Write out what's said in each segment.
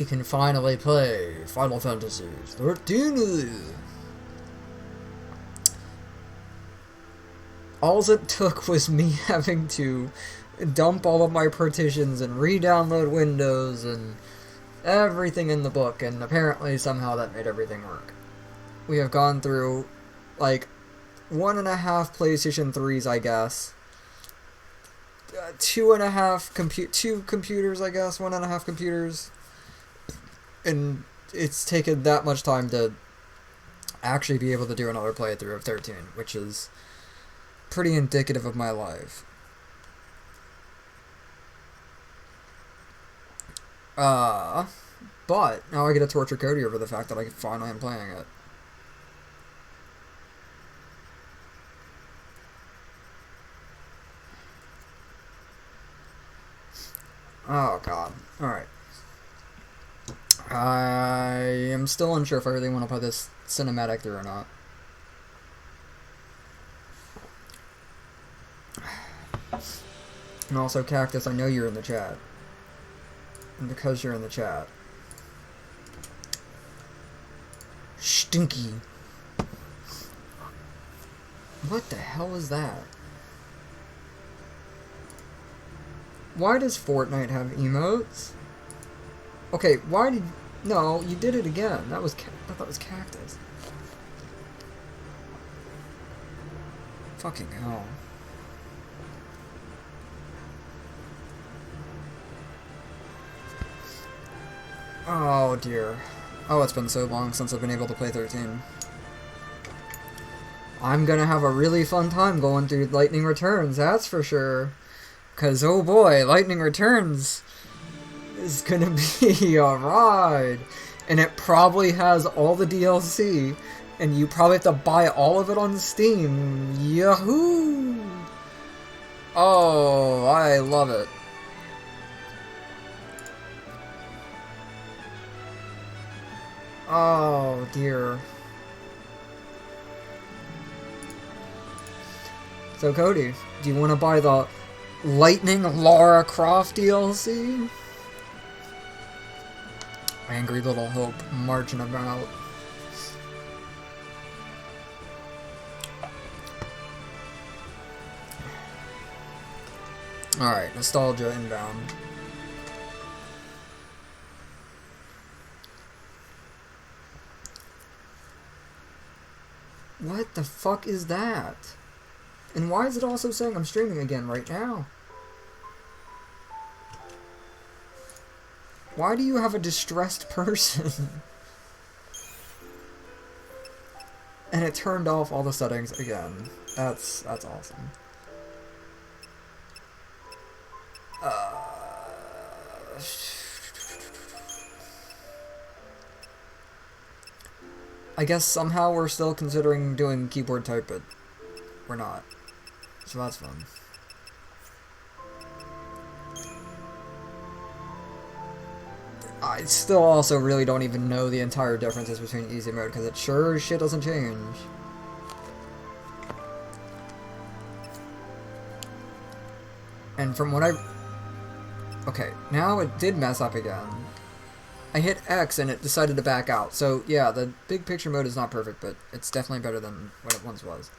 You can finally play Final Fantasy XIII. All it took was me having to dump all of my partitions and re-download Windows and everything in the book, and apparently somehow that made everything work. We have gone through, like, 1.5 PlayStation 3s, I guess. 2 computers, I guess. 1.5 computers. And it's taken that much time to actually be able to do another playthrough of 13, which is pretty indicative of my life. But now I get to torture Cody over the fact that I finally am playing it. Oh god. Alright. I am still unsure if I really want to put this cinematic through or not. And also, Cactus, I know you're in the chat. And because you're in the chat... Stinky. What the hell is that? Why does Fortnite have emotes? Okay, why did... No, you did it again. That was... I thought that was Cactus. Fucking hell. Oh dear. Oh, it's been so long since I've been able to play 13. I'm gonna have a really fun time going through Lightning Returns, that's for sure. Cause oh boy, Lightning Returns is gonna be a ride. And it probably has all the DLC. And you probably have to buy all of it on Steam. Yahoo! Oh, I love it. Oh dear. So Cody, do you want to buy the Lightning Lara Croft DLC? Angry little Hope marching about. Alright, nostalgia inbound. What the fuck is that? And why is it also saying I'm streaming again right now? Why do you have a distressed person? And it turned off all the settings again. That's awesome. I guess somehow we're still considering doing keyboard type, but we're not. So that's fun. I still also really don't even know the entire differences between easy mode, because it sure as shit doesn't change. And from what I... Okay, now it did mess up again. I hit X and it decided to back out. So yeah, the big picture mode is not perfect, but it's definitely better than what it once was.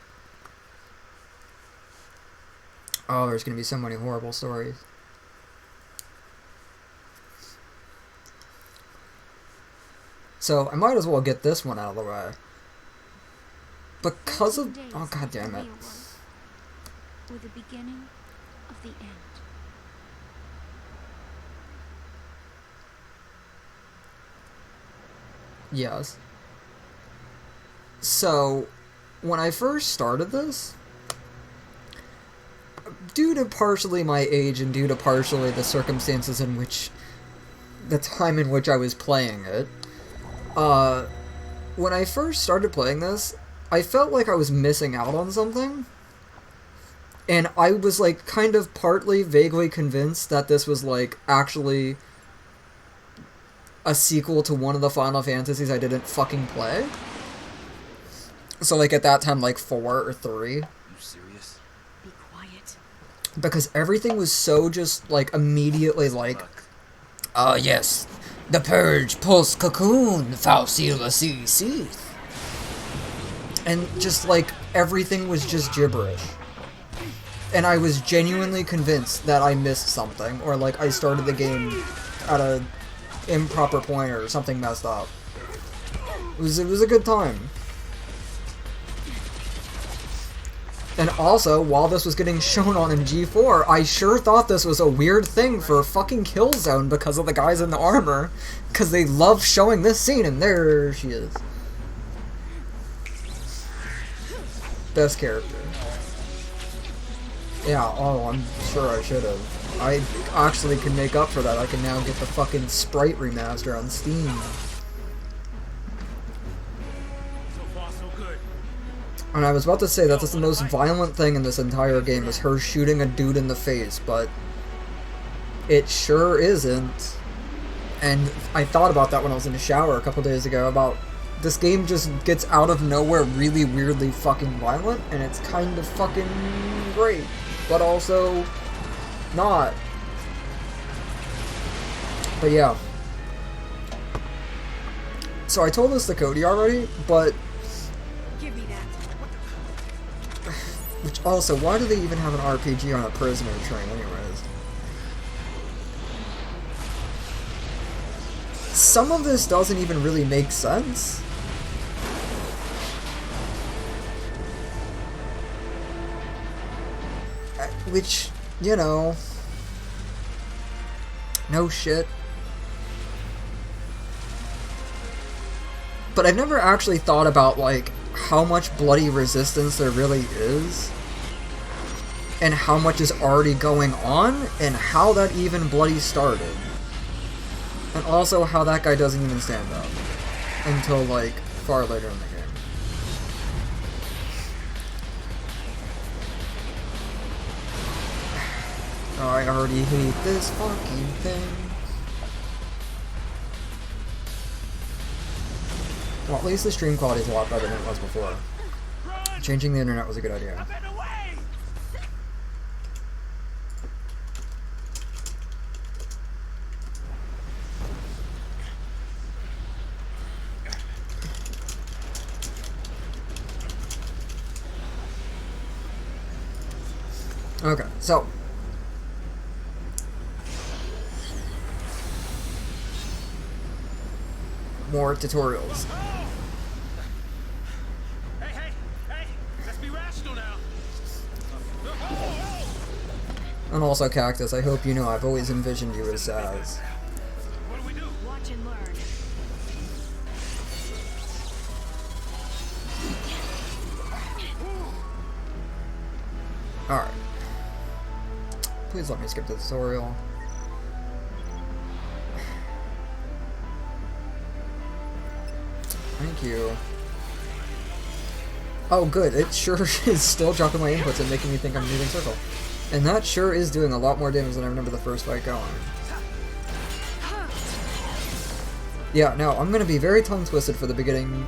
Oh, there's gonna be so many horrible stories. So I might as well get this one out of the way. Because of... Oh, god damn it. With the beginning of the end. Yes. So, when I first started this, due to partially my age and due to partially the circumstances in which, the time in which I was playing it, when I first started playing this, I felt like I was missing out on something, and I was, like, kind of partly vaguely convinced that this was, like, actually a sequel to one of the Final Fantasies I didn't fucking play. So, like, at that time, like, 4 or 3. You serious? Be quiet. Because everything was so just, like, immediately like, yes, The Purge Pulse Cocoon Faustila CC. And just like everything was just gibberish. And I was genuinely convinced that I missed something, or like I started the game at a improper point or something messed up. It was a good time. And also, while this was getting shown on MG4, I sure thought this was a weird thing for fucking Killzone because of the guys in the armor. Because they love showing this scene, and there she is. Best character. Yeah, oh, I'm sure I should have. I actually can make up for that. I can now get the fucking Sprite remaster on Steam. And I was about to say that that's the most violent thing in this entire game is her shooting a dude in the face, but it sure isn't. And I thought about that when I was in the shower a couple days ago, about this game just gets out of nowhere really weirdly fucking violent, and it's kind of fucking great, but also not. But yeah. So I told this to Cody already, but which also, why do they even have an RPG on a prisoner train anyways? Some of this doesn't even really make sense. Which, you know, no shit. But I've never actually thought about, like, how much bloody resistance there really is, and how much is already going on, and how that even bloody started. And also how that guy doesn't even stand up until, like, far later in the game. Oh, I already hate this fucking thing. Well, at least the stream quality is a lot better than it was before. Changing the internet was a good idea. Okay, so more tutorials. And also, Cactus, I hope you know I've always envisioned you as Saz. What do we do? Watch and learn. Alright. Please let me skip the tutorial. Thank you. Oh good, it sure is still dropping my inputs and making me think I'm moving circle. And that sure is doing a lot more damage than I remember the first fight going. Yeah, now, I'm gonna be very tongue-twisted for the beginning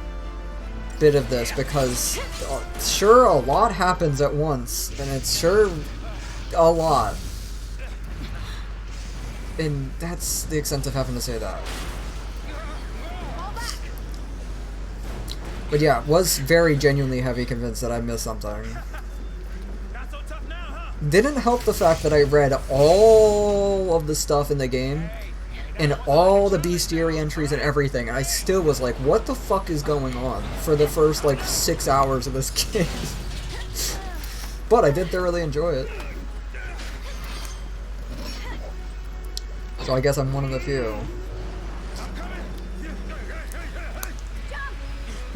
bit of this, because sure, a lot happens at once, and it's sure a lot. And that's the extent of having to say that. But yeah, was very genuinely heavy convinced that I missed something. Didn't help the fact that I read all of the stuff in the game, and all the bestiary entries and everything, and I still was like, what the fuck is going on for the first, like, 6 hours of this game? But I did thoroughly enjoy it. So I guess I'm one of the few.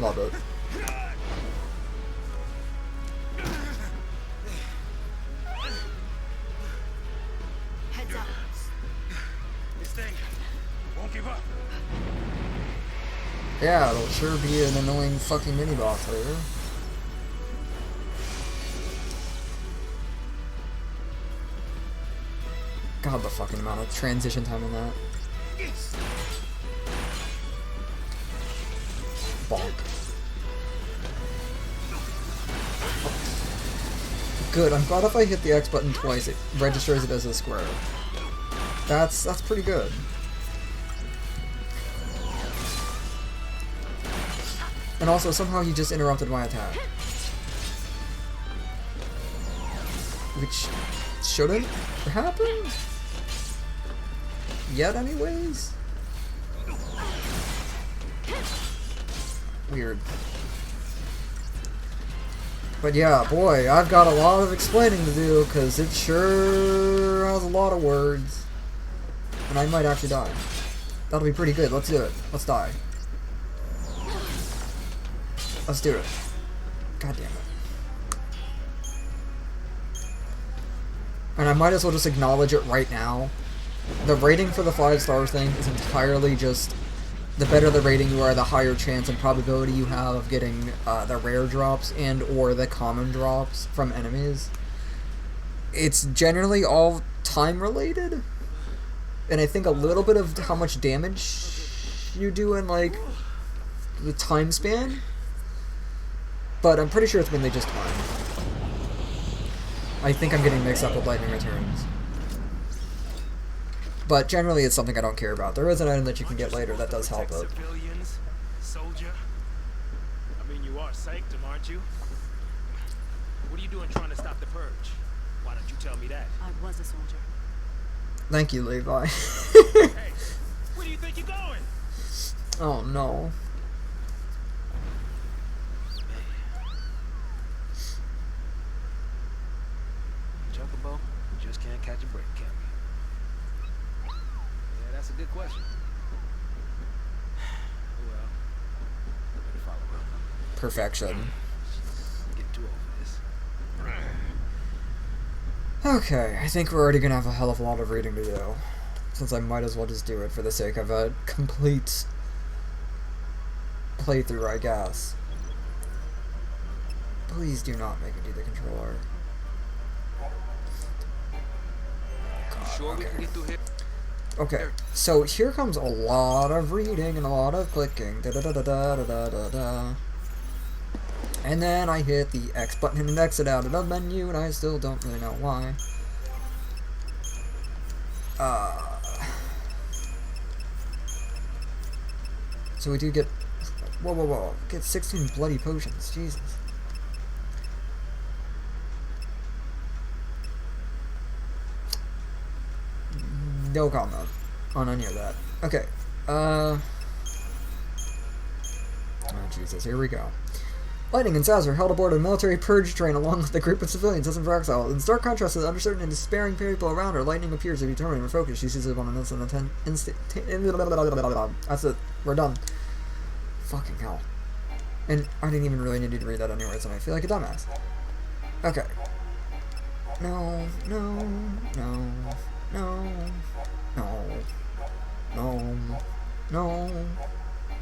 Love it. Heads up. This thing won't give up. Yeah, it'll sure be an annoying fucking mini-boss later. God, the fucking amount of transition time on that. Bonk. Good, I'm glad if I hit the X button twice, it registers it as a square. That's pretty good. And also, somehow he just interrupted my attack. Which shouldn't happen? Yet, anyways? Weird. But yeah, boy, I've got a lot of explaining to do, because it sure has a lot of words. And I might actually die. That'll be pretty good. Let's do it. Let's die. Let's do it. God damn it. And I might as well just acknowledge it right now. The rating for the 5-star thing is entirely just... The better the rating you are, the higher chance and probability you have of getting the rare drops and or the common drops from enemies. It's generally all time related. And I think a little bit of how much damage you do in, like, the time span. But I'm pretty sure it's mainly just time. I think I'm getting mixed up with Lightning Returns. But generally it's something I don't care about. There is an item that you can get later that does help it. Civilians, soldier. I mean, you are sanctum, aren't you? What are you doing trying to stop the purge? Why don't you tell me that? I was a soldier. Thank you, Levi. Hey, where do you think you're going? Oh no. Chocobo, you just can't catch a break, can we? Yeah, that's a good question. Oh well. Better follow up. Perfection. Get too old for this. Okay, I think we're already gonna have a hell of a lot of reading to do. Since I might as well just do it for the sake of a complete playthrough, I guess. Please do not make me do the controller. God, Sure we can okay. get through here? Okay, so here comes a lot of reading and a lot of clicking. Da da da da da da da da. And then I hit the X button and exit out of the menu, and I still don't really know why. So we do get... Whoa, whoa, whoa. Get 16 bloody potions. Jesus. No comment on any of that. Okay. Oh, Jesus. Here we go. Lightning and Sazzer held aboard a military purge train along with a group of civilians destined for exile. In stark contrast to the uncertain and despairing people around her, Lightning appears to be determined and focused. She seizes upon an instant. That's it. We're done. Fucking hell. And I didn't even really need to read that anyways, and I feel like a dumbass. Okay. No, no, no, no, no, no, no,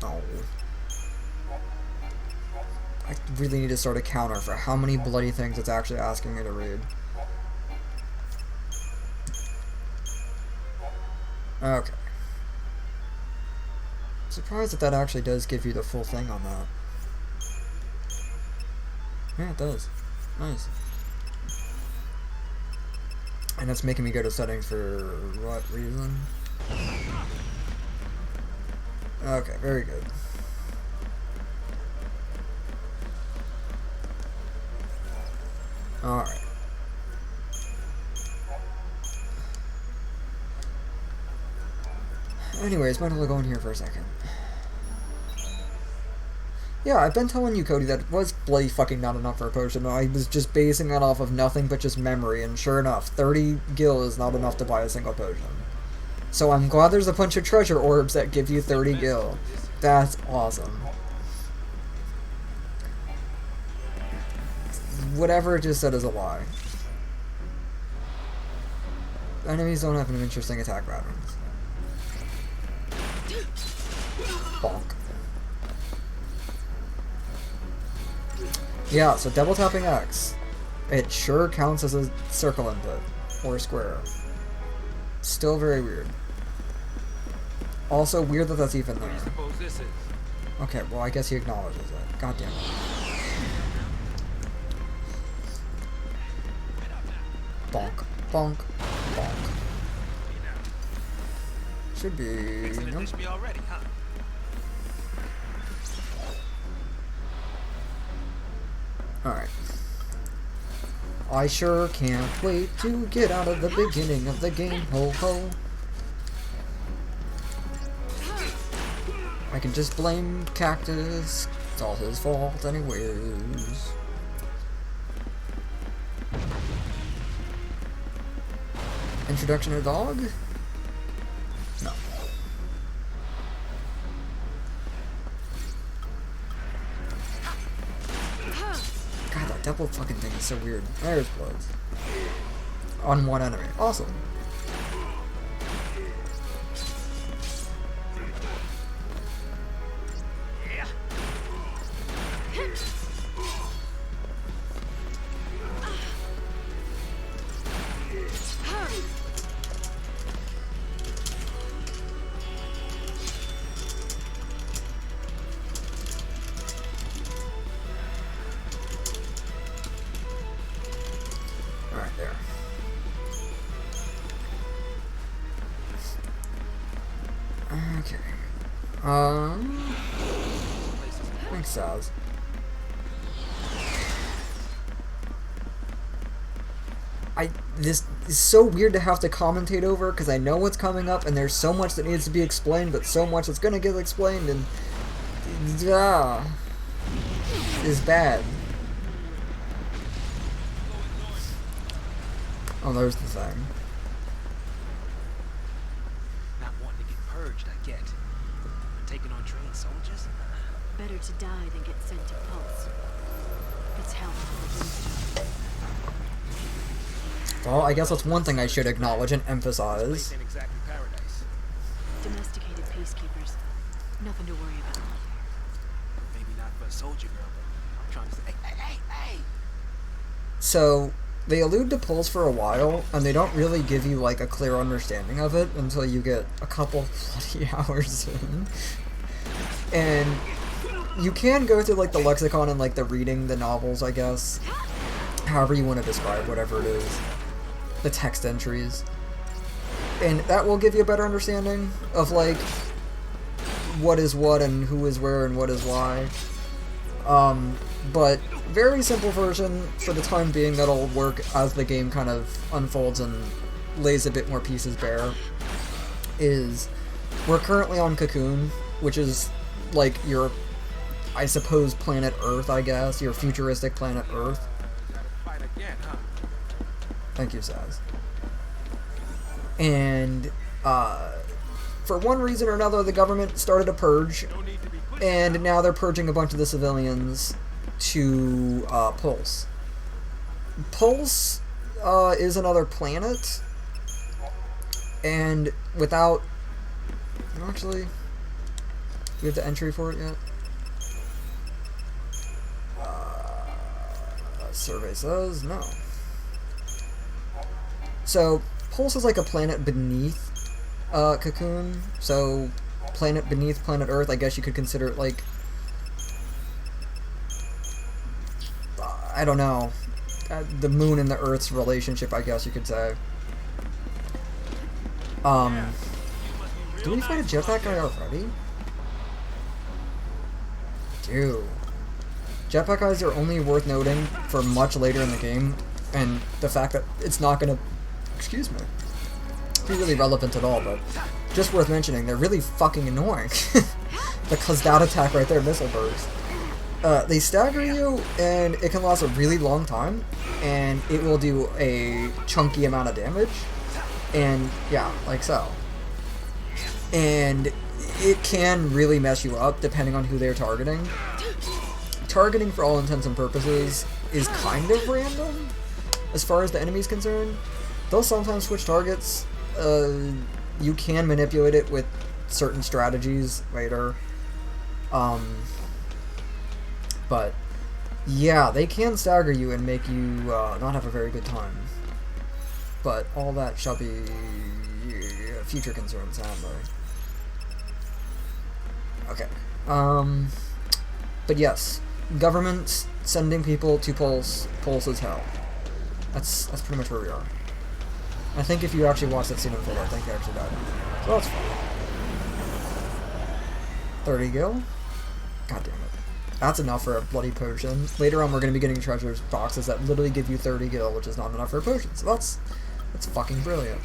no. I really need to start a counter for how many bloody things it's actually asking me to read. Okay. Surprised that that actually does give you the full thing on that. Yeah, it does. Nice. And that's making me go to settings for what reason? Okay, very good. Alright. Anyways, might as well go in here for a second. Yeah, I've been telling you, Cody, that it was bloody fucking not enough for a potion. I was just basing it off of nothing but just memory, and sure enough, 30 gil is not enough to buy a single potion. So I'm glad there's a bunch of treasure orbs that give you 30 gil. That's awesome. Whatever it just said is a lie. Enemies don't have an interesting attack patterns. Bonk. Yeah, so double tapping X. It sure counts as a circle input. Or a square. Still very weird. Also weird that that's even there. Okay, well I guess he acknowledges it. God damn it. Bonk. Bonk. Bonk. Should be... Nope. Alright. I sure can't wait to get out of the beginning of the game, ho ho. I can just blame Cactus. It's all his fault anyways. Introduction of dog? No. God, that double fucking thing is so weird. There's blood. On one enemy. Awesome. Alright, there. Okay. Thanks, Saz. This is so weird to have to commentate over because I know what's coming up and there's so much that needs to be explained, but so much that's gonna get explained and is bad. Oh, there's the thing. Not wanting to get purged, I get. But taking on trained soldiers? Better to die than get sent to Pulse. It's hell for Winston. Well, I guess that's one thing I should acknowledge and This emphasize. ain't exactly paradise. Domesticated peacekeepers. Nothing to worry about. Maybe not for a soldier girl, but I'm trying to say, hey! So, they allude to Pulse for a while, and they don't really give you, like, a clear understanding of it until you get a couple bloody hours in. And you can go through, like, the lexicon and, like, the reading the novels, I guess. However you want to describe whatever it is. The text entries. And that will give you a better understanding of, like, what is what and who is where and what is why. But very simple version for the time being that'll work as the game kind of unfolds and lays a bit more pieces bare is we're currently on Cocoon, which is like your, I suppose, planet Earth, I guess, your futuristic planet Earth. Gotta fight again, huh? Thank you, Saz. And for one reason or another, the government started a purge, No need to be quick. and now they're purging a bunch of the civilians to Pulse. Pulse is another planet, and without... Actually, do we have the entry for it yet? Survey says no. So, Pulse is like a planet beneath Cocoon, so planet beneath planet Earth, I guess you could consider it like... I don't know. The moon and the Earth's relationship, I guess you could say. Do we fight a jetpack guy already? Dude. Jetpack guys are only worth noting for much later in the game, and the fact that it's not gonna... Excuse me. Be really relevant at all, but just worth mentioning, they're really fucking annoying. Because that attack right there, missile burst. They stagger you, and it can last a really long time, and it will do a chunky amount of damage, and yeah, like so. And it can really mess you up depending on who they're targeting. Targeting, for all intents and purposes, is kind of random, as far as the enemy's concerned. They'll sometimes switch targets. You can manipulate it with certain strategies later. But yeah, they can stagger you and make you not have a very good time. But all that shall be future concerns, sadly. Okay. But yes, government sending people to Pulse is hell. That's pretty much where we are. I think if you actually watch that scene in full, I think they actually died. So that's fine. 30 gil. God damn it. That's enough for a bloody potion. Later on, we're going to be getting treasures boxes that literally give you 30 gil, which is not enough for a potion. So that's fucking brilliant.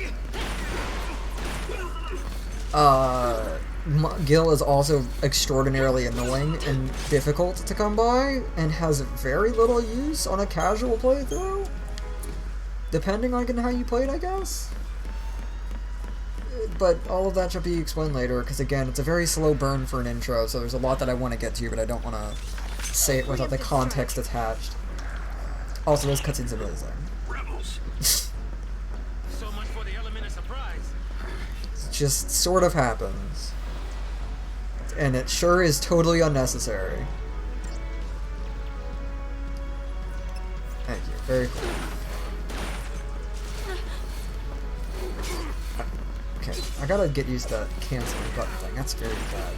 Gil is also extraordinarily annoying and difficult to come by, and has very little use on a casual playthrough. Depending on how you play it, I guess. But all of that should be explained later, because again, it's a very slow burn for an intro, so there's a lot that I want to get to, but I don't want to say it without the context attached. Also, this cutscene's amazing. So much for the element of surprise. It just sort of happens. And it sure is totally unnecessary. Thank you. Very cool. Okay, I gotta get used to canceling button thing. That's very bad.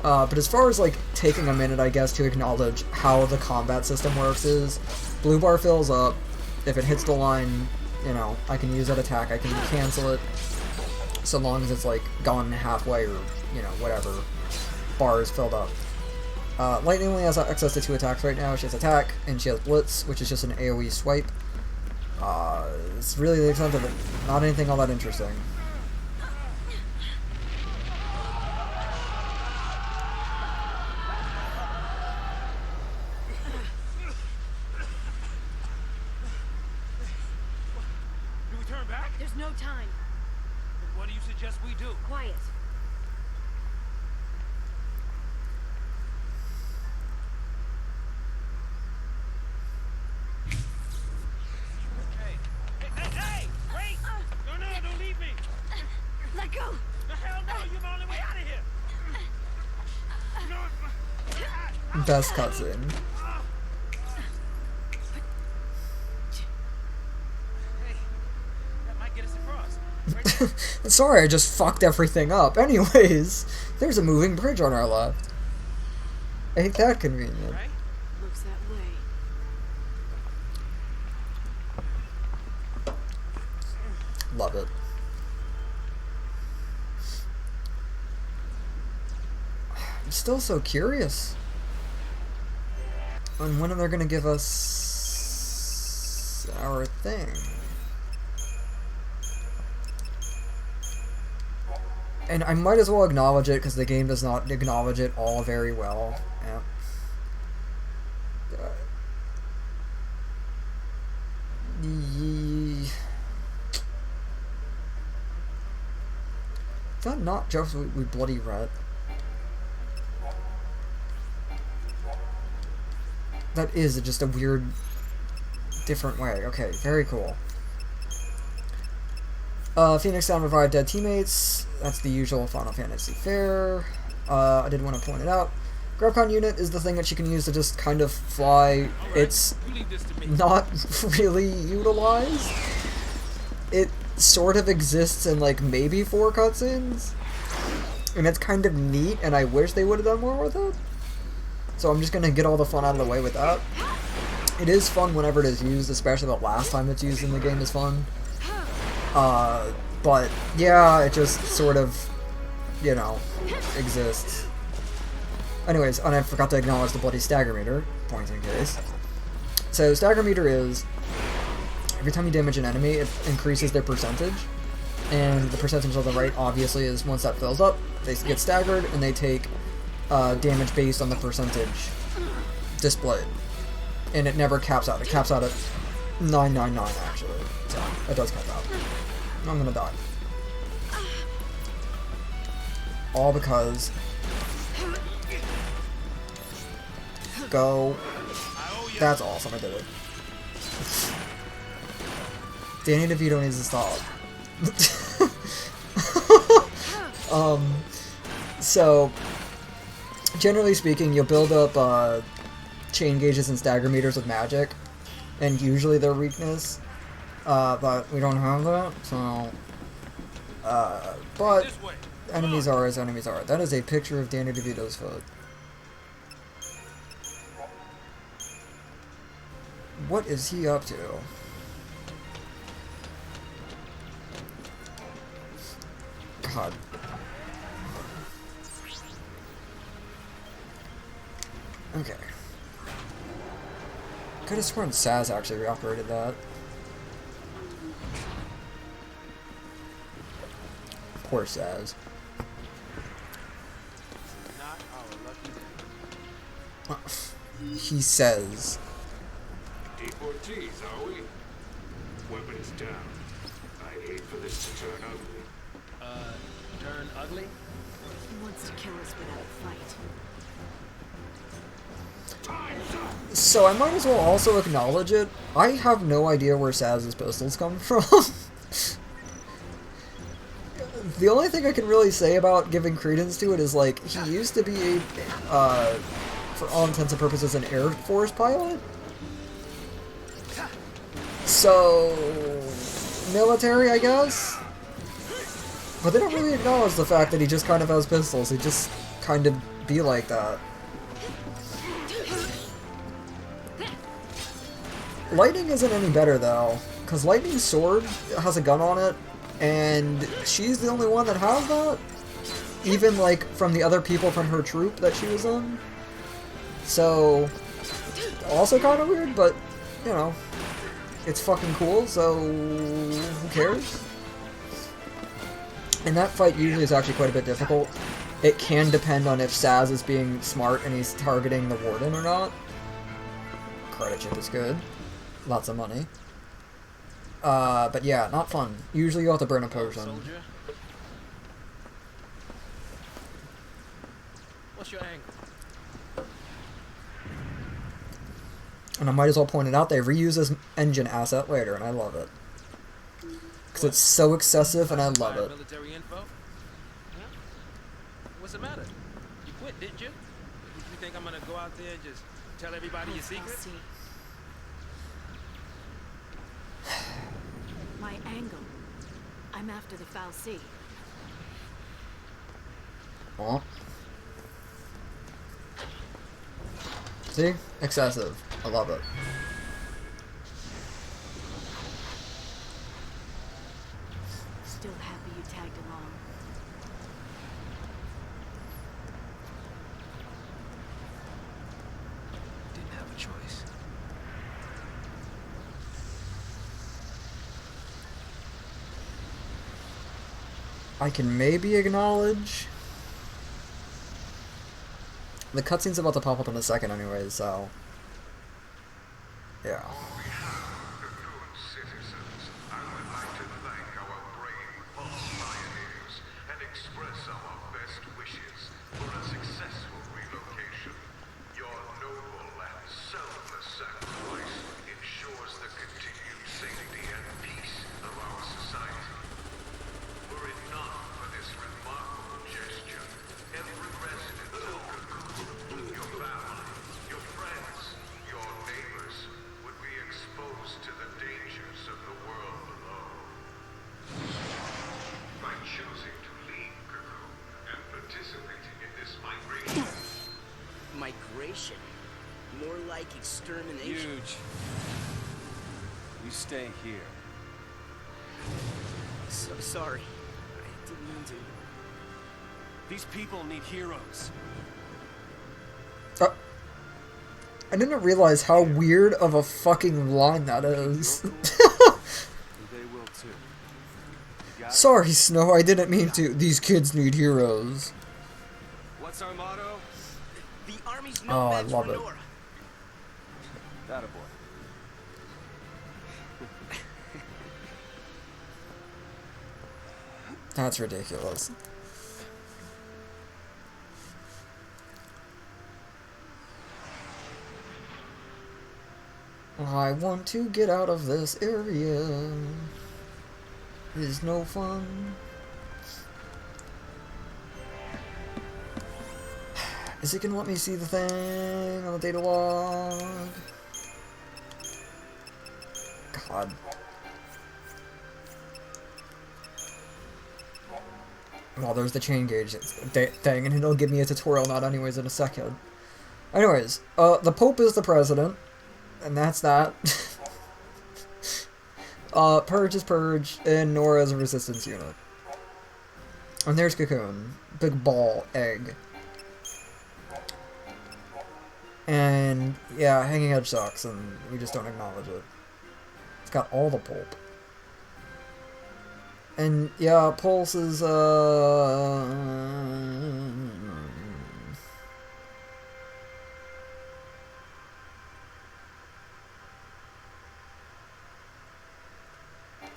But as far as like taking a minute, I guess, to acknowledge how the combat system works is, blue bar fills up. If it hits the line, you know, I can use that attack. I can cancel it, so long as it's like gone halfway or, you know, whatever bar is filled up. Lightning only has access to 2 attacks right now. She has attack and she has blitz, which is just an AoE swipe. It's really the extent of it. Not anything all that interesting. Do we turn back? There's no time. Then what do you suggest we do? Quiet. Hey! Wait! No, don't leave me! Let go. The hell no! You're the only way out of here! No! Best cutscene. Hey, that might get us across. Sorry, I just fucked everything up. Anyways, there's a moving bridge on our left. Ain't that convenient? Right? Looks that way. Love it. I'm still so curious. And when are they gonna give us our thing? And I might as well acknowledge it because the game does not acknowledge it all very well. Yeah. Is that not just we bloody read? That is just a weird, different way. Okay, very cool. Phoenix Down revive dead teammates. That's the usual Final Fantasy fare. I did want to point it out. Grabcon unit is the thing that you can use to just kind of fly. It's not really utilized. It sort of exists in like maybe 4 cutscenes. And it's kind of neat, and I wish they would have done more with it. So I'm just going to get all the fun out of the way with that. It is fun whenever it is used, especially the last time it's used in the game is fun. But yeah, it just sort of, you know, exists. Anyways, and I forgot to acknowledge the bloody stagger meter, points in case. So stagger meter is, every time you damage an enemy, it increases their percentage. And the percentage on the right, obviously, is once that fills up, they get staggered, and they take damage based on the percentage displayed. And it never caps out. It caps out at 999, actually. So, it does cap out. I'm gonna die. All because... Go. That's awesome, I did it. Danny DeVito needs to stop. So, generally speaking, you'll build up chain gauges and stagger meters with magic, and usually they're weakness, but we don't have that, so, but enemies are as enemies are. That is a picture of Danny DeVito's foot. What is he up to? God. Okay. Could have sworn Saz actually reoperated that. Poor Saz. Not our lucky day. He says. Deportees, are we? Weapons down. I hate for this to turn ugly. Turn ugly? He wants to kill us without a fight. So I might as well also acknowledge it. I have no idea where Saz's pistols come from. The only thing I can really say about giving credence to it is, like, he used to be a, for all intents and purposes, an Air Force pilot. So, military, I guess? But they don't really acknowledge the fact that he just kind of has pistols. He just kind of be like that. Lightning isn't any better, though, because Lightning's sword has a gun on it, and she's the only one that has that, even, like, from the other people from her troop that she was in. So, also kind of weird, but, you know, it's fucking cool, so who cares? And that fight usually is actually quite a bit difficult. It can depend on if Saz is being smart and he's targeting the warden or not. Credit chip is good. Lots of money. But yeah, not fun. Usually you have to burn a potion. Soldier. What's your angle? And I might as well point it out, they reuse this engine asset later, and I love it. Because it's so excessive, and I love it. Military info? Huh? What's the matter? You quit, didn't you? You think I'm gonna go out there and just tell everybody your secrets? See. My angle. I'm after the Foul Sea. Oh. See? Excessive. I love it. Still happy you tagged along. Didn't have a choice. I can maybe acknowledge. The cutscene's about to pop up in a second anyway, so. Yeah. On behalf of the good citizens, I would like to thank our brave false pioneers and express our best wishes for a successful relocation. Your noble and selfless sacrifice ensures the continued safety and peace of our society. Were it not for this remarkable gesture, every resident of Cocoon, your family, your friends, your neighbors, would be exposed to the dangers of the world below. By choosing to leave Cocoon and participating in this migration, Migration? More like extermination. Huge. You stay here. So sorry. I didn't mean to. These people need heroes. I didn't realize how weird of a fucking line that is. And they will too. You got it? Sorry, Snow, I didn't mean to. These kids need heroes. What's our motto? The army's Oh, no I match love for it. Nora. That a boy. That's ridiculous. I want to get out of this area. It's no fun. Is it gonna let me see the thing on the data log? God. Well, there's the chain gauge thing, and it'll give me a tutorial not anyways in a second. Anyways, the Pope is the president, and that's that. Purge is Purge, and Nora is a resistance unit. And there's Cocoon. Big ball egg. And yeah, hanging edge sucks, and we just don't acknowledge it. It's got all the pulp. And yeah, Pulse is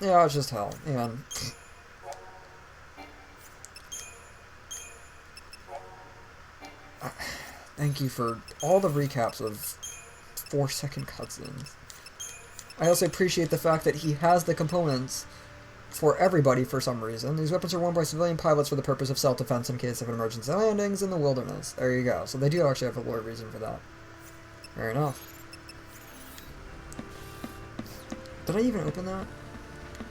yeah, it's just hell. And thank you for all the recaps of 4-second cutscenes. I also appreciate the fact that he has the components for everybody for some reason. These weapons are worn by civilian pilots for the purpose of self-defense in case of emergency landings in the wilderness. There you go. So they do actually have a lore reason for that. Fair enough. Did I even open that?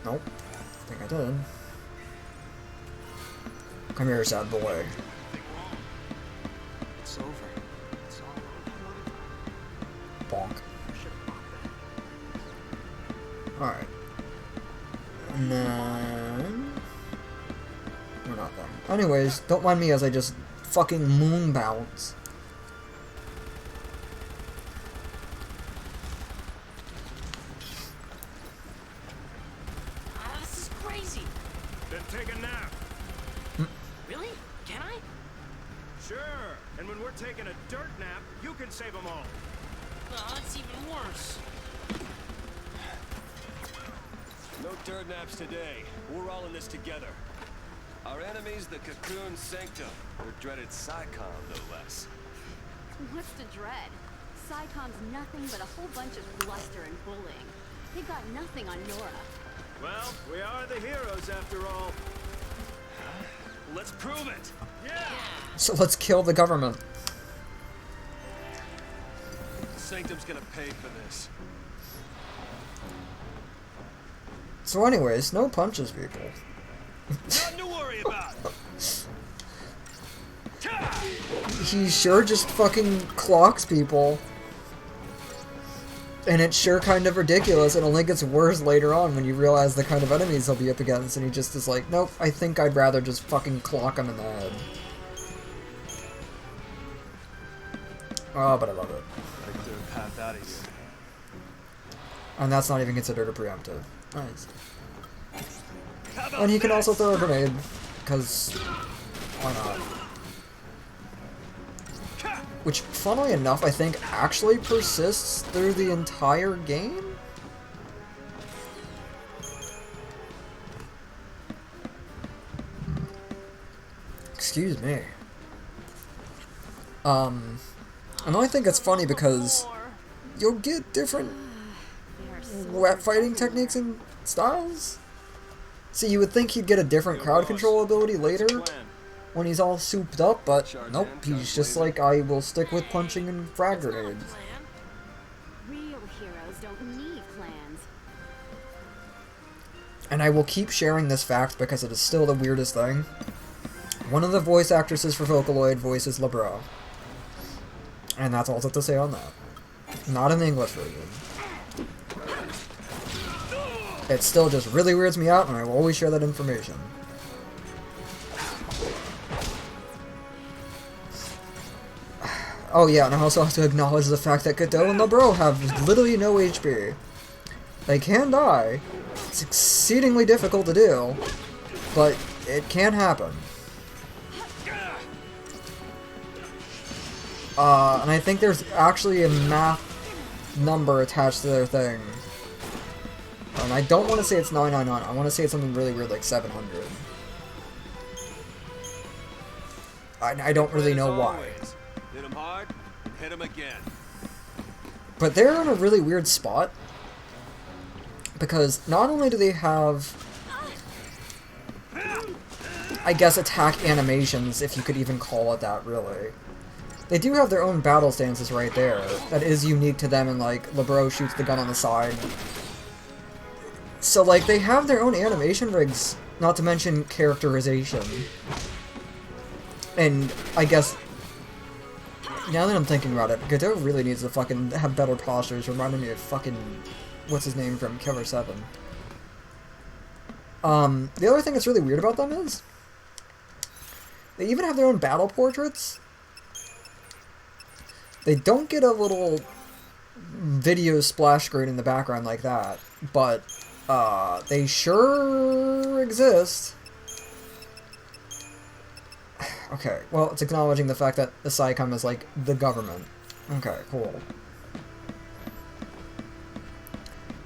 Nope. I think I did. Come here, sad boy. It's over. It's all over. Bonk. Alright. And then... we're not done. Anyways, don't mind me as I just fucking moon bounce. This is crazy. Then take a nap. Really? Can I? Sure. And when we're taking a dirt nap, you can save them all. Oh, that's even worse. No dirt naps today. We're all in this together. Our enemy's the Cocoon Sanctum, or dreaded Psychom, no less. What's to dread? Psychom's nothing but a whole bunch of bluster and bullying. They've got nothing on Nora. Well, we are the heroes after all. Let's prove it! Yeah! So let's kill the government. Sanctum's gonna pay for this. So anyways, no punches people. Nothing to worry about! He sure just fucking clocks people. And it's sure kind of ridiculous. It only gets worse later on when you realize the kind of enemies he'll be up against, and he just is like, nope, I think I'd rather just fucking clock him in the head. Oh, but I love it. Gotta clear a path out of here. And that's not even considered a preemptive. Nice. And he can also throw a grenade, because why not? Which, funnily enough, I think actually persists through the entire game? Excuse me. And I think it's funny because you'll get different wet fighting techniques and styles. See, you would think he'd get a different crowd control ability later when he's all souped up, but nope, he's just like, I will stick with punching and frag grenades. Real heroes don't need plans. And I will keep sharing this fact because it is still the weirdest thing. One of the voice actresses for Vocaloid voices LeBron. And that's all I have to say on that. Not in the English version. It still just really weirds me out, and I will always share that information. Oh yeah, and I also have to acknowledge the fact that Godot and LeBron have literally no HP. They can die. It's exceedingly difficult to do, but it can happen. And I think there's actually a math number attached to their thing. And I don't want to say it's 999, I want to say it's something really weird like 700. I don't really know why. Hit him hard, hit him again. But they're in a really weird spot. Because not only do they have, I guess, attack animations, if you could even call it that, really. They do have their own battle stances right there. That is unique to them, and like, LeBron shoots the gun on the side. So like, they have their own animation rigs, not to mention characterization. And I guess, now that I'm thinking about it, Godot really needs to fucking have better postures, reminding me of fucking, what's his name from Killer 7. The other thing that's really weird about them is, they even have their own battle portraits. They don't get a little video splash screen in the background like that, but they sure exist. Okay, well, it's acknowledging the fact that the SciComm is like the government. Okay, cool.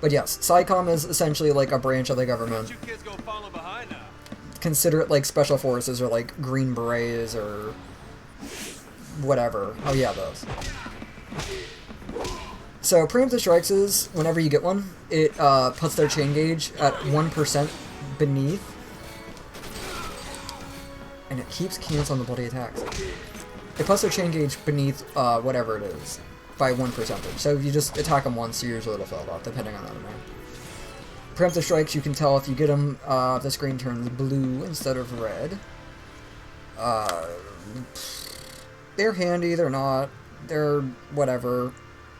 But yes, SciComm is essentially like a branch of the government. You kids go follow behind now. Consider it like special forces or like Green Berets or whatever. Oh yeah, those. So preemptive strikes is, whenever you get one, it puts their chain gauge at 1% beneath. And it keeps canceling the bloody attacks. It puts their chain gauge beneath whatever it is by 1%. So if you just attack them once, usually it'll fall off, depending on that amount. Preemptive strikes, you can tell if you get them, the screen turns blue instead of red. They're handy, they're not. They're whatever.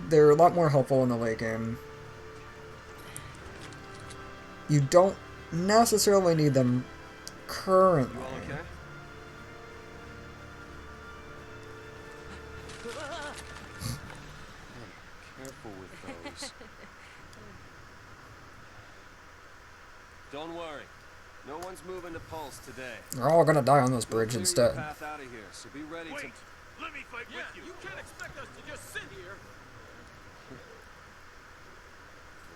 They're a lot more helpful in the late game. You don't necessarily need them currently. You all okay? Careful with those. Don't worry. No one's moving to Pulse today. They're all gonna die on this bridge Clear instead. your path out of here, so be ready to... Wait! Let me fight with you! You can't expect us to just sit here!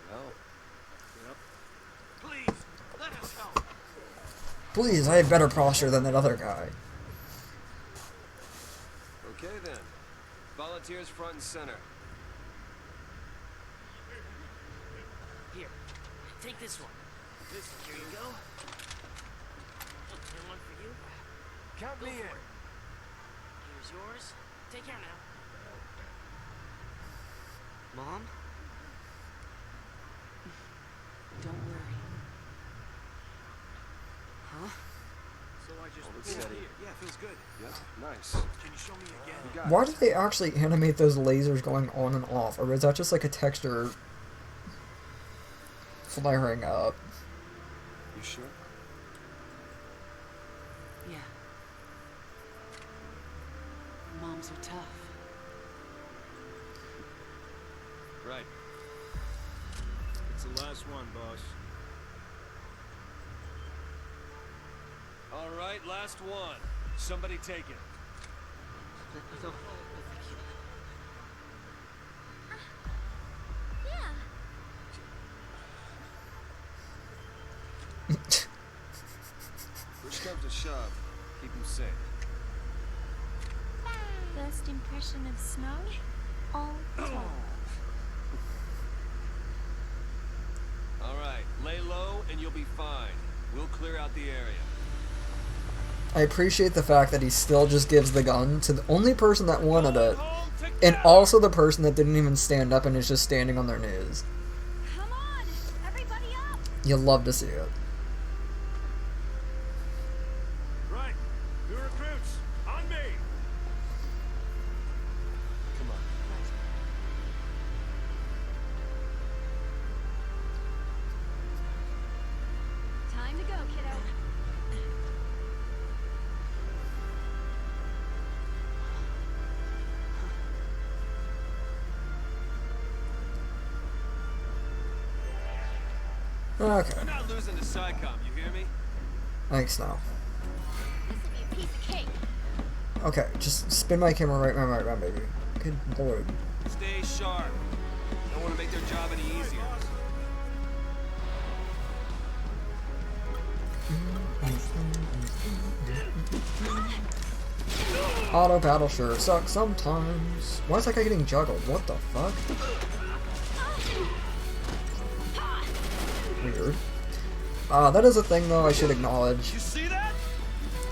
Well, Please, let us help! Please, I have better posture than that other guy. okay then. Volunteers front and center. Here, take this one. Here you go. And one for you. Count Go me for in. it. Here's yours. Take care now. Mom? Don't worry. Huh? So I just Hold it pulled steady. here. Yeah, feels good. Yep, nice. Can you show me again? You got Why it. did they actually animate those lasers going on and off? Or is that just like a texture flaring up? You sure? Yeah. Moms are tough. Right. It's the last one, boss. All right, last one. Somebody take it. Yeah. Push comes to shove. Keep him safe. First impression of snow? All time. All right, lay low and you'll be fine. We'll clear out the area. I appreciate the fact that he still just gives the gun to the only person that wanted it, and also the person that didn't even stand up and is just standing on their knees. Come on, everybody up! You love to see it. Right. New recruits, on me! Come on. Time to go, kiddo. Okay, We're not losing to SciComm, you hear me? thanks now. This'll be a piece of cake. Okay, just spin my camera right round, baby. Good lord. Stay sharp. Don't want to make their job any easier. Auto battle sure sucks sometimes. Why is that guy getting juggled? What the fuck? Weird. That is a thing though I should acknowledge. You see that?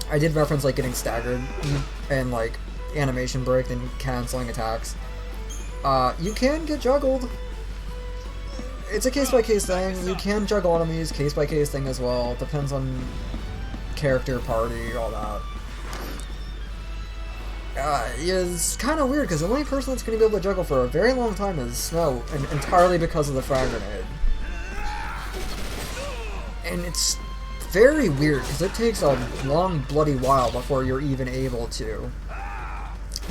I did reference like getting staggered and like animation break and canceling attacks. You can get juggled. It's a case by case thing. You can juggle enemies, case by case thing as well. Depends on character, party, all that. It's kind of weird because the only person that's going to be able to juggle for a very long time is Snow, and entirely because of the frag grenade. And it's very weird because it takes a long bloody while before you're even able to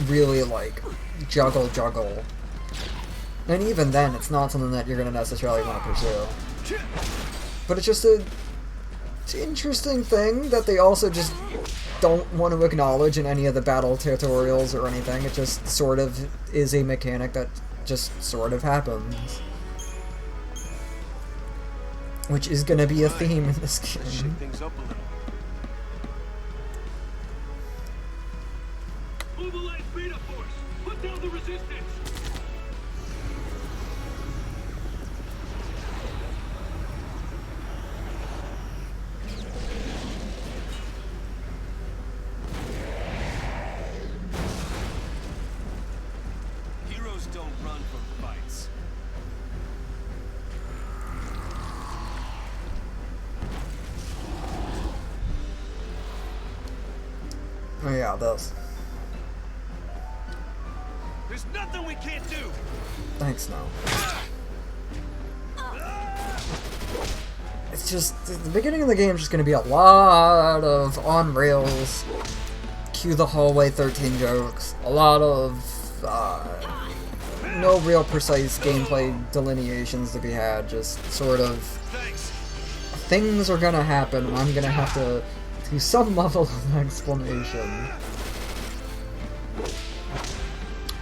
really, like, juggle. And even then, it's not something that you're going to necessarily want to pursue. But it's just it's an interesting thing that they also just don't want to acknowledge in any of the battle tutorials or anything. It just sort of is a mechanic that just sort of happens. Which is going to be a theme in this Let's game. shake things up a little. Mobilize Beta Force! Put down the resistance! Heroes don't run from fights. Oh yeah, this. There's nothing we can't do. Thanks, no. It's just, the beginning of the game is just going to be a lot of on rails, cue the hallway 13 jokes, a lot of no real precise gameplay delineations to be had, just sort of things are going to happen and I'm going to have to do some level of explanation.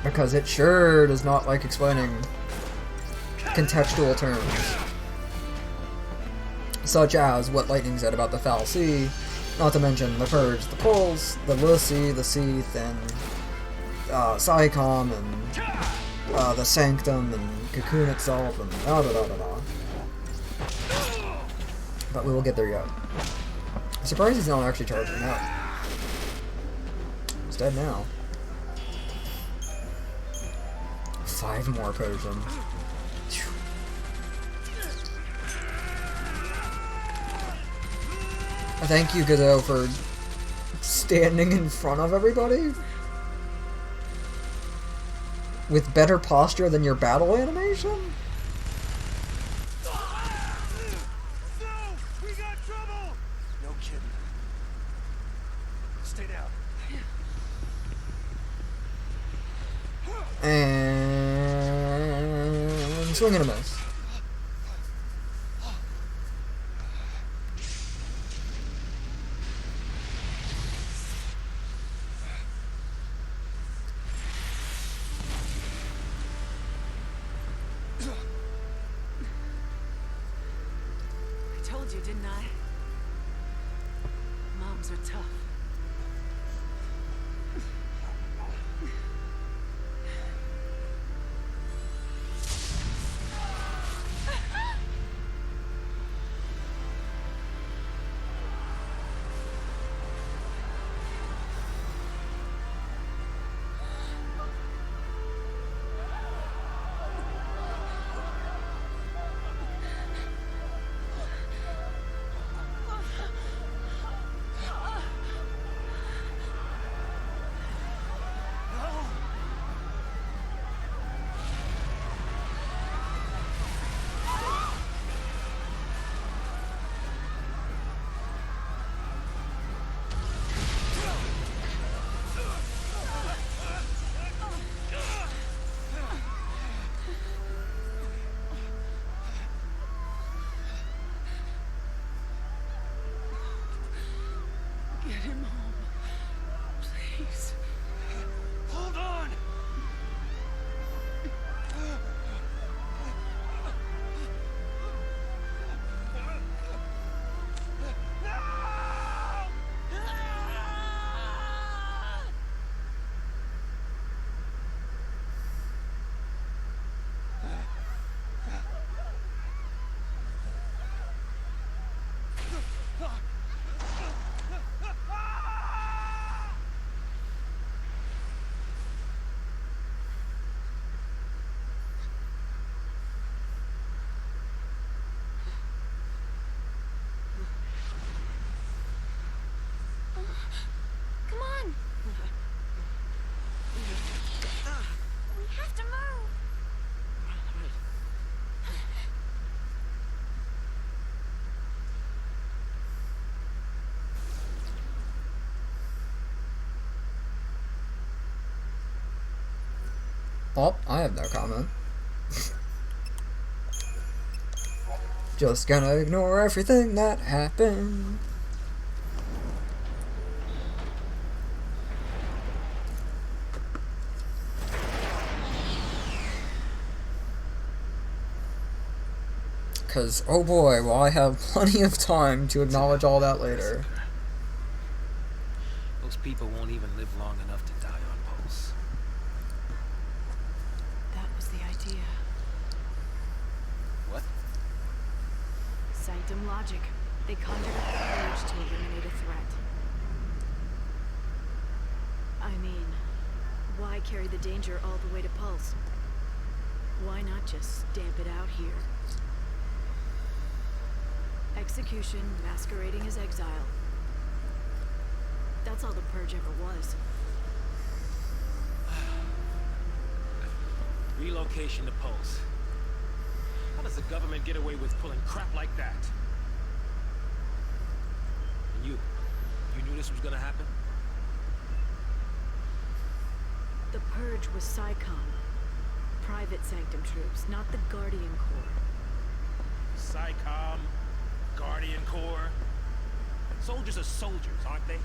Because it sure does not like explaining contextual terms. Such as what Lightning said about the Foul Sea, not to mention the Purge, the Pulse, the Lucy, the Seath, and Psycom, and the Sanctum, and Cocoon itself, and da-da-da-da-da. But we will get there yet. I'm surprised he's not actually charging up. He's dead now. 5 more potions. Thank you, Godot, for standing in front of everybody with better posture than your battle animation? No! We got trouble! No kidding. Stay down. And swing and a miss. I told you, didn't I? Moms are tough. Oh, I have no comment. Just gonna ignore everything that happened. Because, oh boy, will I have plenty of time to acknowledge all that later. Those people won't even live long enough to die on Pulse. That was the idea. What? Sanctum logic. They conjured up the purge to eliminate a threat. I mean, why carry the danger all the way to Pulse? Why not just stamp it out here? Execution masquerading as exile. That's all the purge ever was. Relocation to Pulse. How does the government get away with pulling crap like that? And you knew this was gonna happen? The purge was PSICOM. Private Sanctum troops, not the Guardian Corps. PSICOM, Guardian Corps. Soldiers are soldiers, aren't they?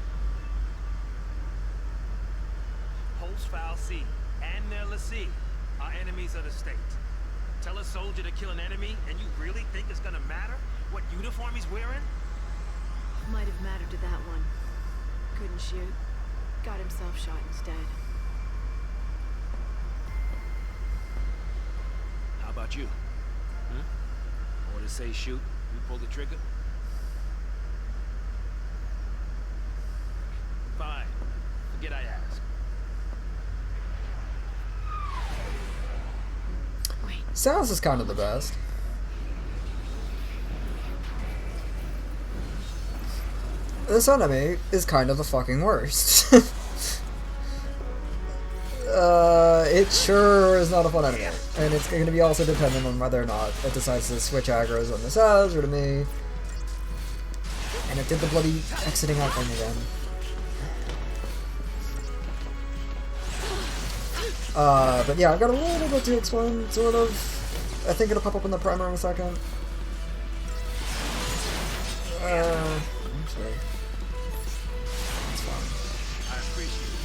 Pulse Foul C and their lessee are enemies of the state. Tell a soldier to kill an enemy, and you really think it's gonna matter what uniform he's wearing? Might have mattered to that one. Couldn't shoot. Got himself shot instead. How about you? Orders say shoot, you pull the trigger? Fine. Forget I asked. Sounds is kind of the best. This enemy is kind of the fucking worst. It sure is not a fun enemy. And it's going to be also dependent on whether or not it decides to switch aggro's on the Saz or to me. And it did the bloody exiting out thing again. But yeah, I've got a little bit to explain, sort of. I think it'll pop up in the primer in a second. Actually, it's fine. I appreciate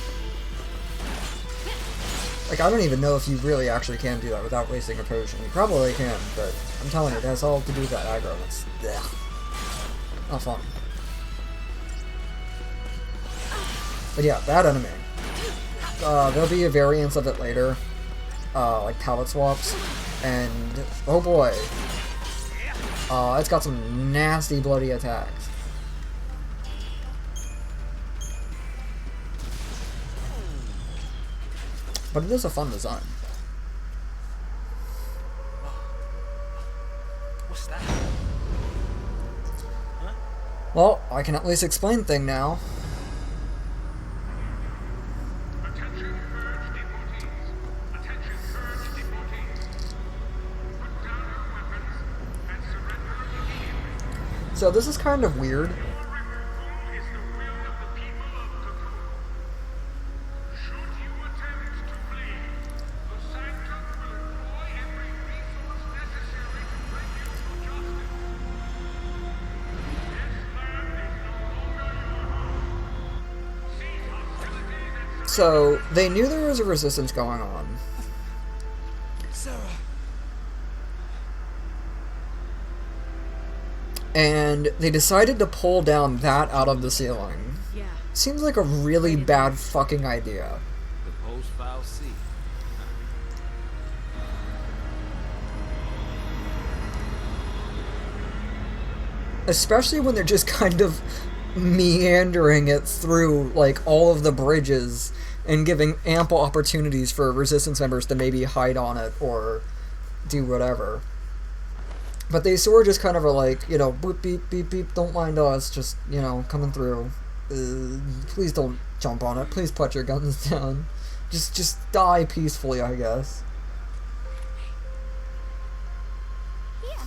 Like, I don't even know if you really actually can do that without wasting a potion. You probably can, but I'm telling you, it has all to do with that aggro. It's not fun. But yeah, that enemy. There'll be a variance of it later, like palette swaps, and oh boy, it's got some nasty bloody attacks. But it is a fun design. What's that? Huh? Well, I can at least explain thing now. Attention purge deportees. Attention purge deportees. Put down your weapons and surrender immediately. So this is kind of weird. Your record pool is the will of the people of Cocoon. Should you attempt to flee, the Sanctum will employ every resource necessary to bring you to justice. This land is no longer your home. Cease hostilities and So they knew there was a resistance going on. Sarah. And they decided to pull down that out of the ceiling. Yeah. Seems like a really bad fucking idea. The Pulse Foul C. Especially when they're just kind of meandering it through, like, all of the bridges and giving ample opportunities for resistance members to maybe hide on it or do whatever. But they sort of just kind of are like, you know, boop, beep, beep, beep, don't mind us, just, you know, coming through. Please don't jump on it. Please put your guns down. Just die peacefully, I guess. Yeah.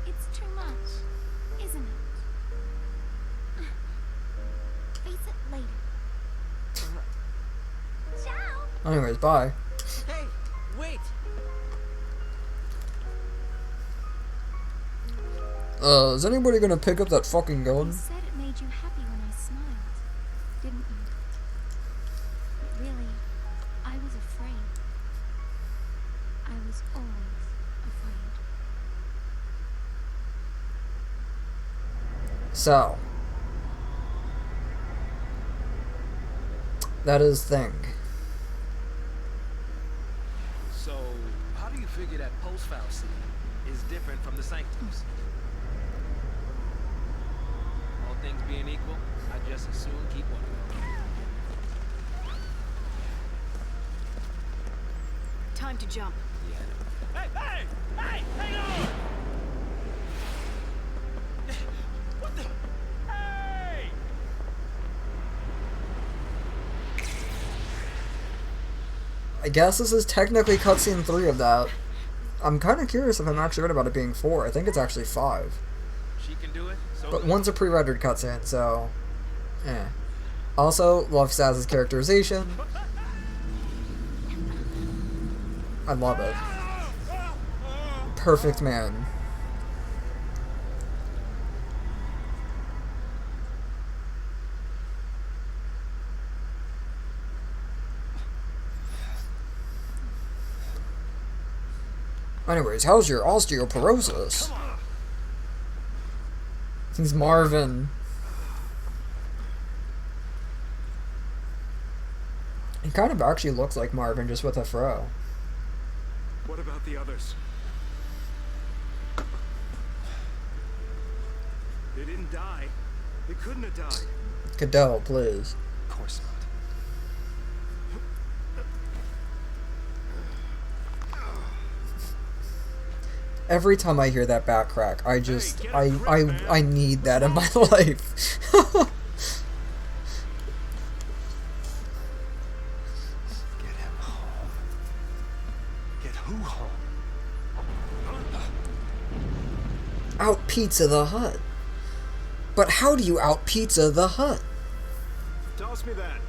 It's too much, isn't it? Visit later. Ciao! Anyways, bye. Hey, wait! Is anybody gonna pick up that fucking gun? You said it made you happy when I smiled, didn't you? But really, I was afraid. I was always afraid. So. That is thing. So, how do you figure that post-fallacy is different from the sanctums? All things being equal, I just as soon keep one of them. Time to jump. Yeah. Hey, hey! Hey! Hang on! What the? Hey! I guess this is technically cutscene 3 of that. I'm kind of curious if I'm actually right about it being 4. I think it's actually 5. She can do it. So But one's a pre-rendered cutscene, so... Also, love Saz's characterization. I love it. Perfect man. Anyways, how's your osteoporosis? He's Marvin. He kind of actually looks like Marvin, just with a fro. What about the others? They didn't die. They couldn't have died. Cadell, please. Of course not. Every time I hear that back crack, I just, Hey, get a grip, man. I need that in my life. Get him home. Get who home? Out pizza the Hut. But how do you out pizza the Hut? Toss me that.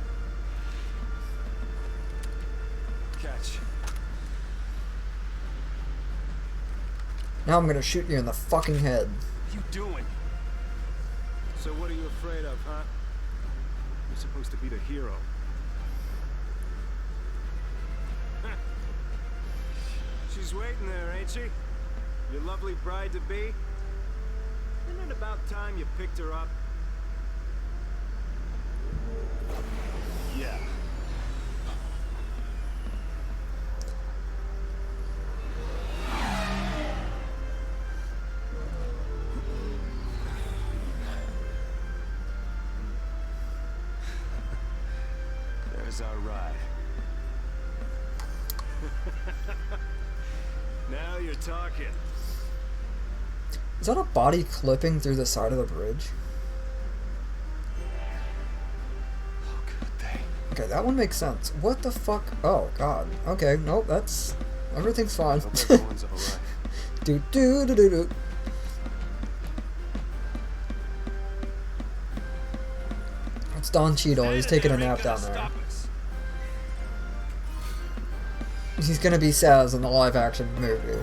Catch. Now I'm gonna shoot you in the fucking head. What are you doing? So what are you afraid of, huh? You're supposed to be the hero. She's waiting there, ain't she? Your lovely bride-to-be? Isn't it about time you picked her up? Yeah. There's our ride. Now you're talking. Is that a body clipping through the side of the bridge? Oh, good thing. Okay, that one makes sense. What the fuck? Oh, God. Okay, nope, that's... Everything's fine. Hope everyone's alright. Do do do do do. It's Don Cheadle. He's taking a nap down there. He's gonna be Saz in the live-action movie.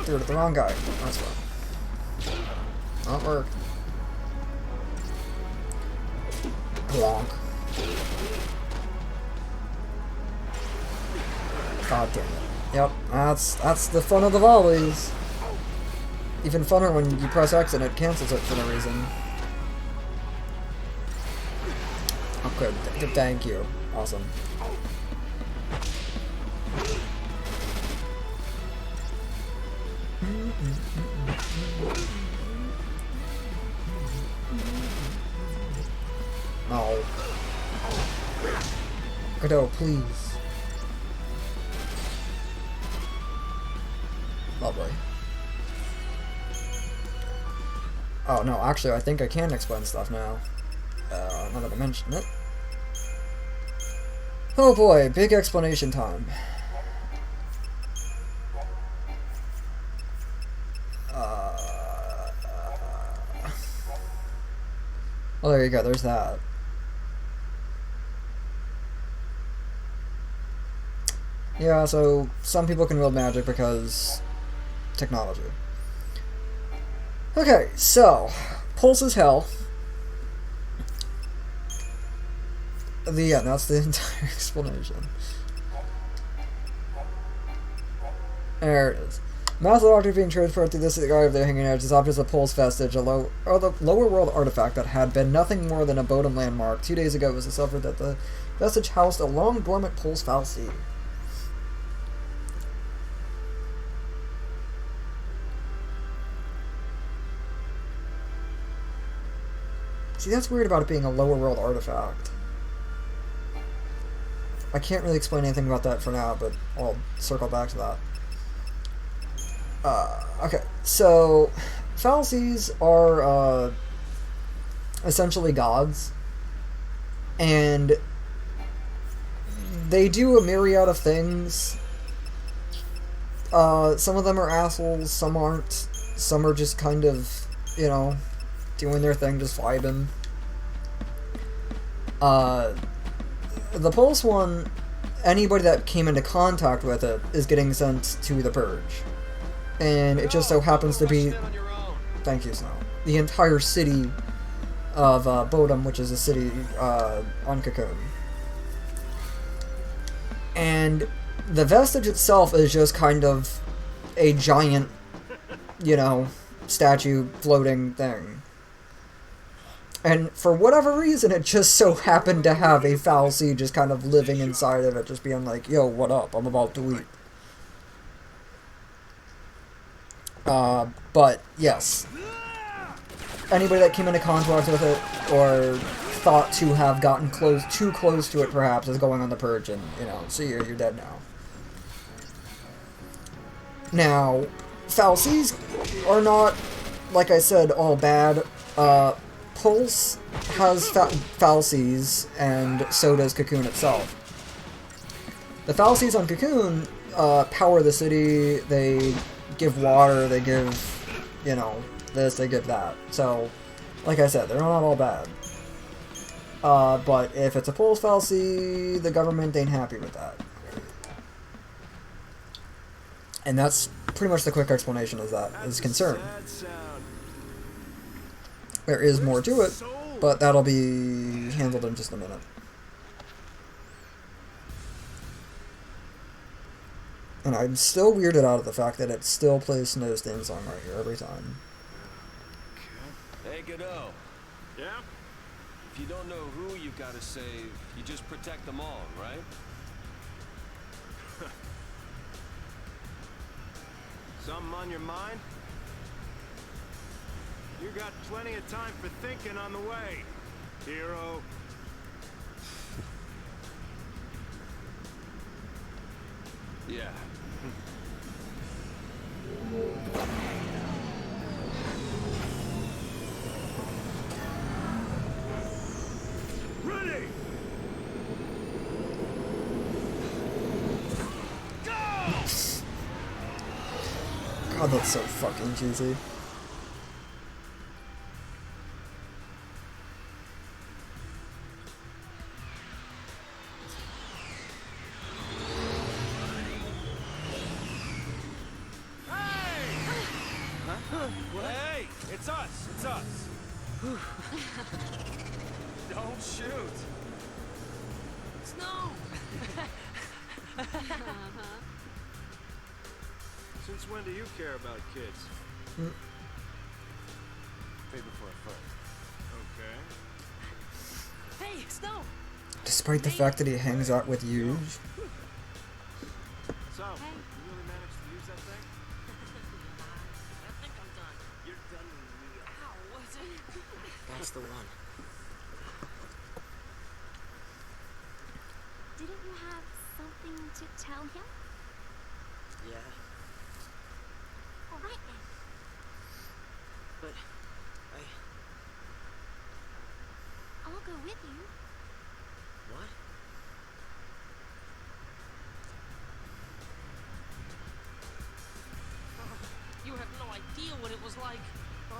Threw it at the wrong guy. That's fine. Not work. Plonk. God damn it. Yep, that's the fun of the volleys. Even funner when you press X and it cancels it for no reason. Oh, good. Thank you. Awesome. No. Godot, please. Lovely. Oh, no, actually, I think I can explain stuff now. Now that I mention it. Oh boy, big explanation time. Well, there you go. There's that. Yeah, so some people can wield magic because technology. Okay, so Pulse is hell. Yeah, that's the entire explanation. There it is. Massive object being transported through this area of the hanging edge is objects of Pulse vestige, the lower world artifact that had been nothing more than a Bodum landmark. 2 days ago it was discovered that the vestige housed a long dormant Pulse fallacy. See, that's weird about it being a lower world artifact. I can't really explain anything about that for now, but I'll circle back to that. Okay, so fallacies are essentially gods, and they do a myriad of things. Some of them are assholes, some aren't, some are just kind of, you know, doing their thing, just vibing. The Pulse one, anybody that came into contact with it is getting sent to the Purge. And it just so happens to be, thank you, Snow, the entire city of Bodum, which is a city on Cocoon. And the vestige itself is just kind of a giant, you know, statue floating thing. And for whatever reason, it just so happened to have a fallacy just kind of living inside of it, just being like, yo, what up? I'm about to eat. But, yes. Anybody that came into contact with it, or thought to have gotten too close to it, perhaps, is going on the Purge, and, you know, see you, you're dead now. Now, fallacies are not, like I said, all bad. Pulse has fallacies, and so does Cocoon itself. The fallacies on Cocoon power the city, they give water, they give, you know, this, they give that. So, like I said, they're not all bad. But if it's a Pulse fallacy, the government ain't happy with that. And that's pretty much the quick explanation as that is concerned. There is more to it, but that'll be handled in just a minute. And I'm still weirded out of the fact that it still plays Snow's theme song right here every time. Hey, Godot. Yeah? If you don't know who you gotta save, you just protect them all, right? Something on your mind? You got plenty of time for thinking on the way, hero. Yeah. Ready! God, that's so fucking cheesy. Hey! It's us! It's us! Don't shoot! Snow! Since when do you care about kids? Pay before I fight. Okay. Hey, Snow! Despite the fact that he hangs out with Yuge. So, you really managed to use that thing? I think I'm done. You're done with me. Ow, what's it? That's the one. Didn't you have something to tell him? Yeah, All right then. but I'll go with you. what? You have no idea what it was like. Oh.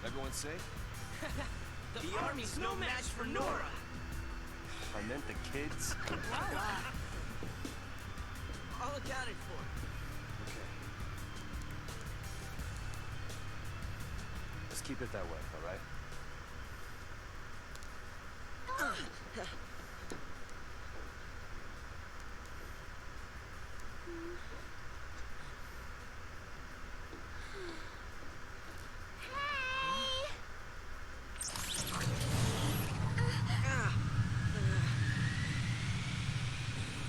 Everyone safe? The army's no match for Nora. I meant the kids. All accounted for. Okay. Let's keep it that way, all right?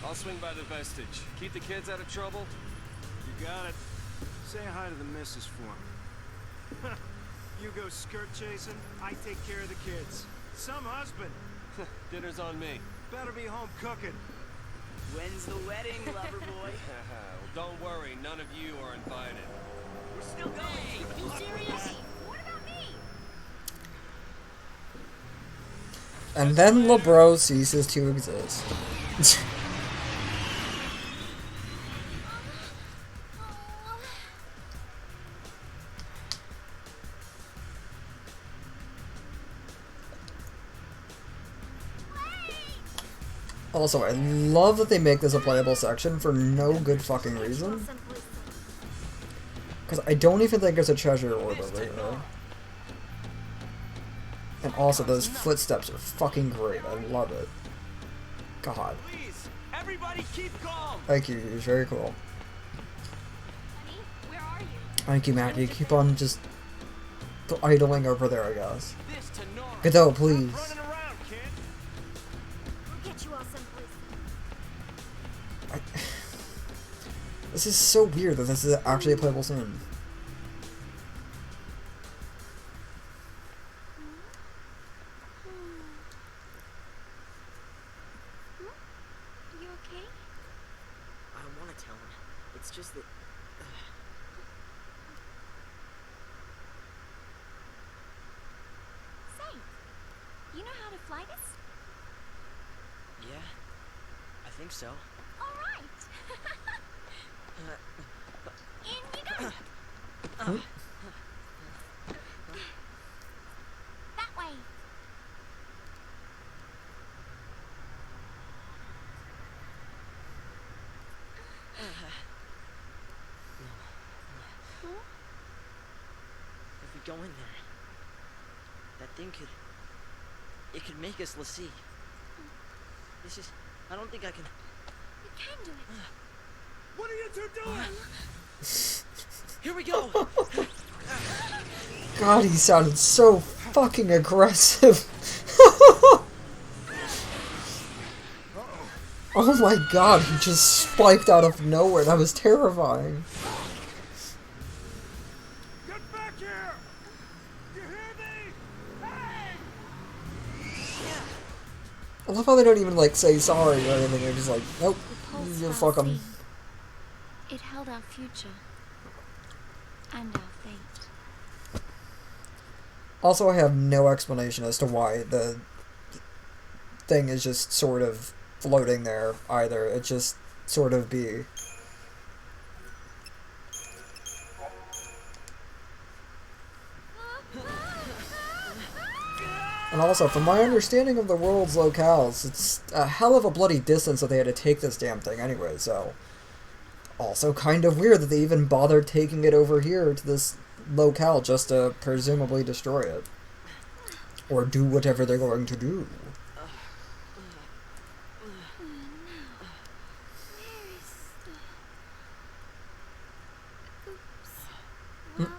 I'll swing by the vestige. Keep the kids out of trouble. You got it. Say hi to the missus for me. You go skirt chasing, I take care of the kids. Some husband. Dinner's on me. Better be home cooking. When's the wedding, lover boy? Well, don't worry. None of you are invited. We're still going. You serious? What about me? And then LeBro ceases to exist. Also, I love that they make this a playable section for no good fucking reason. Because I don't even think there's a treasure orb over here. And also, those footsteps are fucking great. I love it. God. Please, everybody keep calm. Thank you, you're very cool. Honey, where are you? Thank you, Mackie. Keep on just idling over there, I guess. This to Nora. Godot, please. Running around, kid. We'll get you all someplace. This is so weird that this is actually a playable scene. You okay? I want to tell him. It's just that... Say, you know how to fly this? Yeah, I think so. All right. In you go. That way. If we go in there, that thing could... It could make us Lassie. This is... I don't think I can... You can do it. What are you two doing? Here we go! God, he sounded so fucking aggressive. Oh my god, he just spiked out of nowhere. That was terrifying. Get back here! You hear me? Hey! I love how they don't even like say sorry or anything. They're just like, nope, Pulse you file fuck 'em. C. It held our future. And our fate. Also, I have no explanation as to why the thing is just sort of floating there either. It just sort of be. And also, from my understanding of the world's locales, it's a hell of a bloody distance that they had to take this damn thing anyway, so... Also kind of weird that they even bothered taking it over here to this locale just to presumably destroy it. Or do whatever they're going to do. Well then.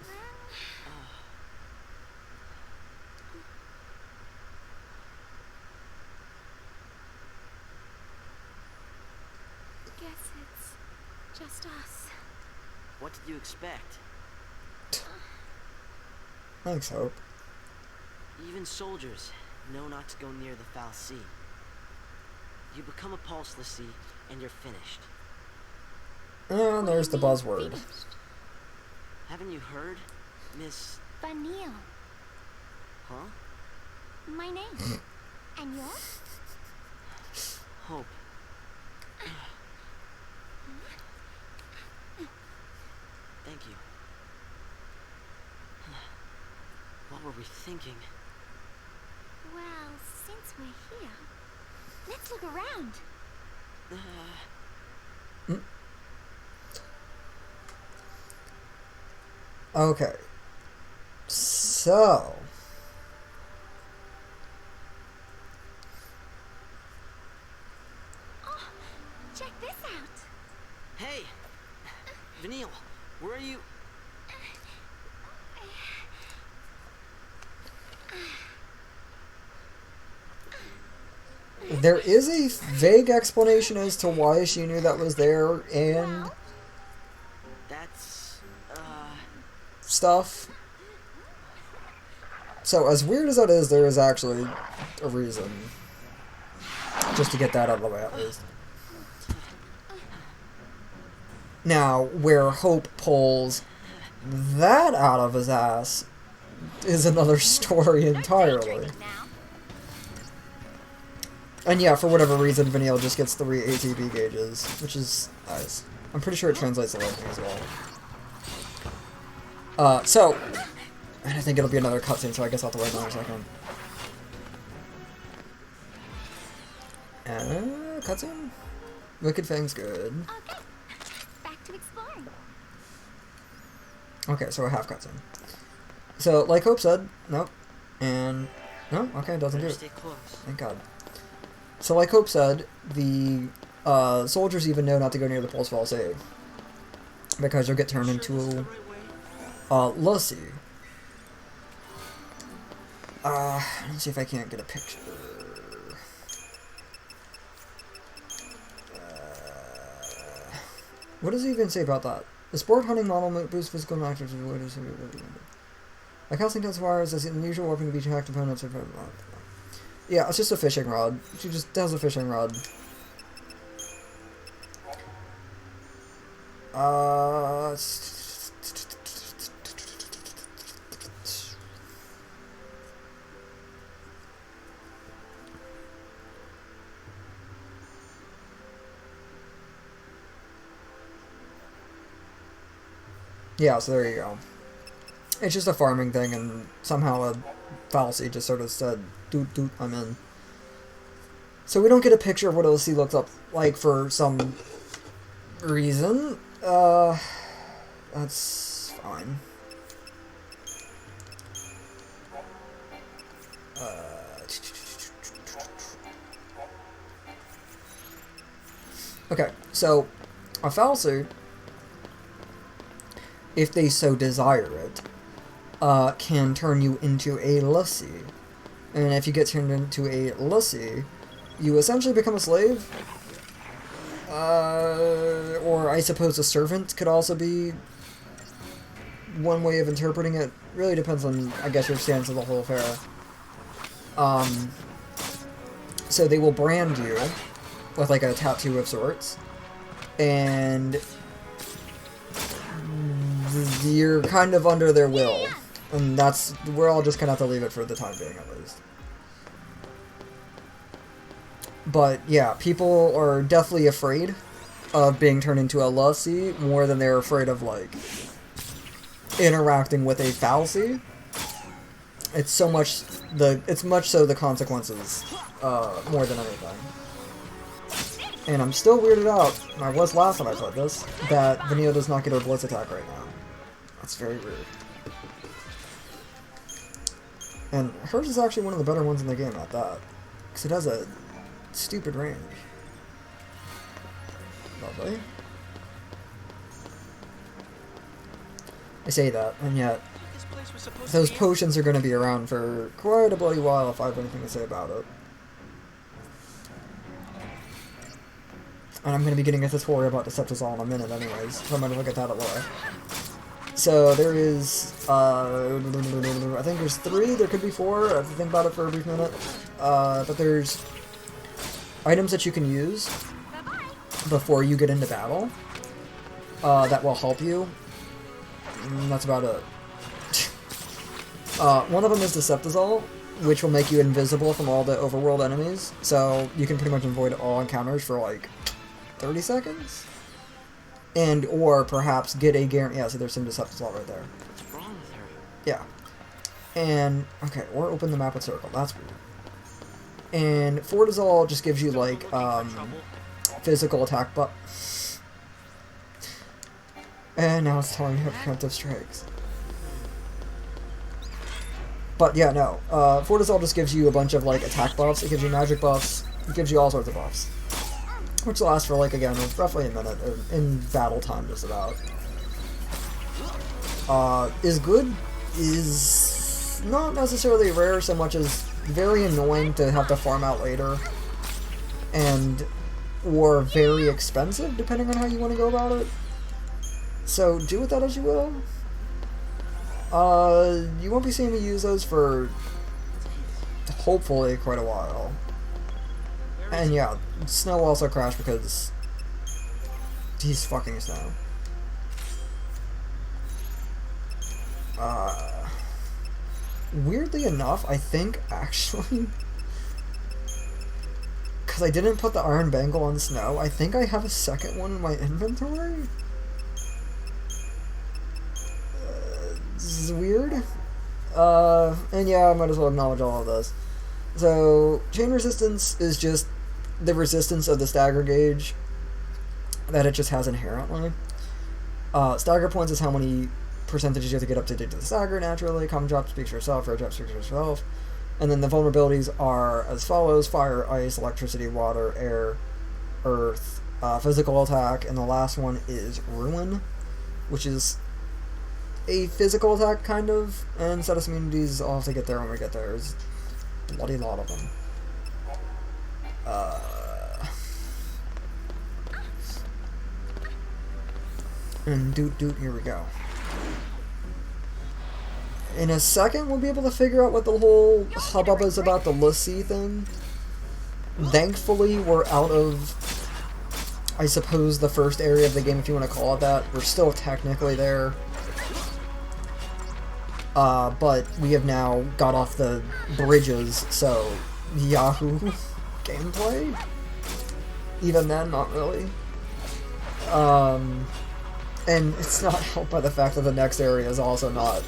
Guess it's just us. What did you expect? Thanks, Hope. Even soldiers know not to go near the foul sea. You become a pulse Lassie, and you're finished. And there's the buzzword. Finished. Haven't you heard, Miss... Vanille. Huh? My name. And yours? Hope. Thank you. What were we thinking? we're here, let's look around. Okay. So. Oh, check this out. Hey, Vanille, where are you? There is a vague explanation as to why she knew that was there and That's, stuff. So, as weird as that is, there is actually a reason. Just to get that out of the way, at least. Now, where Hope pulls that out of his ass is another story entirely. And yeah, for whatever reason, Vanille just gets 3 ATB gauges, which is nice. I'm pretty sure it translates to lightning as well. So, and I think it'll be another cutscene, so I guess I'll have to wait another second. Cutscene? Wicked Fang's good. Okay, back to exploring. Okay, so a half cutscene. So, like Hope said, nope. And, no, okay, it doesn't do it. Stay close. Thank God. So, like Hope said, the soldiers even know not to go near the Pulse False, because you'll get turned into Lucy. Let's see if I can't get a picture. What does he even say about that? The sport hunting model boosts physical and active. Like casting intensifiers as an unusual weapon to be attacked opponents. Yeah, it's just a fishing rod. She just does a fishing rod. Yeah, so there you go. It's just a farming thing, and somehow a fallacy just sort of said, doot doot, I'm in. So we don't get a picture of what OC looks up like for some reason. That's fine. Okay, so a fallacy, if they so desire it, can turn you into a Lucy. And if you get turned into a Lucy, you essentially become a slave. Or I suppose a servant could also be one way of interpreting it. Really depends on, I guess, your stance of the whole affair. So they will brand you with like a tattoo of sorts. And you're kind of under their will. And we're all just gonna have to leave it for the time being, at least. But yeah, people are definitely afraid of being turned into a Lucy more than they're afraid of, like, interacting with a fallacy. It's much so the consequences, more than anything. And I'm still weirded out, and I was last time I played this, that Vanille does not get her Blitz attack right now. That's very weird. And hers is actually one of the better ones in the game at that. Because it has a stupid range. Lovely. I say that, and yet those potions are going to be around for quite a bloody while if I have anything to say about it. And I'm going to be getting a tutorial about Deceptizol in a minute anyways, so I'm going to look at that a lot. So there is, I think there's 3, there could be 4, I have to think about it for a brief minute. But there's items that you can use before you get into battle that will help you. And that's about it. One of them is Deceptizol, which will make you invisible from all the overworld enemies, so you can pretty much avoid all encounters for like 30 seconds? And, or perhaps get a guarantee. Yeah, so there's some Deceptizol right there. What's wrong with her? Yeah. And, okay, or open the map with circle. That's weird. And Fortizol just gives you like physical attack, but and now it's telling you have preemptive strikes. But yeah, no. Fortizol just gives you a bunch of like attack buffs. It gives you magic buffs. It gives you all sorts of buffs, which lasts for like again roughly a minute in battle time, just about. Is good. Is not necessarily rare so much as very annoying to have to farm out later, and or very expensive depending on how you want to go about it. So do with that as you will. You won't be seeing me use those for hopefully quite a while. And yeah, Snow also crashed because he's fucking Snow. Weirdly enough, I think actually, because I didn't put the Iron Bangle on Snow, I think I have a second one in my inventory. This is weird. And yeah, I might as well acknowledge all of this. So, chain resistance is just the resistance of the stagger gauge that it just has inherently. Stagger points is how many percentages you have to get up to the stagger naturally. Common drop speaks for yourself, rare drop speaks for yourself. And then the vulnerabilities are as follows: fire, ice, electricity, water, air, earth, physical attack, and the last one is ruin, which is a physical attack, kind of, and status immunities. I'll have to get there when we get there. There's a bloody lot of them. And doot, here we go. In a second, we'll be able to figure out what the whole hubbub is about the Lassie thing. Thankfully, we're out of, I suppose, the first area of the game, if you want to call it that. We're still technically there. But we have now got off the bridges, so Yahoo gameplay? Even then, not really. And it's not helped by the fact that the next area is also not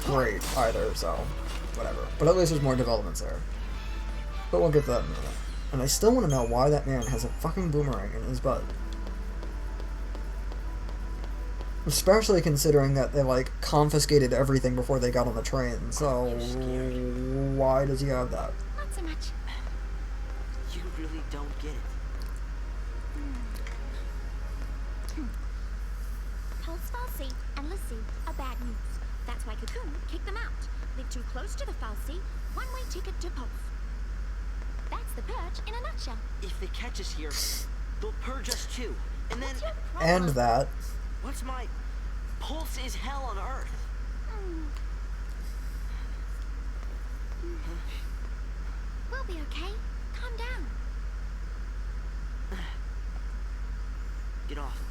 great either, so whatever. But at least there's more developments there. But we'll get to that in a minute. And I still want to know why that man has a fucking boomerang in his butt. Especially considering that they, like, confiscated everything before they got on the train, so why does he have that? Not so much. You really don't get it. Pulse Falsey and Lassie are bad news. That's why Cocoon kicked them out. Live too close to the Falsey, one-way ticket to Pulse. That's the purge in a nutshell. If they catch us here, they'll purge us too. And then... What's your problem? And that. What's my... Pulse is hell on Earth. We'll be okay. Calm down. Get off of me.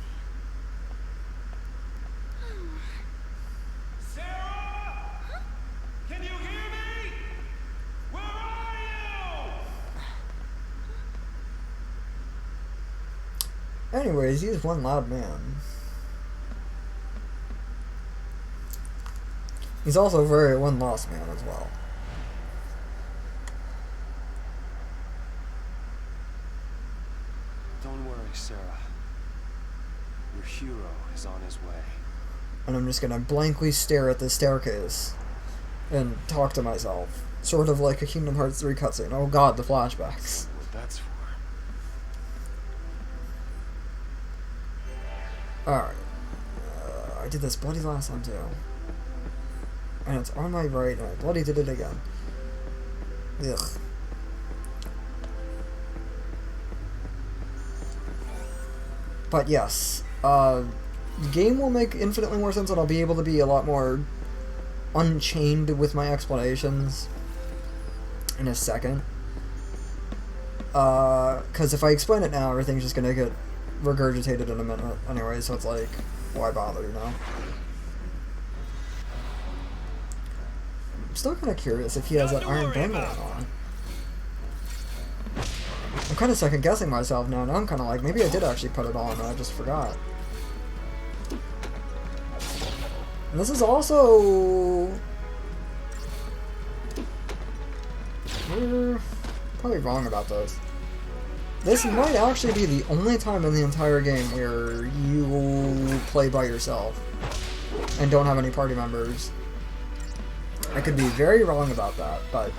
Sarah! Can you hear me? Where are you? Anyways, he's one loud man. He's also very one lost man as well. Don't worry, Sarah. Your hero is on his way. And I'm just gonna blankly stare at the staircase and talk to myself. Sort of like a Kingdom Hearts 3 cutscene. Oh god, the flashbacks. What that's for. Alright. I did this bloody last time too. And it's on my right, and I bloody did it again. Ugh. But yes, the game will make infinitely more sense, and I'll be able to be a lot more unchained with my explanations in a second. Because if I explain it now, everything's just gonna get regurgitated in a minute anyway, so it's like, why bother, you know? I'm still kind of curious if he has that Iron Bangle on. I'm kind of second guessing myself now, and I'm kind of like, maybe I did actually put it on, and I just forgot. And this is also... Probably wrong about this. This might actually be the only time in the entire game where you play by yourself and don't have any party members. I could be very wrong about that, but...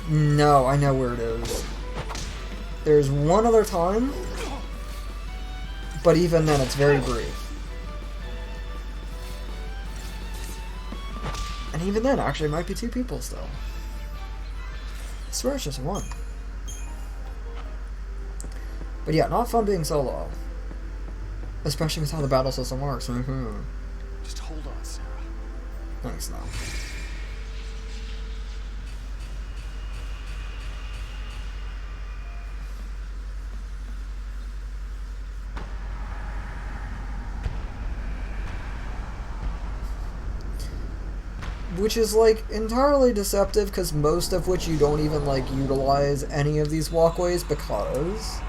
No, I know where it is. There's one other time, but even then it's very brief. And even then, actually, it might be 2 people still. I swear it's just 1. But yeah, not fun being solo. Especially with how the battle system works. Just hold on, Sarah. Thanks, no. Which is, like, entirely deceptive, because most of which you don't even, like, utilize any of these walkways, because...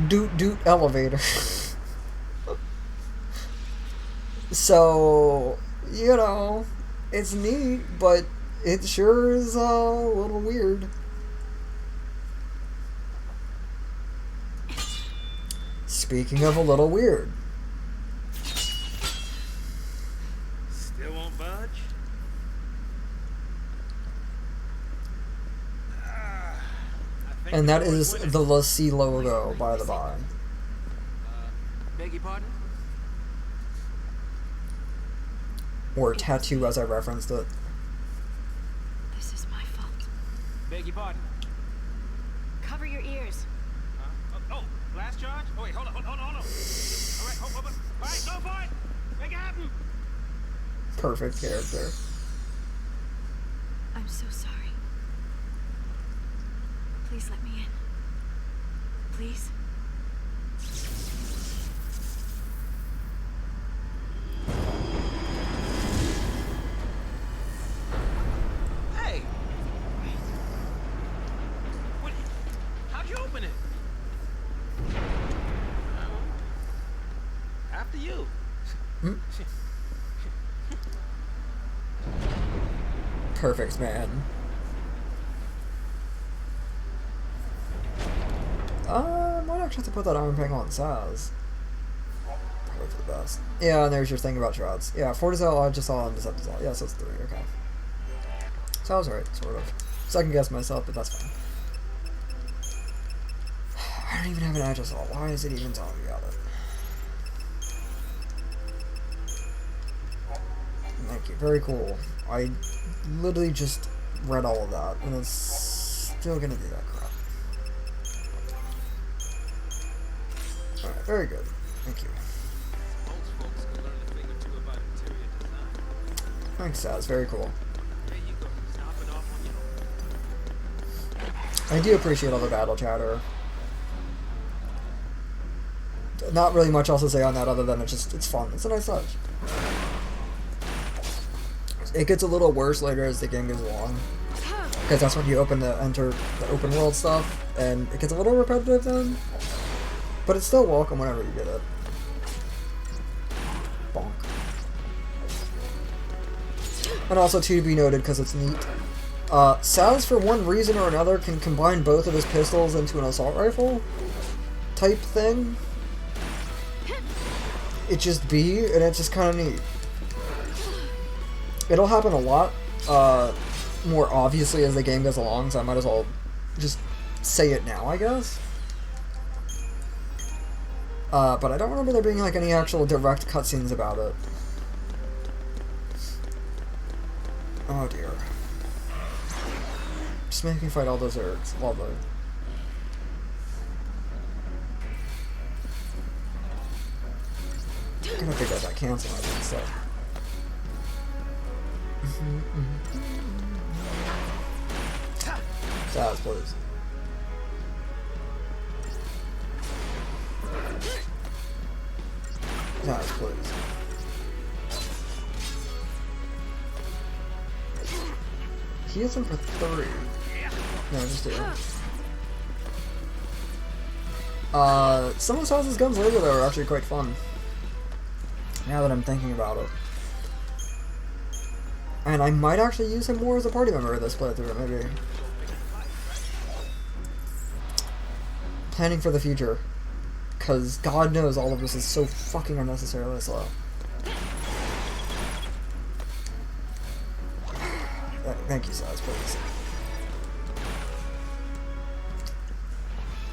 Doot elevator. So, you know, it's neat, but it sure is a little weird. Speaking of a little weird. Still won't budge? And that is the LaCie logo, by the by. Beg your pardon? Or tattoo, as I referenced it. This is my fault. Beg your pardon? Cover your ears. Oh, last charge? Oh, wait, hold on. All right, hold on. All right, go for it. Make it happen. Perfect character. I'm so sorry. Please let me in. Please? Hey! What? How'd you open it? After you. Perfect, man. Might actually have to put that iron ping on Saz. Probably for the best. Yeah, and there's your thing about shreds. Yeah, Fortizel, I just saw, and Decepticel. Yeah, so it's 3, okay. So I was right, sort of. Second guess myself, but that's fine. I don't even have an edge assault. Why is it even telling me about it? Thank you, very cool. I literally just read all of that, and it's still gonna do that crap. Alright, very good. Thank you. Most folks can learn a thing or two about interior design. Thanks, Saz. Very cool. There you go. Stomping off on your own. I do appreciate all the battle chatter. Not really much else to say on that other than it's fun. It's a nice touch. It gets a little worse later as the game goes along. Because that's when you enter the open world stuff, and it gets a little repetitive then. But it's still welcome whenever you get it. Bonk. And also, too, to be noted, because it's neat, Saz, for one reason or another, can combine both of his pistols into an assault rifle type thing. It just be, and it's just kind of neat. It'll happen a lot more obviously as the game goes along, so I might as well just say it now, I guess. But I don't remember there being like any actual direct cutscenes about it. Oh dear. Just make me fight all those Zergs. Lovely. I'm gonna figure out that cancel instead. Saz, please. Saz, please. He hits him for 3. No, just 2. Some of Saz's guns later though are actually quite fun. Now that I'm thinking about it. And I might actually use him more as a party member this playthrough, maybe. Planning for the future. Because God knows all of this is so fucking unnecessarily slow. Thank you, Saz, please.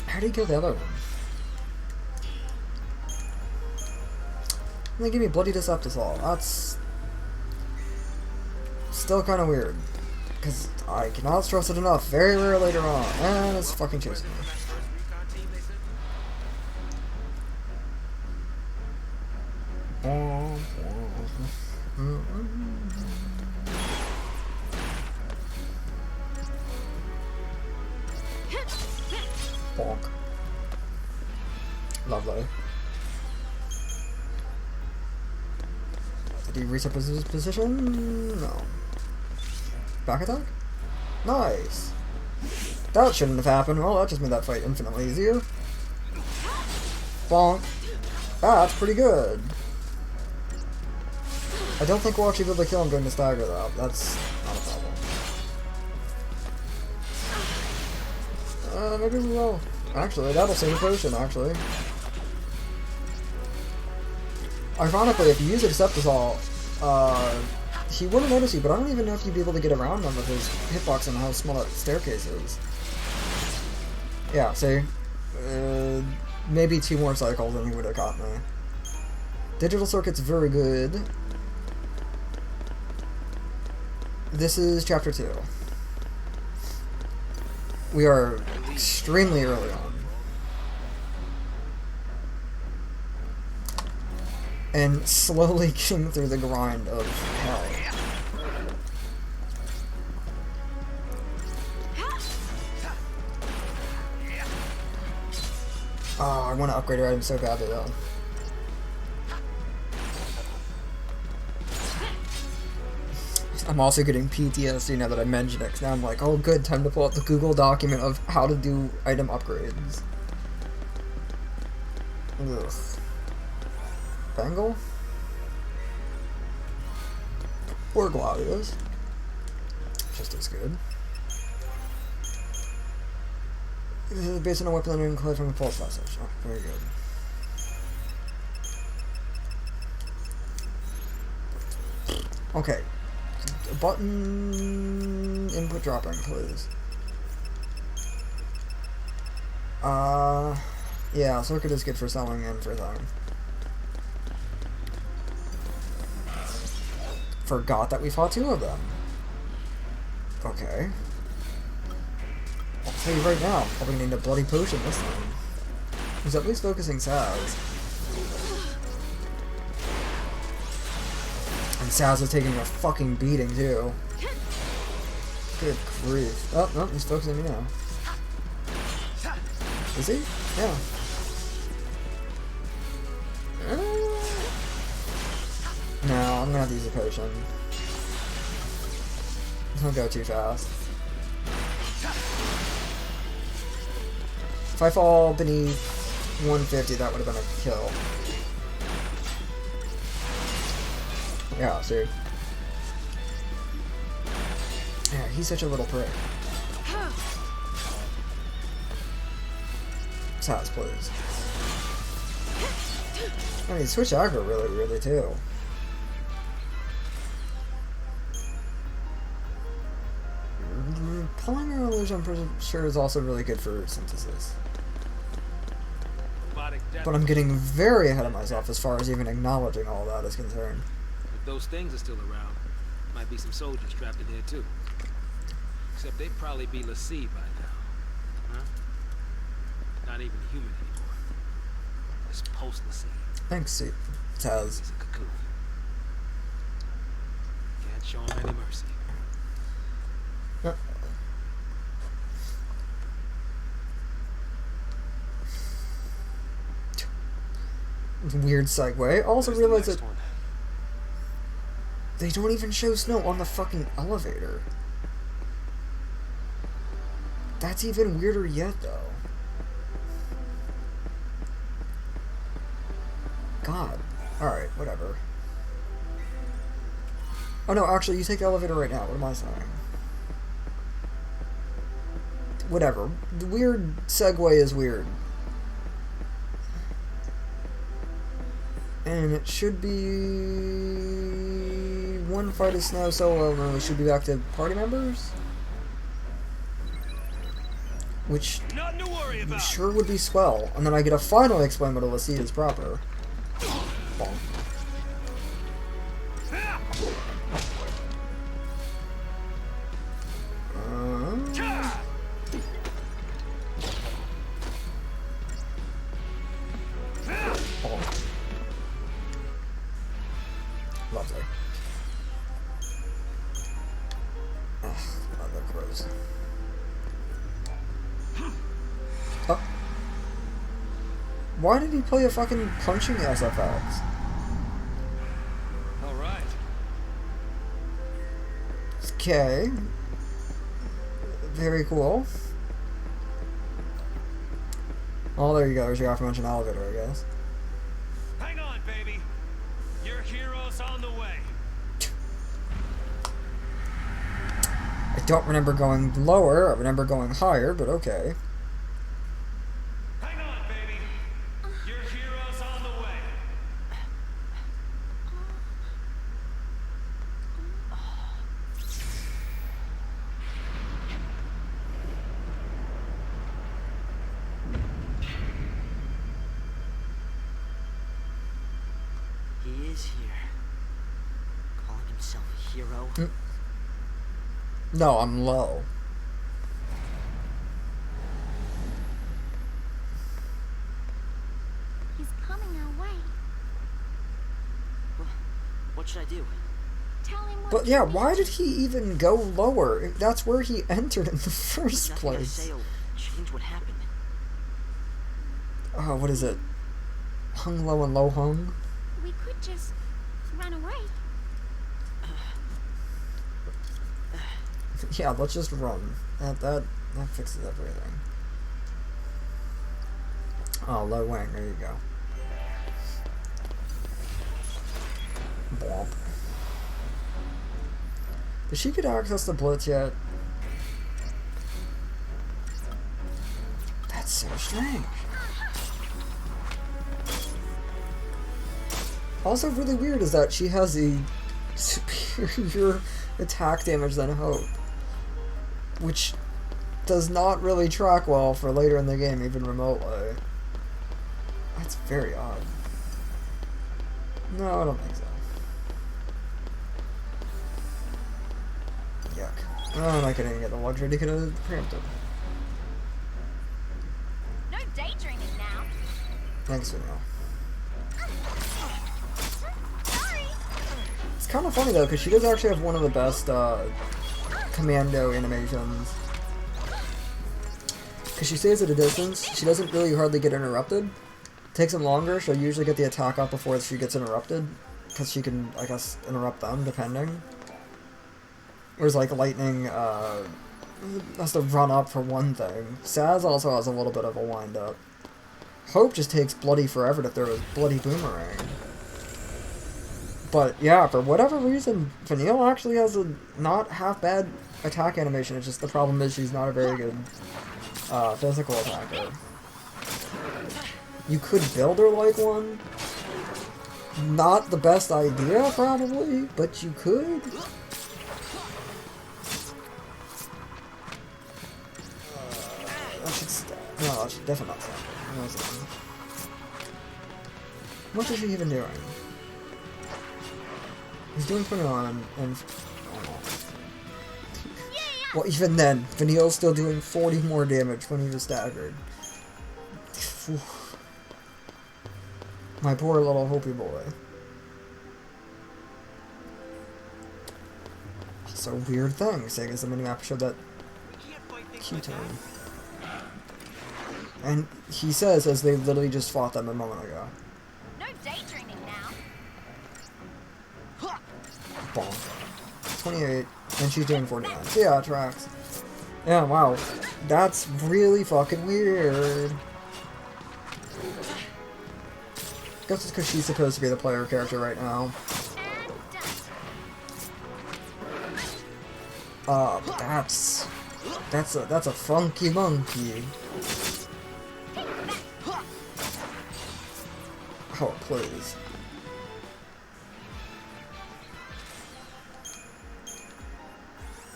How do you kill the other one? And they give me Bloody Decepticol. That's still kind of weird. Because I cannot stress it enough. Very rare later on. And it's fucking chasing me. Bonk. Lovely. Did he reset his position? No. Back attack? Nice. That shouldn't have happened. Well, that just made that fight infinitely easier. Bonk. That's pretty good. I don't think we'll actually be able to kill him during the stagger, though. That's not a problem. Maybe we will. Actually, that'll save a potion, actually. Ironically, if you use a Decepticol, he wouldn't notice you, but I don't even know if you'd be able to get around him with his hitbox and how small that staircase is. Yeah, see? Maybe 2 more cycles and he would have caught me. Digital circuit's very good. This is chapter 2. We are extremely early on. And slowly getting through the grind of hell. Oh, I want to upgrade her item so badly though. I'm also getting PTSD now that I mentioned it, 'cause now I'm like, oh good, time to pull up the Google document of how to do item upgrades. Ugh. Bangle? Or Gladius. Just as good. Based on a weapon and included from a pulse passage. Oh, very good. Okay. Button input dropping, please. Yeah, circuit is good for selling and for selling. Forgot that we fought 2 of them. Okay. I'll tell you right now, probably need a bloody potion this time. He's at least focusing Saz. And Saz is taking a fucking beating too. Good grief. Oh, no, he's focusing me now. Is he? Yeah. No, I'm gonna have to use a potion. Don't go too fast. If I fall beneath 150, that would have been a kill. Yeah, see. Yeah, he's such a little prick. Saz, please. I mean, switch aggro really too. Polymer illusion, I'm pretty sure, is also really good for synthesis. But I'm getting very ahead of myself as far as even acknowledging all that is concerned. If those things are still around, might be some soldiers trapped in here too. Except they'd probably be l'Cie by now. Huh? Not even human anymore. It's post-l'Cie. Thanks, Taz. He's a cocoon. Can't show him any mercy. Weird segue. Also realize that they don't even show snow on the fucking elevator. That's even weirder yet, though. God. Alright, whatever. Oh no, actually, you take the elevator right now. What am I saying? Whatever. The weird segue is weird. And it should be... one fight is now solo, and then we should be back to party members? Which Nothing to worry about. sure would be swell. And then I get to finally explain what a Lassie is proper. Bonk. Lovely. Ugh, other crows. Oh. Why did he play a fucking punching SFX? All right. Okay. Very cool. Oh, there you go. There's your aforementioned elevator, I guess. Hang on, baby. Your hero's on the way. I don't remember going lower. I remember going higher, but okay. Hang on, baby. Your hero's on the way. He is here. Calling himself a hero. No, I'm low. He's coming our way. What should I do? Tell him what But you yeah, need. why did he even go lower? That's where he entered in the first Nothing I place. say will change what happened. Oh, what is it? Hung low and low hung? We could just run away. Yeah, let's just run. That fixes everything. Oh, low wing. There you go. Blomp. Did she get access to Blitz yet? That's so strange. Also really weird is that she has a superior attack damage than Hope, which does not really track well for later in the game, even remotely. That's very odd. No, I don't think so. Yuck. Oh, and I couldn't even get the luxury to get a preemptive. No daydreaming now. Thanks for now. Sorry. It's kind of funny though, because she does actually have one of the best commando animations. Because she stays at a distance, she doesn't really hardly get interrupted. Takes him longer, she'll usually get the attack up before she gets interrupted. Because she can, I guess, interrupt them, depending. Whereas, like, Lightning, has to run up for one thing. Saz also has a little bit of a wind-up. Hope just takes bloody forever to throw his bloody boomerang. But, yeah, for whatever reason, Vanille actually has a not half-bad attack animation. It's just the problem is she's not a very good physical attacker. You could build her like one. Not the best idea, probably, but you could. That should stop. No, that should definitely not stop. No, it's not. What is he even doing? He's doing 29 and... Well, even then, Vanille's still doing 40 more damage when he was staggered. My poor little Hopi boy. Also, weird thing, saying as the minimap showed that Q-turn. And he says, as they literally just fought them a moment ago. No daydreaming now. Bonk. 28, and she's doing 49. So yeah, it tracks. Yeah, wow. That's really fucking weird. Guess it's because she's supposed to be the player character right now. And done. That's a funky monkey. Oh, please.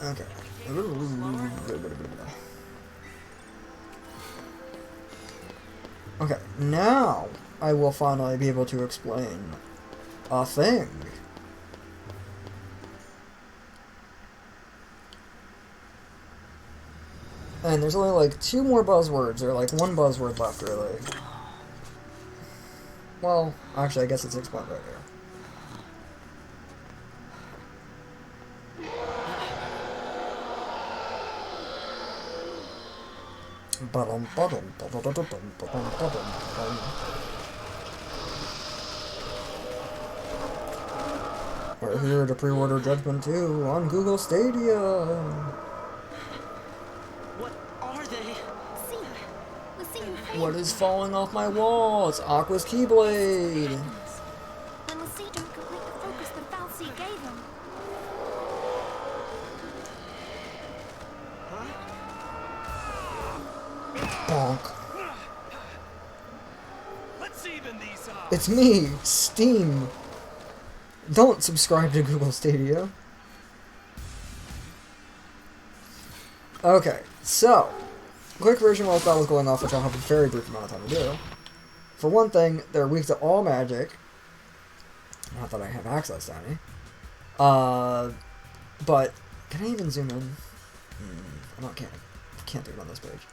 Okay. Okay, now I will finally be able to explain a thing. And there's only like 2 more buzzwords, or like 1 buzzword left, really. Well, actually, I guess it's explained right here. We're here to pre-order Judgment 2 on Google Stadia. What are they? See, Lucy and Faye. What is falling off my wall? It's Aqua's Keyblade. When Lucy don't complete the focus the Falsey gave him. Bonk. Let's even these up. It's me, Steam. Don't subscribe to Google Stadia. Okay, so, quick version while that was going off, which I'll have a very brief amount of time to do. For one thing, they're weak to all magic. Not that I have access to any. But, can I even zoom in? Can't do it on this page.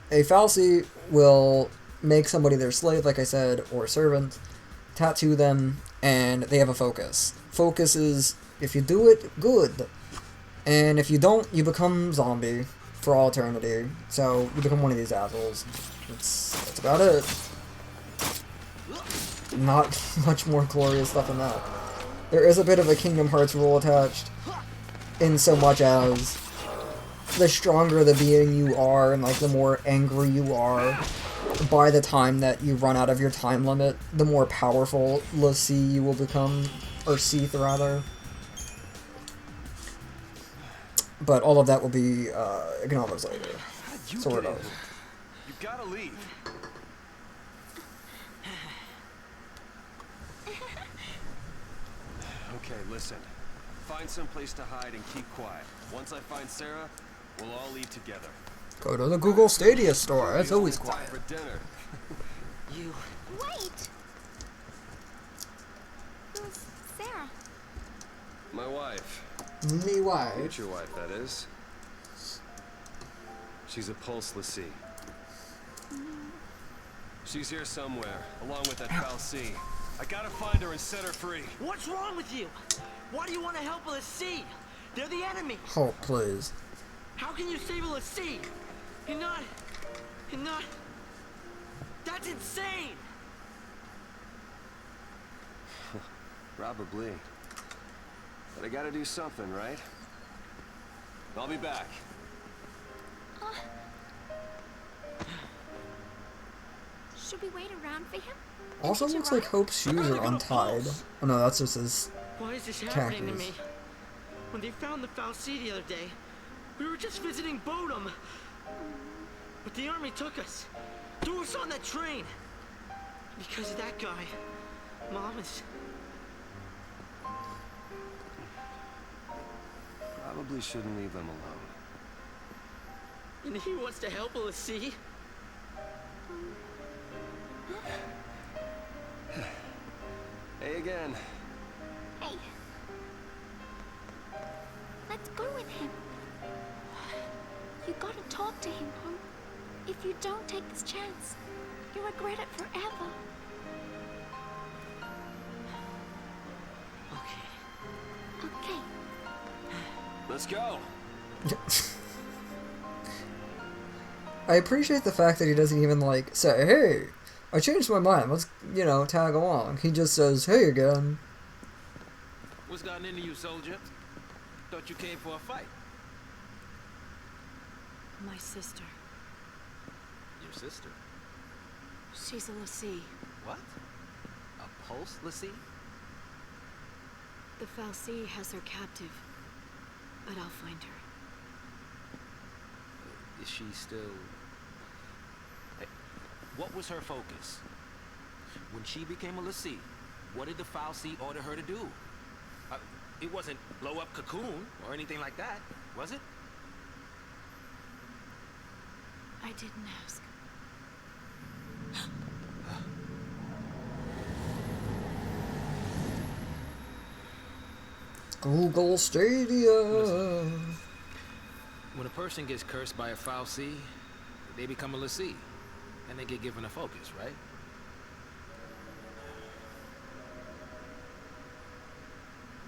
A Falsey will make somebody their slave, like I said, or servant, tattoo them, and they have a focus. Focus is, if you do it, good. And if you don't, you become zombie for all eternity. So, you become one of these assholes. That's about it. Not much more glorious stuff than that. There is a bit of a Kingdom Hearts rule attached, in so much as the stronger the being you are, and like the more angry you are, by the time that you run out of your time limit, the more powerful Lucy you will become, or Seath rather. But all of that will be acknowledged later. Sort of. You gotta leave. Okay, listen. Find some place to hide and keep quiet. Once I find Sarah, we'll all leave together. Go to the Google Stadia store. It's always Time quiet. for dinner. You. Wait! Who's Sarah? My wife. Me wife. Future wife, that is. She's a Pulse Lassie. She's here somewhere, along with that Falsey. I gotta find her and set her free. What's wrong with you? Why do you want to help a Lassie? They're the enemy. Oh, please. How can you save a Lassie? You're not... That's insane! Probably. But I gotta do something, right? I'll be back. Should we wait around for him? Also Did you looks like run? Hope's shoes are untied. Oh no, that's just his Why is this happening to khakis. me? When they found the Falsey the other day, we were just visiting Bodum. But the army took us. Threw us on that train. Because of that guy. Mom is... Probably shouldn't leave them alone. And he wants to help a Lassie? Hey again. Hey. Let's go with him. You gotta talk to him, Hope. If you don't take this chance, you'll regret it forever. Okay. Okay. Let's go. I appreciate the fact that he doesn't even, like, say, hey, I changed my mind, let's, you know, tag along. He just says, hey again. What's gotten into you, soldier? Thought you came for a fight. My sister. Your sister? She's a Lassie. What? A Pulse Lassie? The Fal'Cie has her captive, but I'll find her. Is she still... Hey, what was her focus? When she became a Lassie, what did the Fal'Cie order her to do? It wasn't blow up Cocoon or anything like that, was it? I didn't ask. Google Stadia. Listen, when a person gets cursed by a Fal'Cie, they become a Lassie, and they get given a focus, right?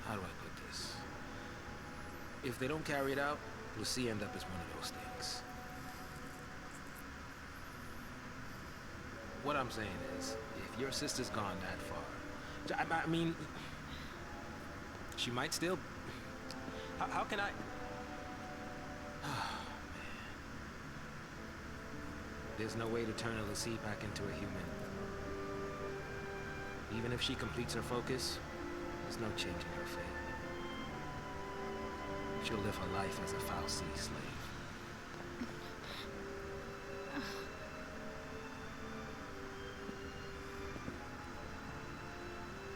How do I put this? If they don't carry it out, Lassie end up as one of those things. What I'm saying is, if your sister's gone that far, I mean, she might still... How can I... Oh, man. There's no way to turn a Lassie back into a human. Even if she completes her focus, there's no changing her fate. She'll live her life as a Fal'Cie slave.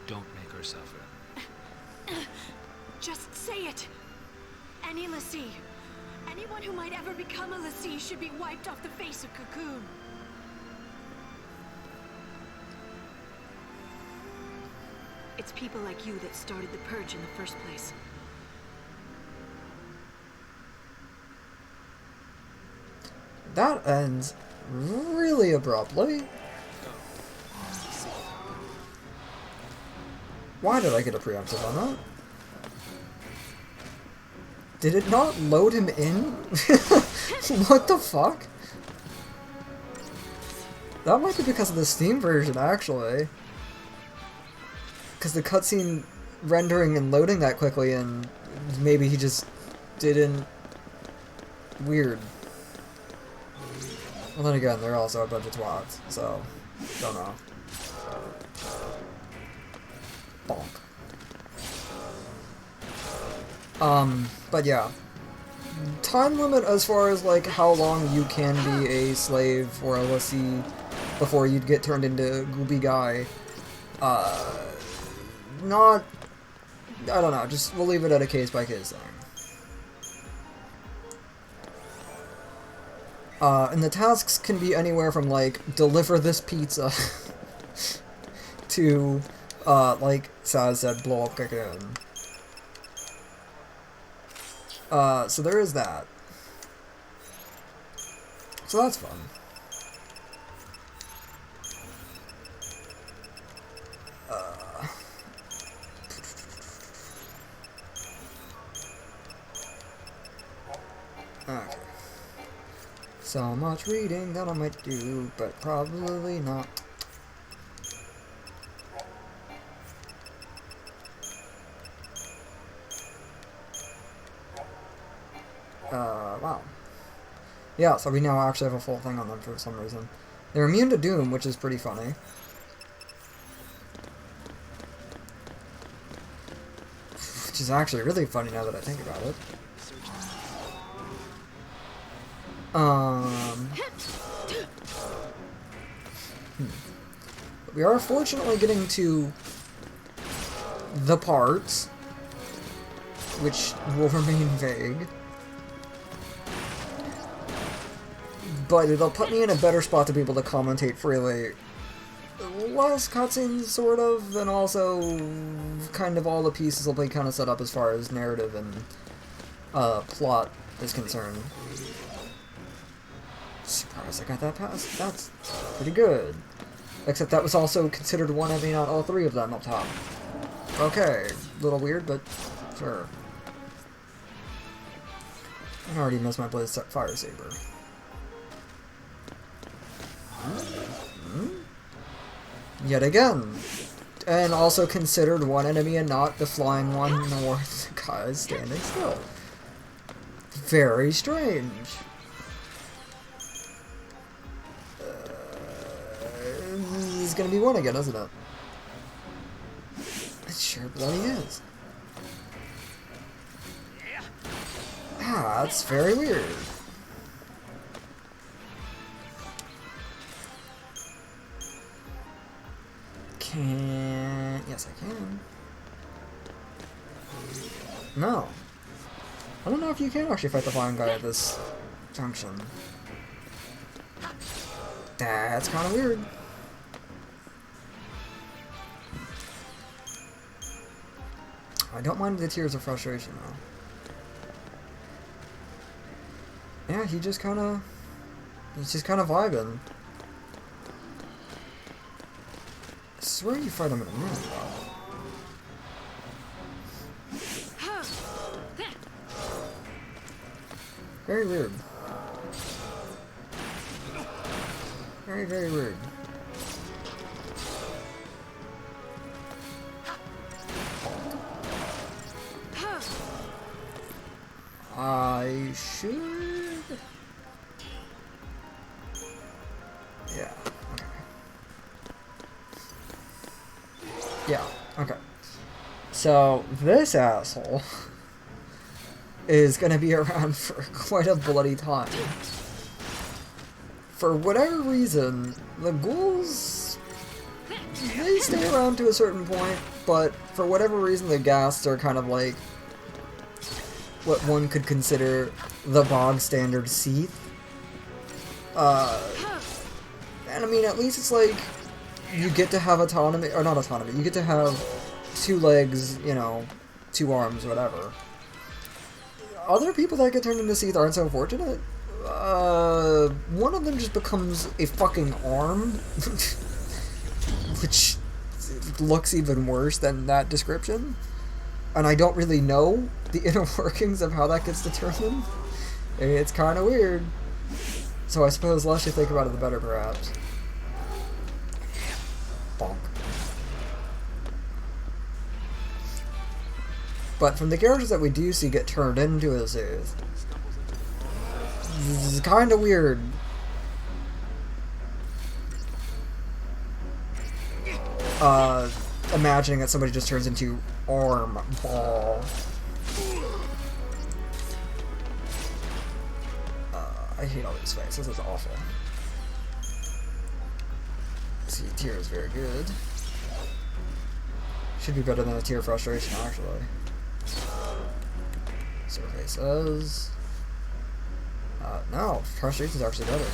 Don't make her suffer. Just say it! Any Lassie, anyone who might ever become a Lassie should be wiped off the face of Cocoon. It's people like you that started the Purge in the first place. That ends really abruptly. Why did I get a preemptive on that? Did it not load him in? What the fuck? That might be because of the Steam version, actually. Because the cutscene rendering and loading that quickly, and maybe he just didn't... Weird. Well, then again, they're also a bunch of twats, so... Don't know. Bonk. But yeah. Time limit as far as, like, how long you can be a slave or a Lassie before you'd get turned into Gooby Guy. Not... I don't know, just we'll leave it at a case-by-case thing. And the tasks can be anywhere from, like, deliver this pizza to, like Saz said, blow up Cocoon. So there is that. So that's fun. Okay. So much reading that I might do, but probably not. Wow. Yeah, so we now actually have a full thing on them for some reason. They're immune to Doom, which is pretty funny. Which is actually really funny now that I think about it. But we are fortunately getting to the parts, which will remain vague. But it'll put me in a better spot to be able to commentate freely. Less cutscenes, sort of, and also kind of all the pieces will be kind of set up as far as narrative and plot is concerned. Surprised I got that pass. That's pretty good. Except that was also considered one enemy, not all three of them up top. Okay, a little weird, but sure. I already missed my Blaze Fire Saber. Yet again. And also considered one enemy and not the flying one nor the guy standing still. Very strange. He's gonna be one again, isn't it? It sure bloody is. That's very weird. Yes, I can. No. I don't know if you can actually fight the flying guy at this junction. That's kind of weird. I don't mind the tears of frustration, though. Yeah, he's just kind of vibing. I swear you fight him in a minute, though. Very weird. Very, very weird. I should... Yeah, okay. Yeah, okay. So, this asshole is gonna be around for quite a bloody time. For whatever reason, the ghouls, they stay around to a certain point, but for whatever reason the ghasts are kind of like what one could consider the bog standard Seath. And I mean, at least it's like, you get to have autonomy, or not autonomy, you get to have 2 legs, you know, 2 arms, whatever. Other people that get turned into Seath aren't so fortunate. One of them just becomes a fucking arm, which looks even worse than that description. And I don't really know the inner workings of how that gets determined. It's kind of weird. So I suppose the less you think about it, the better, perhaps. Bonk. But from the characters that we do see get turned into a Seath, this is kind of weird. Imagining that somebody just turns into arm ball. I hate all these fights. This is awful. See, tear is very good. Should be better than a tear of frustration, actually. Survey says. No, frustration's actually better.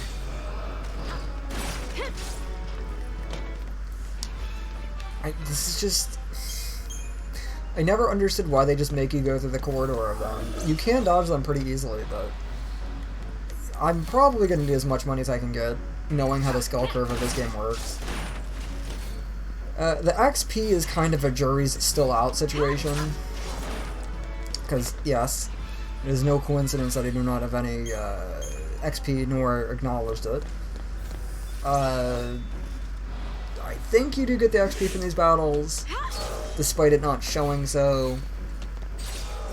This is just... I never understood why they just make you go through the corridor of them. You can dodge them pretty easily, but... I'm probably going to do as much money as I can get, knowing how the skull curve of this game works. The XP is kind of a jury's still out situation. Because, yes, it is no coincidence that I do not have any XP nor acknowledged it. I think you do get the XP from these battles, despite it not showing so.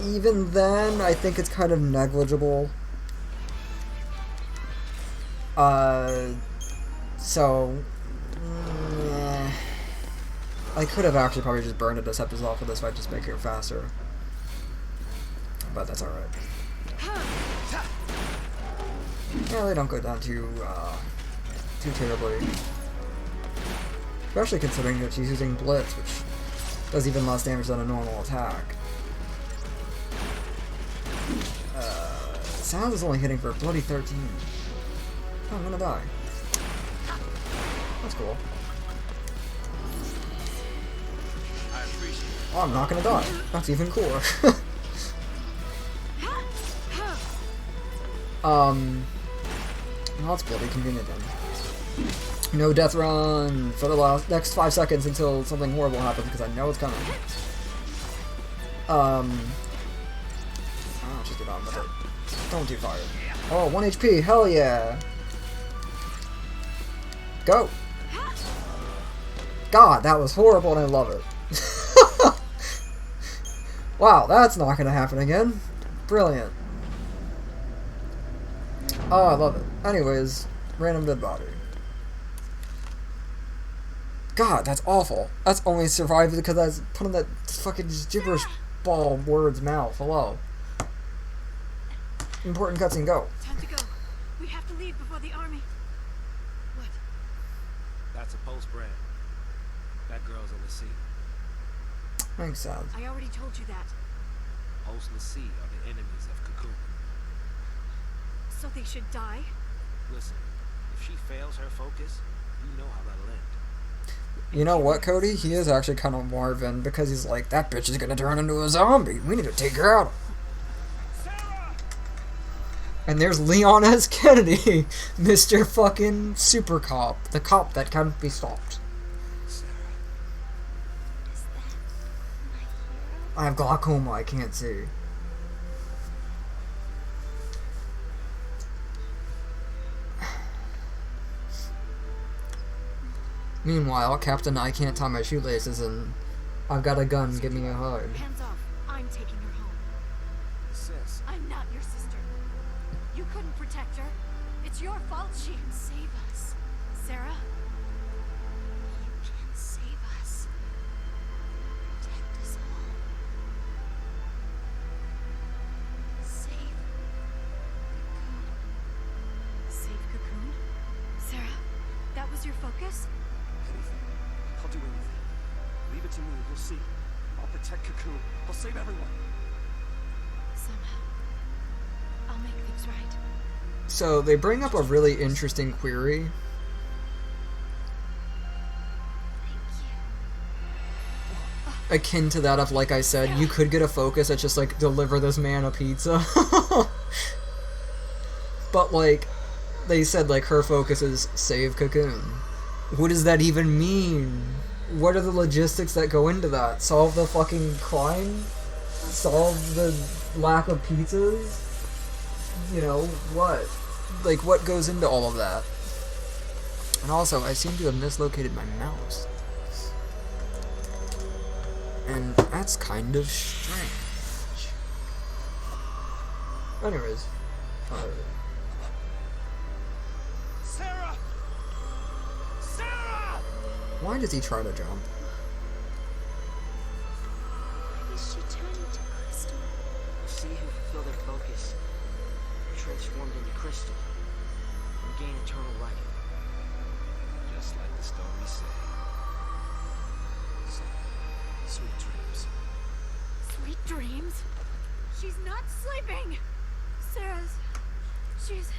Even then, I think it's kind of negligible. So... I could have actually probably just burned a Deceptors off of this fight, just make it faster. But that's alright. Yeah, they don't go down too terribly. Especially considering that she's using Blitz, which does even less damage than a normal attack. Sound is only hitting for a bloody 13. Oh, I'm gonna die. That's cool. Oh, I'm not gonna die. That's even cooler. Well, that's bloody convenient then. No death run for the next 5 seconds until something horrible happens, because I know it's coming. I'll just get on with it. Don't do fire. Oh, 1 HP, hell yeah! Go! God, that was horrible and I love it. Wow, that's not gonna happen again. Brilliant. Oh, I love it. Anyways, random dead body. God, that's awful. That's only survived because I was putting that fucking gibberish ball words mouth. Hello. Important cutscene, go. Time to go. We have to leave before the army. What? That's a post brand. That girl's a Lassie. Thanks, Sad. I already told you that. Post Lassie are the enemies of Cocoon. So they should die? Listen, if she fails her focus, you know how that'll end. You know what, Cody? He is actually kind of Marvin because he's like, that bitch is gonna turn into a zombie. We need to take her out. And there's Leon S. Kennedy, Mr. fucking Super Cop, the cop that can't be stopped. I have glaucoma, I can't see. Meanwhile, Captain I can't tie my shoelaces and I've got a gun, give me a hug. Hands off. I'm taking her home. Sis, I'm not your sister. You couldn't protect her. It's your fault she can save us. Sarah? You can save us. Protect us all. Save Cocoon. Save Cocoon? Sarah, that was your focus? Anything. I'll do anything. Leave it to me. You'll see. I'll protect Cocoon. I'll save everyone. Somehow. I'll make things right. So they bring up a really interesting query. Akin to that of, like I said, you could get a focus that's just like, deliver this man a pizza. But like, they said like her focus is save Cocoon. What does that even mean? What are the logistics that go into that? Solve the fucking crime? Solve the lack of pizzas? You know, what? Like, what goes into all of that? And also, I seem to have mislocated my mouse. And that's kind of strange. Anyways. Sarah! Sarah! Why does he try to jump? Why is she turning to crystal? See who fulfill their focus, transformed into crystal, and gain eternal life. just like the story said. So, sweet dreams. Sweet dreams? She's not sleeping! She's...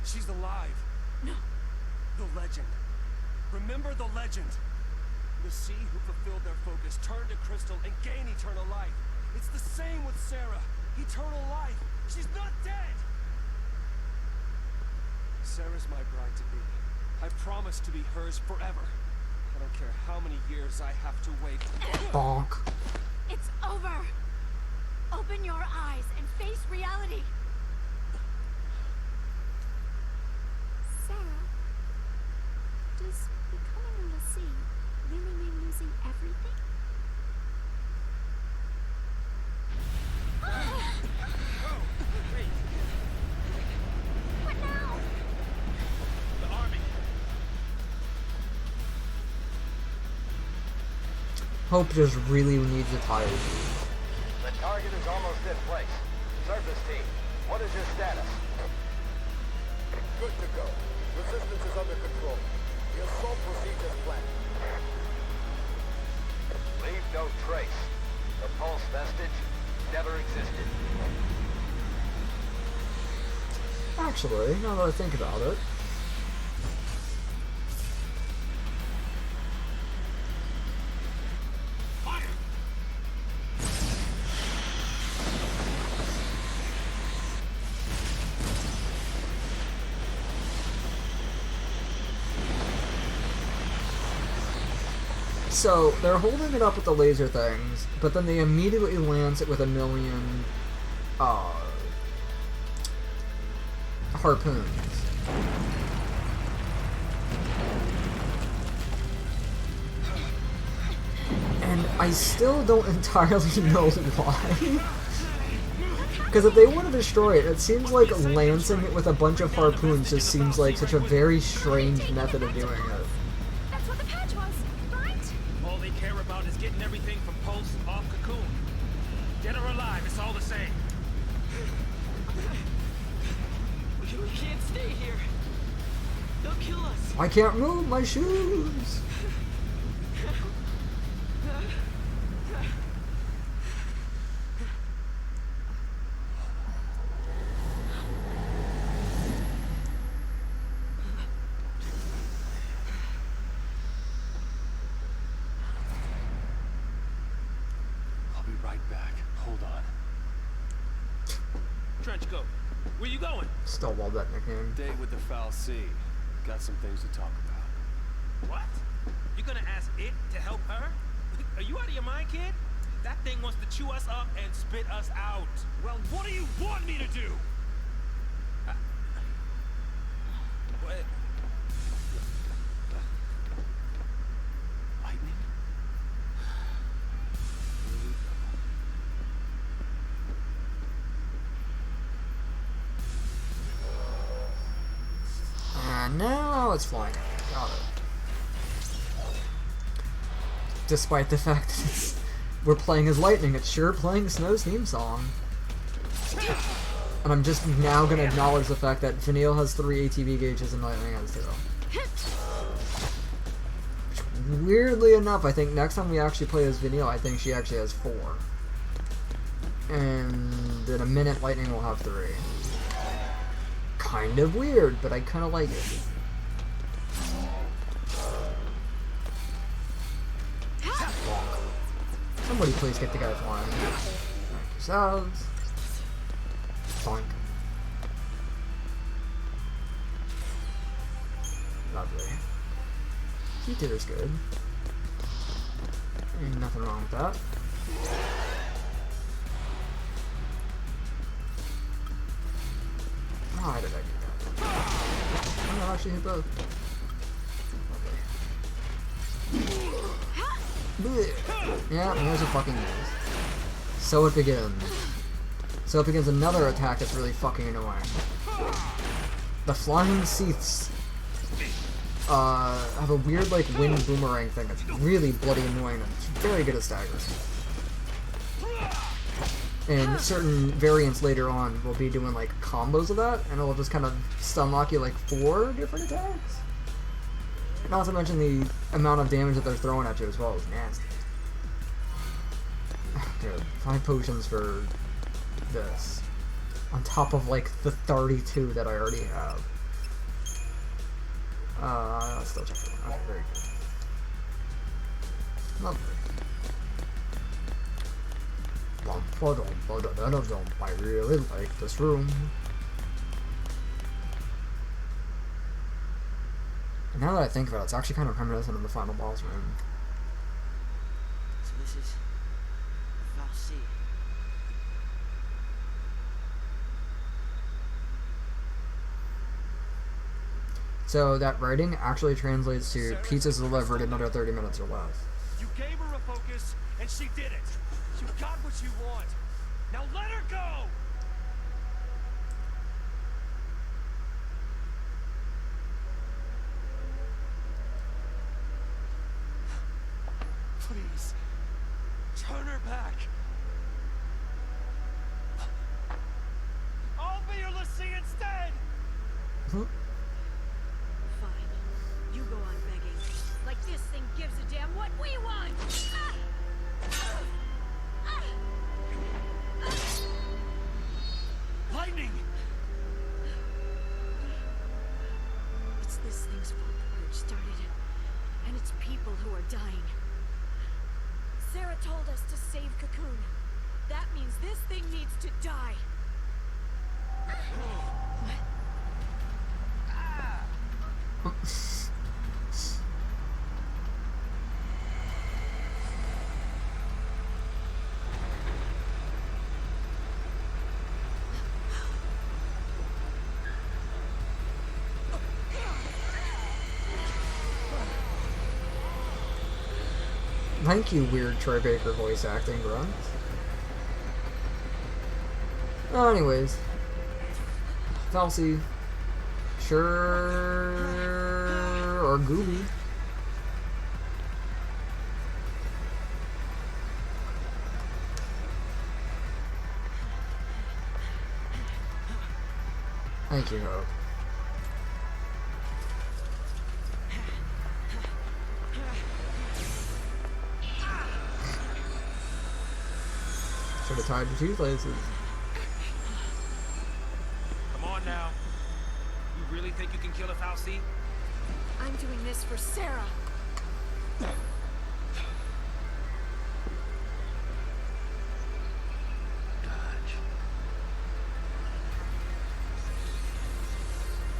She's alive. No. The legend. Remember the legend. The sea who fulfilled their focus turned to crystal and gained eternal life. It's the same with Sarah. Eternal life. She's not dead. Sarah's my bride to be. I promise to be hers forever. I don't care how many years I have to wait. Bonk. It's over! Open your eyes and face reality! Sarah, does becoming a Lassie really mean losing everything? What now? The army. Hope just really needs a tire. The target is almost in place. Surface team, what is your status? Good to go. Resistance is under control. The assault proceeds as planned. Leave no trace. The pulse vestige never existed. Actually, now that I think about it. So, they're holding it up with the laser things, but then they immediately lance it with a million, harpoons. And I still don't entirely know why. Because if they want to destroy it, it seems like lancing it with a bunch of harpoons just seems like such a very strange method of doing it. That's what the patch was, right? All they care about is getting everything from Pulse off Cocoon. Dead or alive, it's all the same. We can't stay here. They'll kill us. I can't move my shoes. I'll be right back. Hold on. Trench coat. Where you going? Still love that nickname. Date with the Foul C. Got some things to talk about. What? You gonna ask it to help her? Are you out of your mind, kid? That thing wants to chew us up and spit us out. Well, what do you want me to do? What? Lightning? And now it's flying. Got it. Despite the fact that we're playing as Lightning, it's sure playing Snow's theme song. And I'm just now gonna acknowledge the fact that Vanille has 3 ATV gauges and Lightning has 2. Weirdly enough, I think next time we actually play as Vanille, I think she actually has 4. And in a minute, Lightning will have 3. Kind of weird, but I kind of like it. Somebody please get the guy flying. Thank yourselves. Bonk. Lovely. Heater's good. Ain't nothing wrong with that. Why did I do that? Oh, no, I actually hit both. Lovely. Yeah, there's a fucking news. So it begins. So it begins another attack that's really fucking annoying. The flying Seaths have a weird like wind boomerang thing that's really bloody annoying and it's very good at staggering. And certain variants later on will be doing like combos of that, and it'll just kind of stun lock you like 4 different attacks. Not to mention the amount of damage that they're throwing at you as well is nasty. Dude, 5 potions for this. On top of like the 32 that I already have. Still check it out. Okay, very good. Lovely. I really like this room. And now that I think about it, it's actually kind of reminiscent of the final boss room. So this is Val C. So that writing actually translates to pizzas delivered in under 30 minutes or less. You gave her a focus, and she did it. You got what you want. Now let her go! Please, turn her back. I'll be your Lassie instead! Fine. You go on begging. Like this thing gives a damn what we want! Lightning! It's this thing's fault the purge started. And it's people who are dying. Sarah told us to save Cocoon. That means this thing needs to die. Thank you, weird Troy Baker voice acting grunt. Anyways. Falsey. Sure. Or Gooby. Thank you, Hope. Should have tied your shoelaces. Come on now. You really think you can kill a Fal'Cie? I'm doing this for Sarah.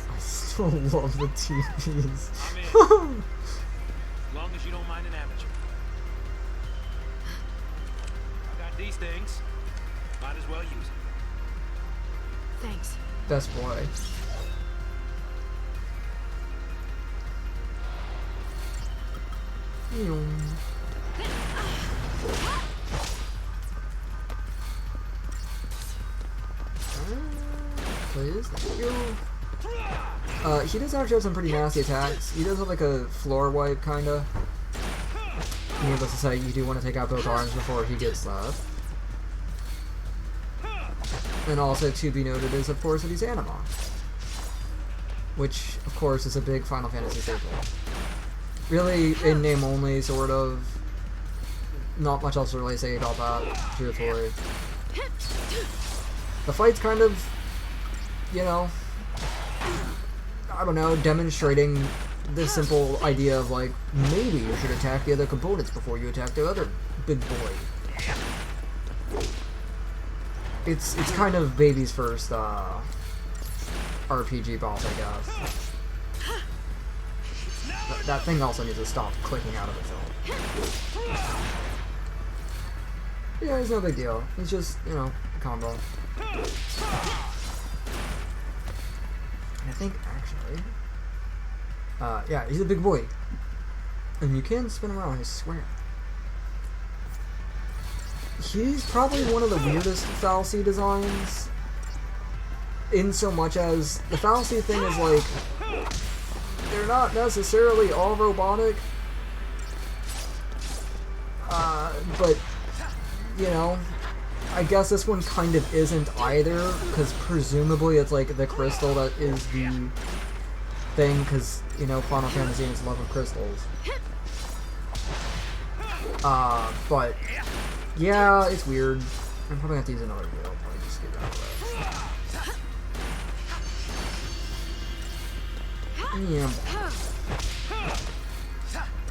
I still love the TVs. I'm in. As long as you don't mind an amateur. I got these things. Might as well use them. Thanks. Best boy. Please, thank you. He does actually have some pretty nasty attacks. He does have like a floor wipe, kinda. Needless to say, you do want to take out both arms before he gets that. And also, to be noted is, of course, that he's Anima. Which, of course, is a big Final Fantasy staple. Really, in name only, sort of. Not much else to really say about that, truthfully. The fight's kind of, you know, I don't know, demonstrating the simple idea of, like, maybe you should attack the other components before you attack the other big boy. It's kind of baby's first, RPG boss, I guess. That thing also needs to stop clicking out of itself. Yeah, it's no big deal. It's just, you know, a combo. And I think, actually... yeah, he's a big boy. And you can spin around, I swear. He's probably one of the weirdest Fal'Cie designs. In so much as, the Fal'Cie thing is like... They're not necessarily all robotic. But, you know, I guess this one kind of isn't either, because presumably it's like the crystal that is the thing, because, you know, Final Fantasy and its love of crystals. But, yeah, it's weird. I'm probably gonna have to use another wheel, probably just get out of that. Yeah.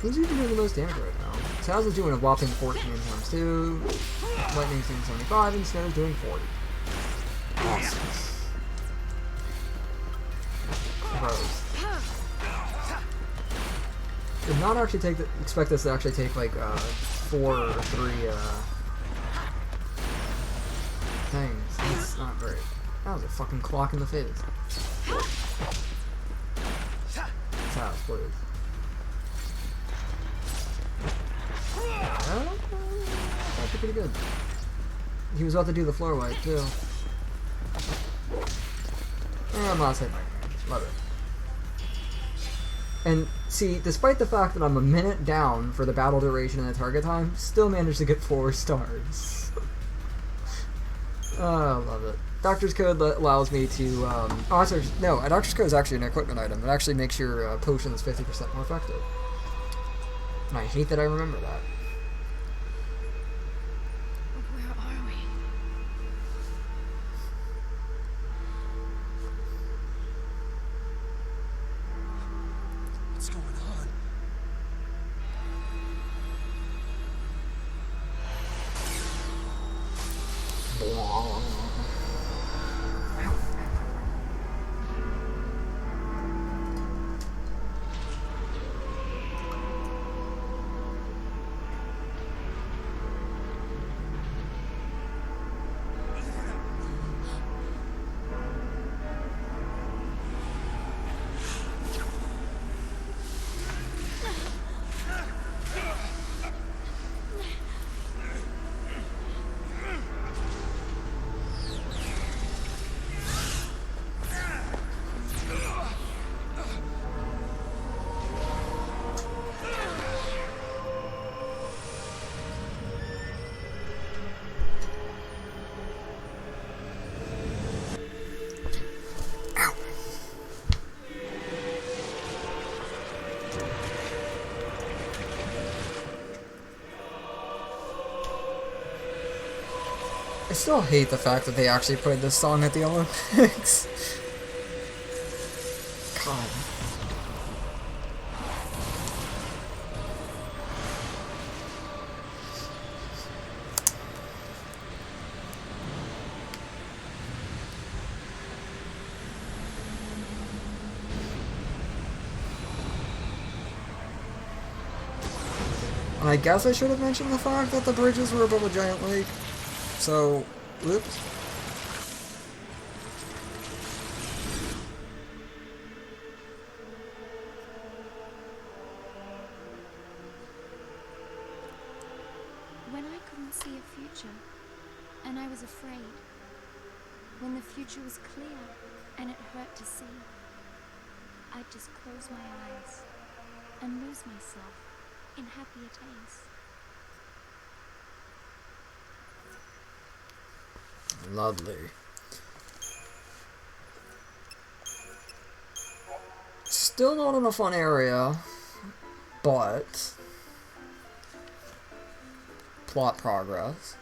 Who's even doing the most damage right now? Saz is doing a whopping 14 times 2. Lightning's doing 75, and Snow's doing 40. Awesome. Gross. Did not actually expect this to actually take like 4 or 3 things. That's not great. That was a fucking clock in the face. Saz, please. That's actually pretty good. He was about to do the floor wipe too. I'm not saying my love it. And see, despite the fact that I'm a minute down for the battle duration and the target time, still managed to get 4 stars. Oh, I love it. Doctor's Code allows me to, no, a Doctor's Code is actually an equipment item. It actually makes your potions 50% more effective. And I hate that I remember that. Where are we? What's going on? I still hate the fact that they actually played this song at the Olympics. God. And I guess I should have mentioned the fact that the bridges were above a giant lake. So, whoops. When I couldn't see a future, and I was afraid, when the future was clear, and it hurt to see, I'd just close my eyes and lose myself in happier days. Lovely. Still not in a fun area, but plot progress.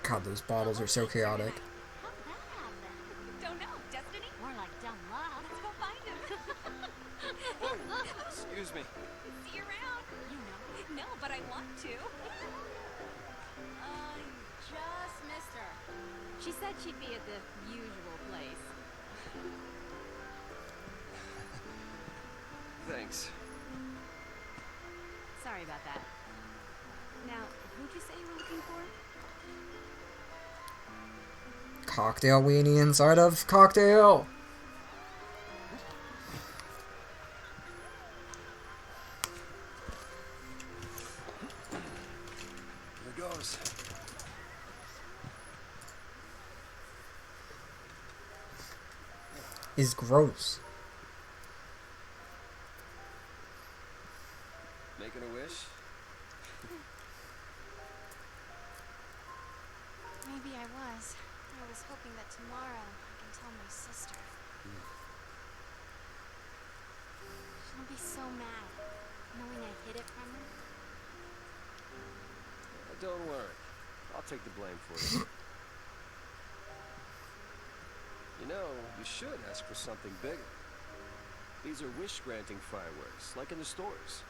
God, those bottles are so chaotic. How'd that happen? Don't know. Destiny? More like dumb luck. Let's go find him. Excuse me. See you around. You know. No, but I want to. Just missed her. She said she'd be at the usual place. Thanks. Sorry about that. Now, who'd you say you were looking for? Cocktail weenie inside of cocktail. Here goes. Is gross. Making a wish? Maybe I was. I was hoping that tomorrow I can tell my sister. She'll be so mad, knowing I hid it from her. Don't worry. I'll take the blame for you. You know, you should ask for something bigger. These are wish-granting fireworks, like in the stores.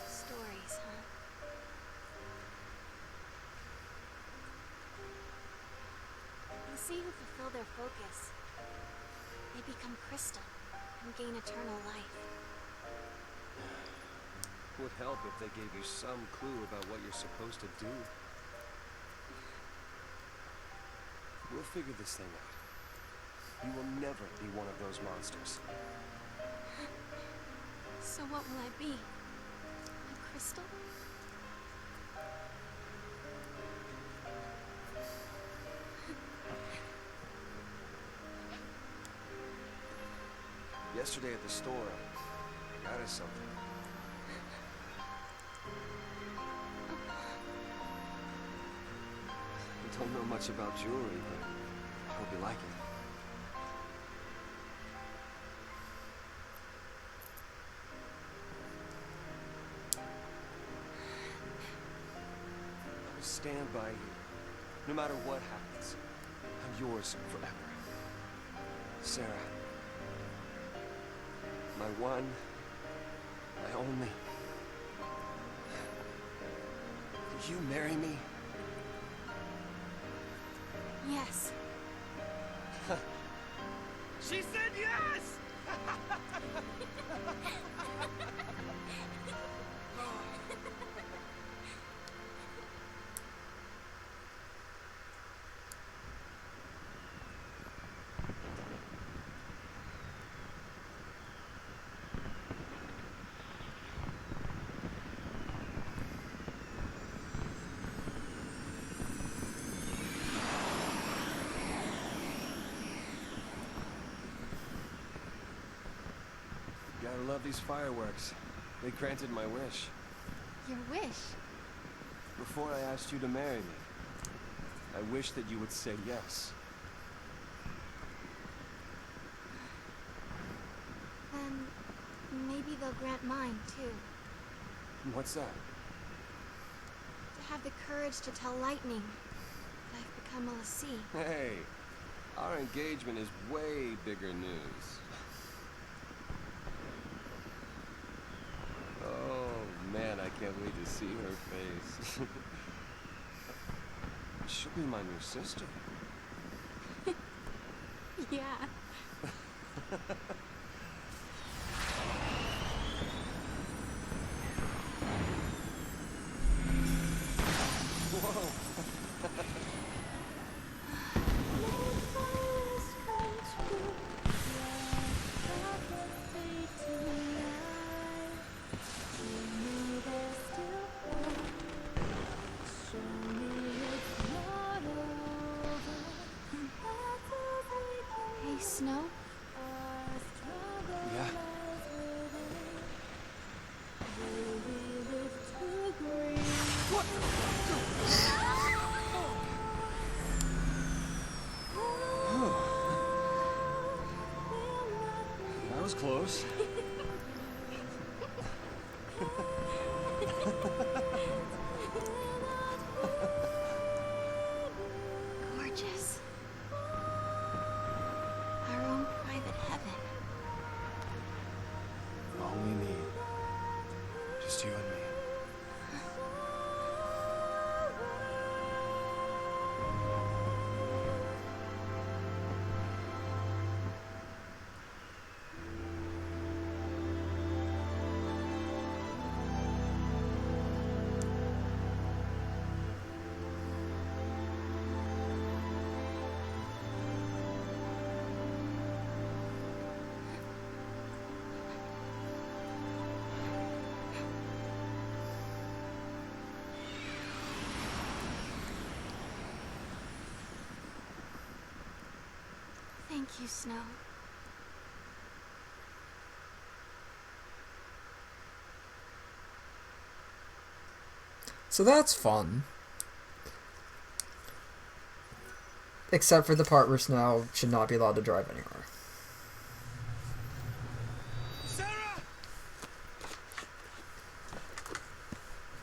Stories, huh? You see who fulfill their focus. They become crystal and gain eternal life. Would help if they gave you some clue about what you're supposed to do. We'll figure this thing out. You will never be one of those monsters. So what will I be? A crystal? Yesterday at the store, I got us something. I don't know much about jewelry, but I hope you like it. I will stand by you, no matter what happens. I'm yours forever. Sarah. My one, my only. Will you marry me? Yes. She said yes! love these fireworks. They granted my wish. Your wish? Before I asked you to marry me, I wish that you would say yes. Then maybe they'll grant mine, too. What's that? To have the courage to tell Lightning that I've become a Lassie. Hey, our engagement is way bigger news. Oh man, I can't wait to see her face. She'll be my new sister. Yeah. Hey, Snow? Yeah. That was close. Gorgeous. Our own private heaven. All we need. Just you and me. Thank you, Snow. So that's fun. Except for the part where Snow should not be allowed to drive anywhere. Sarah!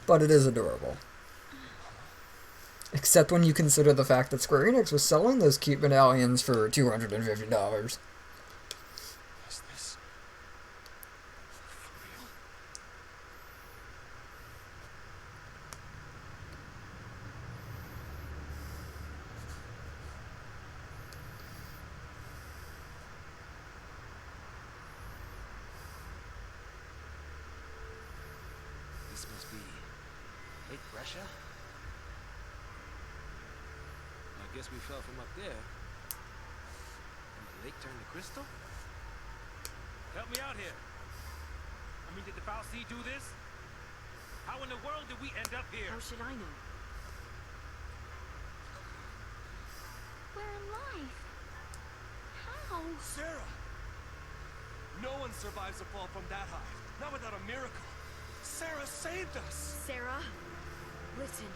But it is adorable. Except when you consider the fact that Square Enix was selling those cute medallions for $250. Is this for real? This must be Lake Brescia? I guess we fell from up there. And the lake turned to crystal? Help me out here. I mean, did the Fal'Cie do this? How in the world did we end up here? How should I know? We're alive. How? Sarah! No one survives a fall from that high. Not without a miracle. Sarah saved us! Sarah, listen.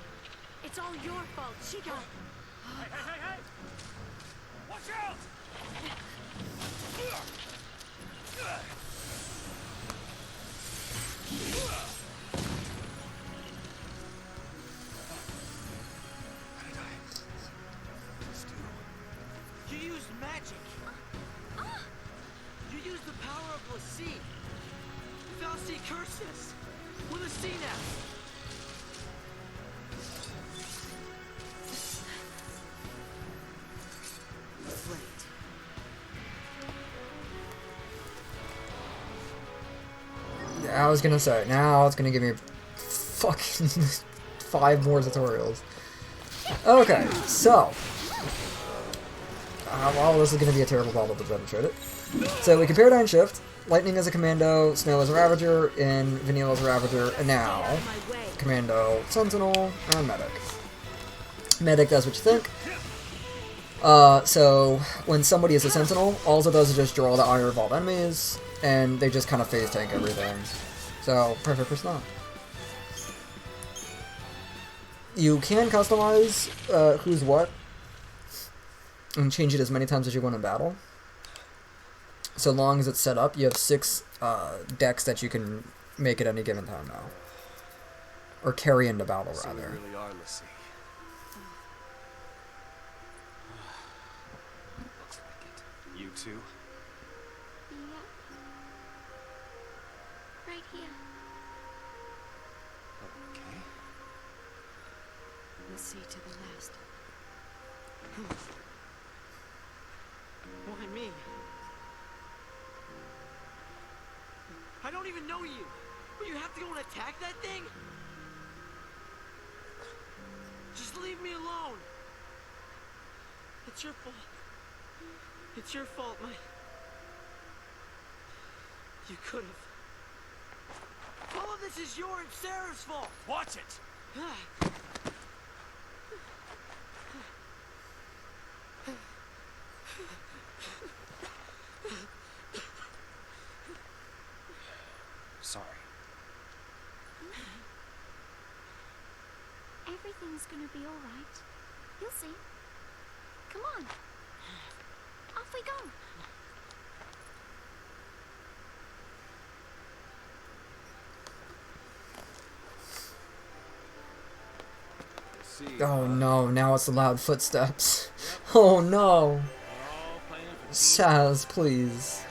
It's all your fault. She got... Hey, hey, hey, hey! Watch out! You used magic. You used the power of Lassie. Fal'Cie cursed us. We're Lassie now. Yeah, I was gonna say, now it's gonna give me fucking 5 more tutorials. Okay, so. Well, this is gonna be a terrible battle to demonstrate it. So we can paradigm shift. Lightning as a commando, Snow as a Ravager, and Vanilla as a Ravager, and now Commando, Sentinel, and Medic. Medic does what you think. So when somebody is a sentinel, all it does is just draw the eye of all enemies, and they just kind of phase tank everything. So, perfect for Snow. You can customize who's what, and change it as many times as you want in battle. So long as it's set up, you have 6 decks that you can make at any given time now. Or carry into battle, So we rather. really are Lassie. Looks like it. You too? Yep. Right here. Okay. We'll see to the last. Why me? I don't even know you. But you have to go and attack that thing? Just leave me alone. It's your fault. It's your fault, my... You could have. All of this is your and Sarah's fault. Watch it! Sorry. Everything's gonna be alright. You'll see. Come on. Off we go. Oh no, now it's the loud footsteps. Oh no. Saz, please.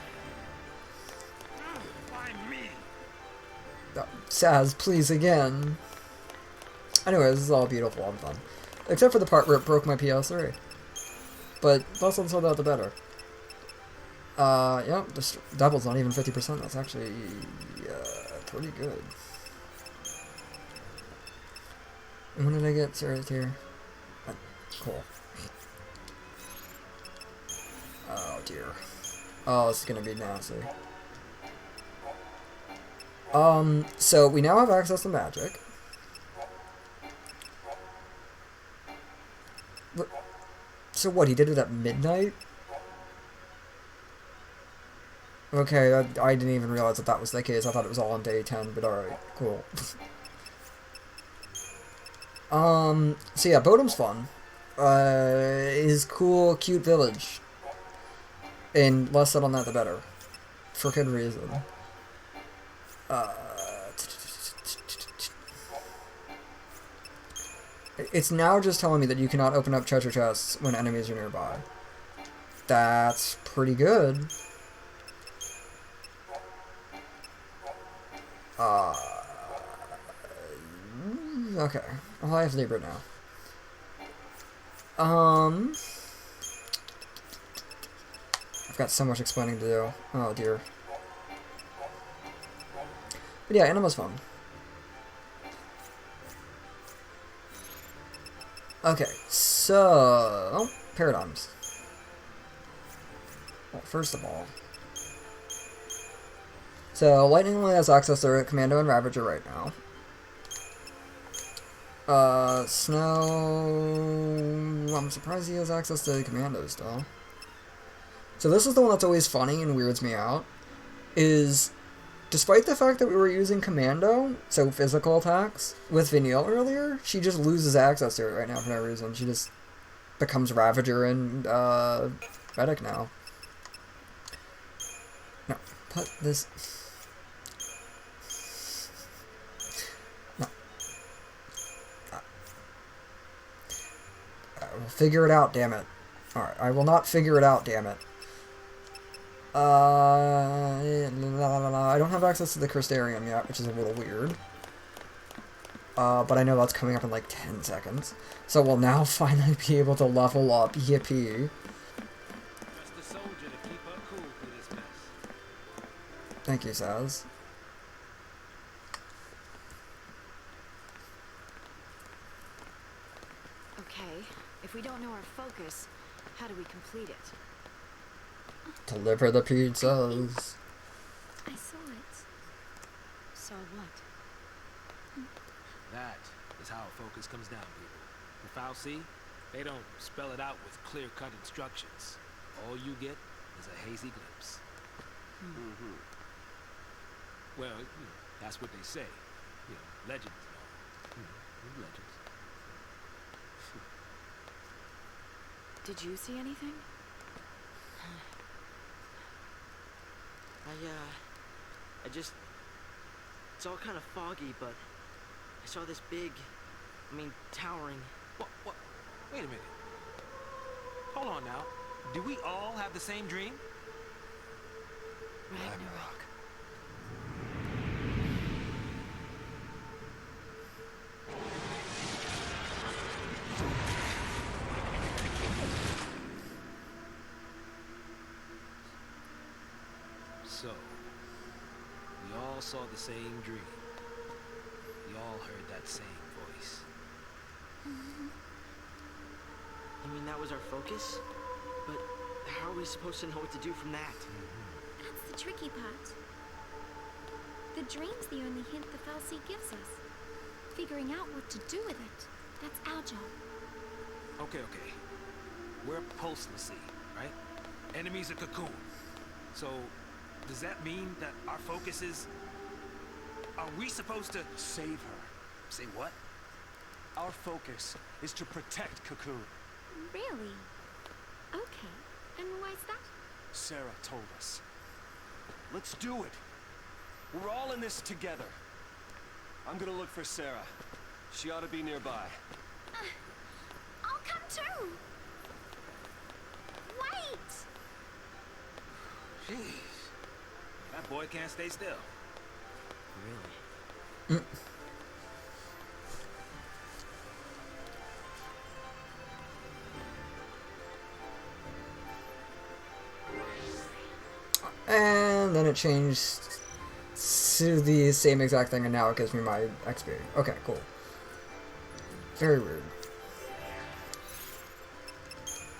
Saz, please again. Anyways, this is all beautiful and fun. Except for the part where it broke my PS3. But less on so that the better. Yeah, the double's not even 50%. That's actually pretty good. And when did I get Sarah's here? Cool. Oh dear. Oh, this is gonna be nasty. So we now have access to magic. So what, he did it at midnight? Okay, I didn't even realize that that was the case. I thought it was all on day 10, but alright, cool. So yeah, Bodum's fun. Is cool, cute village. And less said on that, the better. For good reason. It's now just telling me that you cannot open up treasure chests when enemies are nearby. That's pretty good. Okay. Well, I have Libra now. I've got so much explaining to do. Oh dear. But yeah, Anima's fun. Okay, so... paradigms. Well, first of all... So, Lightning only has access to Commando and Ravager right now. Snow... I'm surprised he has access to Commando still. So this is the one that's always funny and weirds me out. Is... Despite the fact that we were using Commando, so physical attacks, with Vanille earlier, she just loses access to it right now for no reason. She just becomes Ravager and, Medic now. No, put this... No. I will figure it out, damn it. Alright, I will not figure it out, damn it. I don't have access to the Crystarium yet, which is a little weird. But I know that's coming up in like 10 seconds. So we'll now finally be able to level up. Yippee. Thank you, Saz. Okay, if we don't know our focus, how do we complete it? Deliver the pizzas. I saw it. So what? That is how focus comes down, people. The Foul Sea, They don't spell it out with clear-cut instructions. All you get is a hazy glimpse. Well, that's what they say. Legends and all. Legends. Did you see anything? I just... It's all kind of foggy, but I saw this big, towering... What? Wait a minute. Hold on now. Do we all have the same dream? Ragnarok. So, we all saw the same dream. We all heard that same voice. That was our focus? But how are we supposed to know what to do from that? That's the tricky part. The dream's the only hint the fal'Cie gives us. Figuring out what to do with it, that's our job. Okay. We're Pulse Lassie, right? Enemies of Cocoon. So, does that mean that our focus is... Are we supposed to... Save her. Say what? Our focus is to protect Cocoon. Really? Okay. And why's that? Sarah told us. Let's do it. We're all in this together. I'm gonna look for Sarah. She ought to be nearby. I'll come too! Wait! Jeez. That boy can't stay still. Really? And then it changed to the same exact thing, and now it gives me my XP. Okay, cool. Very weird.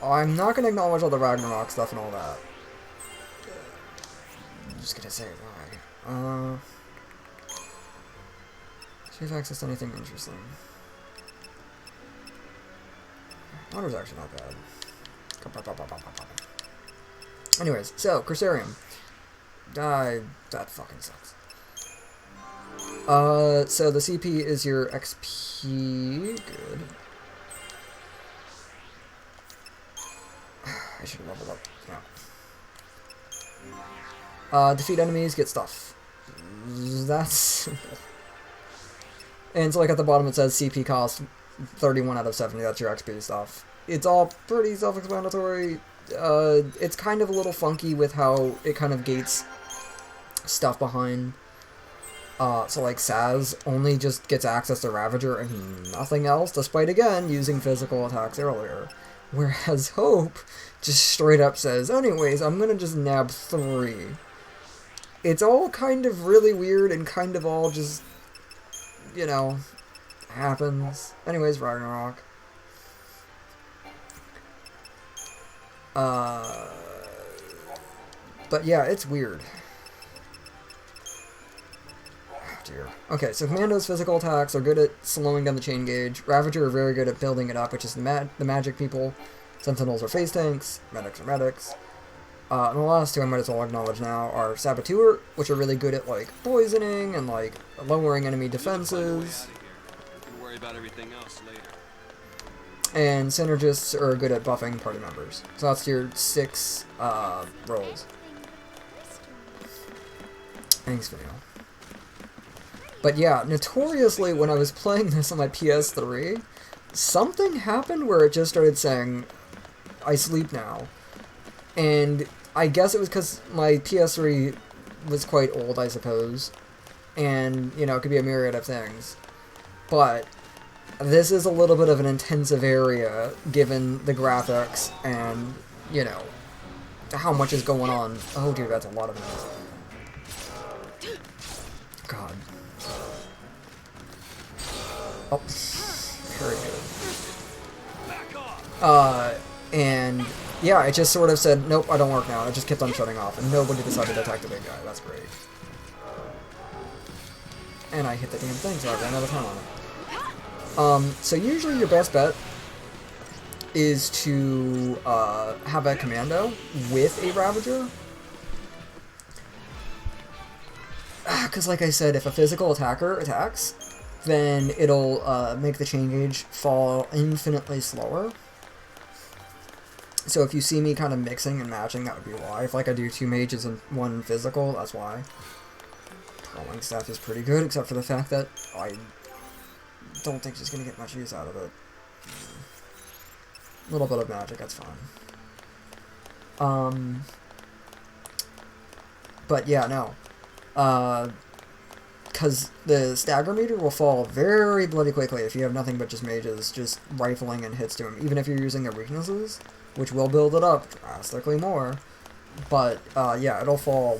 I'm not going to acknowledge all the Ragnarok stuff and all that. I'm just going to say why. See if I accessed anything interesting. Water's actually not bad. Anyways, so, Crucerium. That fucking sucks. So the CP is your XP. Good. I should have leveled up. Yeah. Defeat enemies, get stuff. That's simple. And so, like, at the bottom it says CP cost 31 out of 70. That's your XP stuff. It's all pretty self-explanatory. It's kind of a little funky with how it kind of gates stuff behind. So like Saz only just gets access to Ravager and nothing else, despite again using physical attacks earlier. Whereas Hope just straight up says, anyways, I'm gonna just nab 3. It's all kind of really weird and kind of all just, you know, happens. Anyways, Ragnarok. But yeah, it's weird. Oh, dear. Okay, so Commando's physical attacks are good at slowing down the chain gauge. Ravager are very good at building it up, which is the magic people. Sentinels are phase tanks. Medics are medics. And the last two I might as well acknowledge now are Saboteur, which are really good at, like, poisoning and, like, lowering enemy defenses. We can worry about everything else later. And Synergists are good at buffing party members. So that's your 6 roles. Thanks, Vale. But yeah, notoriously, when I was playing this on my PS3, something happened where it just started saying, I sleep now. And I guess it was because my PS3 was quite old, I suppose. And, you know, it could be a myriad of things. But this is a little bit of an intensive area, given the graphics and, you know, how much is going on. Oh dear, that's a lot of noise. God. Oh, very good. And yeah, it just sort of said, nope, I don't work now. It just kept on shutting off, and nobody decided to attack the big guy. That's great. And I hit the damn thing, so I ran out of time on it. So usually your best bet is to have a commando with a Ravager. Because like I said, if a physical attacker attacks, then it'll make the chain gauge fall infinitely slower. So if you see me kind of mixing and matching, that would be why. If like I do 2 mages and 1 physical, that's why. Throwing staff is pretty good, except for the fact that I don't think she's going to get much use out of it. A little bit of magic, that's fine. But yeah, no. Because the stagger meter will fall very bloody quickly if you have nothing but just mages just rifling and hits to him, even if you're using their weaknesses, which will build it up drastically more. But yeah, it'll fall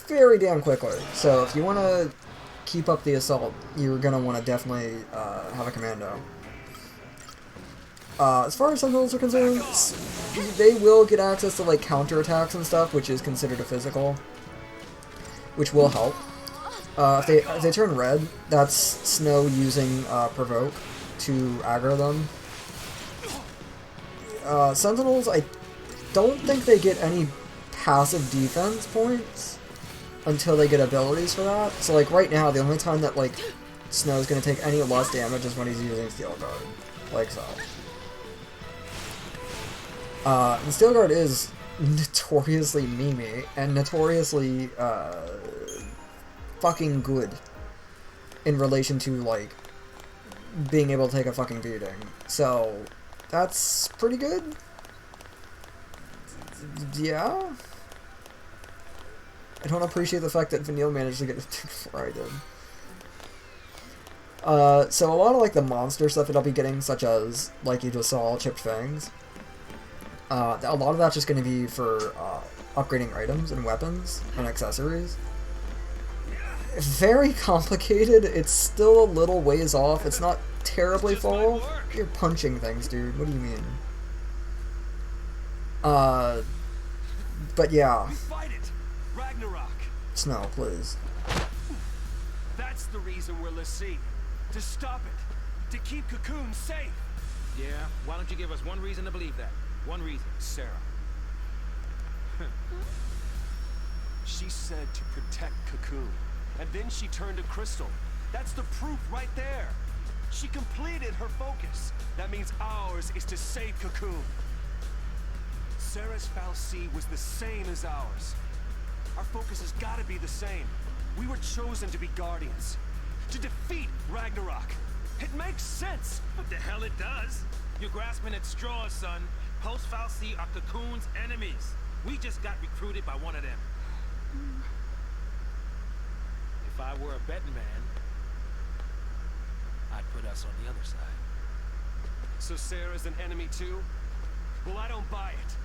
very damn quickly. So if you want to keep up the assault, you're going to want to definitely have a commando. As far as Sentinels are concerned, they will get access to like counterattacks and stuff, which is considered a physical, which will help. If they turn red, that's Snow using Provoke to aggro them. Sentinels, I don't think they get any passive defense points until they get abilities for that. So like right now, the only time that like Snow's gonna take any less damage is when he's using Steel Guard, like so. And Steel Guard is notoriously memey and notoriously fucking good in relation to like being able to take a fucking beating. So that's pretty good. Yeah. I don't appreciate the fact that Vanille managed to get it before I did. So a lot of like the monster stuff that I'll be getting, such as like you just saw, Chipped Fangs. A lot of that's just going to be for upgrading items and weapons and accessories. Very complicated. It's still a little ways off. It's not terribly full. You're punching things, dude. What do you mean? But yeah. We fight it. Ragnarok. Snow, please. That's the reason we're Lassie. To stop it. To keep Cocoon safe. Yeah, why don't you give us one reason to believe that? One reason. Sarah. She said to protect Cocoon. And then she turned to Crystal. That's the proof right there. She completed her focus. That means ours is to save Cocoon. Sarah's fal'Cie was the same as ours. Our focus has got to be the same. We were chosen to be guardians. To defeat Ragnarok. It makes sense. What the hell it does? You're grasping at straws, son. Post fal'Cie are Cocoon's enemies. We just got recruited by one of them. If I were a betting man, I'd put us on the other side. So Sarah's an enemy too? Well, I don't buy it.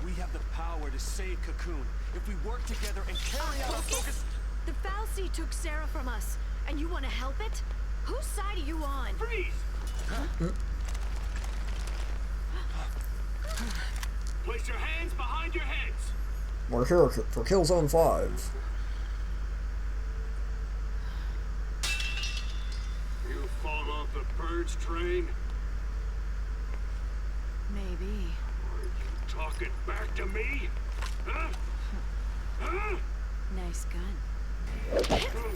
We have the power to save Cocoon if we work together and carry out our focus. The fal'Cie took Sarah from us, and you want to help it? Whose side are you on? Freeze! Place your hands behind your heads. We're here for Killzone 5. You fall off the Purge train? Maybe. Are you talking back to me? Huh? Huh? Nice gun. Stop her!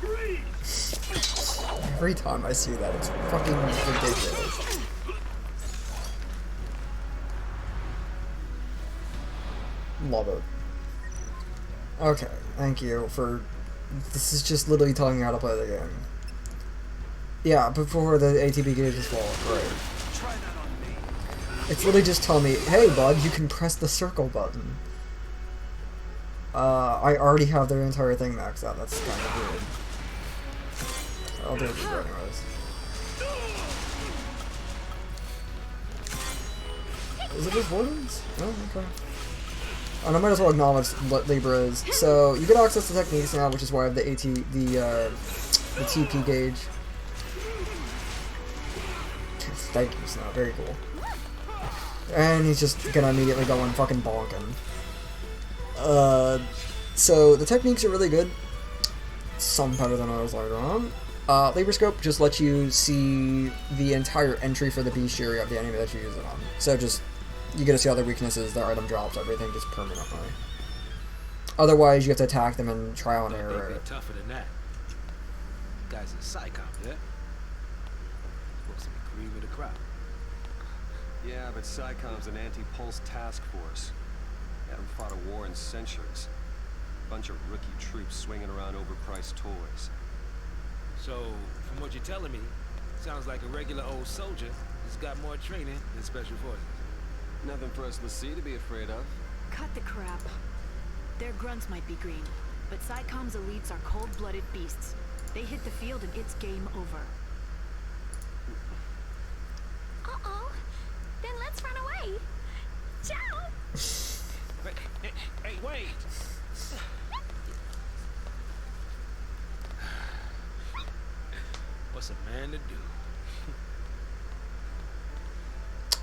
Freeze! Every time I see that, it's fucking ridiculous. Love it. Okay, thank you for... This is just literally telling me how to play the game. Yeah, before the ATB gauge is full. Great. Try that on me. It's literally just telling me, hey bud, you can press the circle button. I already have their entire thing maxed out. That's kind of weird. I'll do it anyways. Is it just wardens? Oh, okay. And I might as well acknowledge what Libra is. So you get access to techniques now, which is why I have the the TP gauge. Thank you, Snow. Very cool. And he's just gonna immediately go and fucking bonking. So the techniques are really good. some better than others later on. Labroscope just lets you see the entire entry for the bestiary of the enemy that you use it on. So just, you get to see all their weaknesses, their item drops, everything just permanently. Otherwise, you have to attack them and trial and error. They'd be tougher than that. Guy's a psycho, yeah? Supposed to be cream of the crop. Yeah, but SciComm's an anti-pulse task force. Haven't fought a war in centuries. Bunch of rookie troops swinging around overpriced toys. So, from what you're telling me, sounds like a regular old soldier who's got more training than special forces. Nothing for us LaCie to be afraid of. Cut the crap. Their grunts might be green, but SciComm's elites are cold-blooded beasts. They hit the field and it's game over. Uh-oh. Then let's run away. Ciao. Hey, wait! What's a man to do?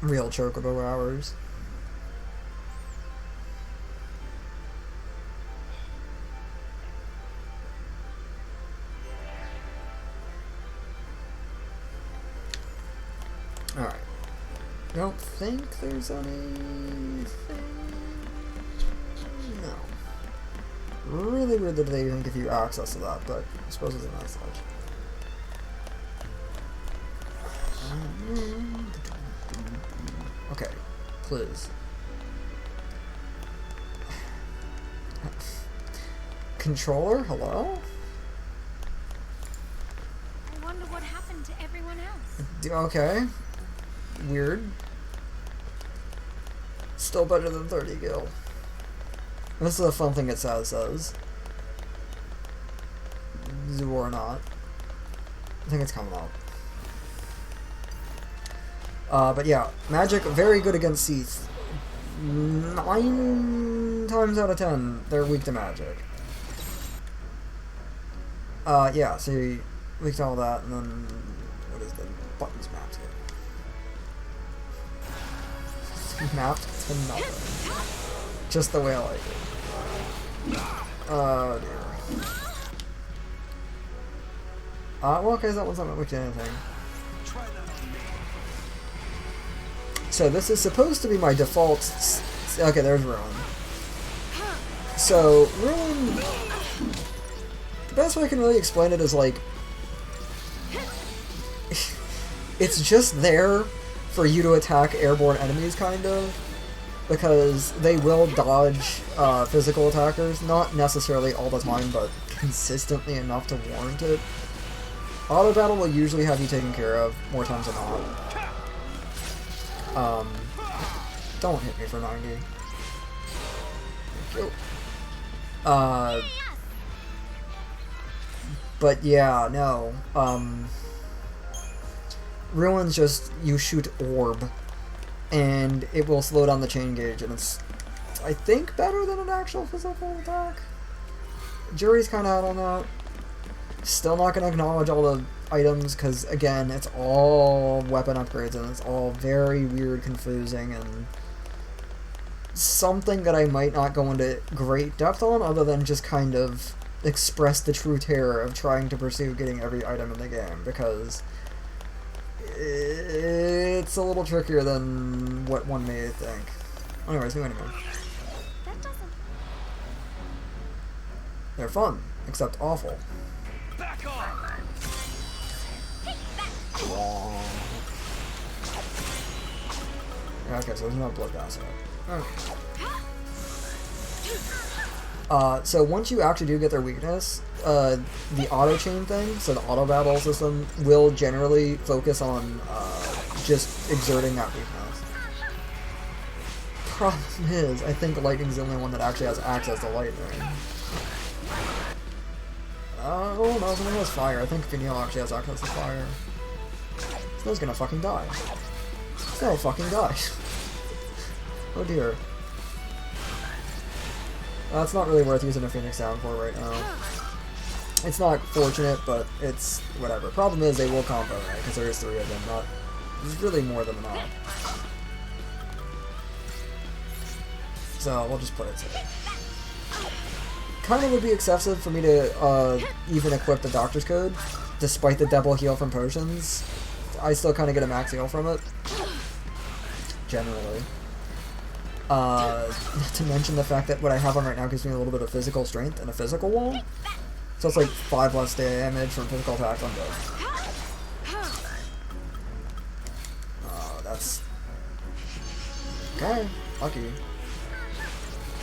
Real chocobo hours. Alright. Don't think there's anything. No. Really weird that they even give you access to that, but I suppose it's a nice touch. Okay, please. Controller, hello? I wonder what happened to everyone else. Okay. Weird. Still better than 30 gil. This is a fun thing it says. Or not. I think it's coming up. But yeah, magic, very good against Seath. 9 times out of 10, they're weak to magic. Yeah, so you weak to all that, and then, what is the buttons mapped to? Mapped to nothing. Just the way I like it. Oh dear. Well, okay, that one's not weak to anything. So this is supposed to be my default. Okay, there's Ruin. So Ruin, the best way I can really explain it is like, it's just there for you to attack airborne enemies, kind of, because they will dodge physical attackers, not necessarily all the time, but consistently enough to warrant it. Auto battle will usually have you taken care of more times than not. Don't hit me for 90. Thank you. But yeah, no. Ruin's just, you shoot orb, and it will slow down the chain gauge, and it's, I think, better than an actual physical attack. Jury's kinda out on that. Still not gonna acknowledge all the items, because again, it's all weapon upgrades and it's all very weird, confusing, and something that I might not go into great depth on, other than just kind of express the true terror of trying to pursue getting every item in the game, because it's a little trickier than what one may think. Anyways, new enemy. That doesn't... They're fun, except awful. Back off! Okay, so there's no bloodbath in it. Okay. So once you actually do get their weakness, the auto chain thing, so the auto battle system, will generally focus on just exerting that weakness. Problem is, I think lightning's the only one that actually has access to lightning. Oh no, something has fire. I think Finial actually has access to fire. Snow's gonna fucking die. Snow fucking die. Oh dear. That's not really worth using a Phoenix down for right now. It's not fortunate, but it's whatever. Problem is, they will combo, right? Because there is 3 of them. Not, there's really more than enough. So we'll just put it to kind of would be excessive for me to even equip the Doctor's Code, despite the double heal from potions. I still kind of get a max heal from it, generally. Not to mention the fact that what I have on right now gives me a little bit of physical strength and a physical wall. So it's like 5 less damage from physical attacks on both. Oh, that's... okay, lucky.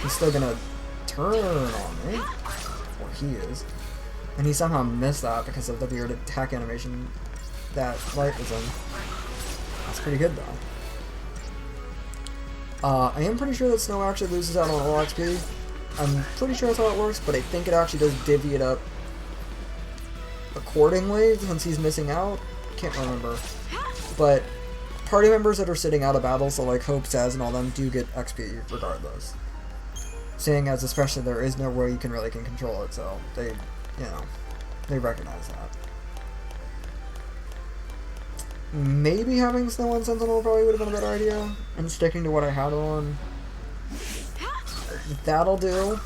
He's still gonna turn on me. Or he is. And he somehow missed that because of the weird attack animation that Light was in. That's pretty good, though. I am pretty sure that Snow actually loses out on all XP. I'm pretty sure that's how it works, but I think it actually does divvy it up accordingly since he's missing out. Can't remember. But party members that are sitting out of battle, so like Hope, Saz, and all them, do get XP regardless. Seeing as especially there is no way you can really control it, so they, you know, they recognize that. Maybe having Snow on Sentinel probably would have been a better idea, and sticking to what I had on. That'll do.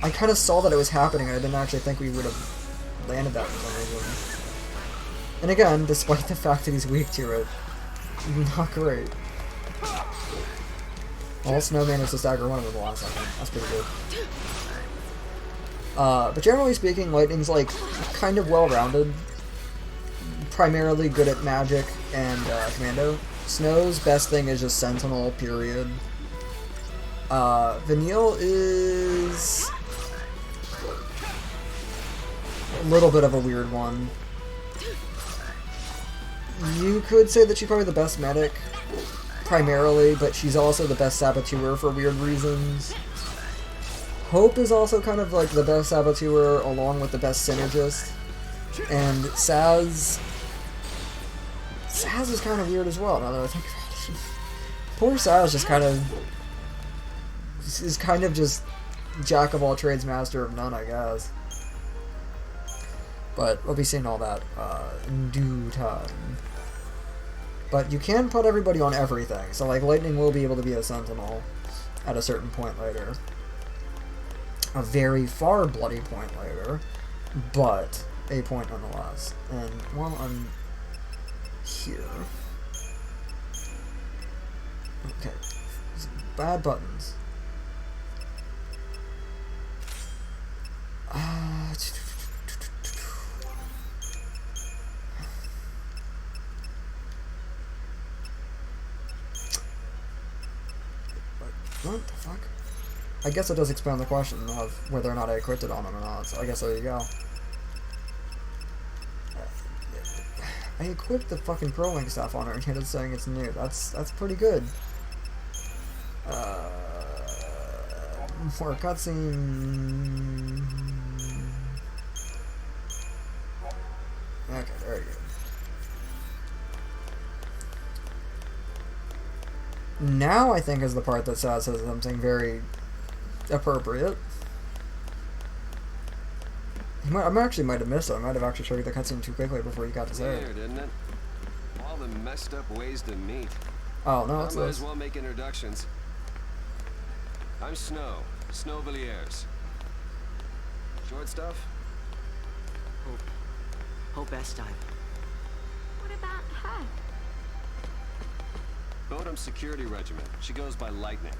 I kind of saw that it was happening, and I didn't actually think we would have landed that for some reason. And again, despite the fact that he's weak to it, not great. All Snow managed to stagger one of them the last second. That's pretty good. But generally speaking, Lightning's like kind of well-rounded. Primarily good at magic and commando. Snow's best thing is just Sentinel, period. Vanille is a little bit of a weird one. You could say that she's probably the best medic, primarily, but she's also the best saboteur for weird reasons. Hope is also kind of like the best saboteur along with the best synergist. And Saz is kind of weird as well, now that I think about it. Poor Saz just is kind of just jack of all trades, master of none, I guess. But we'll be seeing all that in due time. But you can put everybody on everything, so like Lightning will be able to be a Sentinel at a certain point later. A very far bloody point later, but a point nonetheless. And while I'm here... okay. Bad buttons. What the fuck? I guess it does expand the question of whether or not I equipped it on him or not, so I guess there you go. I equipped the fucking Pro-Link stuff on her and it's saying it's new. That's pretty good. More cutscene. Okay, very good. Now I think is the part that says something very appropriate. I actually might have missed it. I might have actually showed you the cutscene too quickly before you got to say it. Weird, isn't it? All the messed up ways to meet. Oh no, it's I might this. as well make introductions. I'm Snow Villiers. Short stuff? Hope Estime. What about her? Bodum Security Regiment. She goes by Lightning.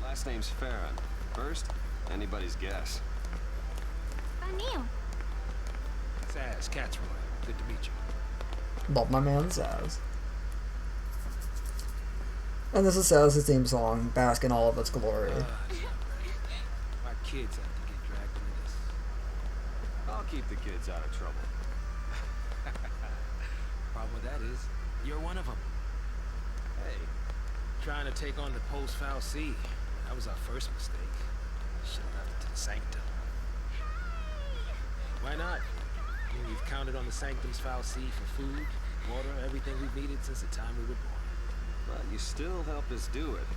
Last name's Farron. First, anybody's guess. Vanille. Saz, Catsroy. Good to meet you. Love my man Saz. And this is Saz's theme song, bask in all of its glory. My kids have to get dragged into this. I'll keep the kids out of trouble. Problem with that is, you're one of them. Hey. Trying to take on the post-Foul C. That was our first mistake. Should have left it to the Sanctum. Why not? I mean, we've counted on the Sanctum's Foul C for food, water, everything we've needed since the time we were born. But you still helped us do it.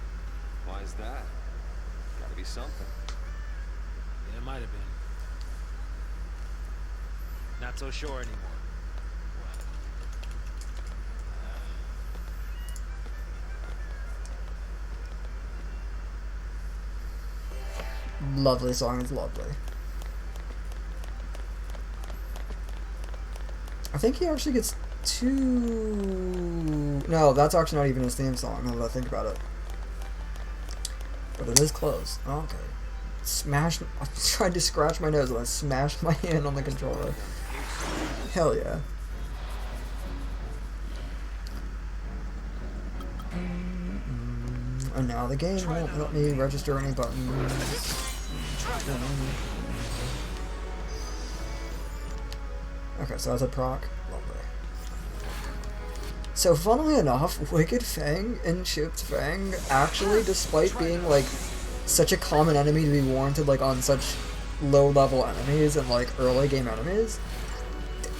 Why is that? Gotta be something. Yeah, it might have been. Not so sure anymore. Lovely song is lovely. I think he actually gets 2... No, that's actually not even his theme song, now that I think about it. But it is close. Okay. Smash... I tried to scratch my nose and I smashed my hand on the controller. Hell yeah. And now the game won't let me register any buttons. Okay, so that's a proc. Lovely. So funnily enough, Wicked Fang and Chipped Fang actually, despite being like such a common enemy to be warranted like on such low level enemies and like early game enemies,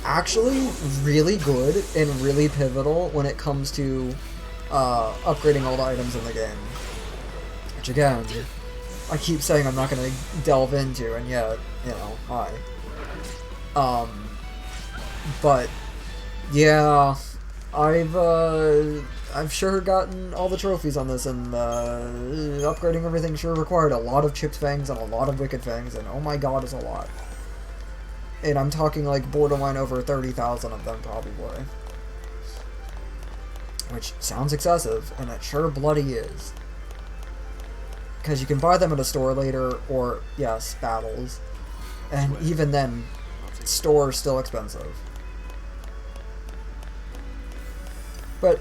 actually really good and really pivotal when it comes to upgrading all the items in the game. Which again, I keep saying I'm not going to delve into, and yet, you know, hi. But yeah, I've sure gotten all the trophies on this, and upgrading everything sure required a lot of Chipped Fangs and a lot of Wicked Fangs, and oh my god, is a lot. And I'm talking like borderline over 30,000 of them probably. Which sounds excessive, and it sure bloody is. Because you can buy them at a store later, or, yes, battles. And even then, store's still expensive. But,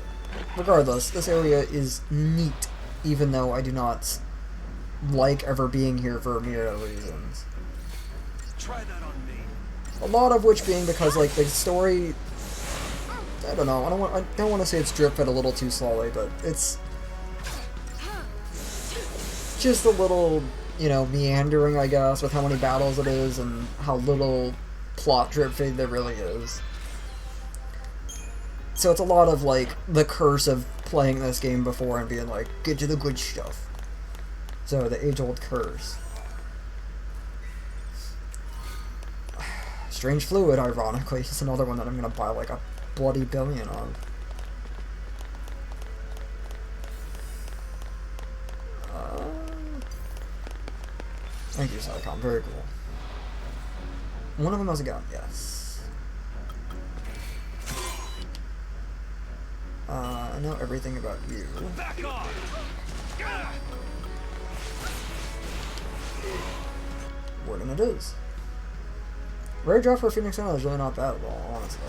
regardless, this area is neat, even though I do not like ever being here for a myriad of reasons. Try that on me. A lot of which being because, like, the story... I don't know, I don't want to say it's drip fed a little too slowly, but it's just a little, you know, meandering, I guess, with how many battles it is and how little plot drip feed there really is. So it's a lot of, like, the curse of playing this game before and being like, get to the good stuff. So, the age-old curse. Strange Fluid, ironically, is another one that I'm gonna buy, like, a bloody billion of. Thank you, Psycom. Very cool. One of them has a gun, yes. I know everything about you. Back off! Warden it is. Rare drop for Phoenix Center is really not bad at all, honestly.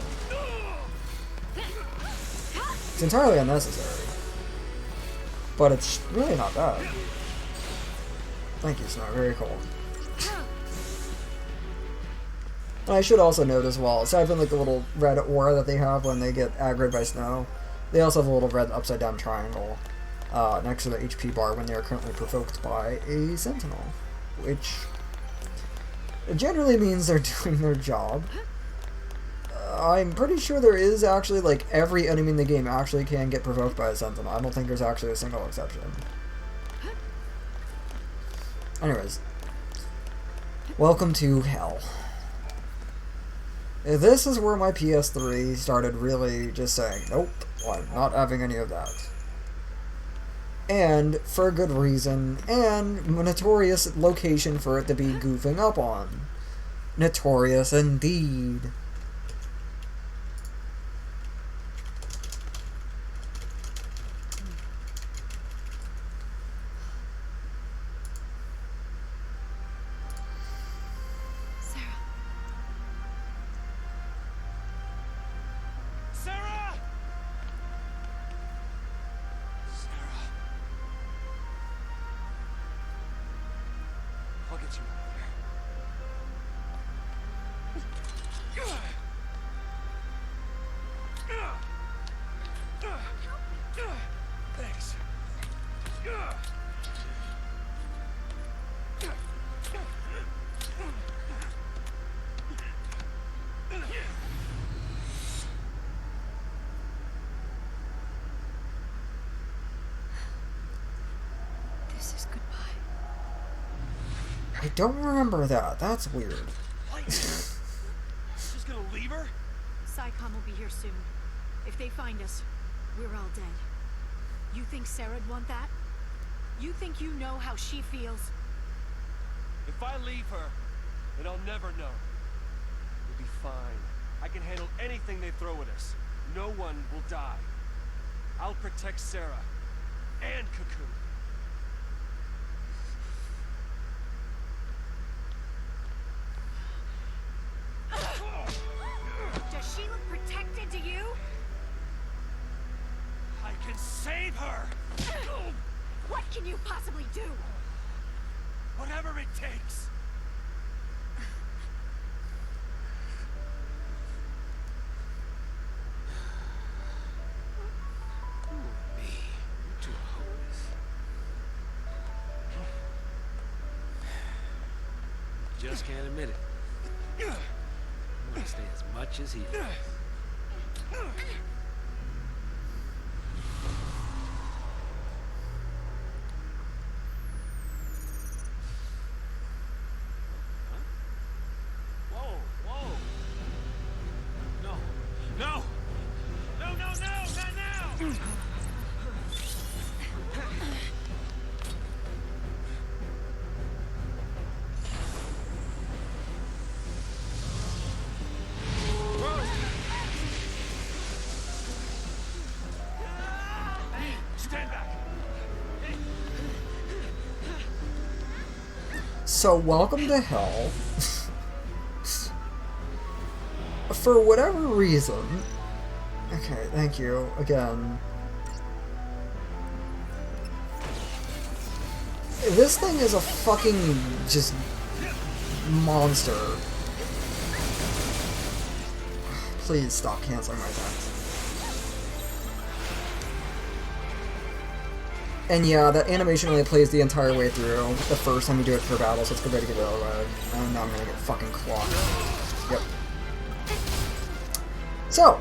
It's entirely unnecessary. But it's really not bad. Thank you, Snow. Very cool. And I should also note as well, aside from like the little red aura that they have when they get aggroed by Snow, they also have a little red upside down triangle next to the HP bar when they are currently provoked by a Sentinel. Which generally means they're doing their job. I'm pretty sure there is actually, like, every enemy in the game actually can get provoked by a Sentinel. I don't think there's actually a single exception. Anyways. Welcome to hell. This is where my PS3 started really just saying, nope, I'm not having any of that. And for a good reason, and a notorious location for it to be goofing up on. Notorious indeed. I don't remember that. That's weird. Just gonna leave her? Psycom will be here soon. If they find us, we're all dead. You think Sarah'd want that? You think you know how she feels? If I leave her, then I'll never know. We'll be fine. I can handle anything they throw at us. No one will die. I'll protect Sarah and Cocoon. Does she look protected to you? I can save her! What can you possibly do? Whatever it takes! Just can't admit it. I'm gonna stay as much as he is. Whoa, whoa! No! No! No, no, no! Not now! Stand back! So, welcome to hell. For whatever reason... Okay, thank you, again. This thing is a fucking... just... monster. Please stop canceling my text. And yeah, that animation only plays the entire way through the first time you do it per battle, so it's a good way to get it out of the way. And now I'm gonna get fucking clocked. Yep. So.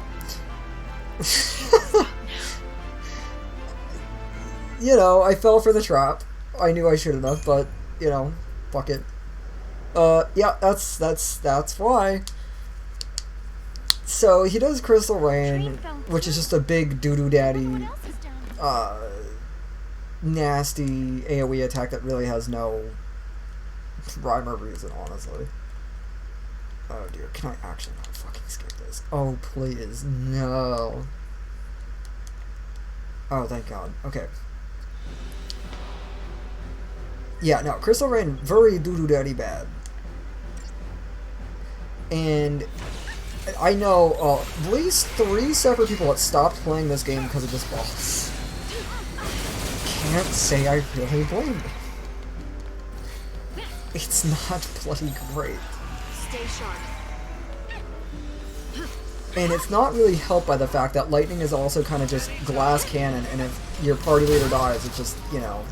You know, I fell for the trap. I knew I shouldn't have, but, you know, fuck it. Yeah, that's why. So, he does Crystal Rain, which is just a big doo-doo daddy, nasty AoE attack that really has no rhyme or reason, honestly. Oh dear, can I actually not fucking skip this? Oh, please, no. Oh, thank God. Okay. Yeah, no, Crystal Rain, very doo-doo daddy bad. And I know at least 3 separate people that stopped playing this game because of this boss. Can't say I really blame them. It's not bloody great. Stay sharp. And it's not really helped by the fact that lightning is also kind of just glass cannon, and if your party leader dies, it's just, you know...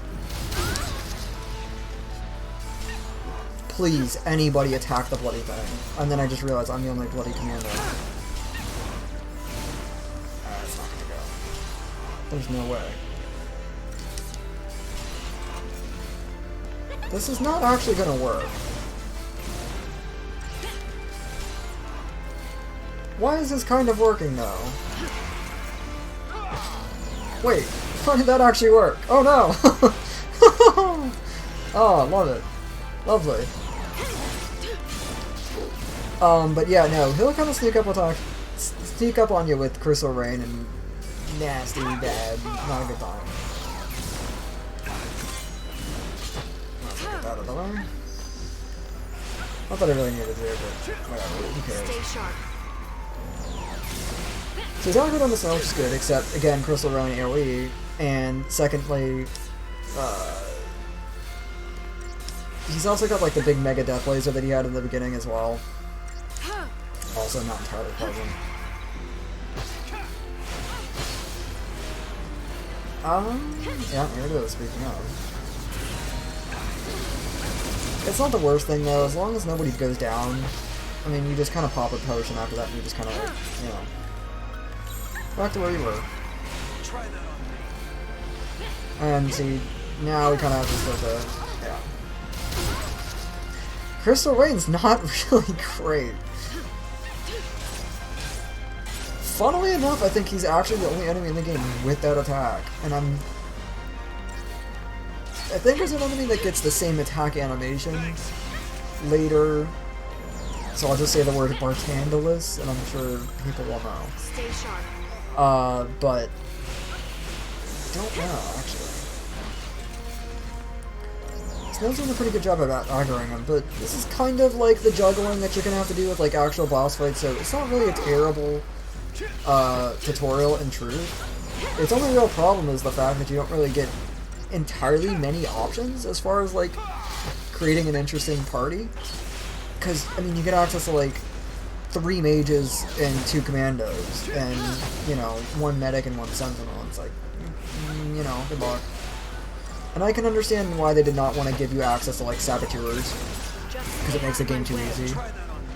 Please, anybody attack the bloody thing. And then I just realized I'm the only bloody commander. It's not gonna go. There's no way. This is not actually gonna work. Why is this kind of working, though? Wait, how did that actually work? Oh no! Oh, love it. Lovely. But yeah, no, he'll kind of sneak up on you with Crystal Rain and nasty, bad, not a good time. Let's get that out of the way. Not that I really needed to do, but whatever, who cares. Stay sharp. So he's not good on the snow, which is good, except, again, Crystal Rain AoE, and secondly, he's also got, like, the big mega death laser that he had in the beginning as well. Also not entirely pleasant. Yeah, here it is, speaking of. It's not the worst thing, though, as long as nobody goes down. I mean, you just kind of pop a potion after that, and you just kind of, like, you know, back to where you were. And see, now we kind of have to start to, yeah. Crystal Rain's not really great. Funnily enough, I think he's actually the only enemy in the game with that attack, and I think there's an enemy that gets the same attack animation, later. So I'll just say the word Bartandalus, and I'm sure people will know. Stay sharp. But I don't know, actually. Snow's doing a pretty good job about aggroing him, but this is kind of like the juggling that you're gonna have to do with like actual boss fights, so it's not really a terrible tutorial in truth. Its only real problem is the fact that you don't really get entirely many options as far as like creating an interesting party. Because, I mean, you get access to like 3 mages and 2 commandos, and, you know, 1 medic and 1 sentinel. It's like, you know, good luck. And I can understand why they did not want to give you access to like saboteurs, because it makes the game too easy.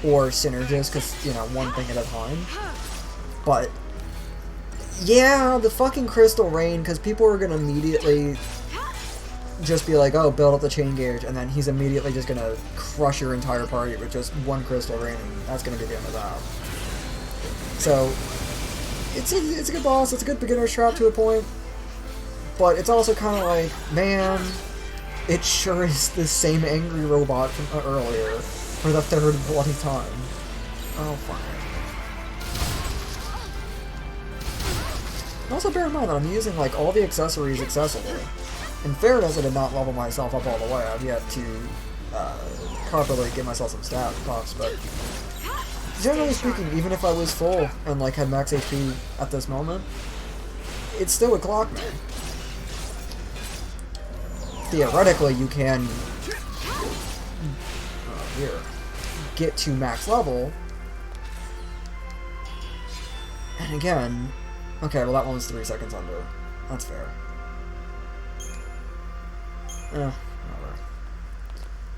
Or synergists, because, you know, one thing at a time. But, yeah, the fucking Crystal Rain, because people are going to immediately just be like, oh, build up the chain gauge, and then he's immediately just gonna crush your entire party with just 1 Crystal Rain, and that's gonna be the end of that. So, it's a good boss, it's a good beginner's trap to a point, but it's also kind of like, man, it sure is the same angry robot from earlier for the 3rd bloody time. Oh, fuck. And also bear in mind that I'm using like all the accessories accessible. In fairness, I did not level myself up all the way. I've yet to properly give myself some stat buffs, but generally speaking, even if I was full and like had max HP at this moment, it still would clock me. Theoretically, you can get to max level, and again, okay, well that one was 3 seconds under. That's fair. Whatever. I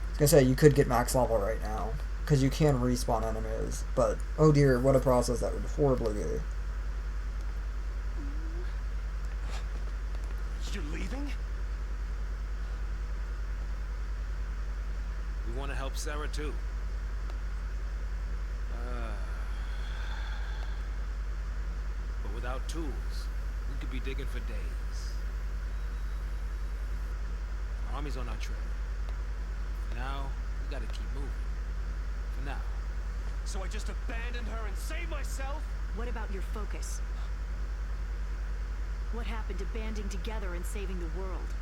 was gonna say, you could get max level right now, because you can respawn enemies, but oh dear, what a process that would horribly be. You're leaving? We want to help Sarah too. But without tools, we could be digging for days. Our army's on our trail. Now, we gotta keep moving. For now. So I just abandoned her and saved myself? What about your focus? What happened to banding together and saving the world?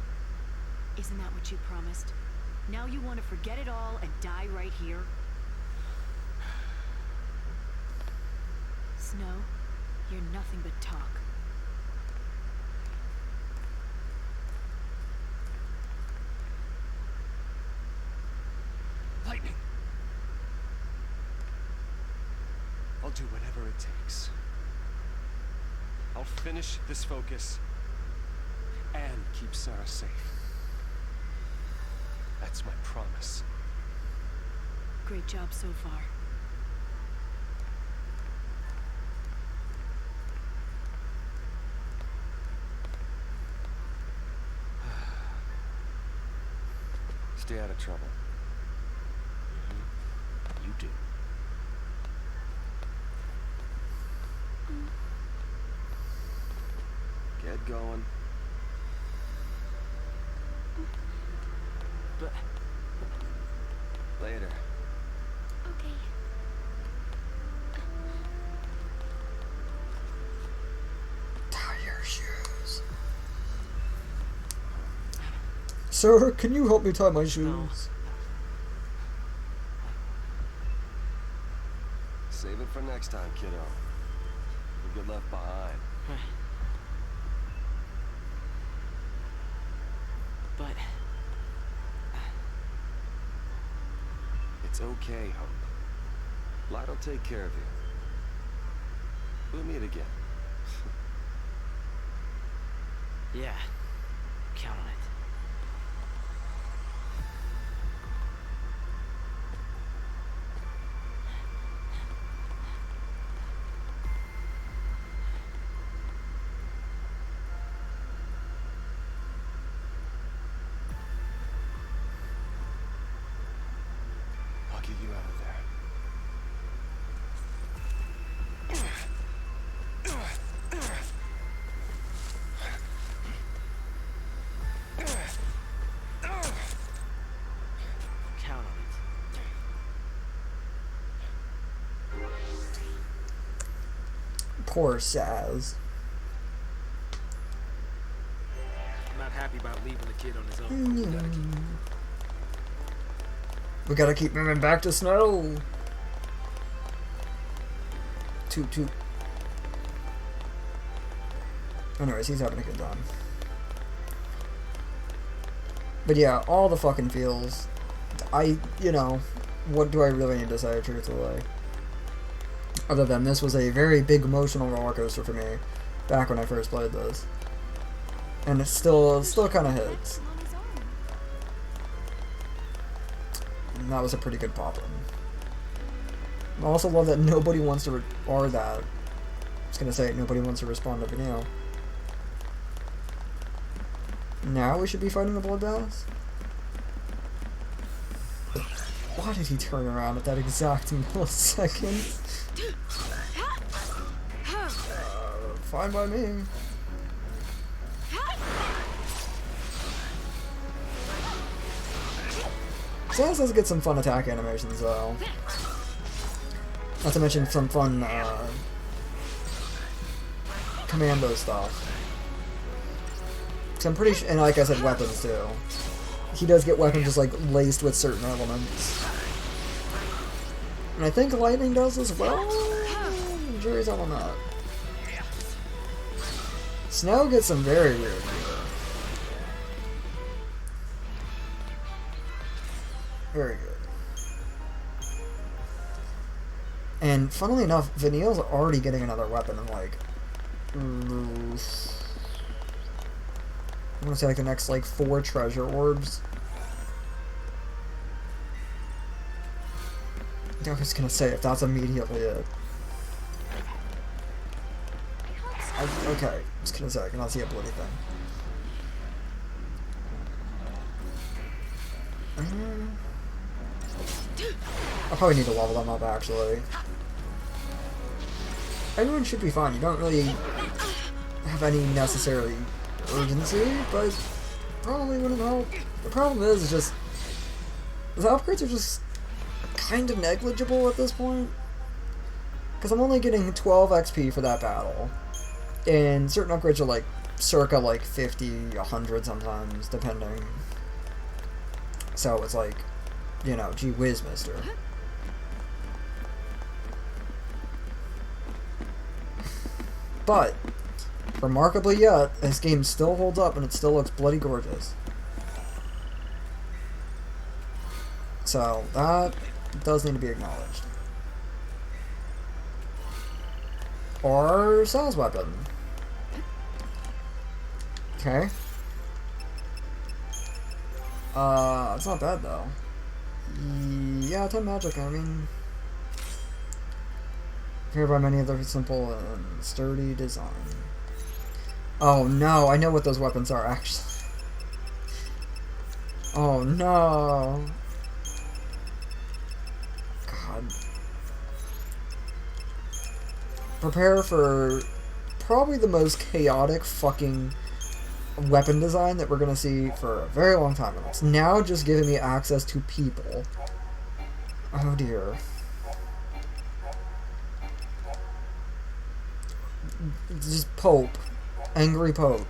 Isn't that what you promised? Now you want to forget it all and die right here? Snow, you're nothing but talk. Lightning! I'll do whatever it takes. I'll finish this focus and keep Sarah safe. That's my promise. Great job so far. Stay out of trouble. You do. Get going. But Later. Okay. Tie your shoes. Sir, can you help me tie my shoes? Save it for next time, kiddo. You'll get left behind. But It's okay, Hope. Light'll take care of you. We'll meet again. Yeah. Count on it. I'll get you out of there. Poor Saz. I'm not happy about leaving the kid on his own. We gotta keep moving back to Snow. Toot toot. Anyways, he's having a good time. But yeah, all the fucking feels. You know, what do I really need to say, truthfully? Other than this was a very big emotional roller coaster for me back when I first played this. And it still kind of hits. And that was a pretty good pop-in. I also love that nobody wants to, I was gonna say, nobody wants to respond to Vanille. Now we should be fighting the bloodbath? Why did he turn around at that exact millisecond? Fine by me. Sans does get some fun attack animations though. Not to mention some fun commando stuff. I'm pretty sure, and like I said, weapons too. He does get weapons just like laced with certain elements. And I think lightning does as well? Jury's out on that. Snow gets some very weird gear. Very good. And funnily enough, Vanille's already getting another weapon in like I want to say like the next like 4 treasure orbs. I was gonna say if that's immediately it. Okay, I was gonna say I cannot see a bloody thing. I'll probably need to level them up actually. Everyone should be fine. You don't really have any necessarily urgency, but probably wouldn't help. The problem is just the upgrades are just kind of negligible at this point. Because I'm only getting 12 XP for that battle. And certain upgrades are like circa like 50, 100 sometimes, depending. So it's like, you know, gee whiz, mister. But remarkably yet, this game still holds up and it still looks bloody gorgeous. So that does need to be acknowledged. Or Sal's weapon. Okay. It's not bad though. Yeah, 10 magic, I mean... Here by many of their simple and sturdy design. Oh no, I know what those weapons are actually. Oh no. God. Prepare for probably the most chaotic fucking weapon design that we're gonna see for a very long time. And it's now just giving me access to people. Oh dear. Just Pope. Angry Pope.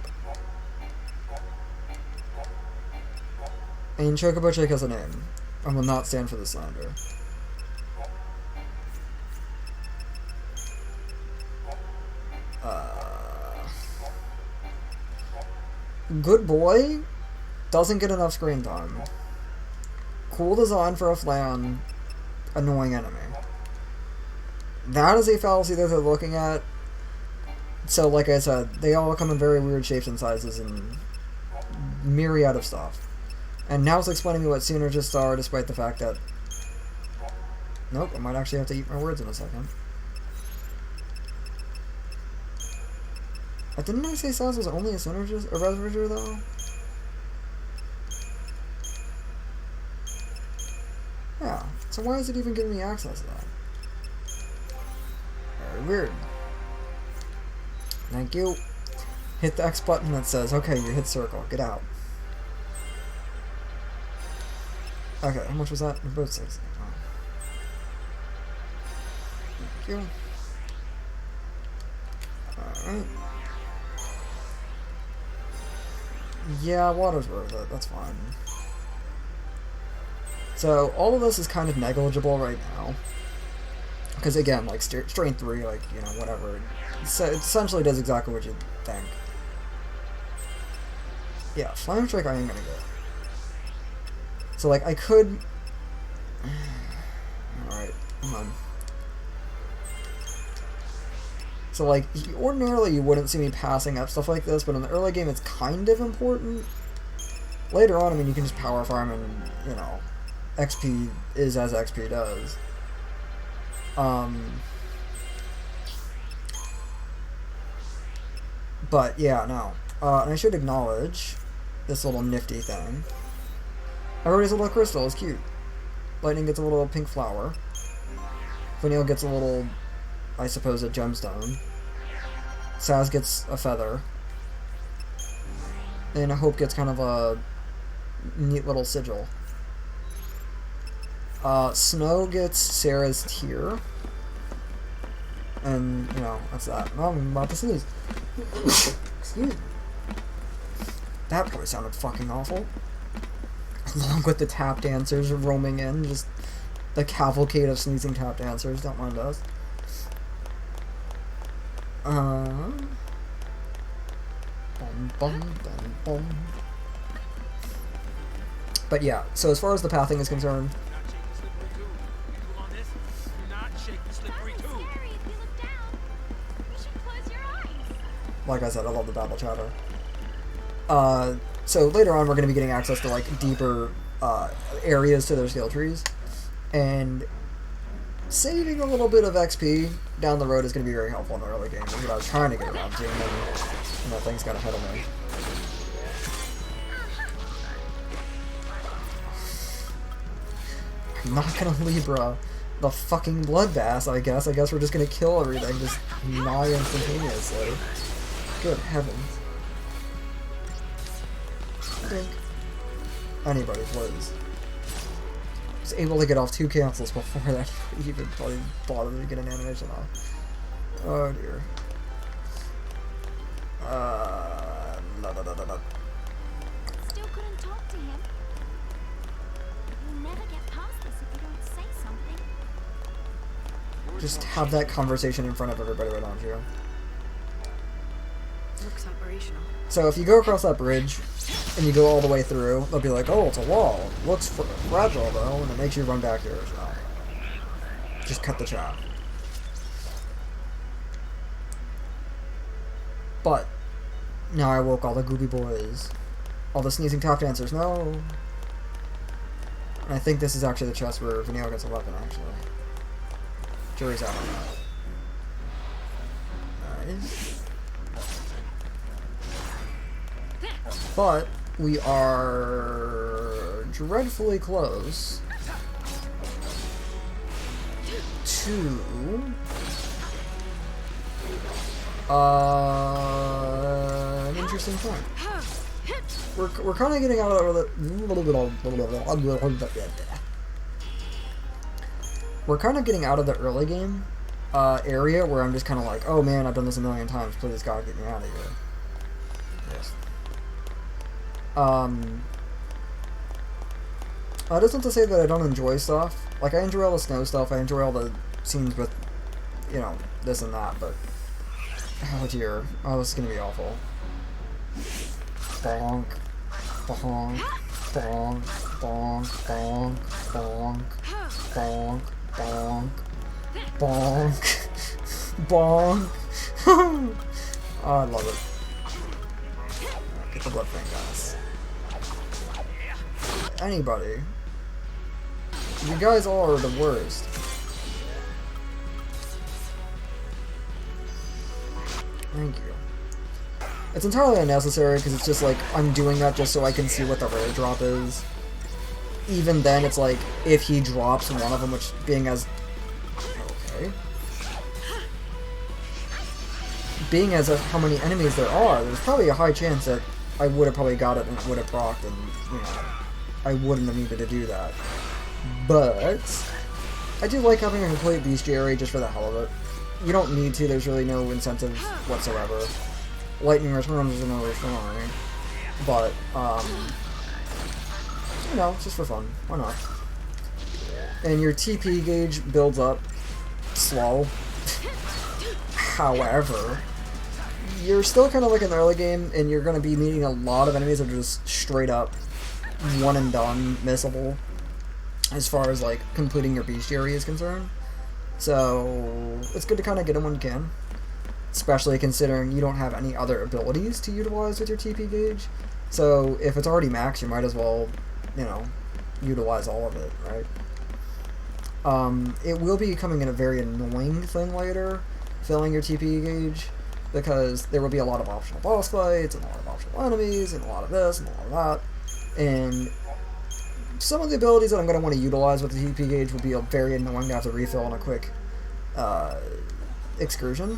And Chocobo Chick has a name. I will not stand for the slander. Good boy doesn't get enough screen time. Cool design for a flan. Annoying enemy. That is a fallacy that they're looking at. So, like I said, they all come in very weird shapes and sizes and myriad of stuff. And now it's explaining me what synergists are, despite the fact that... Nope, I might actually have to eat my words in a second. Didn't I say Saz was only a synergist, a reservoir though? Yeah, so why is it even giving me access to that? Very weird. Thank you. Hit the X button that says, okay, you hit circle, get out. Okay, how much was that? About 60. Oh. Thank you. Alright. Yeah, water's worth it. That's fine. So, all of this is kind of negligible right now. Because, again, like, Strain 3, like, you know, whatever. So it essentially does exactly what you'd think. Yeah, Flame Strike I am gonna get. So, like, I could... Alright, come on. So, like, ordinarily you wouldn't see me passing up stuff like this, but in the early game it's kind of important. Later on, I mean, you can just power farm and, you know, XP is as XP does. But, yeah, no. And I should acknowledge this little nifty thing. Everybody's a little crystal, it's cute. Lightning gets a little pink flower. Vanille gets a little, I suppose, a gemstone. Saz gets a feather. And Hope gets kind of a neat little sigil. Snow gets Sarah's tear. And, you know, that's that. Oh, I'm about to sneeze. Excuse me. That probably sounded fucking awful. Along with the tap dancers roaming in, just the cavalcade of sneezing tap dancers, don't mind us. Bum, bum, bum, bum. But yeah, so as far as the pathing is concerned, like I said, I love the battle chatter. So later on we're going to be getting access to like deeper areas to their skill trees, and saving a little bit of XP down the road is going to be very helpful in the early game. That's what I was trying to get around to, and then, you know, things got ahead of me. I'm not gonna Libra the fucking bloodbath, I guess. I guess we're just gonna kill everything just nigh instantaneously. Good heavens. Dink. Anybody, please. I was able to get off 2 cancels before that even bothered to get an animation off. Oh dear. Still couldn't talk to him. You'll never get past this if you don't say something. Just have that conversation in front of everybody, why don't you? Looks operational. So if you go across that bridge, and you go all the way through, they'll be like, oh, it's a wall. It looks fragile, though, and it makes you run back here as well. Just cut the chat. But, now I woke all the Gooby Boys. All the sneezing tap dancers, no! And I think this is actually the chest where Vanille gets a weapon, actually. Jury's out on that. Nice. But we are dreadfully close to an interesting point. We're kind of getting out of the early game area where I'm just kind of like, oh man, I've done this a million times. Please God, get me out of here. Yes. That isn't to say that I don't enjoy stuff. Like, I enjoy all the snow stuff, I enjoy all the scenes with, you know, this and that, but... Oh dear. Oh, this is gonna be awful. Bonk. Bonk. Bonk. Bonk. Bonk. Bonk. Bonk. Bonk. Bonk. Bonk. Oh, I love it. Get the blood thing, guys. Anybody. You guys all are the worst. Thank you. It's entirely unnecessary because it's just like, I'm doing that just so I can see what the rare drop is. Even then, it's like, if he drops one of them, which being as... Okay. Being as how many enemies there are, there's probably a high chance that I would have probably got it and it would have procced, and, you know, I wouldn't have needed to do that. But I do like having a complete bestiary just for the hell of it. you don't need to. There's really no incentive whatsoever. Lightning returns is another story, but you know, just for fun. Why not? And your TP gauge builds up slow. However, you're still kind of like in the early game, and you're going to be meeting a lot of enemies that are just straight up one and done missable as far as like completing your bestiary is concerned. So it's good to kind of get them when you can, especially considering you don't have any other abilities to utilize with your TP gauge. So if it's already maxed, you might as well, you know, utilize all of it, right? It will be becoming a very annoying thing later, filling your TP gauge, because there will be a lot of optional boss fights, and a lot of optional enemies, and a lot of this, and a lot of that. And some of the abilities that I'm going to want to utilize with the TP gauge will be very annoying to have to refill in a quick excursion.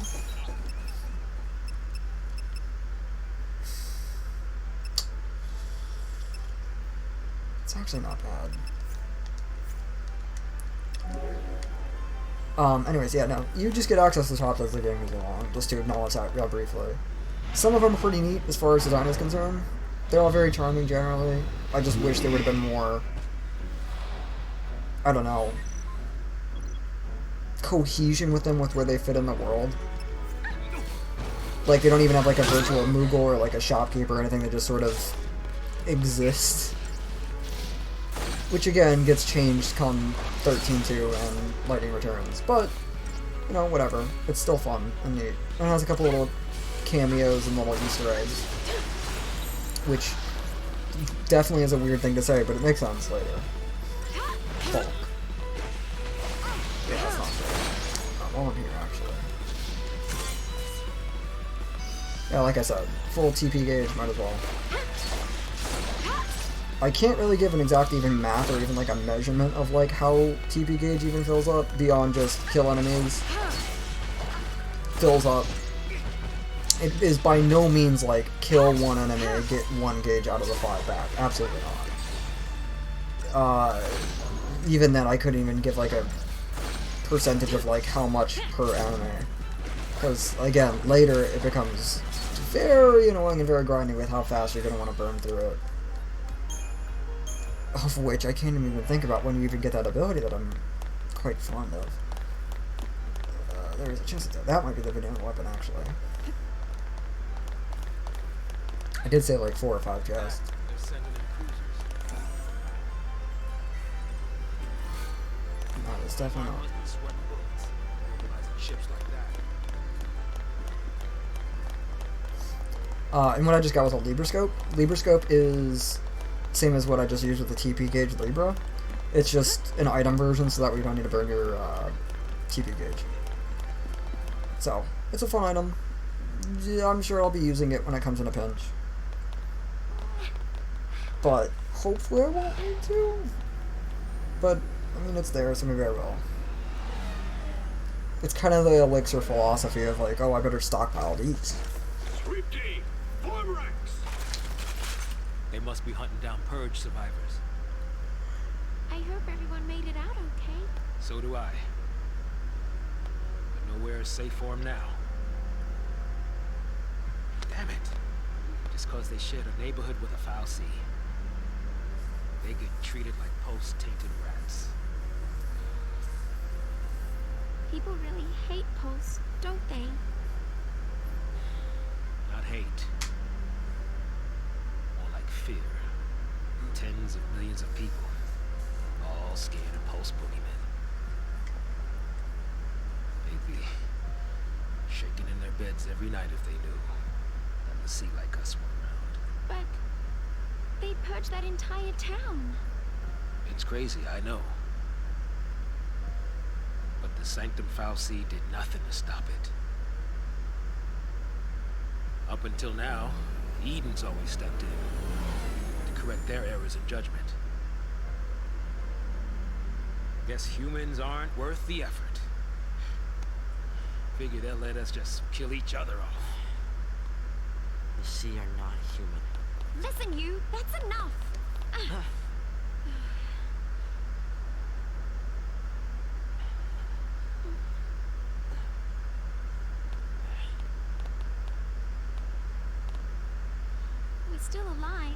It's actually not bad. Anyways, yeah, no. You just get access to shops as the game goes along, just to acknowledge that real briefly. Some of them are pretty neat as far as design is concerned. They're all very charming generally. I just wish there would have been more, I don't know, cohesion with them with where they fit in the world. Like, they don't even have like a virtual Moogle or like a shopkeeper or anything, they just sort of exist. Which again gets changed come 13.2 and Lightning Returns, but you know, whatever. It's still fun and neat. And it has a couple little cameos and little Easter eggs, which definitely is a weird thing to say, but it makes sense later. Bulk. Yeah, that's not fair. While I'm here, actually. Yeah, like I said, full TP gauge, might as well. I can't really give an exact even math or even like a measurement of like how TP gauge even fills up beyond just kill enemies. Fills up. It is by no means like kill one enemy, get 1 gauge out of the 5 back. Absolutely not. Even then, I couldn't even give like a percentage of like how much per enemy. Because again, later it becomes very annoying and very grindy with how fast you're going to want to burn through it. Of which I can't even think about when you even get that ability that I'm quite fond of. There's a chance that might be the vanilla weapon, actually. I did say like 4 or 5 chests. No, it's definitely not. And what I just got was a Libra Scope. Libra Scope is same as what I just used with the TP gauge Libra. It's just an item version so that way you don't need to burn your TP gauge. So, it's a fun item. Yeah, I'm sure I'll be using it when it comes in a pinch. But hopefully I won't need to. But, I mean, it's there, so maybe I will. It's kind of the Elixir philosophy of like, oh, I better stockpile these. Sweep team, form ranks. They must be hunting down Purge survivors. I hope everyone made it out okay. So do I. But nowhere is safe for them now. Damn it. Just cause they shared a neighborhood with a foul sea. They get treated like post-tainted rats. People really hate Pulse, don't they? Not hate. More like fear. Tens of millions of people. All scared of Pulse boogeymen. They'd be shaking in their beds every night if they knew that the sea like us were around. But they purged that entire town. It's crazy, I know. But the Sanctum Foul Sea did nothing to stop it. Up until now, Eden's always stepped in to correct their errors in judgment. Guess humans aren't worth the effort. Figure they'll let us just kill each other off. The Sea are not human. Listen, you, that's enough. still alive.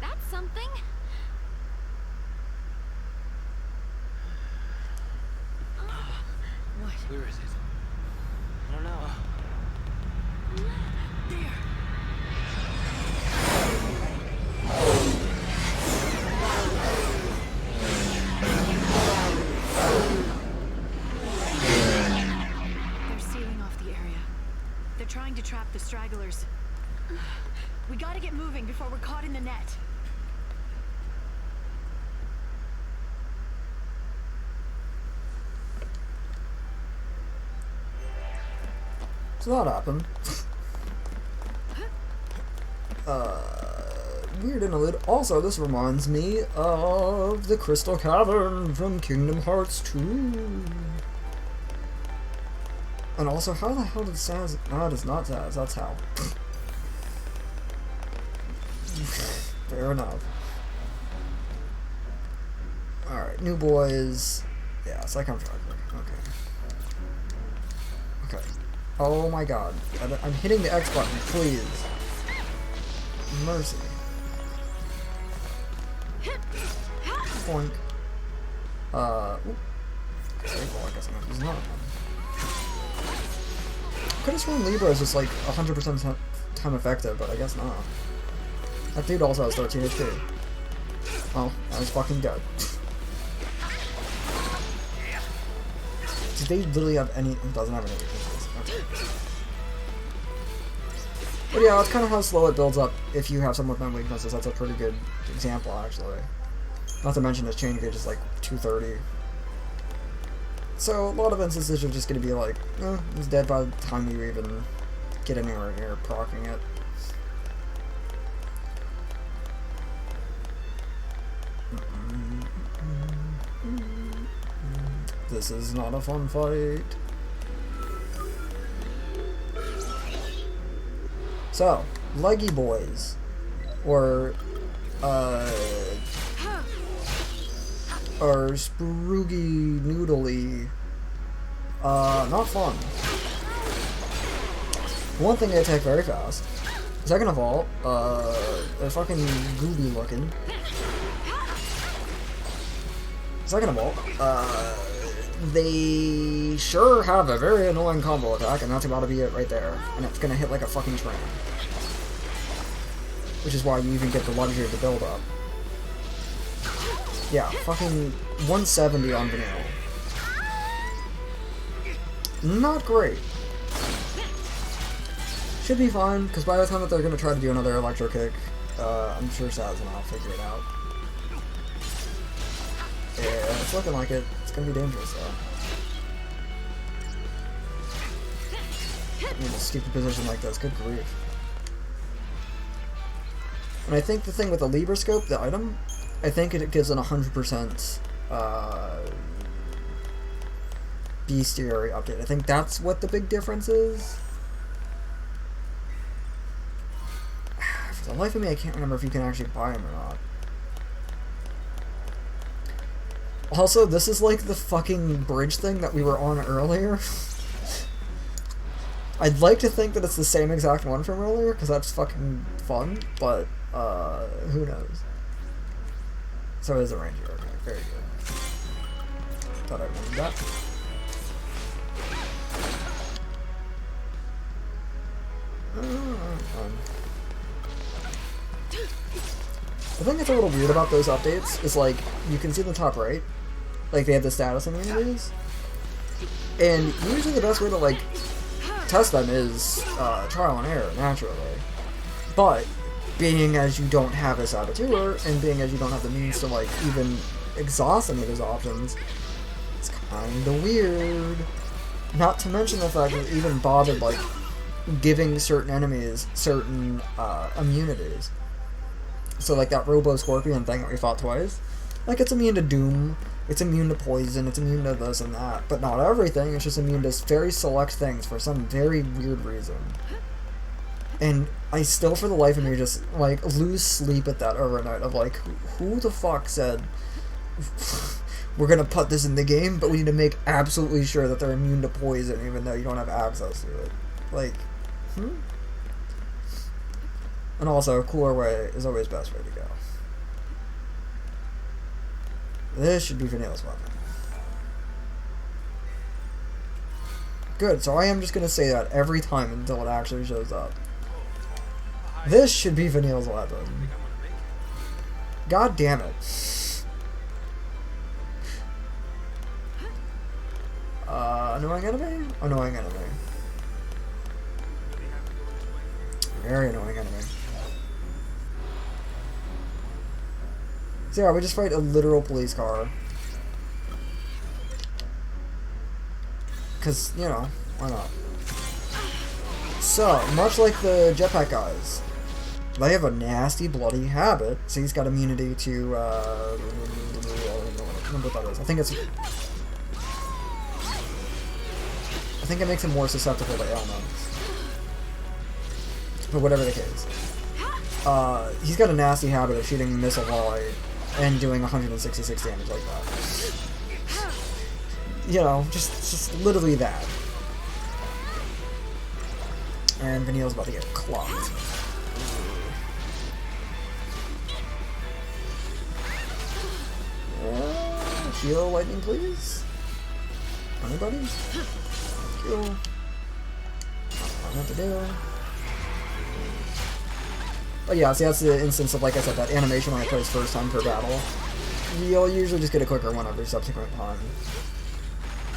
That's something. What? Where is it? I don't know. There. They're sealing off the area. They're trying to trap the stragglers. We gotta get moving before we're caught in the net. So that happened. Weird interlude. Also, this reminds me of the Crystal Cavern from Kingdom Hearts 2. And also, how the hell did Saz... No, it is not Saz. That's how. Fair enough. Alright, new boys. Yeah, Psychon Tracker. Okay. Okay. Oh my god. I'm hitting the X button, please. Mercy. Boink. Oop. Okay, well, I guess I'm not using that one. Could have sworn Libra is just like 100% time effective, but I guess not. That dude also has 13 HP. Oh, now he's fucking dead. Did they literally have any... It doesn't have any weaknesses. Okay. But yeah, that's kind of how slow it builds up if you have someone with no weaknesses. That's a pretty good example, actually. Not to mention his chain gauge is like 230. So a lot of instances you're just going to be like, he's dead by the time you even get anywhere near proccing it. This is not a fun fight. So, leggy boys, or sproogy noodly, not fun. One thing, they attack very fast. Second of all, they're fucking gooby looking. Second of all, they sure have a very annoying combo attack, and that's about to be it right there. And it's gonna hit like a fucking train. Which is why you even get the luxury of the build up. Yeah, fucking 170 on vanilla. Not great. Should be fine, because by the time that they're gonna try to do another electro kick, I'm sure Saz and I'll figure it out. Yeah, it's looking like it. It's gonna be dangerous, though. In a stupid position like this, good grief. And I think the thing with the Libra Scope, the item, I think it gives an 100% bestiary update. I think that's what the big difference is. For the life of me, I can't remember if you can actually buy them or not. Also, this is like the fucking bridge thing that we were on earlier. I'd like to think that it's the same exact one from earlier, because that's fucking fun, but, who knows. So it is a ranger, okay, very good. Thought I remembered that. The thing that's a little weird about those updates is, like, you can see in the top right, like, they have the status immunities, and usually the best way to, like, test them is trial and error, naturally. But, being as you don't have a saboteur, and being as you don't have the means to, like, even exhaust any of those options, it's kinda weird. Not to mention the fact that it even bothered, like, giving certain enemies certain immunities. So, like, that Robo-Scorpion thing that we fought twice, like, it's immune to Doom, it's immune to Poison, it's immune to this and that, but not everything, it's just immune to very select things for some very weird reason. And I still, for the life of me, just, like, lose sleep at that overnight of, like, who the fuck said, we're gonna put this in the game, but we need to make absolutely sure that they're immune to Poison, even though you don't have access to it. Like, And also, a cooler way is always the best way to go. This should be Vanille's weapon. Good, so I am just gonna say that every time until it actually shows up. This should be Vanille's weapon. God damn it. Annoying enemy? Annoying enemy. Very annoying enemy. So yeah, we just fight a literal police car. Because, you know, why not? So, much like the jetpack guys, they have a nasty, bloody habit. So he's got immunity to, I don't remember what that is. I think it makes him more susceptible to ailments. But whatever the case. He's got a nasty habit of shooting missile volley and doing 166 damage like that. You know, just literally that. And Vanille's about to get clocked. Shield lightning, please. Anybody? Thank you. Not enough to do. But yeah, see, that's the instance of, like I said, that animation when it plays first time per battle. You'll usually just get a quicker one every subsequent time.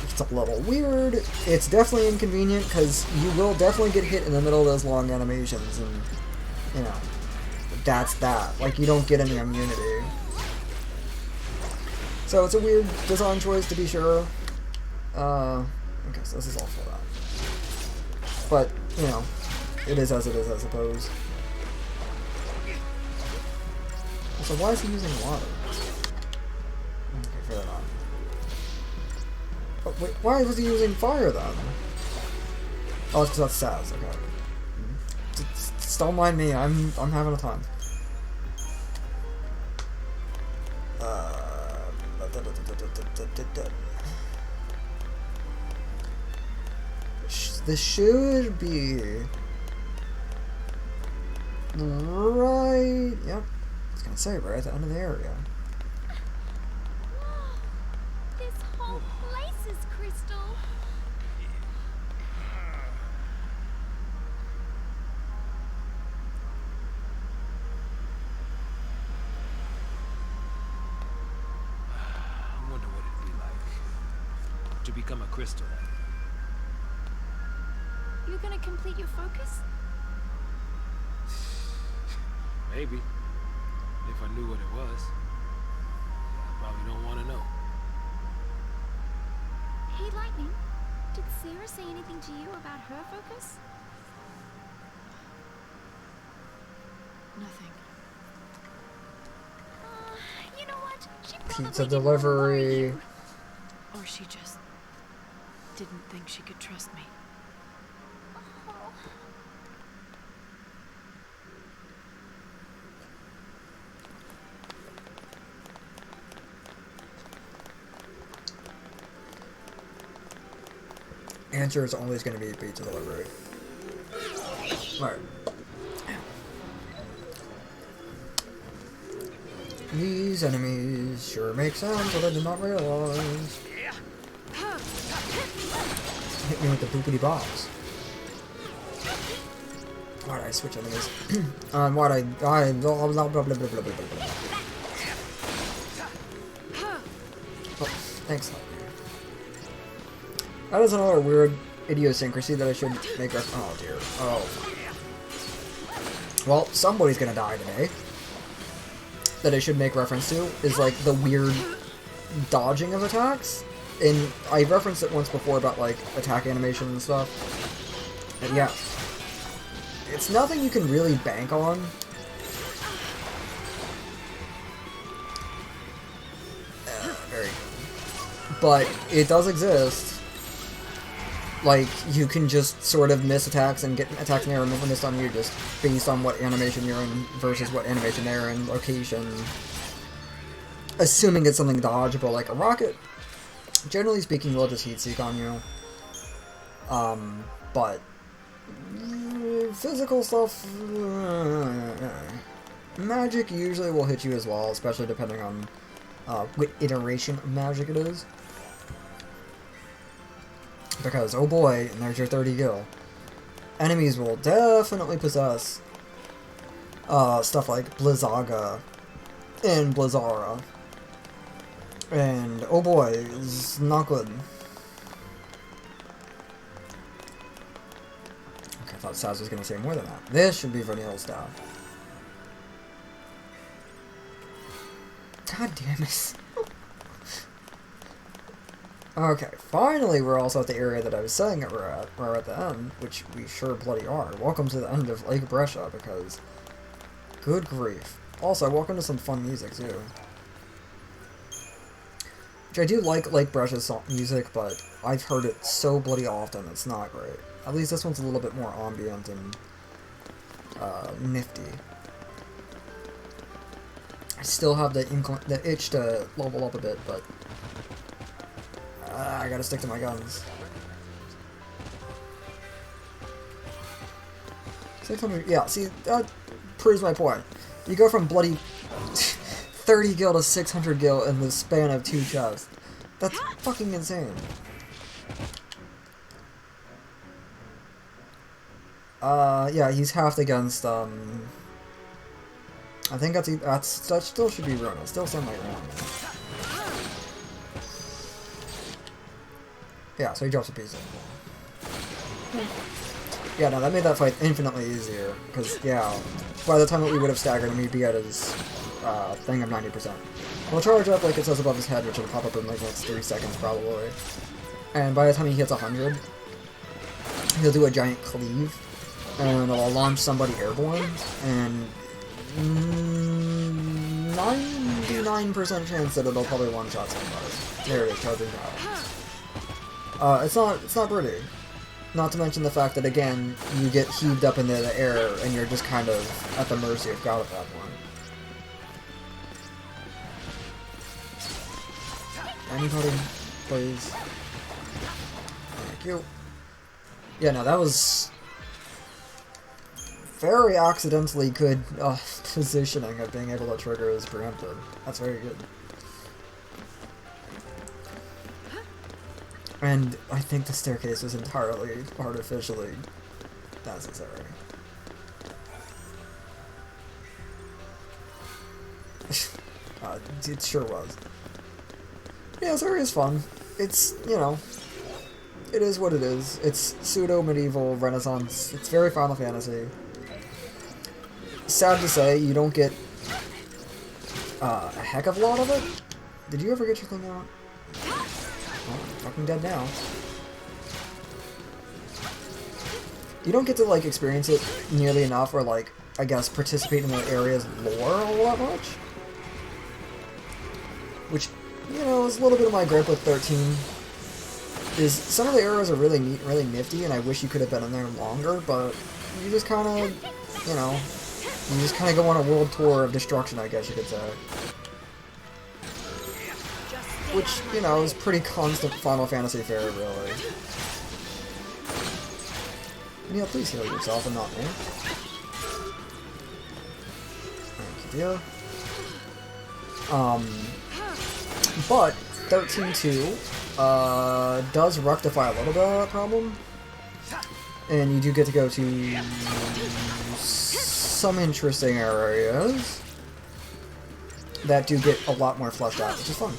It's a little weird. It's definitely inconvenient, because you will definitely get hit in the middle of those long animations, and, you know, that's that. Like, you don't get any immunity. So it's a weird design choice, to be sure. Okay, so this is all for that. But, you know, it is as it is, I suppose. So why is he using water? Okay, fair enough. But wait, why was he using fire then? Oh, it's because that's Saz, okay. Just don't mind me, I'm having a time. This should be right. Yep, I was gonna say right at the end of the area. This whole place is crystal. I wonder what it'd be like to become a crystal. You're gonna complete your focus? Maybe. If I knew what it was. I probably don't want to know. Hey, Lightning. Did Sarah say anything to you about her focus? Nothing. You know what? She probably Pizza didn't want to worry delivery. you. Or she just didn't think she could trust me. Answer is always going to be pizza delivery. Alright. These enemies sure make sounds that I did not realize. Hit me with the boopity box. Why'd I switch enemies? Why'd I blah blah blah blah blah blah blah blah. Oh, thanks. That is another weird idiosyncrasy that I should make up. Oh dear. Oh. Well, somebody's gonna die today. That I should make reference to is like the weird dodging of attacks. And I referenced it once before about like attack animation and stuff. And yeah. It's nothing you can really bank on. Very good. But it does exist. Like, you can just sort of miss attacks and get attacks and arrow missed on you just based on what animation you're in versus what animation they're in, location. Assuming it's something dodgeable like a rocket. Generally speaking, they'll just heat seek on you. But physical stuff... magic usually will hit you as well, especially depending on what iteration of magic it is. Because, oh boy, and there's your 30 gil. Enemies will definitely possess stuff like Blizzaga and Blizzara. And, oh boy, it's not good. Okay, I thought Saz was going to say more than that. This should be Vanille's staff. God damn it. Okay, finally we're also at the area that I was saying that we're at. We're at the end, which we sure bloody are. Welcome to the end of Lake Brescia, because... good grief. Also, welcome to some fun music, too. Which I do like Lake Brescia's music, but I've heard it so bloody often, it's not great. At least this one's a little bit more ambient and nifty. I still have the itch to level up a bit, but I gotta stick to my guns. 600, yeah, see, that proves my point. You go from bloody 30 gil to 600 gil in the span of 2 chests. That's fucking insane. Yeah, he's halved against, I think that still should be Rona. Still sound like Rona. Yeah, so he drops a piece of it. Yeah, no, that made that fight infinitely easier. Because, yeah, by the time that we would have staggered him, he'd be at his thing of 90%. He'll charge up like it says above his head, which will pop up in like the next 3 seconds probably. And by the time he hits 100, he'll do a giant cleave. And it'll launch somebody airborne. And 99% chance that it'll probably one-shot somebody. There it is, charging power. It's not pretty. Not to mention the fact that, again, you get heaved up into the air and you're just kind of at the mercy of God at that point. Anybody, please? Thank you. Yeah, no, that was very accidentally good positioning of being able to trigger his preemptive. That's very good. And I think the staircase was entirely artificially necessary. It sure was. Yeah, this area is fun. It's, you know, it is what it is. It's pseudo-medieval Renaissance. It's very Final Fantasy. Sad to say, you don't get a heck of a lot of it. Did you ever get your thing out? Well, I'm fucking dead now. You don't get to, like, experience it nearly enough or, like, I guess, participate in the area's lore a lot much. Which, you know, is a little bit of my gripe with 13. Is some of the areas are really neat, really nifty, and I wish you could have been in there longer, but you just kind of, you know, you just kind of go on a world tour of destruction, I guess you could say. Which, you know, is pretty constant Final Fantasy fare, really. And yeah, please heal yourself and not me. Thank you, dear. But 13.2 does rectify a little bit of that problem. And you do get to go to some interesting areas that do get a lot more fleshed out, which is fun.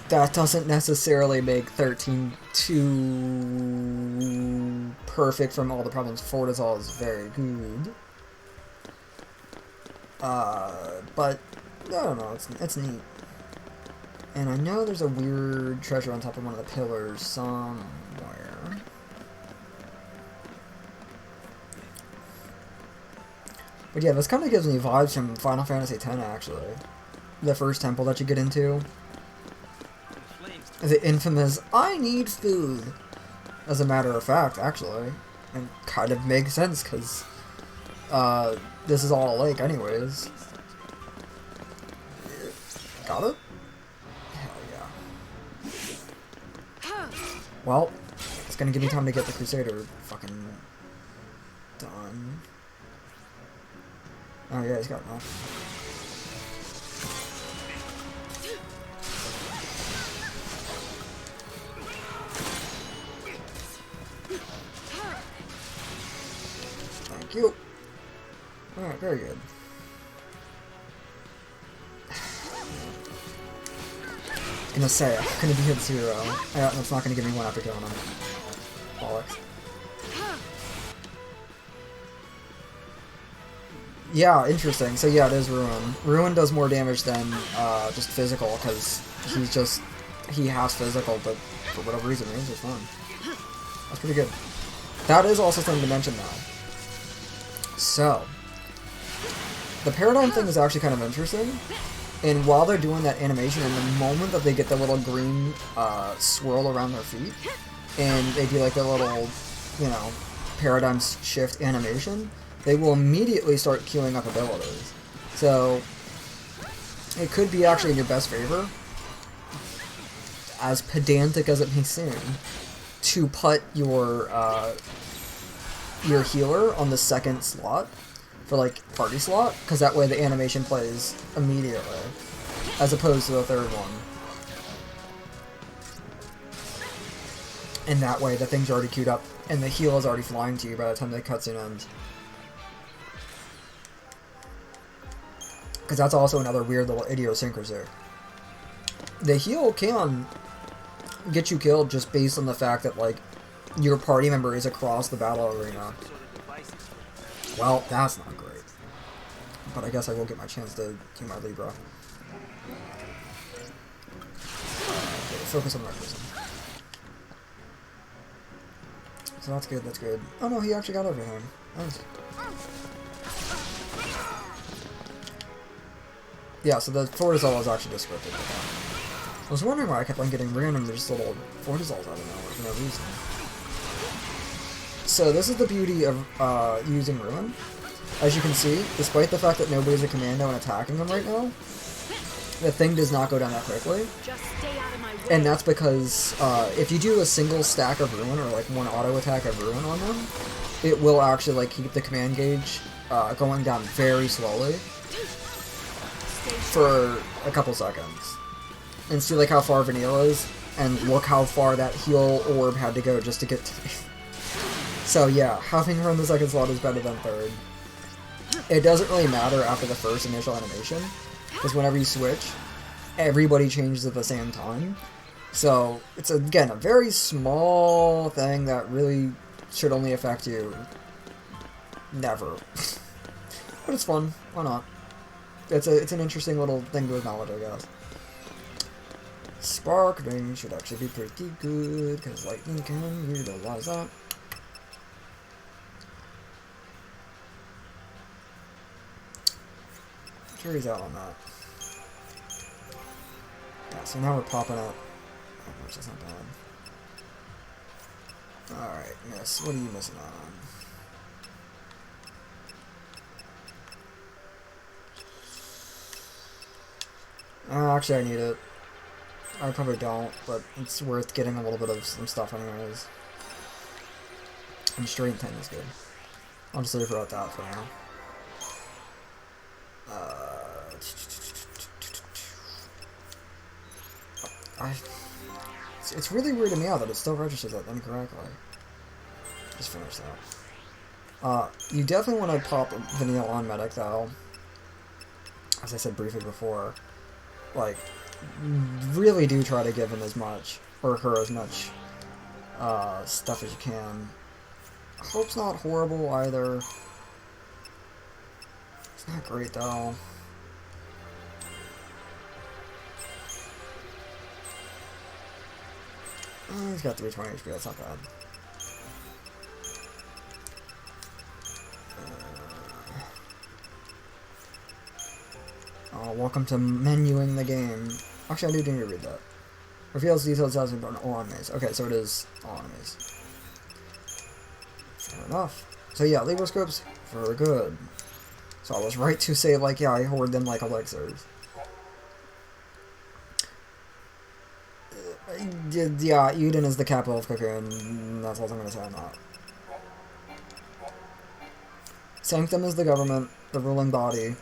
That doesn't necessarily make 13.2 perfect from all the problems. Fortizal is very good. But, I don't know, it's neat. And I know there's a weird treasure on top of one of the pillars somewhere. But yeah, this kind of gives me vibes from Final Fantasy X, actually. The first temple that you get into. The infamous, I need food. As a matter of fact, actually. And kind of makes sense, because this is all a lake anyways. Got it? Hell yeah. Well, it's gonna give me time to get the Crusader fucking done. Oh yeah, he's got enough. Thank you. Alright, very good. Gonna say, I'm gonna be hit 0. Yeah, that's not gonna give me 1 after killing him. Bollocks. Yeah, interesting. So yeah, it is Ruin. Ruin does more damage than just physical, because he has physical, but for whatever reason, range is fun. That's pretty good. That is also something to mention now. So, the paradigm thing is actually kind of interesting. And while they're doing that animation, in the moment that they get the little green swirl around their feet, and they do like the little, you know, paradigm shift animation, they will immediately start queuing up abilities. So, it could be actually in your best favor, as pedantic as it may seem, to put your healer on the second slot for like party slot, because that way the animation plays immediately, as opposed to the third one. And that way the thing's already queued up and the heal is already flying to you by the time the cutscene ends. Because that's also another weird little idiosyncrasy. The heal can get you killed just based on the fact that like your party member is across the battle arena. Well, that's not great. But I guess I will get my chance to do my Libra. Okay, focus on my person. So that's good, that's good. Oh no, he actually got everything. Nice. Yeah, so the Fortizal is actually just scripted. I was wondering why I kept on getting random just little Fortizals out of nowhere for no reason. So this is the beauty of using Ruin. As you can see, despite the fact that nobody's a commando and attacking them right now, the thing does not go down that quickly. Just stay out of my way. And that's because if you do a single stack of Ruin, or like one auto attack of Ruin on them, it will actually like keep the command gauge going down very slowly for a couple seconds. And see like how far Vanilla is, and look how far that heal orb had to go just to get to me. So yeah, having her in the second slot is better than third. It doesn't really matter after the first initial animation, because whenever you switch, everybody changes at the same time. So it's, again, a very small thing that really should only affect you never. But it's fun. Why not? It's an interesting little thing to acknowledge, I guess. Sparkling should actually be pretty good, because lightning can utilize that. Jury's out on that. Yeah, so now we're popping up. Oh, which is not bad. Alright, miss. What are you missing on? Actually, I need it. I probably don't, but it's worth getting a little bit of some stuff anyways. And straight 10 is good. I'll just leave about that for now. It's really weird to me out that it still registers that incorrectly. Just finish that. You definitely want to pop Vanilla on Medic though. As I said briefly before, like, really do try to give him as much, or her as much, stuff as you can. Hope's not horrible either. It's not great though. He's got 320 HP, that's not bad. Welcome to menuing the game. Actually, I do need to read that. Reveals details as about all enemies. Okay, so it is all enemies. Fair enough. So yeah, Libra scopes, very good. So I was right to say, like, yeah, I hoard them like elixirs. Yeah, Eden is the capital of Cocoon. That's all I'm going to say on that. Sanctum is the government, the ruling body.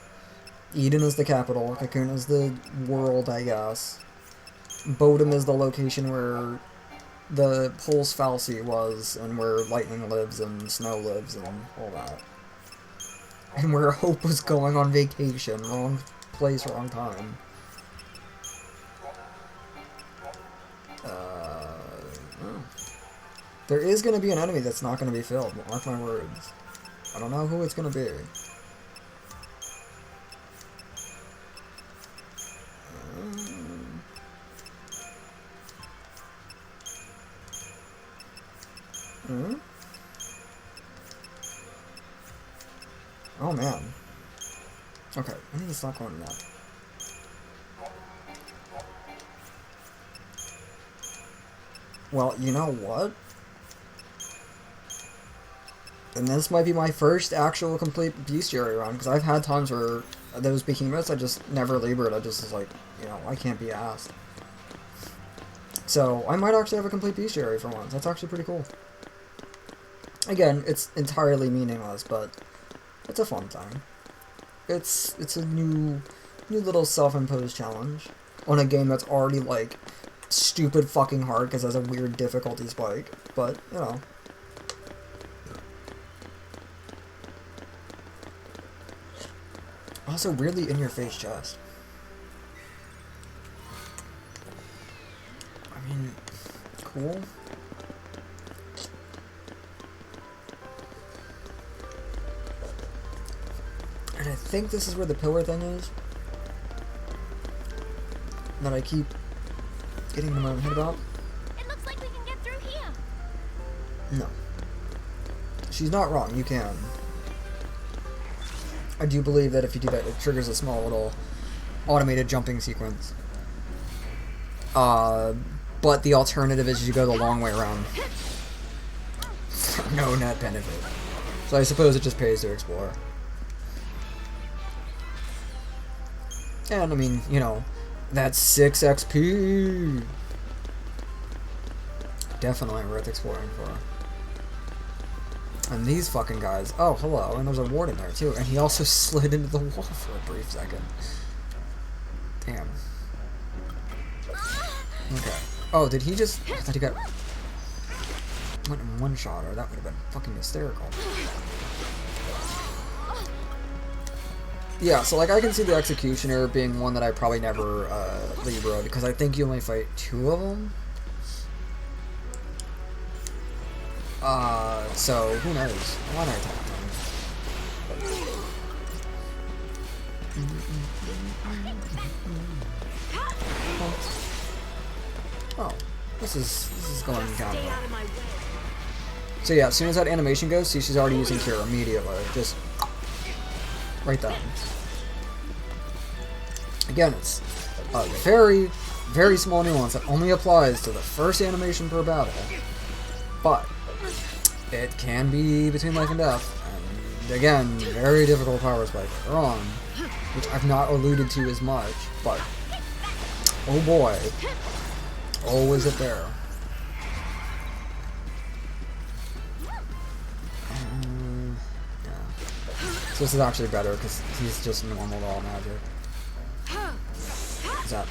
Eden is the capital. Cocoon is the world, I guess. Bodum is the location where the Pulse Fal'Cie was, and where Lightning lives, and Snow lives, and all that. And where Hope was going on vacation. Wrong place, wrong time. There is going to be an enemy that's not going to be filled, mark my words. I don't know who it's going to be. Oh man. Okay, I need to stop going to that. Well, you know what? And this might be my first actual complete bestiary run, because I've had times where those behemoths I just never labored. I just was like, you know, I can't be asked. So I might actually have a complete bestiary for once. That's actually pretty cool. Again, it's entirely meaningless, but it's a fun thing. It's a new little self-imposed challenge on a game that's already like stupid fucking hard because it has a weird difficulty spike. But you know. Also, weirdly in-your-face chest. I mean, cool. And I think this is where the pillar thing is. That I keep getting in my head about. It looks like we can get through here. No. She's not wrong, you can. I do believe that if you do that, it triggers a small little automated jumping sequence. But the alternative is you go the long way around. For no net benefit. So I suppose it just pays to explore. And I mean, you know, that's 6 XP. Definitely worth exploring for. And these fucking guys. Oh, hello. And there's a ward in there, too. And he also slid into the wall for a brief second. Damn. Okay. Oh, did he just... I thought he got... went in one shot, or that would have been fucking hysterical. Yeah, so, like, I can see the Executioner being one that I probably never Libra, because I think you only fight 2 of them. So, who knows? Why not attack them? Oh, this is going down. So yeah, as soon as that animation goes, see, she's already using Cure immediately. Just right there. Again, it's a very, very small nuance that only applies to the first animation per battle. But it can be between life and death. And again, very difficult power spike later on, which I've not alluded to as much, but oh boy. Oh, is it there? Yeah. So this is actually better because he's just normal to all magic. Is that?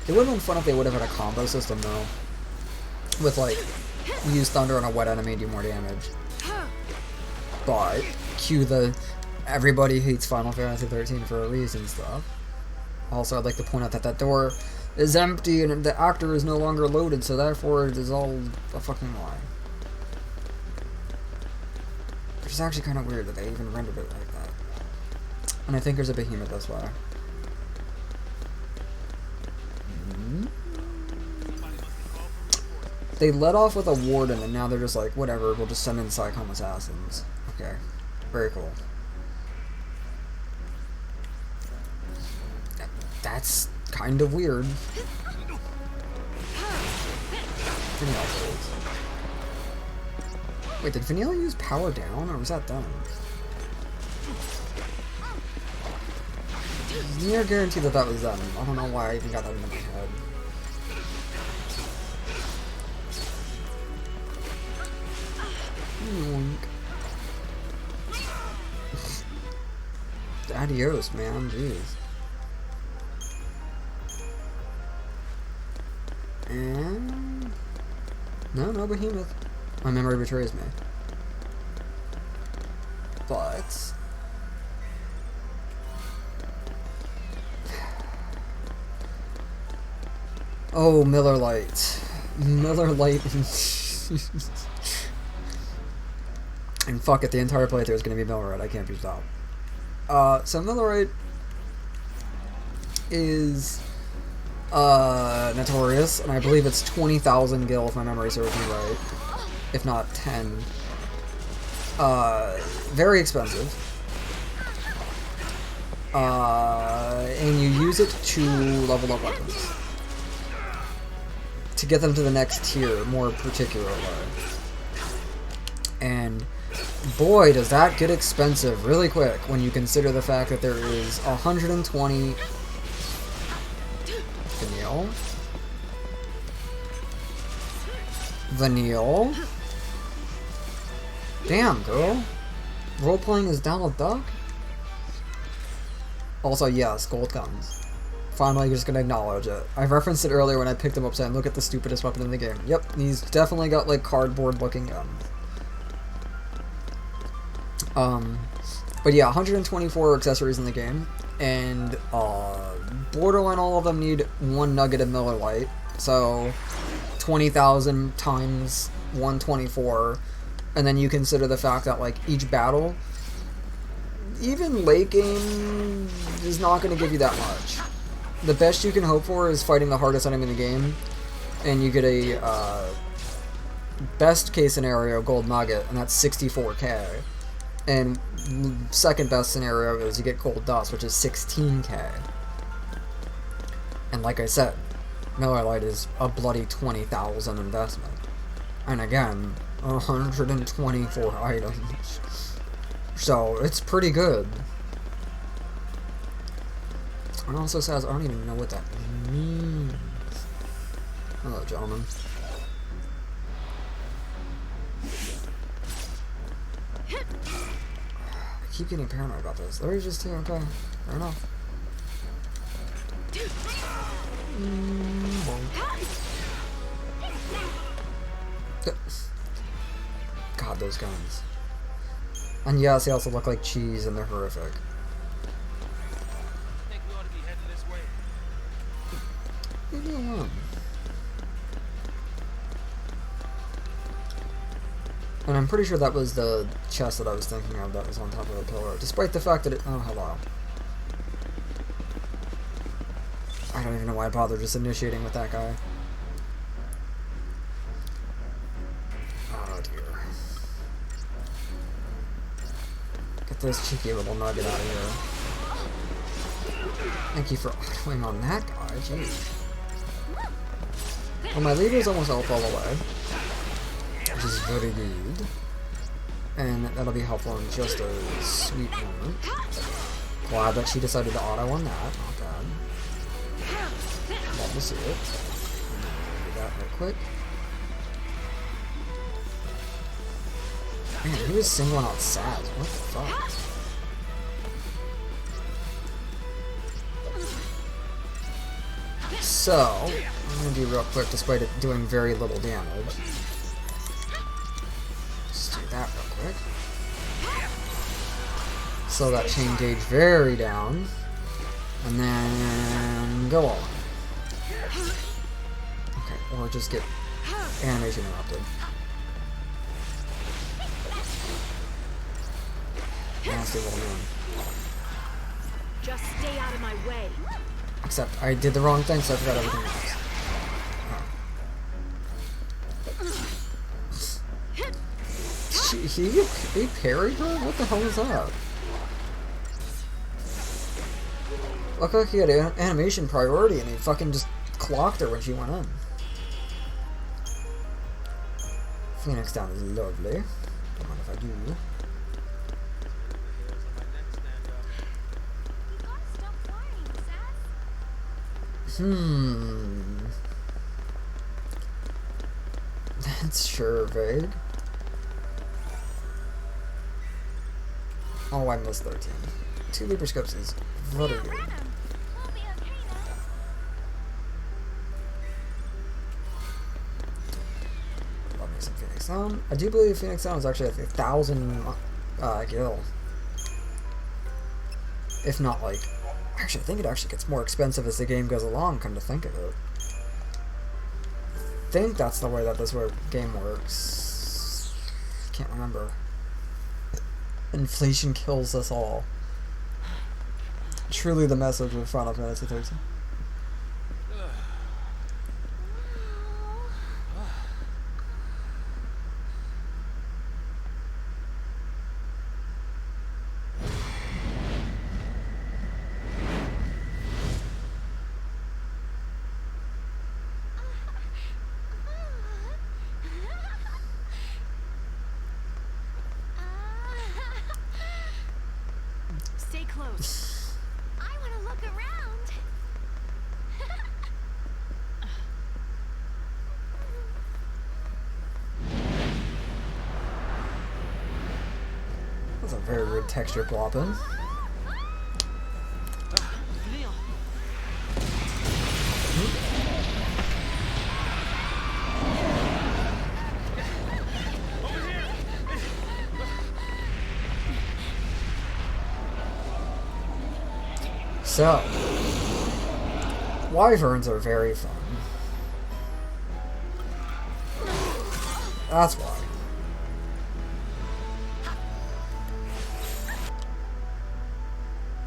It would have been fun if they would have had a combo system though. With like, use thunder on a wet enemy and do more damage. But, cue the everybody hates Final Fantasy XIII for a reason stuff. Also, I'd like to point out that that door is empty and the actor is no longer loaded, so therefore it is all a fucking lie. Which is actually kind of weird that they even rendered it like that. And I think there's a behemoth this way. They let off with a warden and now they're just like, whatever, we'll just send in Psychom assassins. Okay. Very cool. That's kind of weird. Wait, did Vanilla use power down or was that done? near guarantee that that was them. I don't know why I even got that into my head. Adios, man. Jeez. And no behemoth. My memory betrays me. But oh, Miller Lite. Miller Lite. And fuck it, the entire playthrough is gonna be Miller Lite. I can't be stopped. So Miller Lite is notorious, and I believe it's 20,000 gil if my memory serves me right, if not 10. Very expensive. And you use it to level up weapons. To get them to the next tier, more particularly. And boy, does that get expensive really quick when you consider the fact that there is 120 Vanille. Damn, girl. Role-playing is Donald Duck? Also, yes, gold guns. Finally, just gonna acknowledge it. I referenced it earlier when I picked him up saying, look at the stupidest weapon in the game. Yep, he's definitely got, like, cardboard-looking guns. But yeah, 124 accessories in the game, and, borderline all of them need 1 nugget of Miller Lite, so 20,000 times 124, and then you consider the fact that, like, each battle, even late game, is not going to give you that much. The best you can hope for is fighting the hardest enemy in the game, and you get a, best case scenario gold nugget, and that's 64k. And second best scenario is you get gold dust, which is 16k. And like I said, Miller Lite is a bloody 20,000 investment. And again, 124 items. So, it's pretty good. It also says, I don't even know what that means. Hello, gentlemen. I keep getting paranoid about this. There is just two, okay. Fair enough. God, those guns. And yes, they also look like cheese and they're horrific. I think we ought to be heading this way. Leave me alone. And I'm pretty sure that was the chest that I was thinking of that was on top of the pillar. Despite the fact that it... Oh, hello. I don't even know why I bothered just initiating with that guy. Oh, dear. Get this cheeky little nugget out of here. Thank you for autoing on that guy. Jeez. Well, my leader's almost all the way. Which is very good. And that'll be helpful in just a sweet moment. Glad that she decided to auto on that. Not bad. Love to see it. Do that real quick. Man, he was singling out Saz. What the fuck? So, I'm gonna be real quick despite it doing very little damage. Just do that real quick. Slow that chain gauge very down. And then go on. Okay, or just get animation interrupted. Nasty little man. Just stay out of my way. Except I did the wrong thing, so I forgot everything else. He parried her? What the hell is that? Looked like he had animation priority and he fucking just clocked her when she went in. Phoenix down is lovely. Don't mind if I do. You gotta stop firing. That's sure vague. Oh, I missed 13. 2 Leaper Scopes is very good. Love me some Phoenix Down. I do believe Phoenix Down is actually like 1,000 gil. If not like... Actually, I think it actually gets more expensive as the game goes along, come to think of it. I think that's the way that this game works. Can't remember. Inflation kills us all. Truly the message of Final Fantasy XIII. Stay close. I want to look around. That's a very rude texture plopping. Leon. So, wyverns are very fun. That's why.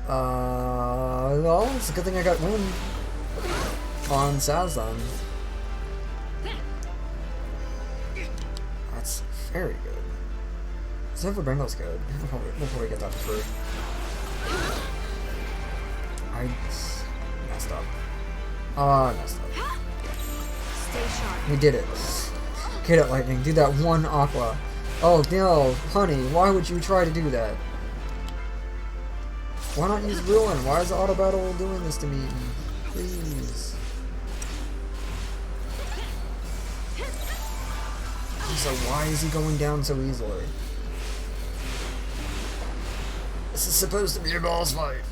Well, it's a good thing I got wind on Sazan. That's very good. Silver Bengal's good. We'll probably get that for free. I messed up. Oh, I messed up. Stay sharp. We did it. Get it, Lightning. Do that one Aqua. Oh, no, honey, why would you try to do that? Why not use Ruin? Why is the auto battle doing this to me? Please. So why is he going down so easily? This is supposed to be a boss fight.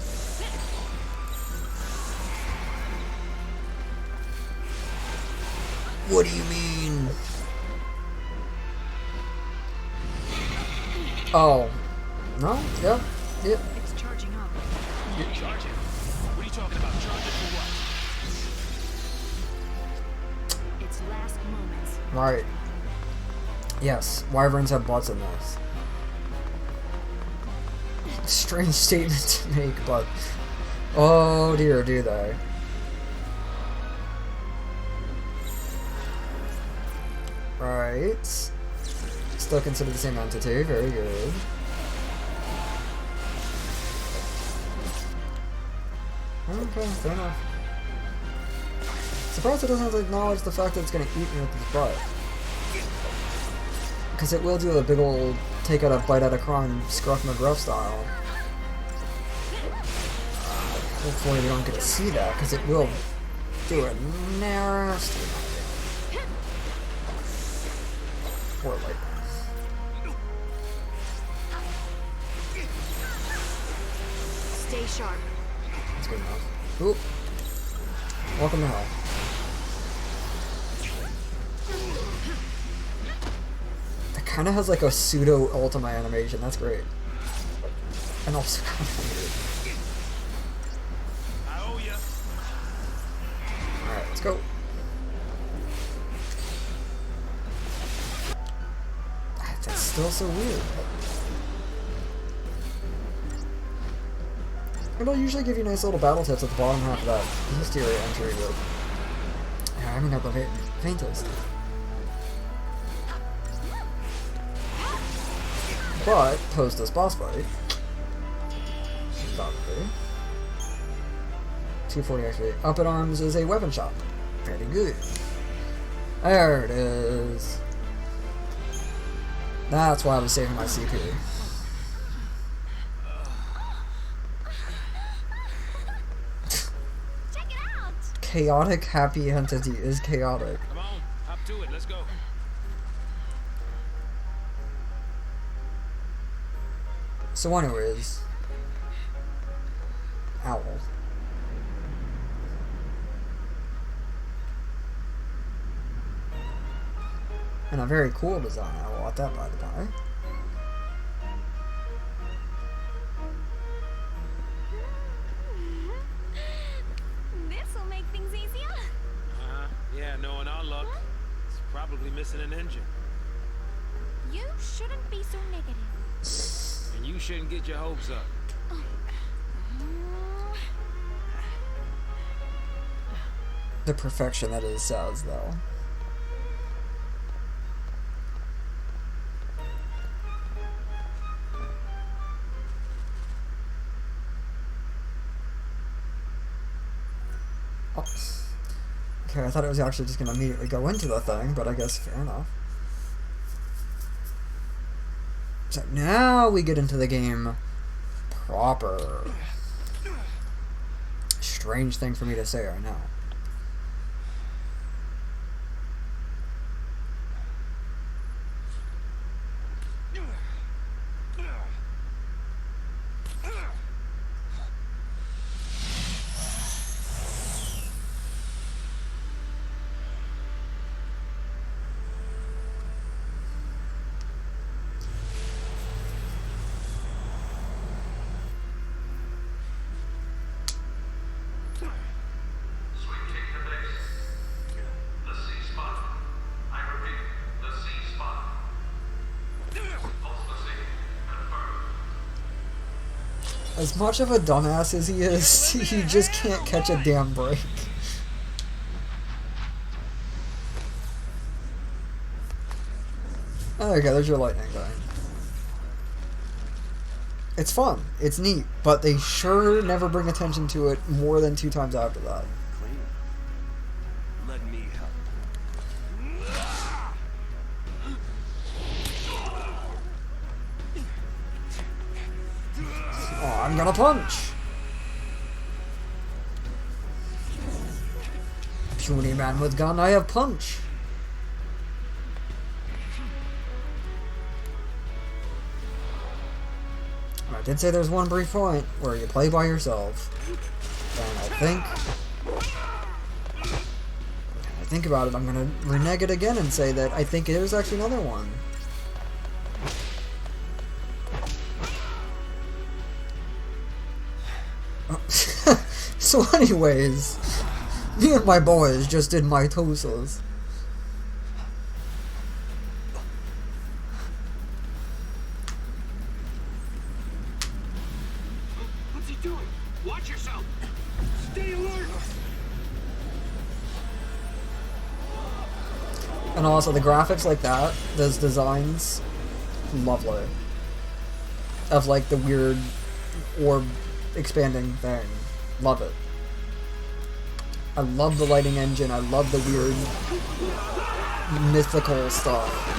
What do you mean? Oh. No? Yep. Yep. It's charging up. Charging? What are you talking about? Charging for what? Its last moments. Right. Yes, wyverns have butts in this. Strange statement to make, but... Oh dear, do they? Right. Still considered the same entity, very good. Okay, fair enough. Surprised it doesn't acknowledge the fact that it's gonna eat me with its butt. Because it will do a big old take out a bite out of crime, Scruff McGruff style. Hopefully we don't get to see that, because it will do a nasty amount of damage. Poor Lightning. Stay sharp. That's good enough. Oop. Welcome to hell. That kind of has like a pseudo Ultima animation. That's great. And also kind of weird. I owe ya. Alright, let's go. That's still so weird. It'll usually give you nice little battle tips at the bottom half of that exterior entry, but yeah, I mean not the faintest. But post this boss fight, probably 240 XP. Up at arms is a weapon shop. Very good. There it is. That's why I was saving my CP. Check it out. chaotic happy entity is chaotic. Come on, hop to it. Let's go. So anyways, owl. And a very cool design, I want that by the by. This'll make things easier. Yeah, knowing our luck, it's probably missing an engine. You shouldn't be so negative. And you shouldn't get your hopes up. The perfection that is Sal's, though. Oh. Okay, I thought it was actually just going to immediately go into the thing, but I guess fair enough. So now we get into the game proper. Strange thing for me to say, I know. As much of a dumbass as he is, he just can't catch a damn break. Okay, there's your lightning thing. It's fun, it's neat, but they sure never bring attention to it more than 2 times after that. Let me help. Oh, I'm gonna punch! Puny man with gun, I have punch! I did say there's one brief point where you play by yourself. And I think about it, I'm gonna renege it again and say that I think there's actually another one. So anyways, me and my boys just did mitoses. What's he doing? Watch yourself. Stay alert. And also the graphics like that, those designs, lovely. Of like the weird orb expanding thing. Love it. I love the lighting engine, I love the weird mythical stuff.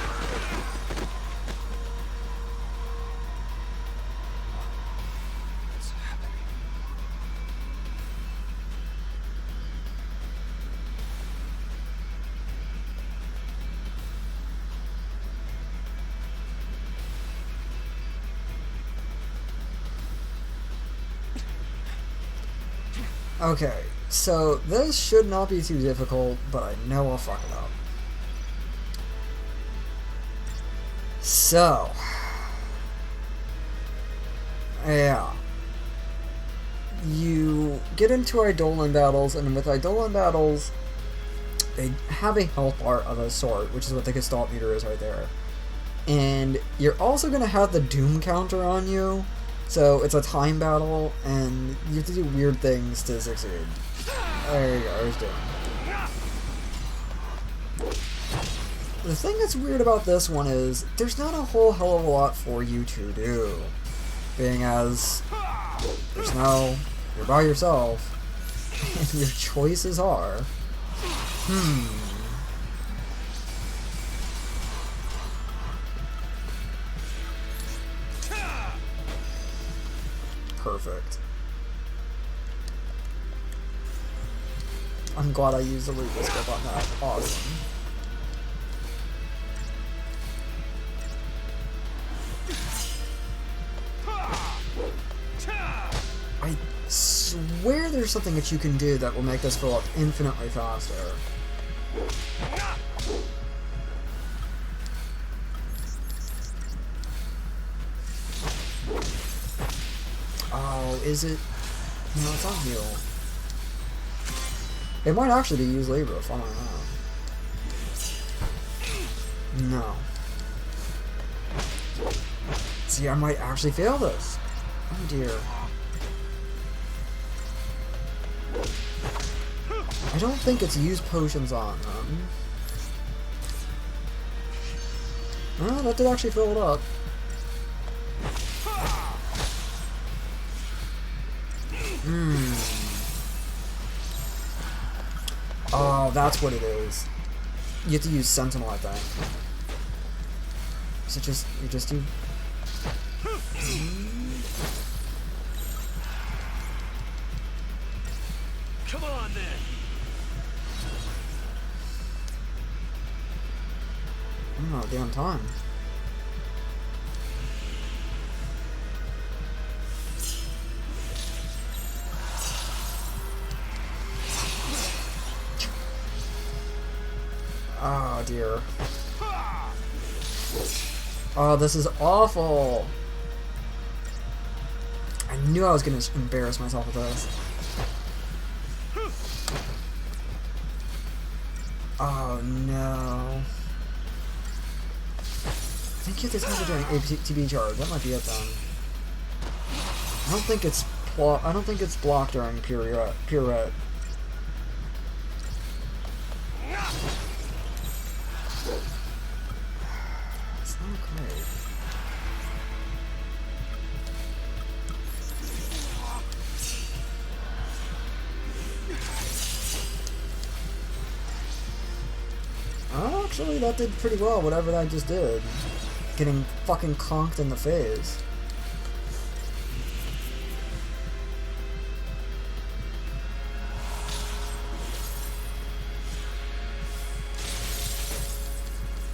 Okay, so this should not be too difficult, but I know I'll fuck it up. So, yeah. You get into Eidolon battles, and with Eidolon battles, they have a health bar of a sort, which is what the Gestalt meter is right there. And you're also going to have the Doom counter on you. So it's a time battle, and you have to do weird things to succeed. There you go, there's Doom. The thing that's weird about this one is, there's not a whole hell of a lot for you to do. Being as, you're by yourself, and your choices are, perfect. I'm glad I used the loot scope on that. Awesome. I swear there's something that you can do that will make this fill up infinitely faster. Oh, is it? No, it's on heal. It might actually be use labor if I don't know. No. See, I might actually fail this. Oh dear. I don't think it's use potions on them. Oh, that did actually fill it up. Oh, that's what it is. You have to use Sentinel, I think. So you just do... Come on, then. Oh, damn time. Oh dear. Oh, this is awful. I knew I was gonna embarrass myself with this. Oh no. I think you have to tell during ATB charge. That might be it then. I don't think it's blocked during pirouette. It's not great. Oh, actually, that did pretty well, whatever that just did. Getting fucking conked in the face.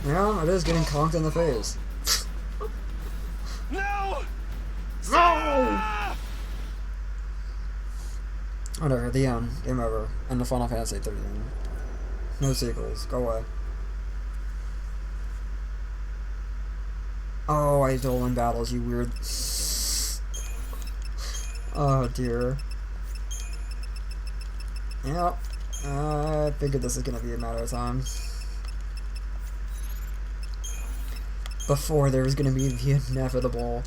Yeah, it is getting conked in the face. No! No! Whatever, the end. Game over. End of Final Fantasy XIII. No sequels. Go away. Oh, I duel in battles, you weird... Oh, dear. Yep. I figured this is gonna be a matter of time. Before there was gonna be the inevitable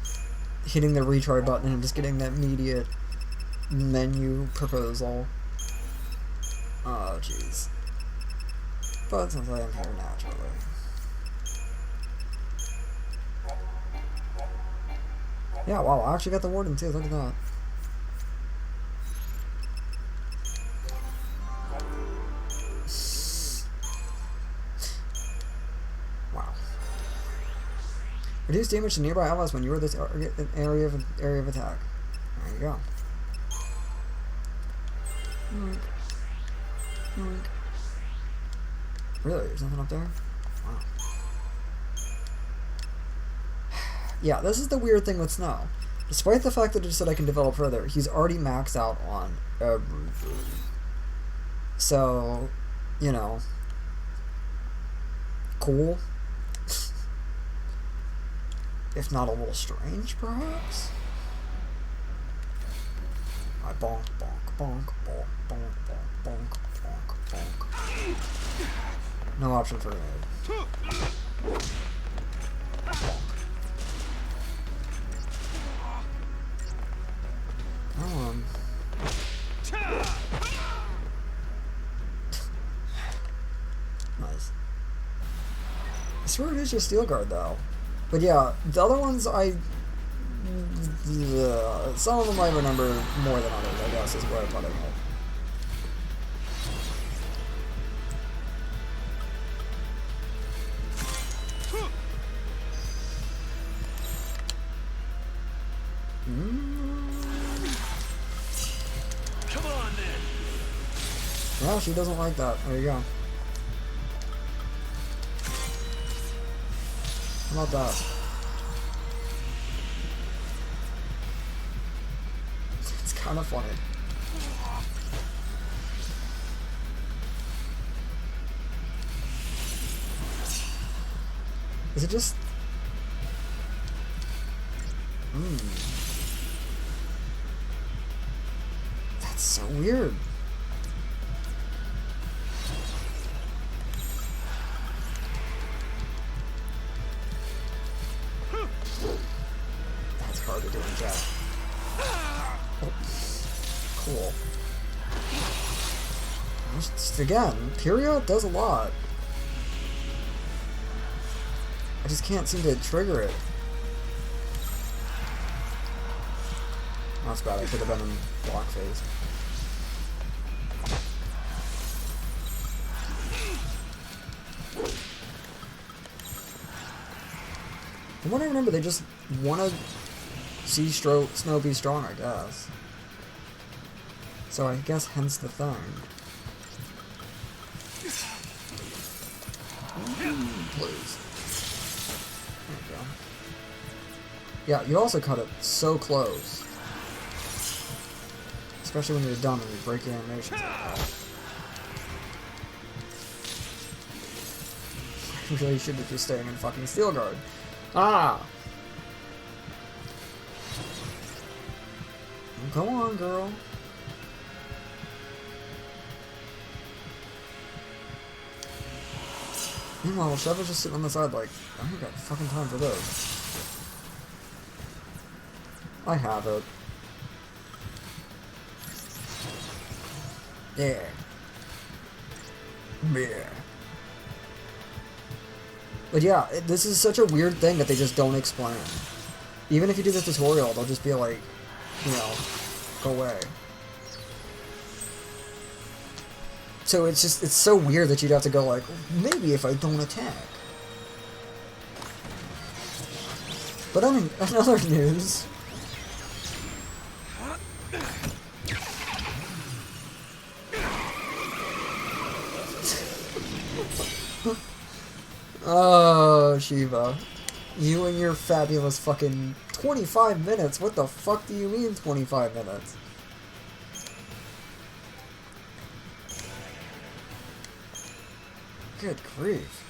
hitting the retry button and just getting that immediate menu proposal. Oh, jeez. But since I am here naturally. Yeah, wow, I actually got the warden too, look at that. Wow. Reduce damage to nearby allies when you are this area of attack. There you go. Really? There's nothing up there? Wow. Yeah, this is the weird thing with Snow. Despite the fact that it said I can develop further, he's already maxed out on everything. So, you know. Cool. If not a little strange, perhaps? I bonk, bonk, bonk, bonk, bonk, bonk, bonk, bonk, bonk. No option for grenade. Nice. I swear it is just Steel Guard though. But yeah, the other ones some of them I remember more than others, I guess, is where I put it. Come on then. Yeah, she doesn't like that. There you go. How about that? It's kind of funny. Is it just... That's so weird. That's hard to do in chat. Oh. Cool. Just again, period does a lot. I just can't seem to trigger it. That's bad, I could have been in block phase. From what I remember, they just want to see Snow be strong, I guess. So I guess hence the thing. Please. There you go. Yeah, you also cut it so close. Especially when you're done and you break your animations like that. You really should be just staying in fucking Steel Guard. Ah! Come on, girl. Meanwhile, Cheva's just sitting on the side like, I ain't got fucking time for this. I have it. Yeah. Yeah. But yeah, this is such a weird thing that they just don't explain. Even if you do the tutorial, they'll just be like, you know, go away. So it's just, it's so weird that you'd have to go like, maybe if I don't attack. But I mean, in other news... Oh, Shiva. You and your fabulous fucking 25 minutes. What the fuck do you mean 25 minutes? Good grief.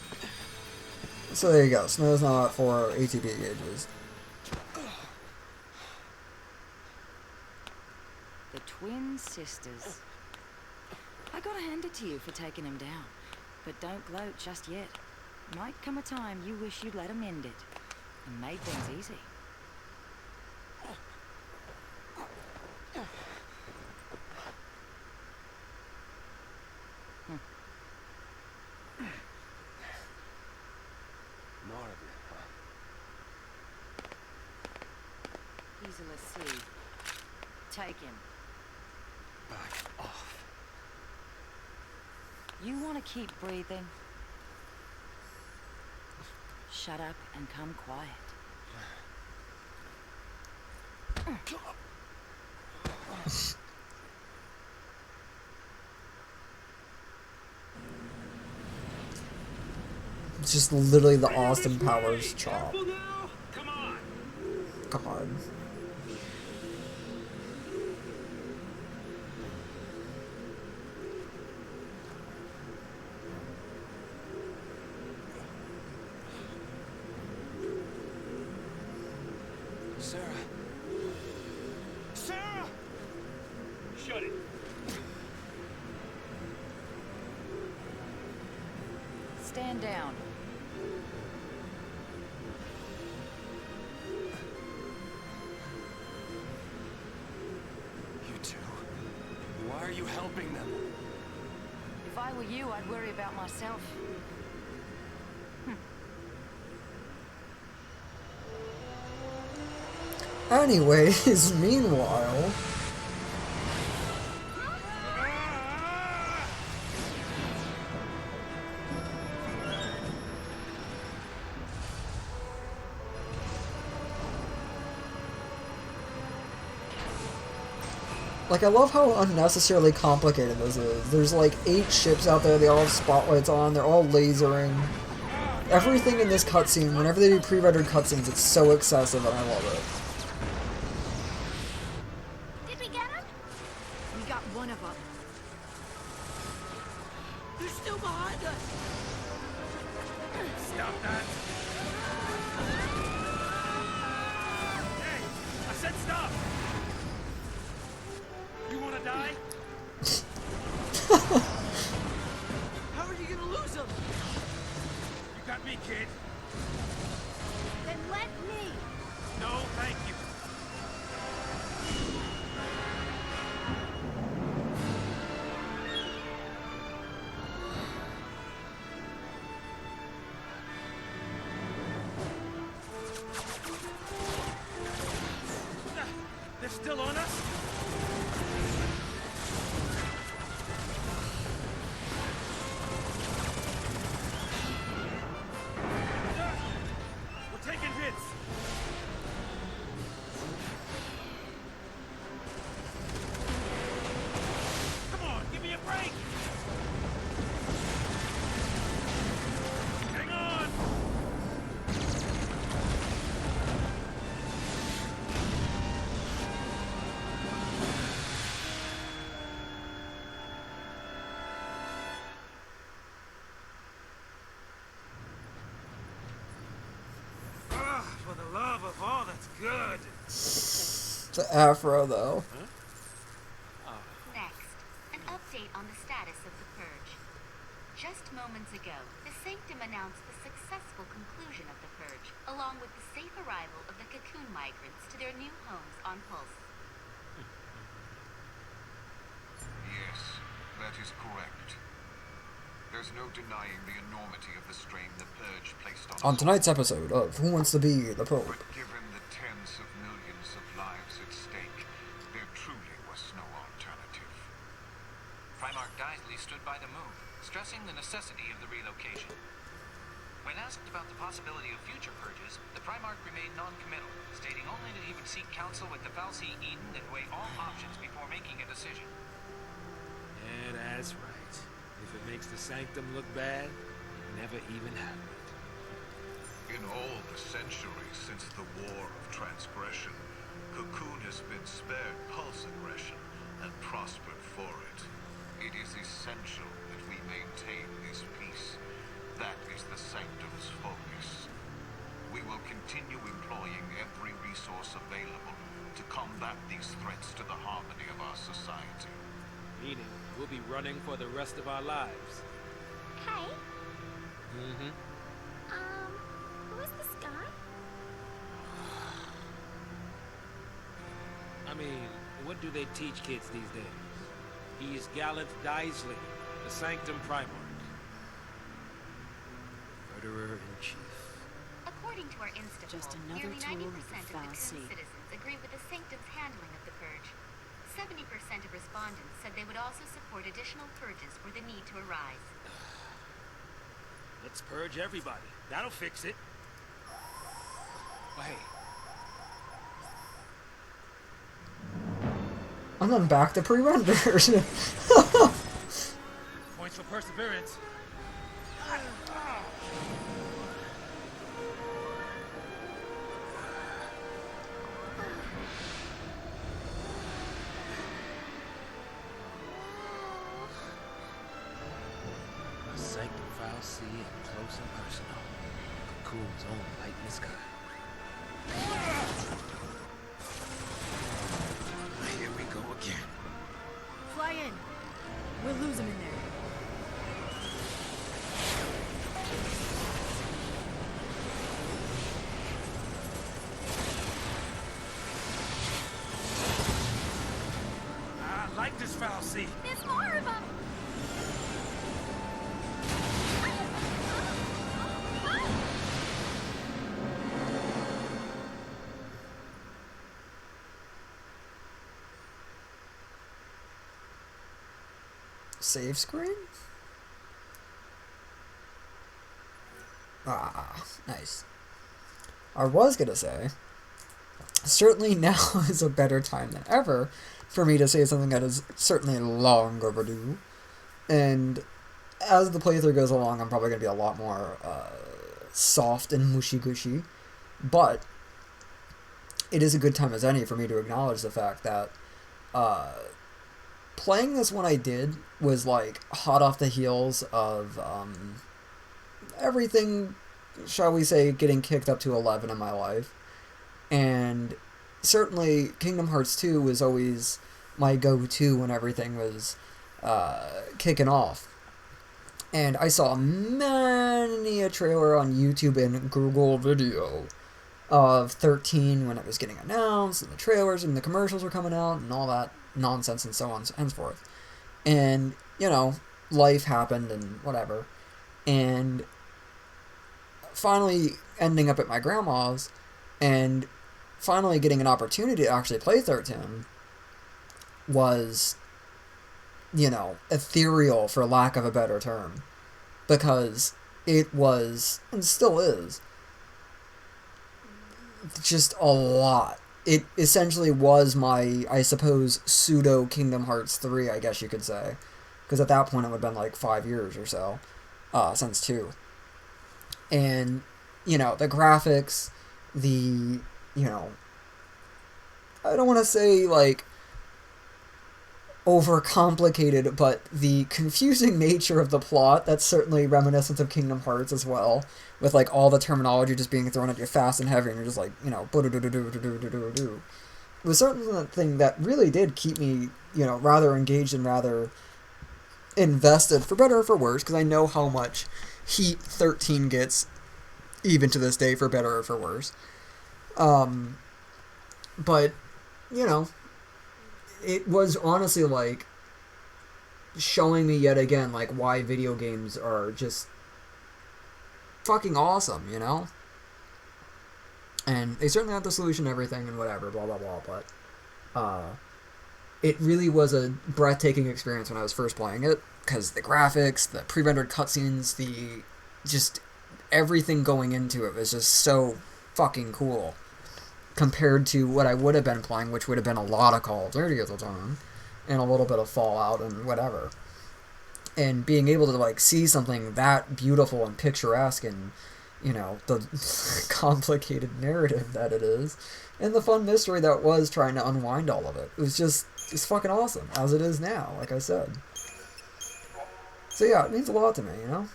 So there you go. Snow's not for ATB gauges. The twin sisters. I gotta hand it to you for taking him down. But don't gloat just yet. Might come a time you wish you'd let him end it. And made things easy. More of it, huh? He's a Lassie. Take him. Back off. You want to keep breathing? Shut up and come quiet. It's just literally the Austin Powers chop. Come on. God. Sarah. Sarah! Shut it. Stand down. You two. Why are you helping them? If I were you, I'd worry about myself. Anyways, meanwhile... Like, I love how unnecessarily complicated this is. There's like 8 ships out there, they all have spotlights on, they're all lasering. Everything in this cutscene, whenever they do pre-rendered cutscenes, it's so excessive and I love it. Did we get him? We got one of them. They're still behind us. Stop that! Hey, I said stop! You wanna die? How are you gonna lose them? You got me, kid. Then let me. No, thank you. They're still on us? We're taking hits. Come on, give me a break. Hang on. Ah, for the love of all that's good. The afro, though. Next, an update on the status of the Purge. Just moments ago, the Sanctum announced the successful conclusion of the Purge, along with the safe arrival of the Cocoon migrants to their new homes on Pulse. Yes, that is correct. There's no denying the enormity of the strain the Purge placed On on tonight's episode of Who Wants to Be the Pope? But given the tens of millions of lives at stake, there truly was no alternative. Primarch Daisley stood by the move, stressing the necessity of the relocation. When asked about the possibility of future purges, the Primarch remained non-committal, stating only that he would seek counsel with the Fal'Cie Eden and weigh all options before making a decision. Yeah, that's right. If it makes the Sanctum look bad, it never even happened. In all the centuries since the War of Transgression, Cocoon has been spared pulse aggression and prospered for it. It is essential that we maintain this peace. That is the Sanctum's focus. We will continue employing every resource available to combat these threats to the harmony of our society. Meaning, we'll be running for the rest of our lives. Hey, Mm-hmm. who is this guy? I mean, what do they teach kids these days? He is Gallant Daisley, the Sanctum Primarch. Murderer-in-Chief. According to our Insta Just poll, another nearly 90% tool of of the Cocoon Fal'Cie. citizens agree with the Sanctum's handling of the Purge. 70% of respondents said they would also support additional purges were the need to arise. Let's purge everybody. That'll fix it. Oh, hey, And then back to pre-rendered. Points for perseverance. a Sanctum Fal'Cie and close and personal. Cocoon's own light in the sky. Here we go again. Fly in. We'll lose him in there. I like this Fal'Cie. There's more of them. Save screen? Ah, nice. I was gonna say, certainly now is a better time than ever for me to say something that is certainly long overdue. And as the playthrough goes along, I'm probably going to be a lot more soft and mushy-gushy. But it is a good time as any for me to acknowledge the fact that playing this when I did was like hot off the heels of everything, shall we say, getting kicked up to 11 in my life. And certainly Kingdom Hearts 2 was always my go-to when everything was kicking off. And I saw many a trailer on YouTube and Google Video of 13 when it was getting announced, and the trailers and the commercials were coming out, and all that nonsense, and so on and so forth. And, you know, life happened, and whatever. And finally ending up at my grandma's, and finally getting an opportunity to actually play 13 was, you know, ethereal, for lack of a better term. Because it was, and still is, just a lot. It essentially was my, I suppose, pseudo Kingdom Hearts 3, I guess you could say. Because at that point it would have been like 5 years or so since 2. And, you know, the graphics, the, you know, I don't want to say, like, overcomplicated, but the confusing nature of the plot, that's certainly reminiscent of Kingdom Hearts as well, with, like, all the terminology just being thrown at you fast and heavy, and you're just like, you know, do. It was certainly the thing that really did keep me, you know, rather engaged and rather invested, for better or for worse, because I know how much heat 13 gets, even to this day, for better or for worse. But, you know, it was honestly, like, showing me yet again, like, why video games are just fucking awesome, you know? And they certainly have the solution to everything and whatever, blah, blah, blah, but, it really was a breathtaking experience when I was first playing it, because the graphics, the pre-rendered cutscenes, the, just, everything going into it was just so fucking cool. Compared to what I would have been playing, which would have been a lot of Call of Duty at the time, and a little bit of Fallout and whatever. And being able to, like, see something that beautiful and picturesque, and, you know, the complicated narrative that it is, and the fun mystery that was trying to unwind all of it. It was just fucking awesome, as it is now, like I said. So yeah, it means a lot to me, you know?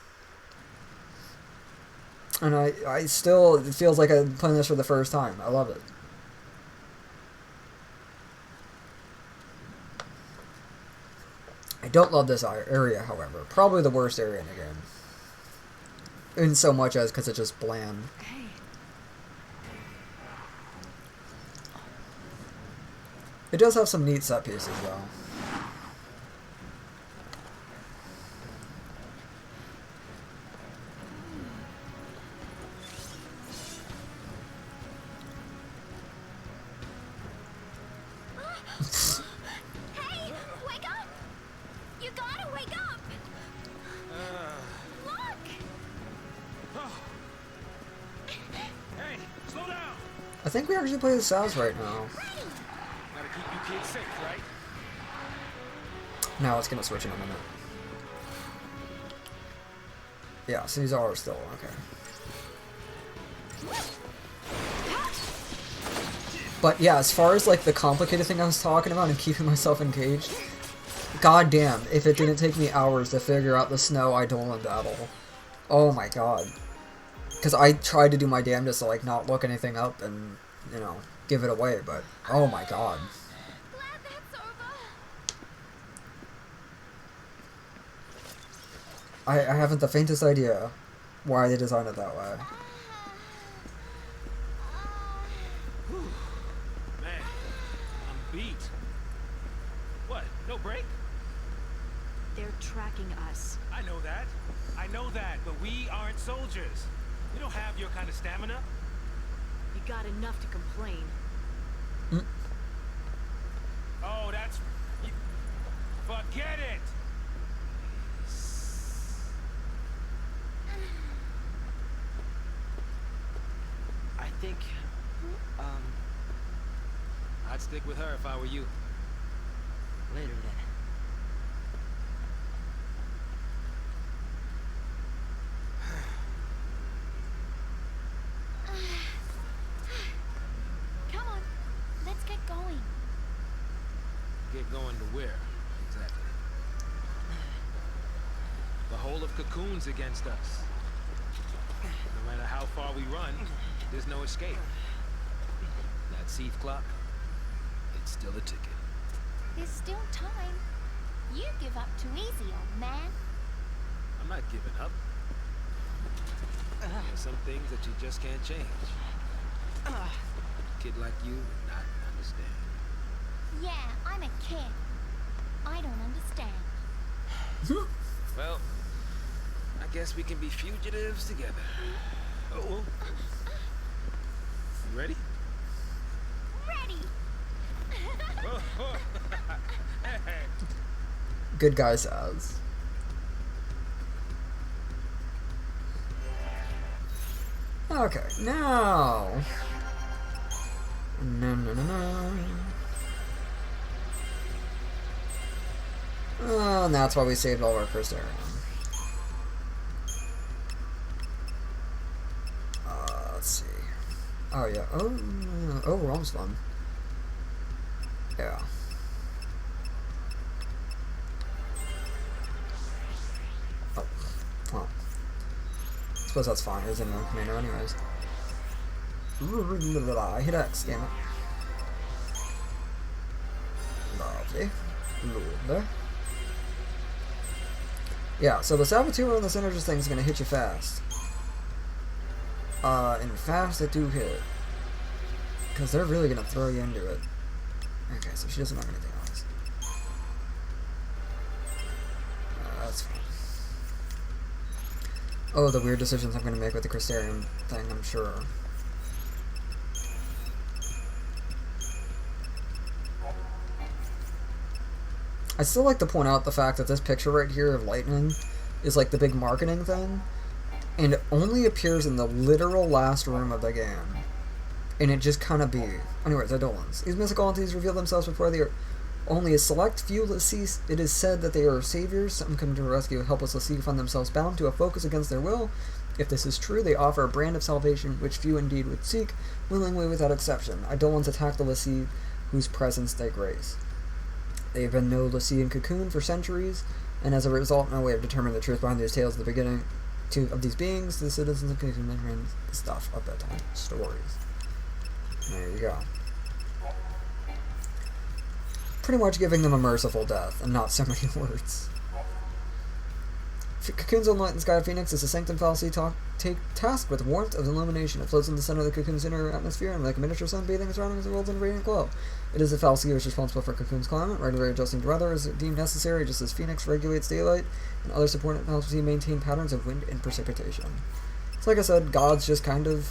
And I still, it feels like I'm playing this for the first time. I love it. I don't love this area, however. Probably the worst area in the game. In so much as because it's just bland. It does have some neat set pieces, though. Hey, wake up! You gotta wake up! Look! Hey, slow down! I think we actually play the Sounds right now. Gotta keep you kids safe, right? Now it's gonna switch in a minute. Yeah, so these are still okay. But yeah, as far as like the complicated thing I was talking about and keeping myself engaged, goddamn, if it didn't take me hours to figure out the Snow Eidolon battle. Oh my god. Because I tried to do my damnedest to like not look anything up and, you know, give it away, but oh my god. Glad that's over. I haven't the faintest idea why they designed it that way. Man, I'm beat. What? No break? They're tracking us. I know that. I know that, but we aren't soldiers. We don't have your kind of stamina. You got enough to complain. Oh, that's... Forget it! I think, I'd stick with her if I were you. Later then. Come on, let's get going. Get going to where, exactly? The whole of Cocoon's against us. No matter how far we run, there's no escape. That Seath clock, it's still a ticket. There's still time. You give up too easy, old man. I'm not giving up. There are some things that you just can't change. A kid like you would not understand. Yeah, I'm a kid. I don't understand. Well, I guess we can be fugitives together. Oh. You ready? Ready! Good guy says. Okay, now. No. Oh, and that's why we saved all our first area. Let's see. Oh yeah. Oh, Rome's fun. Yeah. Oh. Well. I suppose that's fine. It was in the commander anyways. I hit X, damn it. Lovely. Lovely. Yeah, so the Saboteur on the Synergist thing is going to hit you fast. And fast they do hit. Because they're really going to throw you into it. Okay, so she doesn't have anything else. That's fine. Oh, the weird decisions I'm going to make with the Crystarium thing, I'm sure. I still like to point out the fact that this picture right here of lightning is like the big marketing thing, and it only appears in the literal last room of the game. And it just kind of be. Anyways, Eidolons. These mystical entities reveal themselves before they are only a select few L'Cie. It is said that they are saviors. Some come to rescue helpless L'Cie find themselves bound to a focus against their will. If this is true, they offer a brand of salvation which few indeed would seek, willingly without exception. Eidolons attack the L'Cie whose presence they grace. They have been no L'Cie in Cocoon for centuries, and as a result, no way of determining the truth behind these tales at the beginning of these beings. The citizens of Cocoon mention the stuff of bedtime stories. There you go. Pretty much giving them a merciful death, and not so many words. Cocoon's own light in the sky of Phoenix is a sanctum fallacy tasked with warmth of illumination. It floats in the center of the Cocoon's inner atmosphere, and like a miniature sun bathing its surroundings, the world in a radiant glow. It is a fallacy which is responsible for Cocoon's climate, regularly adjusting to weather as deemed necessary, just as Phoenix regulates daylight, and other supporting fallacies maintain patterns of wind and precipitation. So like I said, God's just kind of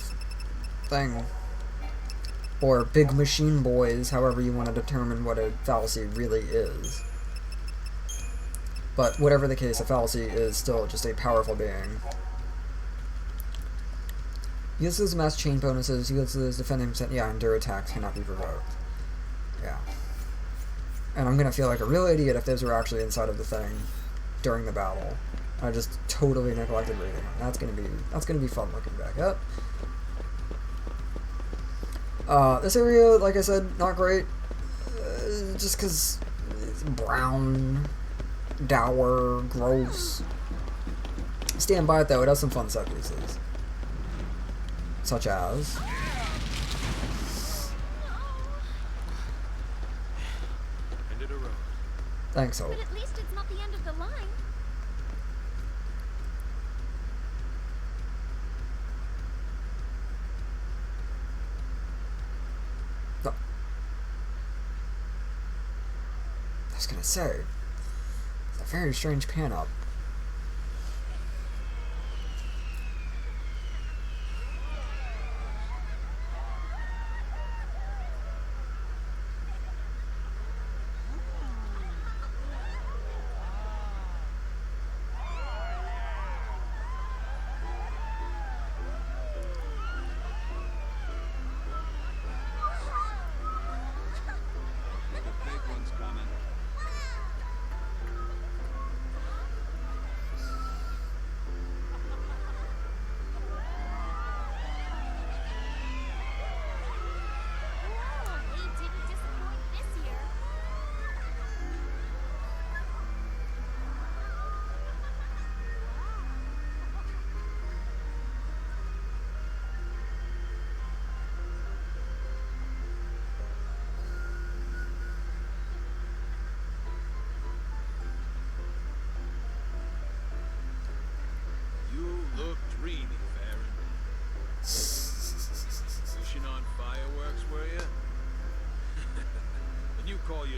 thing. Or big machine boys, however you want to determine what a fallacy really is. But whatever the case, a fallacy is still just a powerful being. Uses mass chain bonuses, uses defending percent, yeah, endure attacks cannot be provoked. Yeah. And I'm gonna feel like a real idiot if those were actually inside of the thing during the battle. I just totally neglected reading them. That's gonna be fun looking back up. This area, like I said, not great. Just because it's brown, dour, gross. Stand by it though, it has some fun set pieces. Such as... End of the road. Thanks, Hope. But at least it's not the end of the line. I was gonna say, it's a very strange pan up.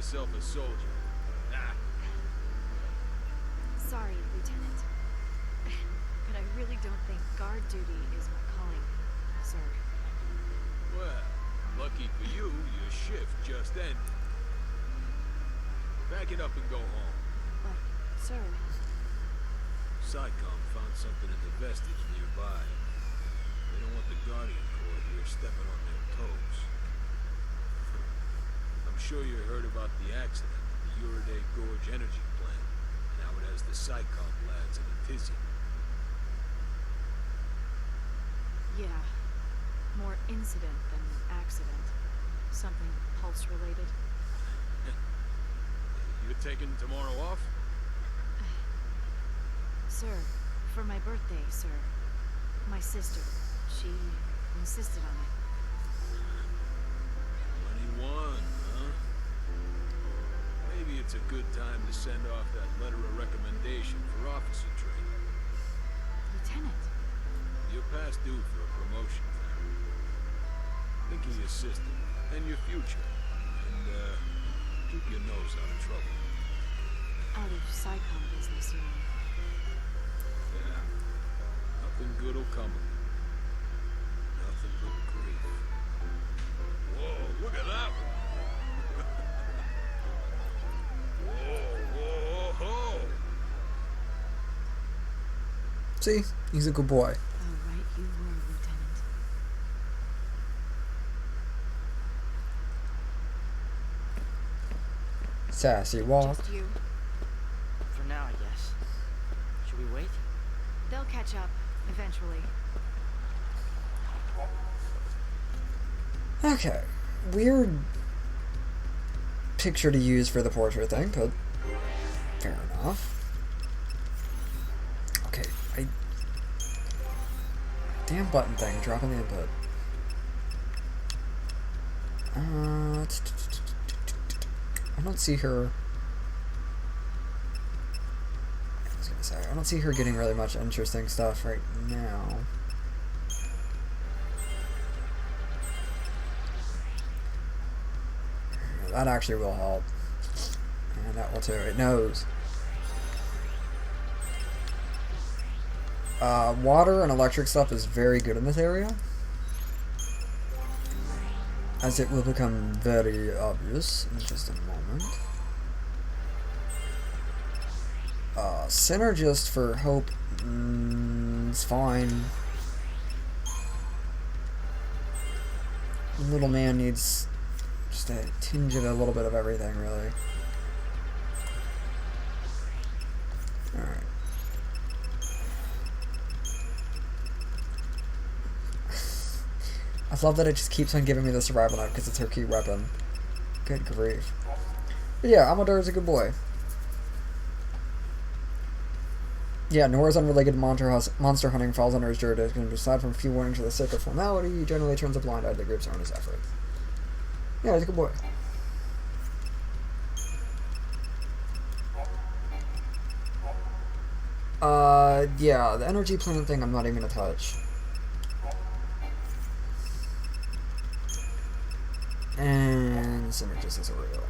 yourself a soldier. Ah. Sorry, Lieutenant. But I really don't think guard duty is my calling, sir. Well, lucky for you, your shift just ended. Pack it up and go home. But, sir... SciComm found something in the vestige nearby. They don't want the Guardian Corps here stepping on their toes. I'm sure you heard about the accident at the Uriday Gorge energy plant, and how it has the SciComm lads in a tizzy. Yeah. More incident than accident. Something pulse-related. You're taking tomorrow off? Sir, for my birthday, sir. My sister, she insisted on it. 21, huh? Maybe it's a good time to send off that letter of recommendation for officer training. Lieutenant. You're past due for a promotion, Farron. Think of your sister and your future, and keep your nose out of trouble. Out of SciComm business, you mean? Yeah. Nothing good will come of it. Nothing but grief. Whoa, look at that one. Whoa, whoa, whoa. See? He's a good boy. Oh, right you were, Lieutenant. Sassy walk. Just you. For now, I guess. Should we wait? They'll catch up, eventually. Okay. Weird picture to use for the portrait thing, but fair enough. Okay, damn button thing, dropping the input. I don't see her. I was gonna say, I don't see her getting really much interesting stuff right now. That actually will help. And that will too. It knows. Water and electric stuff is very good in this area, as it will become very obvious in just a moment. Synergist for Hope is fine. Little man needs just a tinge of a little bit of everything, really. Alright. I love that it just keeps on giving me the survival knife because it's her key weapon. Good grief. But yeah, Amador is a good boy. Yeah, Nora's unrelated monster hunting falls under his jurisdiction, and aside from a few warnings for the sake of formality, he generally turns a blind eye to the group's earnest efforts. Yeah, he's a good boy. Yeah, the energy plant thing I'm not even gonna touch. And Synergist is a real.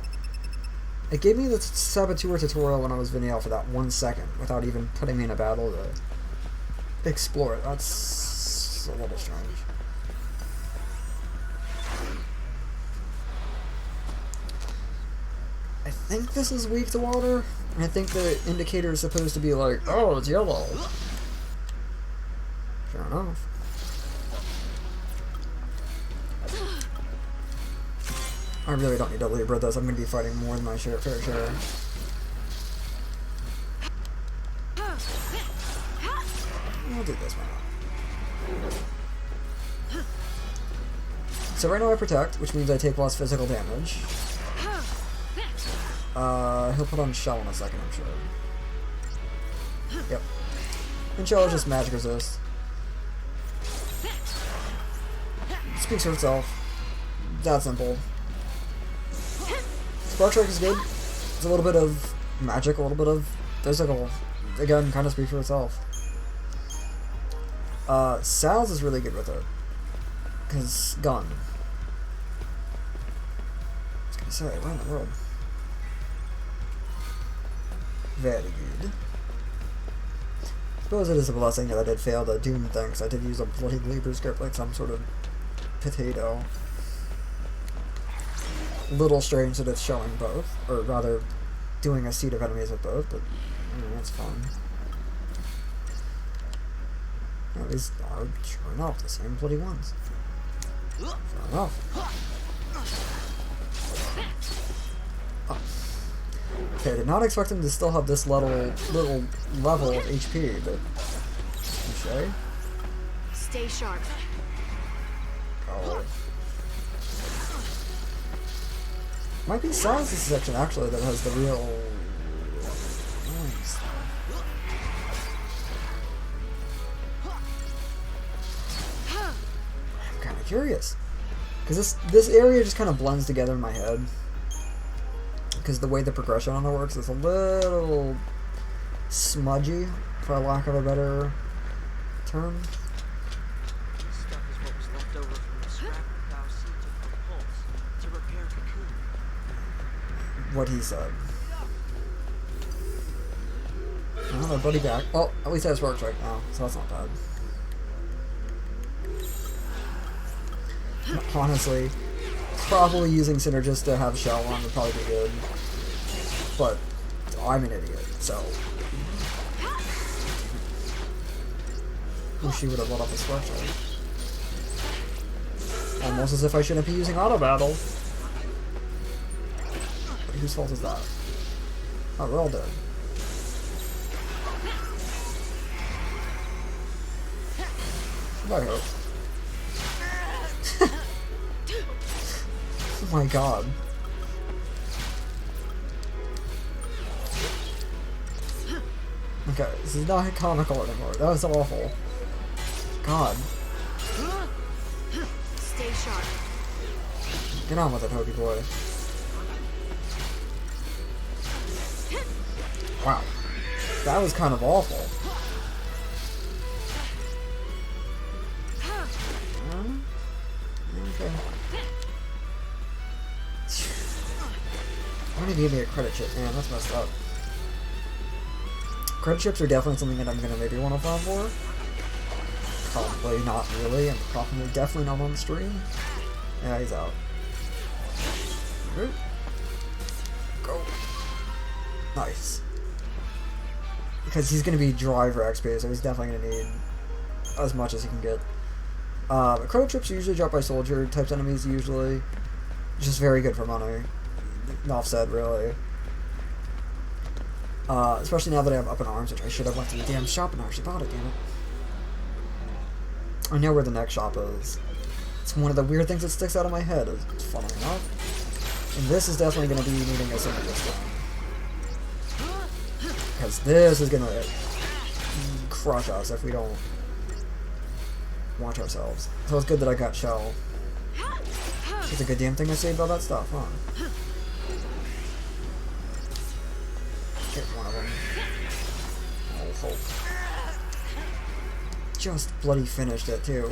It gave me the Saboteur tutorial when I was Vignale for that 1 second, without even putting me in a battle to explore it. That's a little strange. I think this is weak to water, and I think the indicator is supposed to be like, oh, it's yellow. Fair enough. I really don't need to Libra this. I'm going to be fighting more than my fair share. I'll do this one. So right now I protect, which means I take less physical damage. He'll put on Shell in a second, I'm sure. Yep. And Shell is just magic resist. Speaks for itself. That simple. Spark Strike is good. It's a little bit of magic, a little bit of physical. Again, kind of speaks for itself. Sal's is really good with it. Because gun. I was gonna say, what in the world? Very good. Suppose it is a blessing that I did fail the Doom thing, because I did use a bloody labor script like some sort of potato. Little strange that it's showing both, or rather, doing a seed of enemies with both, but that's fine. Yeah, these are, sure enough, the same bloody ones. Fair enough. Oh. Okay, I did not expect him to still have this little level of HP, but touche. Stay sharp. Oh. Might be Silence's section actually that has the real noise. I'm kind of curious, because this area just kind of blends together in my head. Because the way the progression on it works is a little smudgy, for lack of a better term. This stuff is what was left over from the scrap Fal'Cie took from Pulse to repair Cocoon. What he said. Oh, my buddy back. Well, at least that's worked right now, so that's not bad. Honestly, probably using Synergist to have Shell on would probably be good. But I'm an idiot, so. Wish she would have let off a spark charge. Almost as if I shouldn't be using auto battle. But whose fault is that? Oh, we're all dead. I hope. Oh my god. Okay, this is not comical anymore. That was awful. God. Stay sharp. Get on with it, Hokey boy. Wow. That was kind of awful. Okay. I need to give me a credit chip, man. That's messed up. Credit chips are definitely something that I'm gonna maybe want to farm for. Probably not really. I'm probably definitely not on the stream. Yeah, he's out. Go. Nice. Because he's gonna be dry for XP, so he's definitely gonna need as much as he can get. Credit chips usually drop by soldier types enemies usually. Just very good for money. Enough said, really. Especially now that I have up in arms, which I should have went to the damn shop and actually bought it, damn it. I know where the next shop is. It's one of the weird things that sticks out of my head, funny enough. And this is definitely going to be needing a single this time. Because this is going to crush us if we don't watch ourselves. So it's good that I got Shell. It's a good damn thing to say about that stuff, huh? Hit one of them. Oh, hope. Just bloody finished it, too.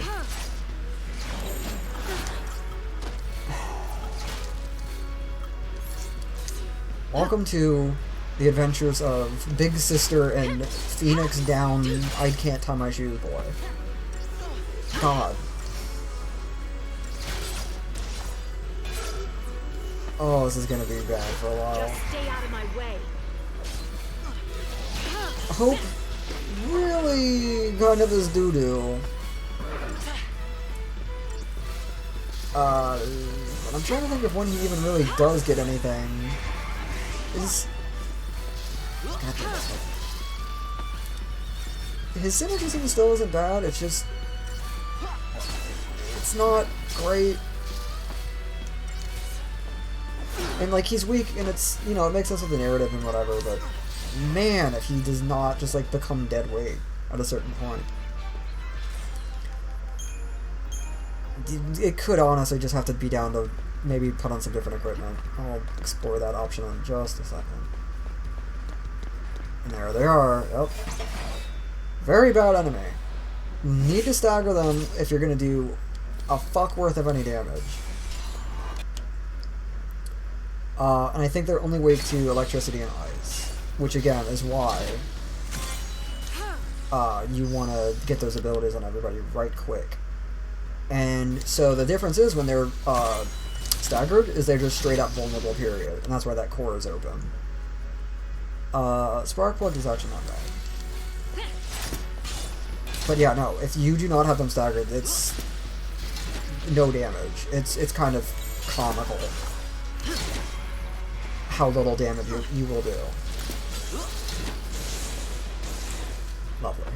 Welcome to the adventures of Big Sister and Phoenix Down I Can't Tie My Shoes boy. God. Oh, this is gonna be bad for a while. Just stay out of my way. Hope really got into this doo-doo. But I'm trying to think if when he even really does get anything. His synergism still isn't bad, it's just it's not great. And like he's weak and it's, you know, it makes sense with the narrative and whatever, but man, if he does not just like become dead weight at a certain point. It could honestly just have to be down to maybe put on some different equipment. I'll explore that option in just a second. And there they are. Yep. Very bad enemy. Need to stagger them if you're going to do a fuck worth of any damage. And I think they're only weak to electricity and ice. which again is why you want to get those abilities on everybody right quick. And so the difference is when they're staggered is they're just straight up vulnerable, period, and that's why that core is open. Spark plug is actually not bad. But yeah, no, if you do not have them staggered, it's no damage. It's kind of comical how little damage you will do. Lovely.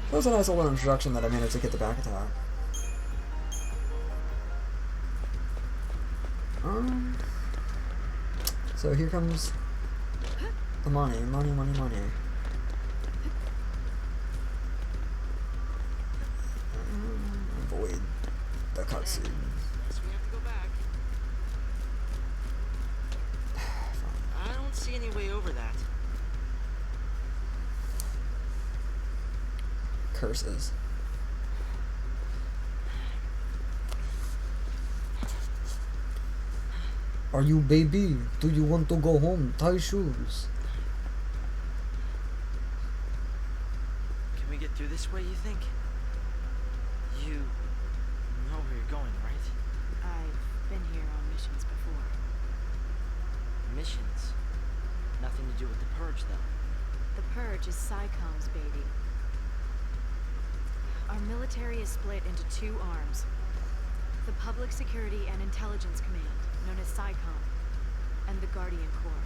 That was a nice little introduction that I managed to get the back attack. So here comes the money, money, money, money. Avoid the cutscene. Guess we have to go back. I don't see any way over that. Curses. Are you baby? Do you want to go home? Tie shoes. Can we get through this way, you think? You know where you're going, right? I've been here on missions before. Missions? Nothing to do with the Purge, though. The Purge is PSICOM's baby. Our military is split into two arms. The Public Security and Intelligence Command, known as PSICOM, and the Guardian Corps.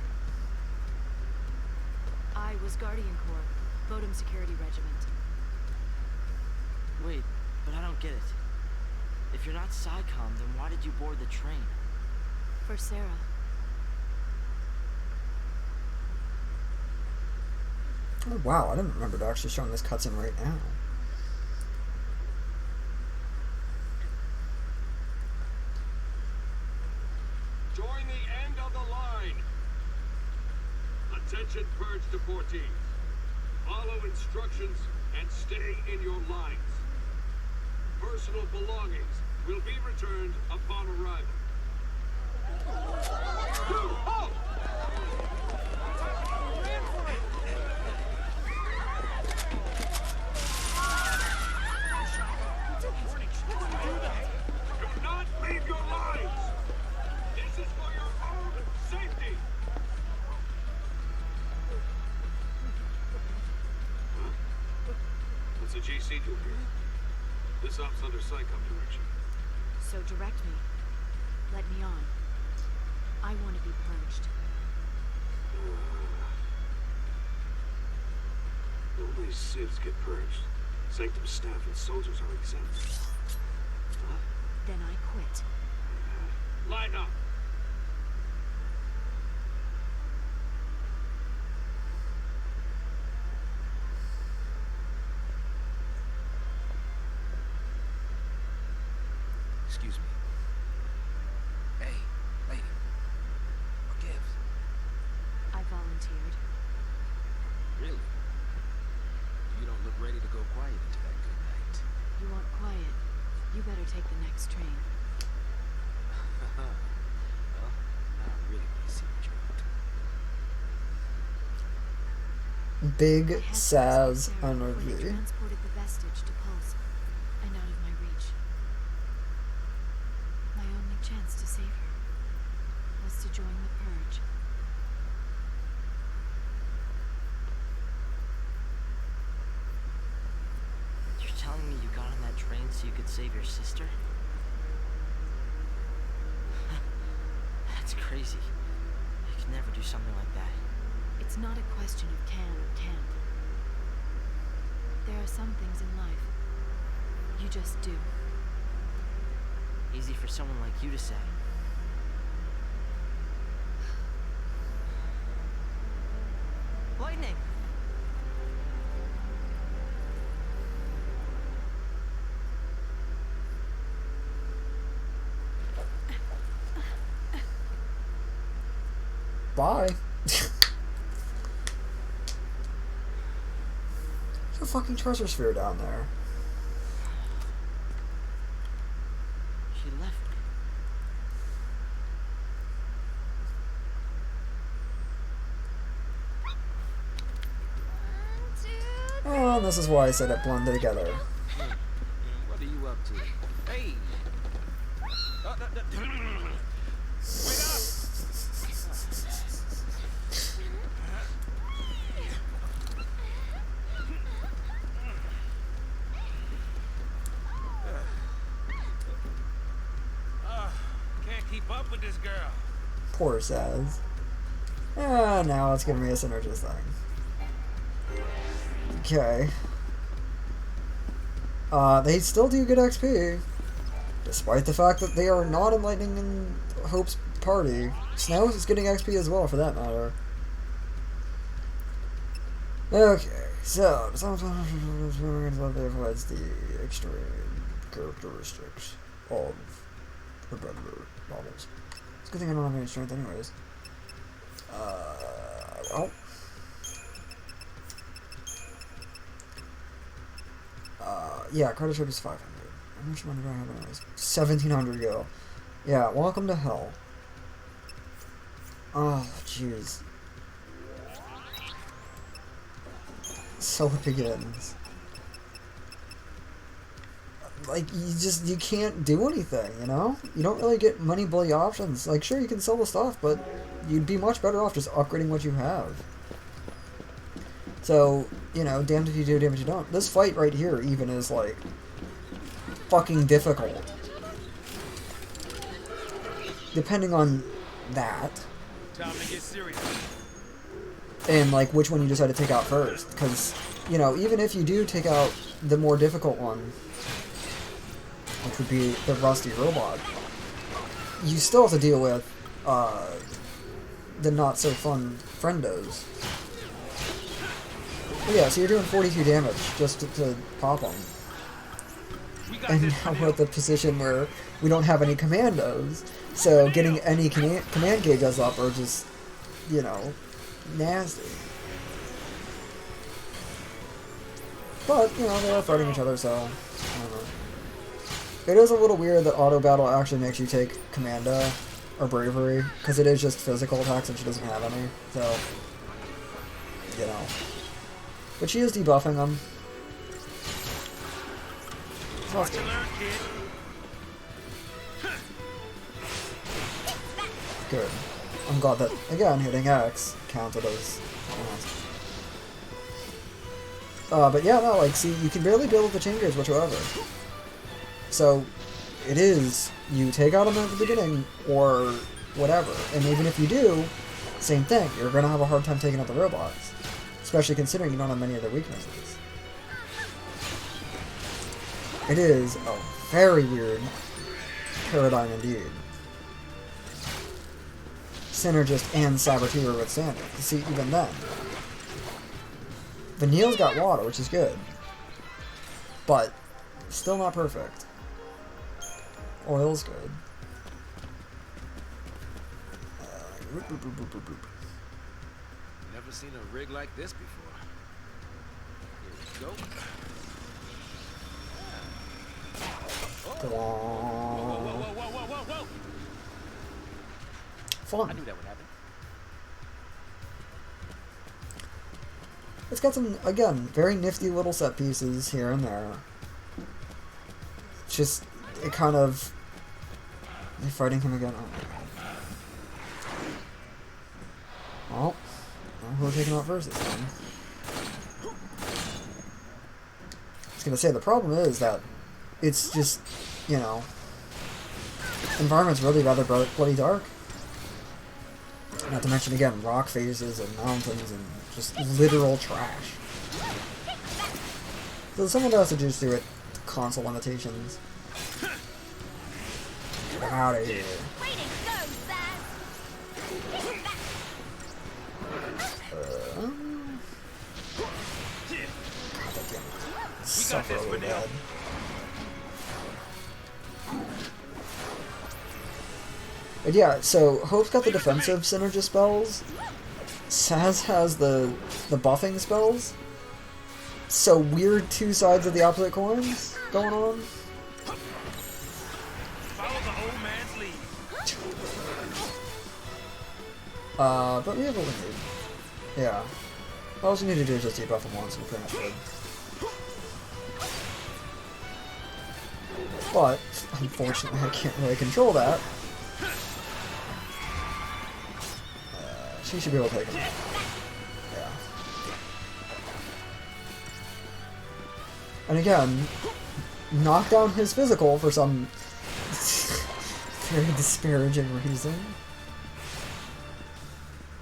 I was Guardian Corps, Bodum Security Regiment. Wait, but I don't get it. If you're not PSICOM, then why did you board the train? For Sarah. Oh wow, I didn't remember to actually showing this cutscene right now. Join the end of the line. Attention Purge deportees. Follow instructions and stay in your lines. Personal belongings will be returned upon arrival. Halt! Do not leave your lines! This is for your own safety! What's the GC do here? This op's under PSICOM direction. So direct me. Let me on. I want to be purged. Only civs get purged. Sanctum staff and soldiers are exempt. Huh? Then I quit. Line up! Excuse me. Hey, lady. What gives? I volunteered. Really? You don't look ready to go quiet into that good night. You want quiet? You better take the next train. Well, now I really want to see what you're up to. Big Saz When they energy. transported the vestige to Pulse and out of my reach. My only chance to save her was to join the Purge. You're telling me you got on that train so you could save your sister? That's crazy. I could never do something like that. It's not a question of can or can't. There are some things in life you just do. Easy for someone like you to say. Lightning! Bye. There's a fucking treasure sphere down there. She left me. and this is why I said it blended together. What are you up to? Hey! Wait up! Can't keep up with this girl. Poor Saz. Ah, now it's giving me a synergist thing. Okay. They still do good XP, despite the fact that they are not enlightening in Hope's party. Snow is getting XP as well, for that matter. Okay, so provides the extreme characteristics of predator novels. It's a good thing I don't have any strength, anyways. Well. Yeah, credit ship is 500. How much money do I have anyways? 1,700 go. Yeah, welcome to hell. Oh, jeez. So it begins. Like, you can't do anything, you know? You don't really get money bully options. Like, sure, you can sell the stuff, but you'd be much better off just upgrading what you have. So, you know, damned if you do, damned if you don't. This fight right here even is, like, fucking difficult. Depending on that. Time to get serious. And, like, which one you decide to take out first. Because, you know, even if you do take out the more difficult one, which would be the rusty robot, you still have to deal with, the not-so-fun friendos. But yeah, so you're doing 42 damage just to pop them. And now we're at the position where we don't have any commandos, so getting any command gauges up are just, you know, nasty. But, you know, they are fighting each other, so, I don't know. It is a little weird that auto battle actually makes you take commando, or bravery, because it is just physical attacks and she doesn't have any, so, you know. But she is debuffing them. So that's good. Good. I'm glad that, again, hitting X counted as... but yeah, no, like, see, you can barely build with the chain gauge whatsoever. So, it is, you take out them at the beginning, or whatever. And even if you do, same thing, you're gonna have a hard time taking out the robots. Especially considering you don't have many of their weaknesses. It is a very weird paradigm indeed. Synergist and Saboteur withstanding. See, even then. Vanille's got water, which is good. But, still not perfect. Oil's good. Never seen a rig like this before. Here we go. Whoa, Whoa. Fun. I knew that would happen. It's got some, again, very nifty little set pieces here and there. It's just, it kind of... They're fighting him again. Oh my god. Well, who are taking out first this time? I was gonna say, the problem is that it's just, you know, environment's really rather bloody dark. Not to mention, again, rock faces and mountains and just literal trash. So someone has to just do it. Console limitations. Get out of here. Suffer a little bad. But yeah, so Hope's got the defensive synergy spells. Saz has the buffing spells. So weird two sides of the opposite coins going on. Follow the old man's lead. But we have what we need. Yeah. All we need to do is just debuff him once and we're pretty much good. But, unfortunately, I can't really control that. She should be able to take him. Yeah. And again, knock down his physical for some very disparaging reason.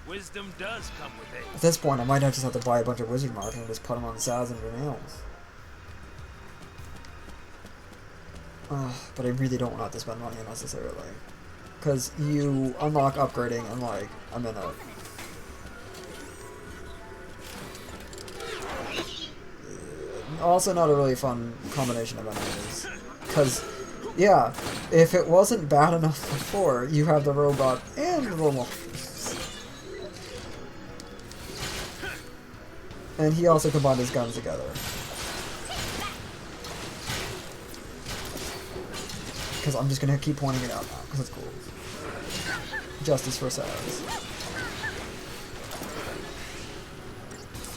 Wisdom does come with age. At this point, I might just have to buy a bunch of wizard marks and just put them on Saz and her nails. But I really don't want to spend money unnecessarily. Because you unlock upgrading in like a minute. Also not a really fun combination of enemies. Because, yeah, if it wasn't bad enough before, you have the robot and the wolf. And he also combined his guns together. Because I'm just going to keep pointing it out now, because it's cool. Justice for Saz.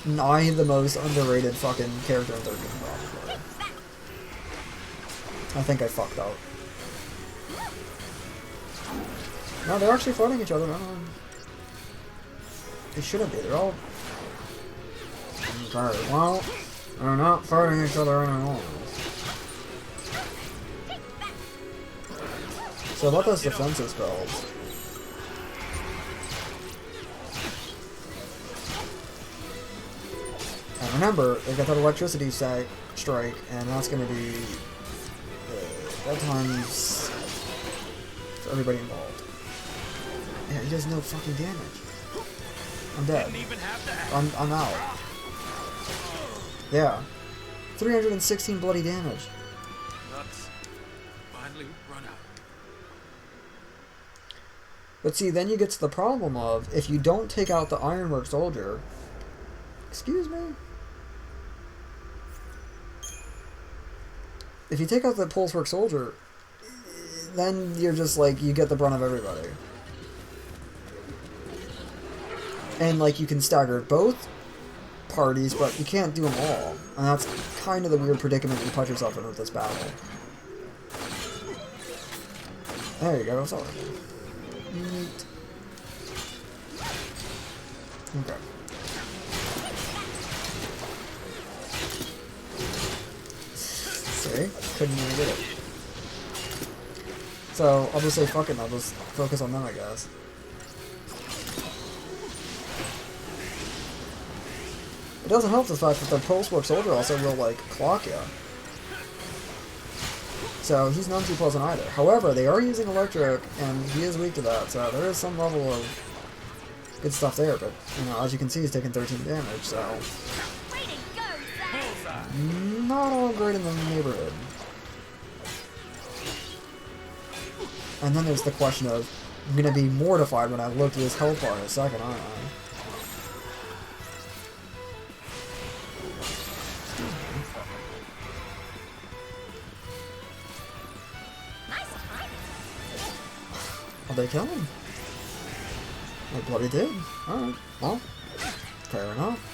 Nigh the most underrated fucking character in 13, probably. I think I fucked up. No, they're actually fighting each other. They shouldn't be. They're all... Okay, well, they're not fighting each other anymore. So about those defensive spells. And remember, they got that electricity strike, and that's going to be that times for everybody involved. Yeah, he does no fucking damage. I'm dead. I'm out. Yeah. 316 bloody damage. Nuts. Finally run out. But see, then you get to the problem of, if you don't take out the Ironwork Soldier... Excuse me? If you take out the Pulsework Soldier, then you're just like, you get the brunt of everybody. And like, you can stagger both parties, but you can't do them all. And that's kind of the weird predicament you put yourself in with this battle. There you go, sorry. Neat. Okay. See? Couldn't even get it. So, I'll just say fuck it, I'll just focus on them, I guess. It doesn't help the fact that the Pulsework Soldier also will, like, clock you. So, he's none too pleasant either. However, they are using electric, and he is weak to that, so there is some level of good stuff there, but, you know, as you can see, he's taking 13 damage, so... Not all great in the neighborhood. And then there's the question of, I'm gonna be mortified when I look at his health bar in a second, aren't I? Oh, they kill him? They bloody did. Alright, well, fair enough.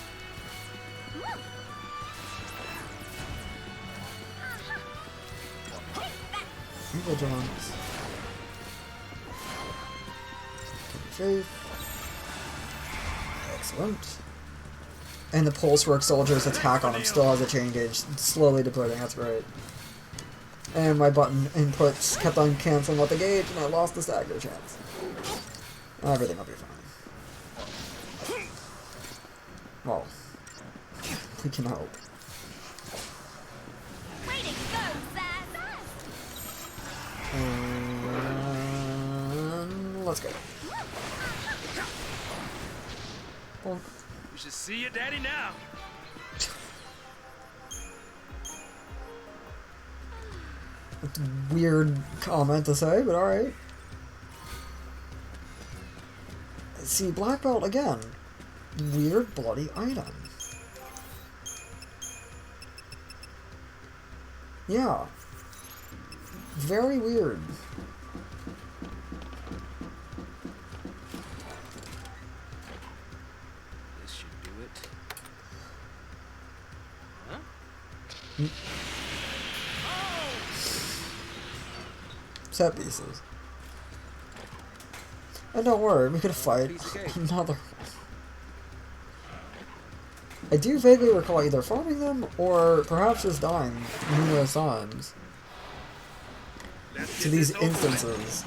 Vigilance. Faith. Excellent. And the Pulsework Soldier's attack on him still has a chain gauge, slowly depleting, that's great. And my button inputs kept on canceling out the gauge, and I lost the stagger chance. Everything will be fine. Well, we can hope. And let's go. Well, We should see your daddy now. it's a weird comment to say, but alright. See, Black Belt again. Weird bloody item. Yeah. Very weird. This should do it. Huh? set pieces. And don't worry, we could fight another one. I do vaguely recall either farming them or perhaps just dying numerous times to these instances.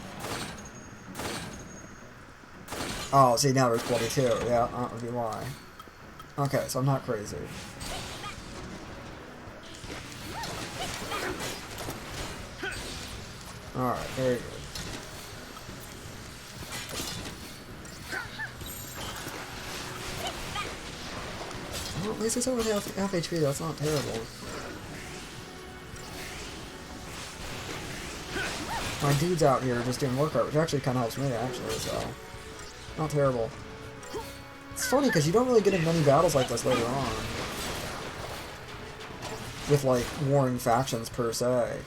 Oh, see, now there's 22. Yeah, that would be why. Okay, so I'm not crazy. Alright, very good. Well, at least it's only half HP, that's not terrible. My dude's out here just doing workout, which actually kind of helps me, actually, so... Not terrible. It's funny, because you don't really get in many battles like this later on. With, like, warring factions, per se.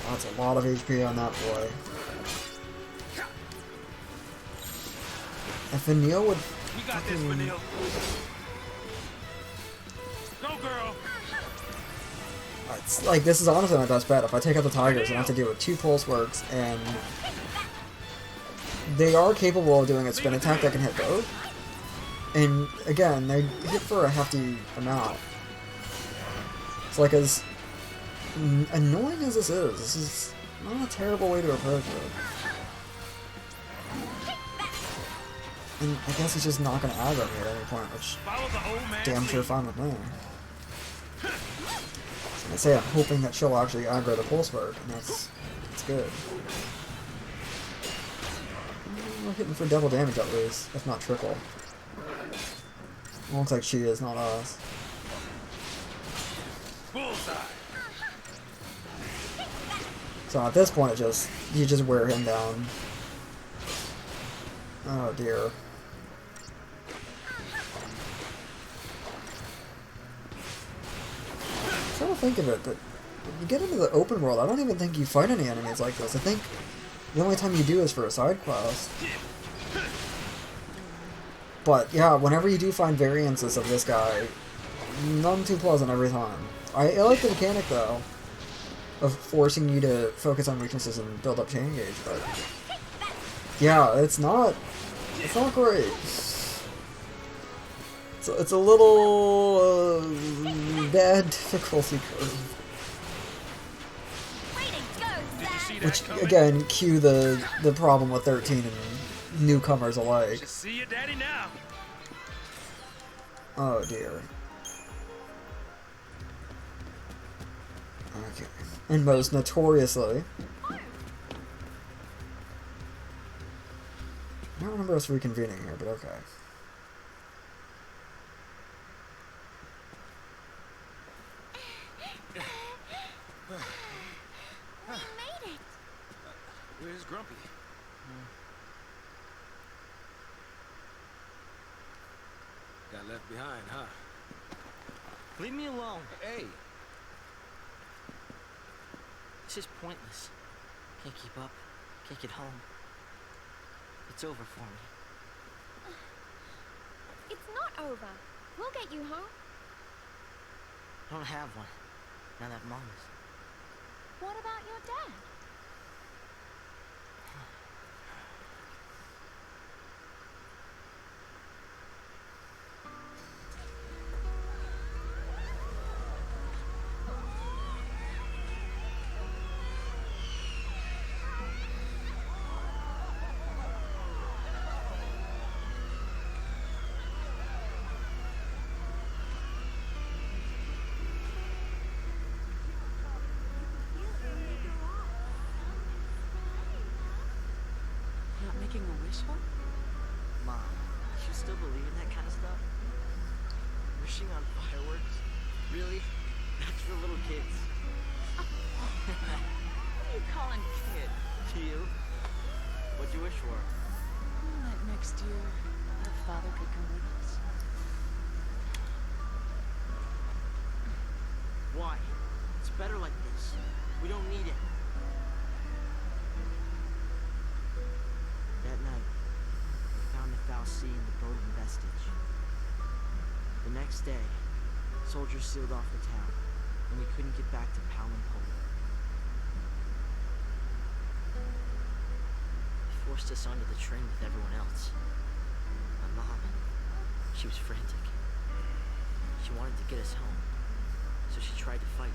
Oh, that's a lot of HP on that boy. If Vanille would... You got this, Vanille. Go, girl. It's like, this is honestly my best bet. If I take out the Tigers, I have to deal with 2 Pulse Works, and... They are capable of doing a spin attack that can hit both. And, again, they hit for a hefty amount. It's like, as annoying as this is not a terrible way to approach it. And I guess he's just not going to aggro me at any point, which damn sure fine with me. So I say I'm hoping that she'll actually aggro the Pulse Work, and that's good. We're hitting for double damage at least, if not triple. It looks like she is, not us. So at this point, you just wear him down. Oh dear. I'm trying to think of it, but when you get into the open world, I don't even think you fight any enemies like this. I think the only time you do is for a side quest. But yeah, whenever you do find variances of this guy, none too pleasant every time. I like the mechanic though, of forcing you to focus on weaknesses and build up chain gauge, but yeah, it's not great. It's a little bad difficulty curve. Which again, cue the problem with 13 and newcomers alike. Just see your daddy now. Oh dear. Okay. And most notoriously, I don't remember us reconvening here, but okay. Where's Grumpy? Got left behind, huh? Leave me alone. Hey. This is pointless. Can't keep up. Can't get home. It's over for me. It's not over. We'll get you home. I don't have one. Now that Mom is. What about your dad? Making a wish for? Mom, you still believe in that kind of stuff? Wishing on fireworks? Really? That's for little kids. What are you calling kid? To you? What'd you wish for? That next year, our father could come with us. Why? It's better like this. We don't need it. That night, we found the Fal'Cie in the Bowden vestige. The next day, Soldiers sealed off the town, and we couldn't get back to Palin Poland. They forced us onto the train with everyone else. My mom, she was frantic. She wanted to get us home, so she tried to fight.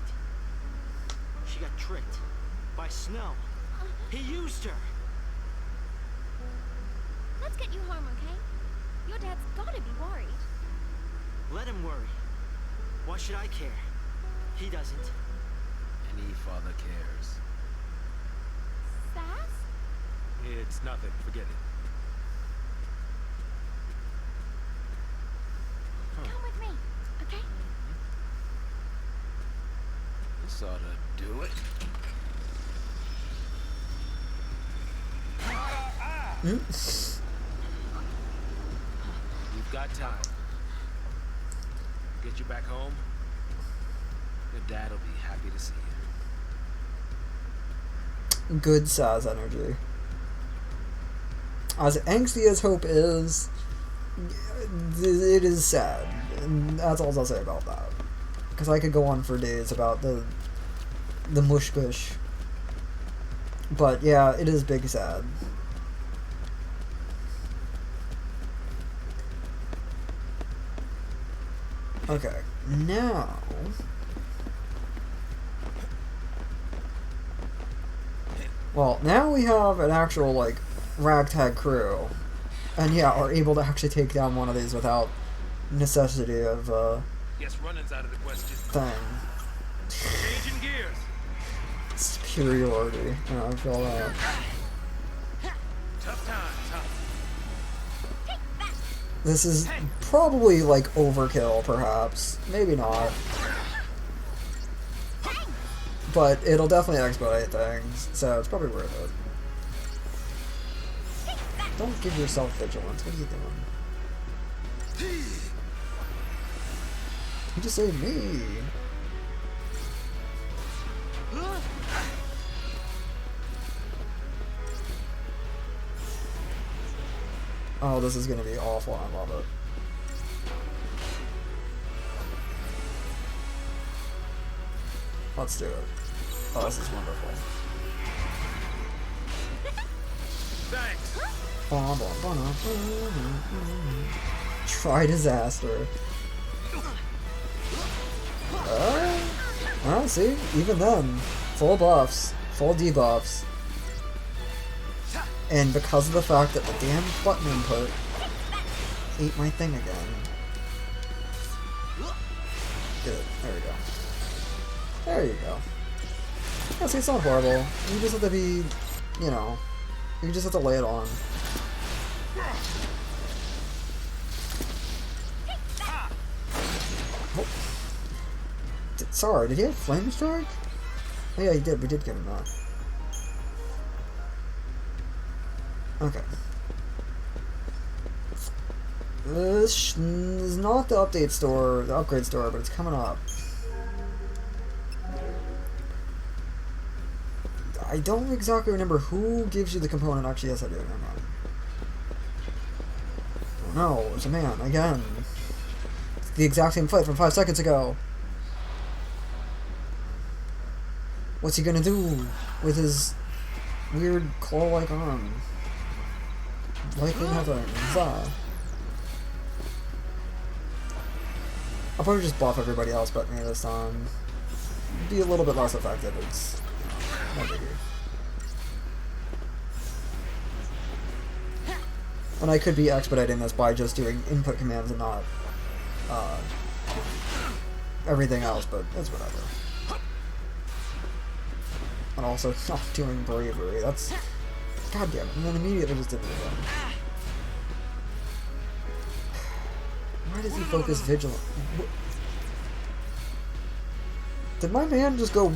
She got tricked by Snow. He used her. Let's get you home, okay? Your dad's gotta be worried. Let him worry. Why should I care? He doesn't. Any father cares. Sass? It's nothing. Forget it. Come with me, okay? This ought to do it. You've got time. Get you back home. Your dad will be happy to see you. Good Saz energy. As angsty as Hope is, it is sad. And that's all I'll say about that. Because I could go on for days about the mush-gush. But yeah, it is big sad. Okay, now... Well, now we have an actual, like, ragtag crew. And yeah, are able to actually take down one of these without necessity of, Guess running's out of the question. thing. Changing gears. Superiority. Yeah, I feel that. Tough time, tough. This is probably, like, overkill, perhaps. Maybe not. But it'll definitely expedite things, so it's probably worth it. Don't give yourself vigilance. What are you doing? You just saved me. Oh, this is gonna be awful. I love it. Let's do it. Oh, this is wonderful. Thanks. Try disaster. Well, see? Even then, full buffs, full debuffs. And because of the fact that the damn button input ate my thing again. Good. There we go. There you go. Yeah, see, it's not horrible. You just have to be, you know, you just have to lay it on. Oh. Sorry, did he have Flame Strike? Oh yeah, he did. We did get him that. Okay. This is not the update store, the upgrade store, but it's coming up. I don't exactly remember who gives you the component. Actually, yes I do. Hang on. Oh no, it's a man, again. It's the exact same fight from 5 seconds ago. What's he gonna do with his weird claw-like arm? Likely nothing. Huzzah. I'll probably just buff everybody else but me this time. Be a little bit less effective. It's no biggie. And I could be expediting this by just doing input commands and not everything else, but it's whatever. And also not doing bravery. That's... God damn it. And then immediately just did it again. Why does he focus vigilant? Did my man just go...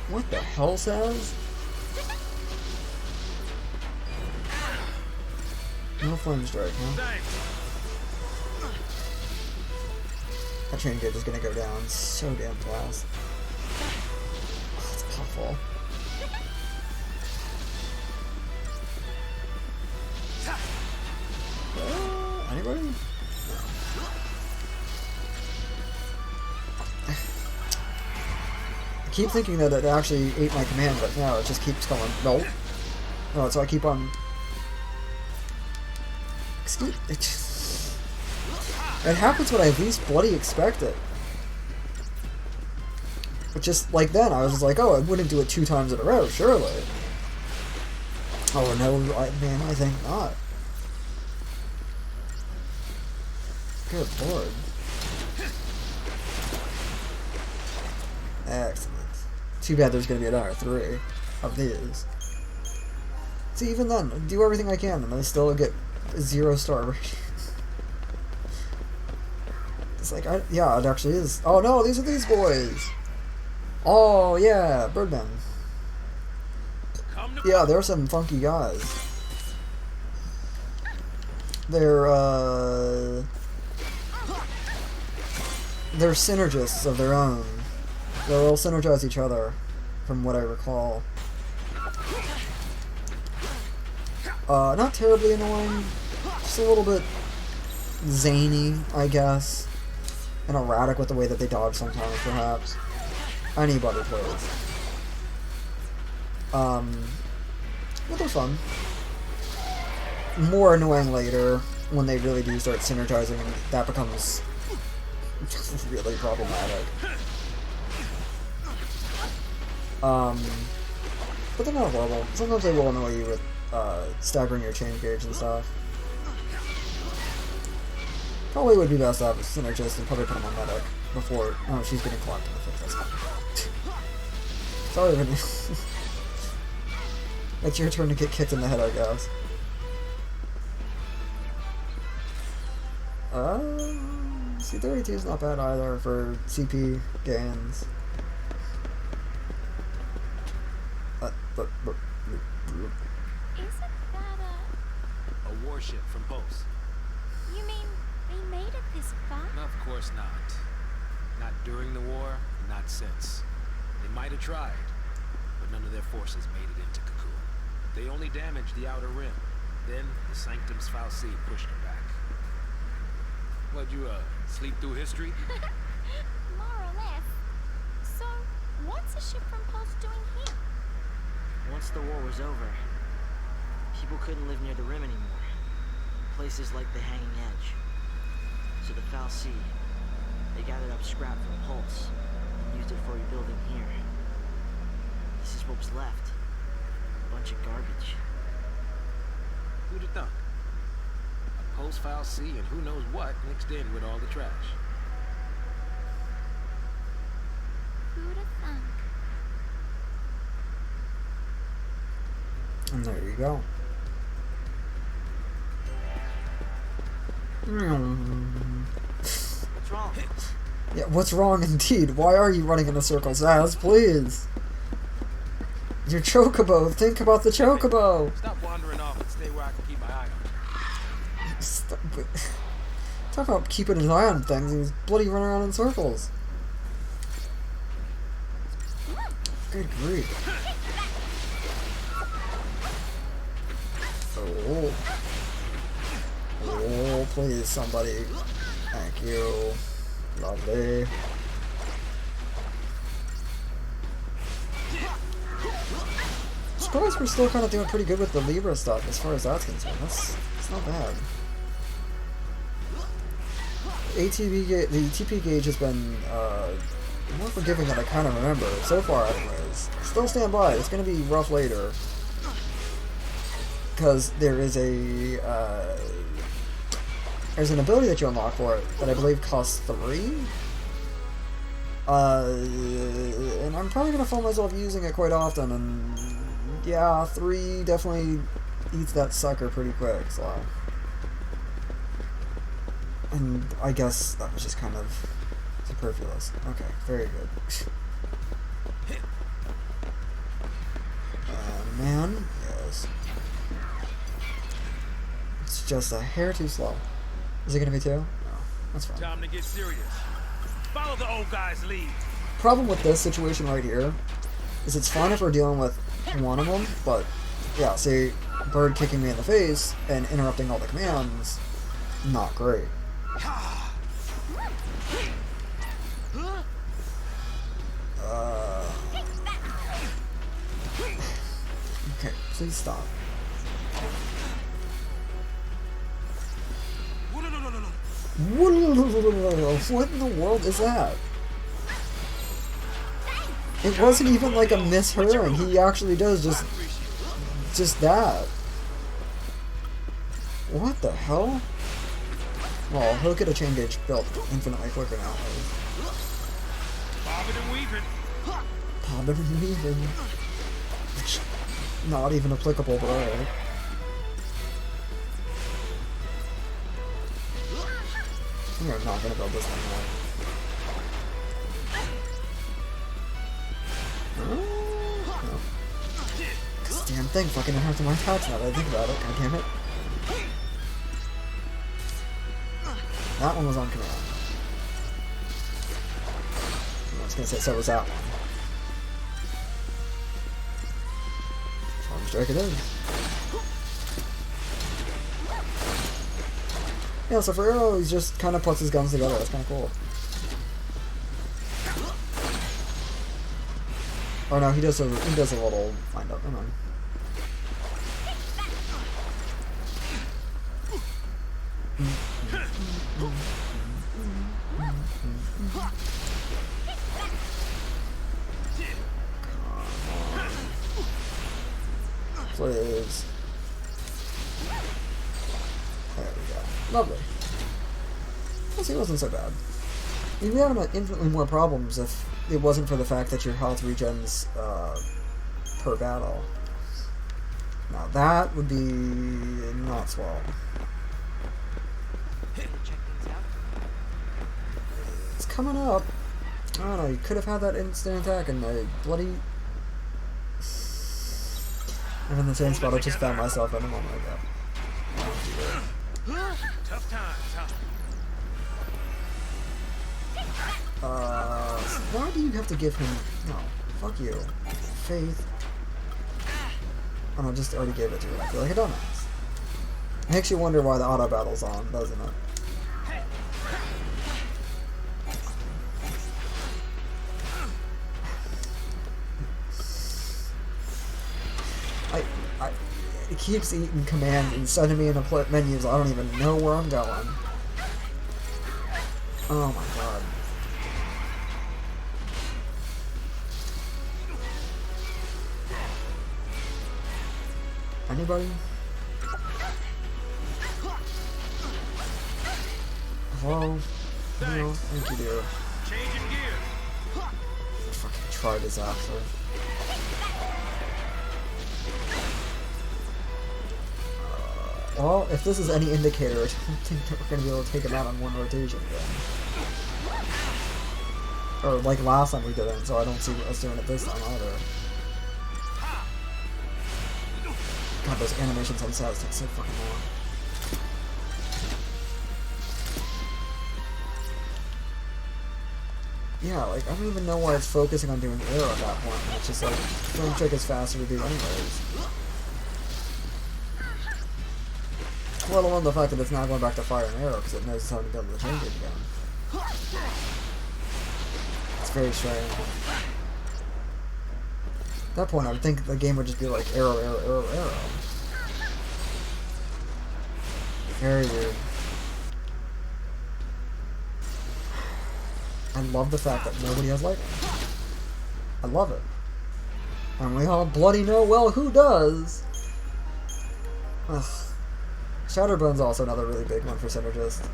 What the hell, Saz? No flame strike, huh? That train gauge is gonna go down so damn fast. Oh, it's awful. Anybody? I keep thinking that it actually ate my command, but no, it just keeps going, nope. No, so I keep on... Excuse... It happens when I least bloody expect it. But just like then, I was just like, oh, I wouldn't do it 2 times in a row, surely. Oh no, man, I think not. Good lord. Excellent. Too bad there's gonna be another 3 of these. See, even then, I do everything I can and I still get 0 star rating. It's like, yeah, it actually is. Oh no, these are these boys! Oh yeah, Birdman. Yeah, they're some funky guys. They're synergists of their own. They'll all synergize each other, from what I recall. Not terribly annoying, just a little bit zany, I guess, and erratic with the way that they dodge sometimes, perhaps. Anybody plays. But they're fun. More annoying later, when they really do start synergizing, and that becomes really problematic. But they're not horrible. Sometimes they will annoy you with staggering your change gauge and stuff. Probably would be best to have a synergist and probably put him on medic before... Oh, she's getting clocked in the face. Sorry, Vinny. It's your turn to get kicked in the head, I guess. C32 is not bad either for CP gains. Isn't that A warship from Post. You mean they made it this far? Of course not. Not during the war, not since. They might have tried, but none of their forces made it into Cocoon. They only damaged the outer rim. Then the Sanctum's Fal'Cie pushed them back. What'd you, sleep through history? More or less. So, what's a ship from Post doing here? Once the war was over, people couldn't live near the rim anymore. Places like the Hanging Edge. So the Fal'Cie, they gathered up scrap from Pulse and used it for rebuilding here. This is what was left. A bunch of garbage. Who'd have thunk? A Post Fal'Cie and who knows what mixed in with all the trash. Who'd have thunk? And there you go. What's wrong? Yeah, what's wrong indeed? Why are you running in circles, Az? Please! Your chocobo! Think about the chocobo! Stop wandering off and stay where I can keep my eye on you. Stop. Talk about keeping his eye on things, he's bloody running around in circles. Good grief. Oh. Oh, please, somebody. Thank you. Lovely. Surprised we're still kind of doing pretty good with the Libra stuff as far as that's concerned. It's not bad. The TP gauge has been more forgiving than I kind of remember, so far anyways. Still stand by, it's going to be rough later. Because there is there's an ability that you unlock for it that I believe costs 3. And I'm probably going to find myself using it quite often, and yeah, 3 definitely eats that sucker pretty quick, so... And I guess that was just kind of superfluous. Okay, very good. Man, yes. It's just a hair too slow. Is it gonna be 2? No, that's fine. Time to get serious. Follow the old guy's lead. Problem with this situation right here is it's fine if we're dealing with one of them, but yeah, see, bird kicking me in the face and interrupting all the commands, not great. Please stop. What in the world is that? It wasn't even like a mishearing. He actually does just that. What the hell? Well, he'll get a chain gauge built infinitely quicker now. Bobbing and weaving. Bobbing and weaving. Not even applicable, but alright. We are not gonna build this thing now. No. This damn thing fucking inherits my attacks now that I think about it. God damn it. That one was on command. I was gonna say, so was that one. Farm strike it in. Yeah, so for Arrow, he just kind of puts his guns together. That's kind of cool. Oh no, he does a little find up. Come on. Please. There we go. Lovely. Well, see, it wasn't so bad. I mean, we have infinitely more problems if it wasn't for the fact that your health regens per battle. Now that would be not swell. It's coming up. I don't know, you could have had that instant attack and I bloody... I'm in the same spot I just found myself in a moment ago. Tough times, huh? Why do you have to give him... No, fuck you. Faith. Oh no, just already gave it to you. I feel like a dumbass. It makes you wonder why the auto battle's on, doesn't it? It keeps eating commands and sending me into menus. I don't even know where I'm going. Oh my god. Anybody? Hello? No, thank you, dear. Changing gears. Fucking try disaster. Well, if this is any indicator, I don't think that we're going to be able to take him out on one rotation again. Or like last time we did it, so I don't see us doing it this time either. God, those animations on stats take so fucking long. Yeah, like, I don't even know why it's focusing on doing arrow at that point. It's just like, flame trick is faster to do anyways. Let alone the fact that it's now going back to fire and arrow because it knows it's having to be able to change it again. It's very strange. At that point, I would think the game would just be like arrow, arrow, arrow, arrow. Very weird. I love the fact that nobody has lightning. I love it. And we all bloody know well who does. Ugh. Shatterbone's also another really big one for Synergist.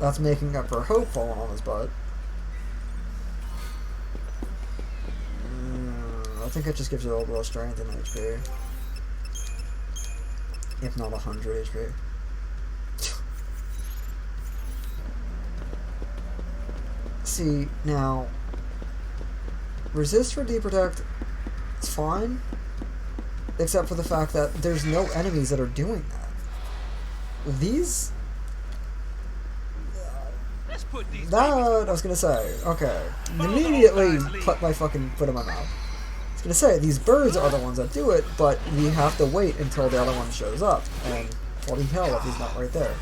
That's making up for Hope falling on his butt. I think it just gives you a little bit of strength and HP. If not 100 HP. See, now... Resist for Deprotect, it's fine. Except for the fact that there's no enemies that are doing that. These... That, I was gonna say, okay. Immediately put my foot in my mouth. I was gonna say, these birds are the ones that do it, but we have to wait until the other one shows up. And, bloody hell if he's not right there.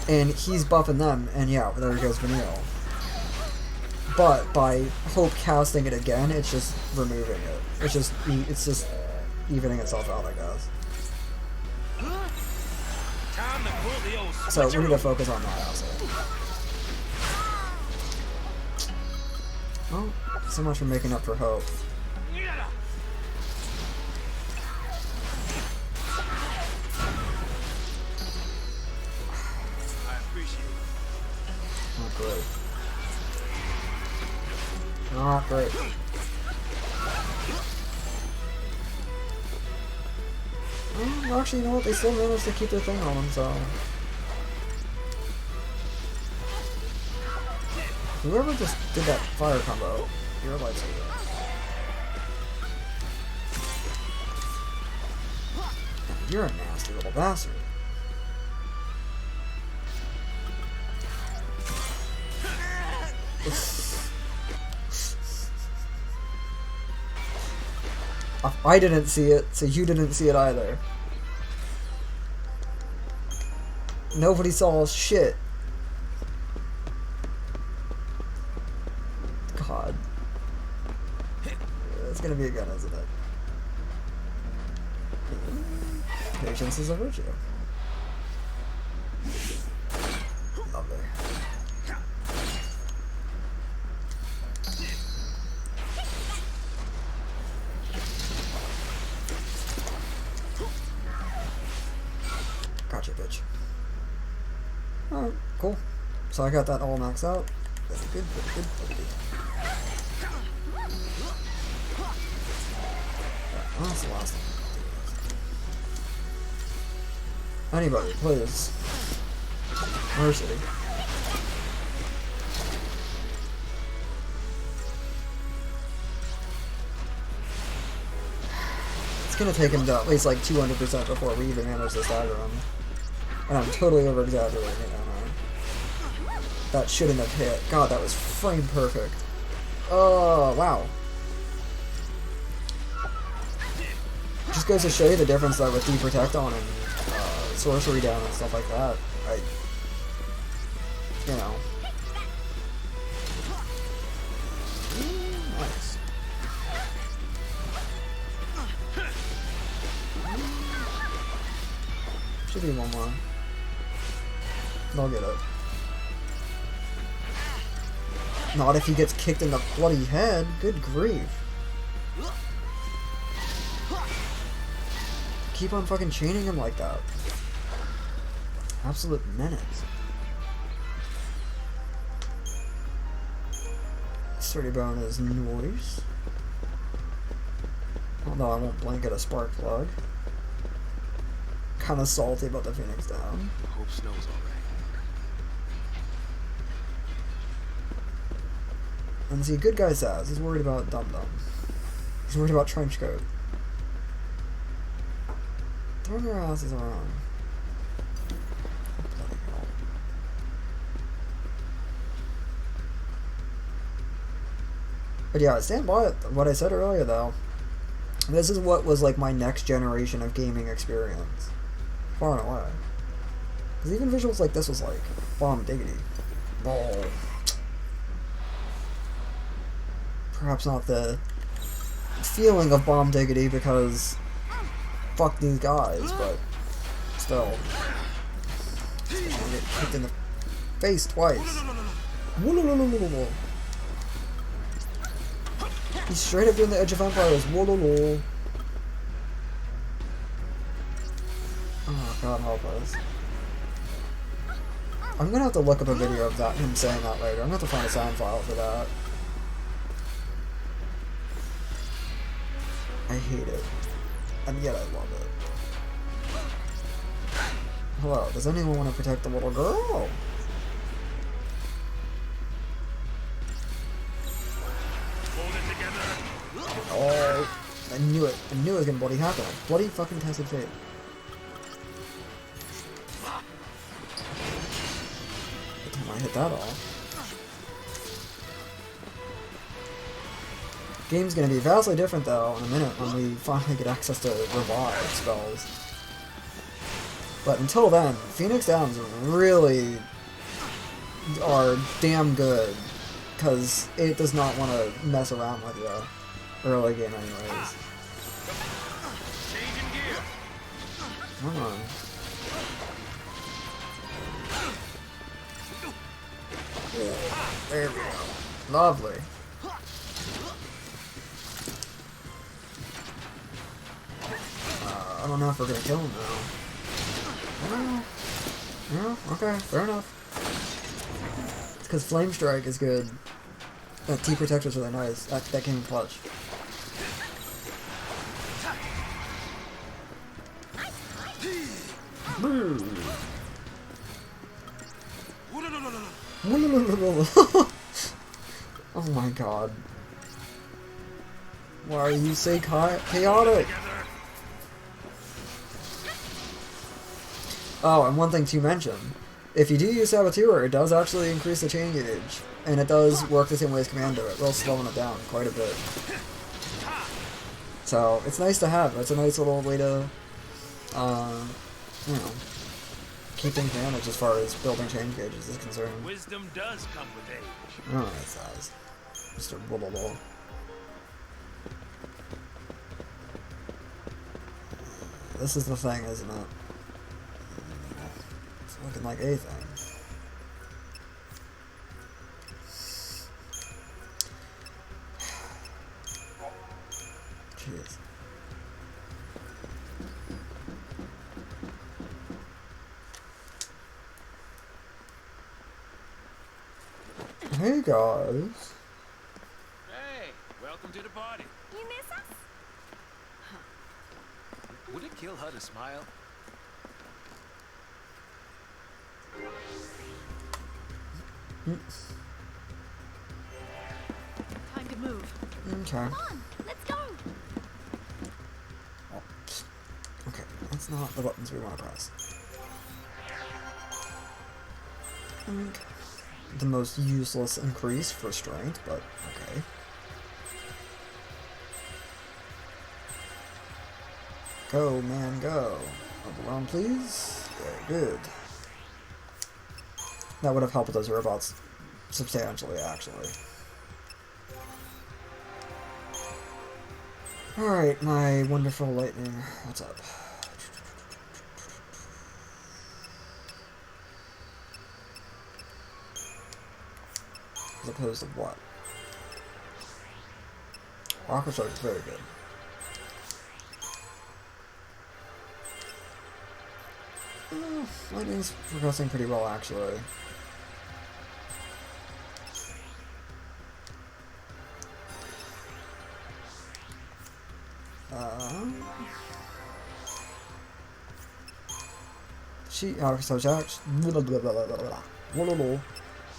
and he's buffing them, and yeah, there goes Vanille. But by Hope casting it again, it's just removing it. It's just evening itself out, I guess. So we need to focus on that asset. Oh, so much for making up for Hope. Not great. Not great. Well, actually, you know what? They still managed to keep their thing on them, so... Whoever just did that fire combo, your lightsaber. You're a nasty little bastard. I didn't see it, so you didn't see it either. Nobody saw shit. God. It's gonna be a gun, isn't it? Patience is a virtue. Lovely. Gotcha, bitch. Alright, cool. So I got that all maxed out. Very good, very good, very good. Oh, that's the last thing. Anybody, please. Mercy. It's gonna take him to at least like 200% before we even manage to stagger him. And I'm totally over exaggerating it, am I? That shouldn't have hit. God, that was frame perfect. Oh, wow. Just goes to show you the difference though with Deprotect on and sorcery down and stuff like that. You know. Nice. Should be one more. I'll get it. Not if he gets kicked in the bloody head. Good grief. Keep on fucking chaining him like that. Absolute menace. Sturdy Bone is noise. Although I won't blink at a spark plug. Kinda salty about the Phoenix down. Hope snow's already. And see, good guy says he's worried about Dum Dum. He's worried about Trenchcoat. Turn your asses around. Bloody hell. But yeah, I stand by what I said earlier though. This is what was like my next generation of gaming experience. Far and away. Because even visuals like this was like, bomb diggity. Ball. Perhaps not the feeling of bomb diggity because fuck these guys, but still. I get kicked in the face twice. He's straight up doing the Edge of Empires. Oh god, help us. I'm gonna have to look up a video of that, him saying that later. I'm gonna have to find a sound file for that. I hate it. And yet I love it. Hello, does anyone want to protect the little girl? Oh, I knew it. I knew it was gonna bloody happen. Bloody fucking tested fate. By the time I hit that off. Game's gonna be vastly different though in a minute when we finally get access to revive spells. But until then, Phoenix Downs really are damn good, because it does not want to mess around with you early game anyways. Changing gear. Come on. There we go. Lovely. I don't know if we're gonna kill him now. No, okay, fair enough. It's because Flame Strike is good. That T-Protector is really nice. That came in clutch. Oh my god. Why are you so chaotic? Oh, and one thing to mention. If you do use Saboteur, it does actually increase the chain gauge. And it does work the same way as Commando. It will slowing it down quite a bit. So, it's nice to have. It's a nice little way to, you know, keep things managed as far as building chain gauges is concerned. Wisdom does come with age. Oh, that's nice. Mr. Bubble. This is the thing, isn't it? It's looking like a thing. Jeez. Hey guys. Hey, welcome to the party. You miss us? Would it kill her to smile? Time to move. Okay. Come on, let's go. Oh, okay, that's not the buttons we want to press. Okay. The most useless increase for strength, but okay. Go, man, go. Overwhelm, please. Very good. That would have helped those robots substantially, actually. Alright, my wonderful lightning. What's up? As opposed to what? Rocket Shark is very good. Lightning's progressing pretty well, actually.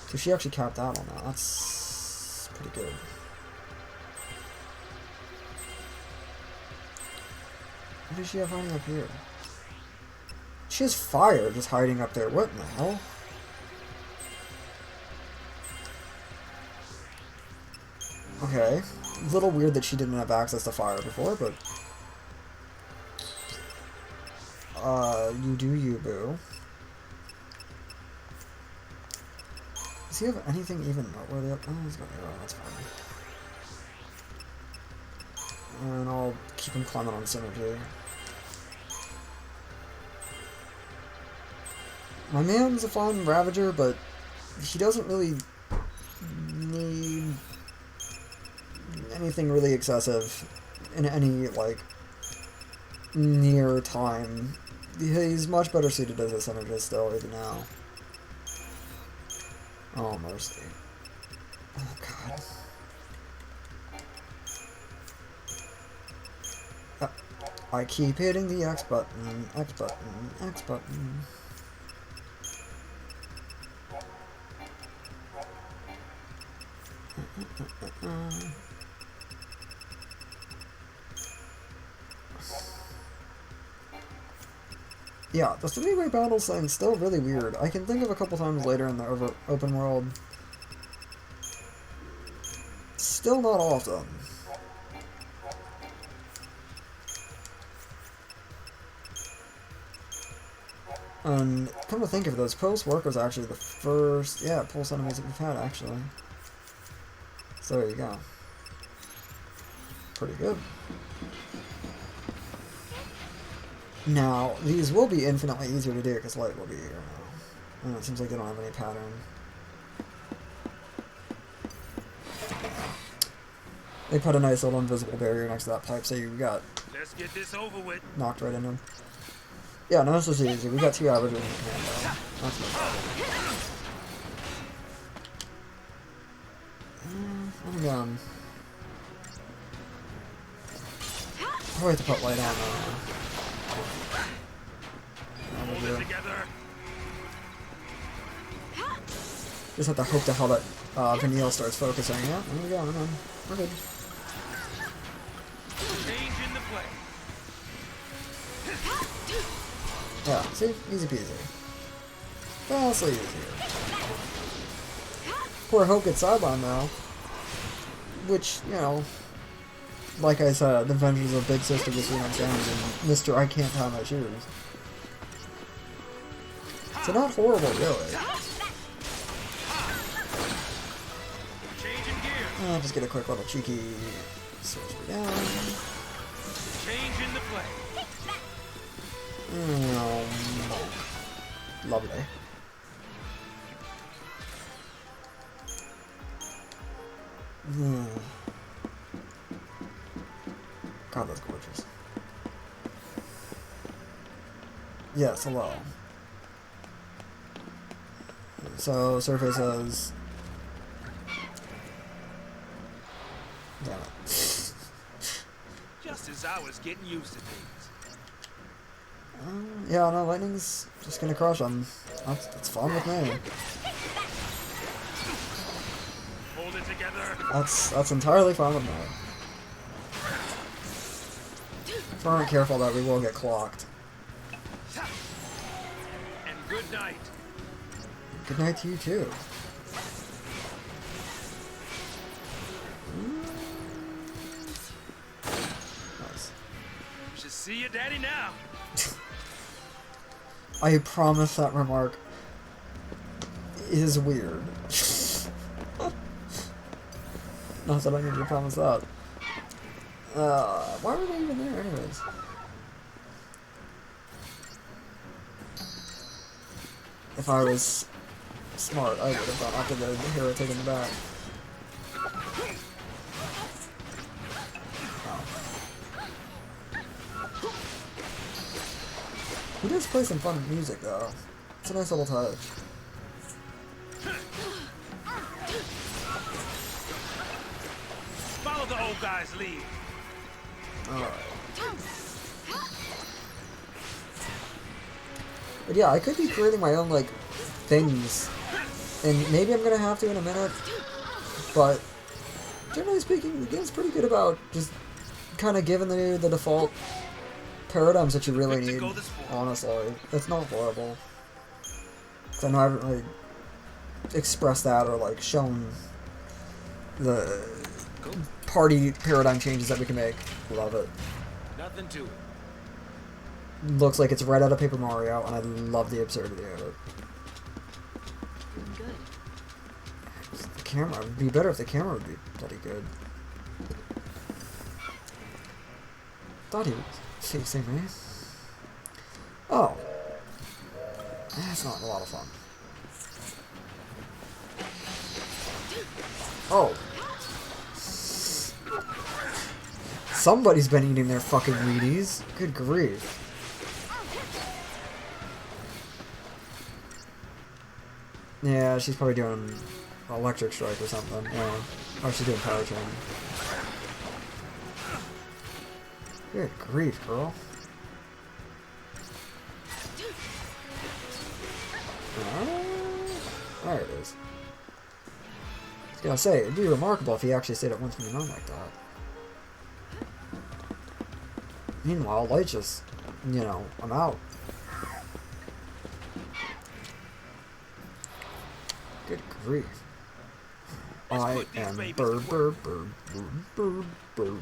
So she actually capped out on that. That's pretty good. What does she have hiding up here? She has fire just hiding up there. What in the hell? Okay. A little weird that she didn't have access to fire before, but... you do you, boo. Does he have anything even noteworthy up? Oh, he's got arrow, that's fine. And I'll keep him climbing on synergy. My man's a fine Ravager, but he doesn't really need anything really excessive in any, like, near time. He's much better suited as a synergist still, even now. Oh, mercy. Oh, God. I keep hitting the X button, X button, X button. Yeah, the three-way battle thing's still really weird. I can think of a couple times later in the open world. Still not often. Come to think of it, those Pulse Work was actually the first, yeah, Pulse enemies that we've had, actually. So there you go. Pretty good. Now, these will be infinitely easier to do because light will be here now. It seems like they don't have any pattern. They put a nice little invisible barrier next to that pipe, so you got Let's get this over with. knocked right into him. Yeah, no, this is easy. We got 2 averages in the commando. That's no problem. I'm probably have to put light on now. Hold it together. Just have to hope to hell that Vanille starts focusing. Yeah, there we go. We're good. Change in the play. Yeah, see? Easy peasy. Vastly easier. Poor Hope gets sidelined though. Which, you know, like I said, the Adventures of Big Sister between our friends and Mr. I Can't Tie My Shoes. So not horrible, really. I'll just get a quick little cheeky sorcery down. Change in the play. Lovely. God, that's gorgeous. Yes, hello. So, Surface says... Damn it. Just as I was getting used to things. Yeah, no, lightning's just gonna crush them. That's fine with me. Hold it together. That's entirely fine with me. If we aren't careful, that we will get clocked. And good night. Good night to you too. Nice. You should see your daddy now. I promise that remark is weird. Not that I need to promise that. Why were they even there anyways? If I was smart, I would have gone after the hero taking the back. He does play some fun music though. It's a nice little touch. Follow the old guy's lead. Alright. But yeah, I could be creating my own, like, things. And maybe I'm gonna have to in a minute. But, generally speaking, the game's pretty good about just kind of giving you the default paradigms that you really need, honestly. It's not horrible. Because I know I haven't really expressed that or, like, shown the party paradigm changes that we can make. Love it. Nothing to it. Looks like it's right out of Paper Mario, and I love the absurdity of it. Doing good. The camera would be better if the camera would be bloody good. Thought he was facing me. Oh. That's not a lot of fun. Oh. Somebody's been eating their fucking Wheaties. Good grief. Yeah, she's probably doing electric strike or something. Yeah. Or she's doing power chain. Good grief, girl. There it is. I was gonna say, it'd be remarkable if he actually stayed at 129 like that. Meanwhile, Light just, you know, I'm out. Good grief. I am bird, bird, bird, bird, bird, bird, bird,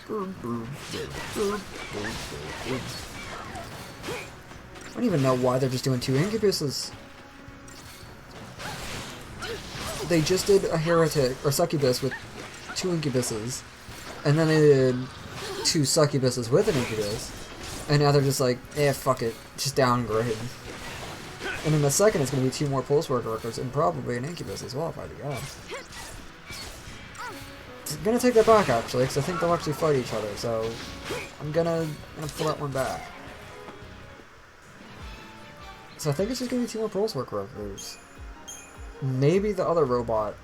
bird, bird, bird, bird, bird. I don't even know why they're just doing 2 incubuses. They just did a heretic or succubus with 2 incubuses, and then they did 2 succubuses with an incubus, and now they're just like, eh, fuck it, just downgrade. And in a second, it's going to be 2 more pulse workers and probably an incubus as well, if I had to guess. I'm gonna take that back actually, because I think they'll actually fight each other. So I'm gonna pull that one back. So I think it's just gonna be 2 more pulse workers. Maybe the other robot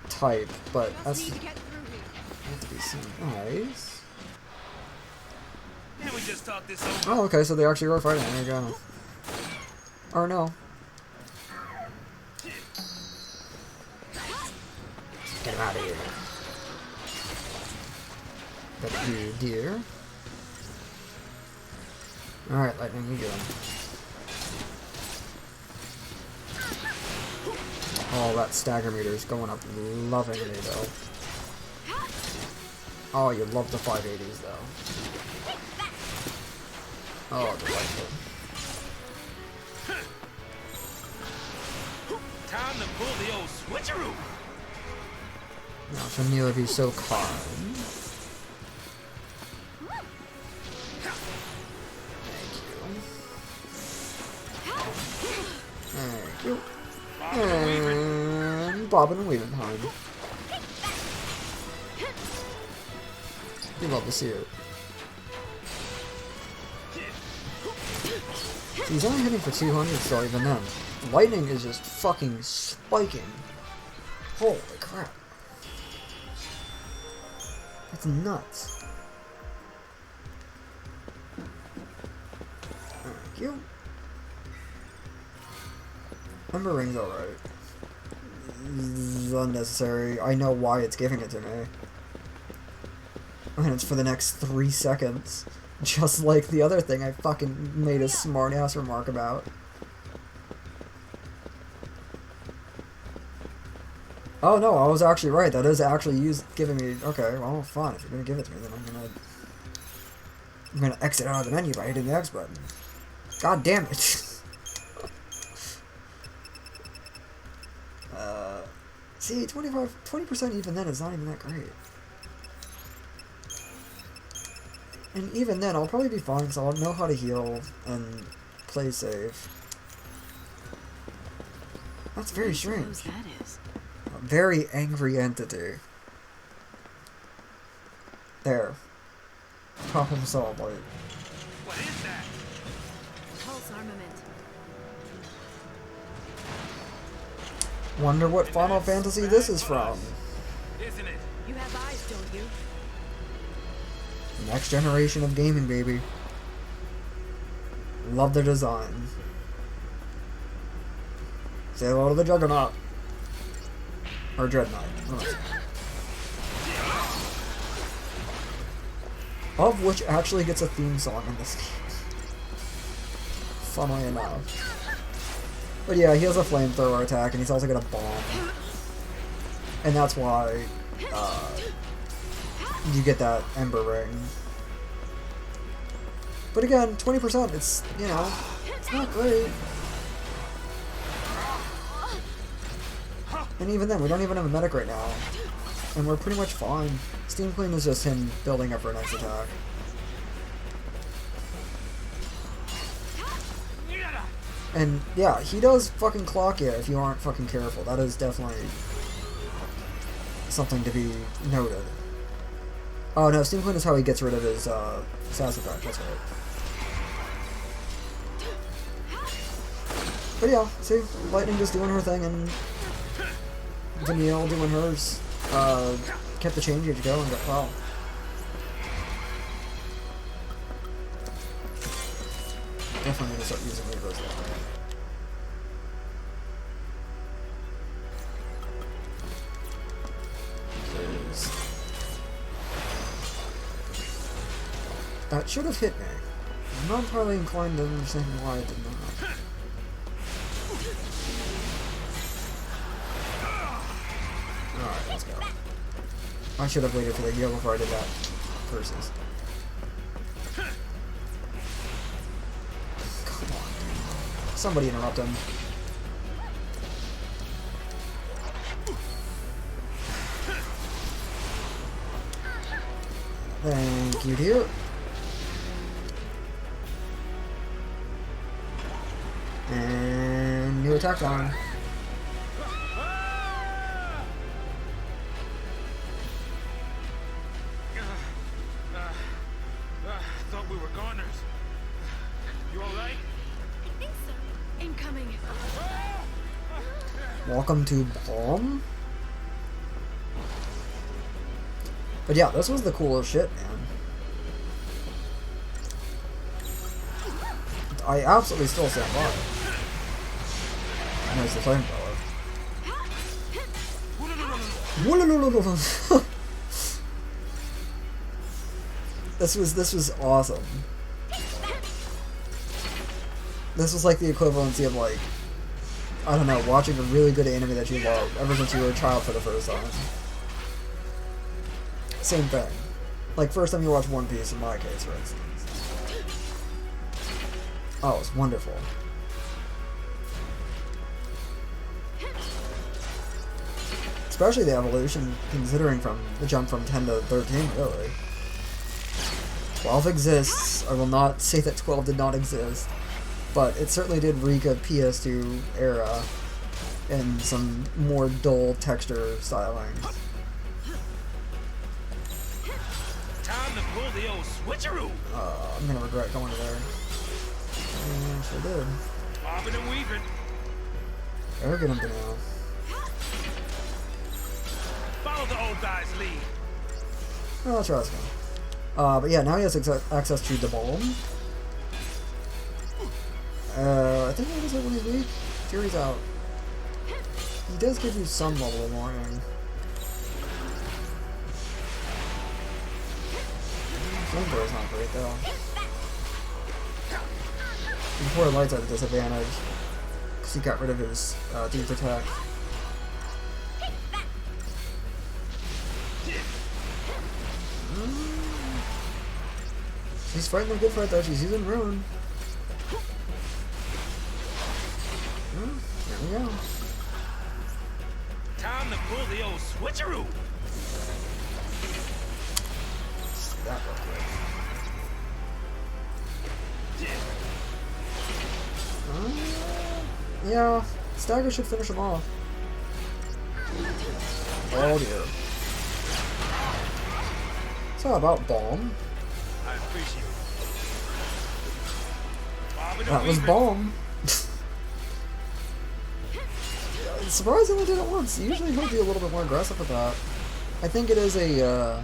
type, but that's yet to be seen. Nice. Can't we just talk this over? Oh, okay, so they actually are fighting. There you go. Or no. Get him out of here. Got you, dear. Alright, Lightning, you get him. Oh, that stagger meter is going up lovingly, though. Oh, you love the 580s, though. Oh, delightful. Time to pull the old switcheroo. Now, should Neela be so kind? Thank you. And bobbing and weaving time. You love to see it. He's only hitting for 200 still, even then. Lightning is just fucking spiking. Holy crap. That's nuts. Thank you. Ember Ring's alright. It's unnecessary. I know why it's giving it to me. And it's for the next 3 seconds. Just like the other thing I fucking made a smart-ass remark about. Oh no, I was actually right. That is actually giving me... Okay, well, fine. If you're gonna give it to me, then I'm gonna exit out of the menu by hitting the X button. God damn it. See, 20% even then is not even that great. And even then, I'll probably be fine, because I'll know how to heal and play safe. That's very strange. That is. A very angry entity. There. Problem solved, like. What is that? Pulse armament. Wonder what Final Fantasy this is from. Isn't it? You have eyes, don't you? Next generation of gaming, baby. Love the design. Say hello to the Juggernaut. Or Dreadnought. Of which actually gets a theme song in this game. Funnily enough. But yeah, he has a flamethrower attack, and he's also got a bomb. And that's why you get that Ember Ring. But again, 20%, it's, you know, it's not great. And even then, we don't even have a medic right now. And we're pretty much fine. Steam Clean is just him building up for a next attack. And yeah, he does fucking clock you if you aren't fucking careful. That is definitely something to be noted. Oh no, Steam Clean is how he gets rid of his sass effect, that's right. But yeah, see, Lightning just doing her thing and Danielle doing hers. Kept the change age going, but wow. Definitely gonna start using Reavers that way. That should have hit me. I'm not entirely inclined to understand why it did not. Alright, let's go. I should have waited for the heal before I did that. Versus. Somebody interrupt him. Thank you, dear. And new attack on. Thought we were goners. You alright? I think so. Incoming. Welcome to Balm. But yeah, this was the coolest shit, man. I absolutely still stand by it. Nice the flamethrower. This was awesome. This was like the equivalency of, like, I don't know, watching a really good anime that you love ever since you were a child for the first time. Same thing. Like, first time you watch One Piece, in my case, for instance. Oh, it's wonderful. Especially the evolution, considering from the jump from 10 to 13, really. 12 exists. I will not say that 12 did not exist, but it certainly did reek of PS2 era and some more dull texture styling. Time to pull the old switcheroo. I'm gonna regret going to there. Yeah, sure did. Bobbing and weaving. Very good into now. Follow the old guy's lead. Well, that's right. But yeah, now he has access to the Balm. I think that was it when he's weak. Fury's out. He does give you some level of warning. Flamethrower's not great though. Before Light's at a disadvantage because he got rid of his deep attack. She's fighting a good fight though. She's using Ruin. There we go. Time to pull the old switcheroo. Let's do that real quick. Yeah, Stagger should finish him off. Oh dear. So about Balm. I appreciate it. That was Balm. Surprisingly did it once. Usually he'll be a little bit more aggressive with that. I think it is a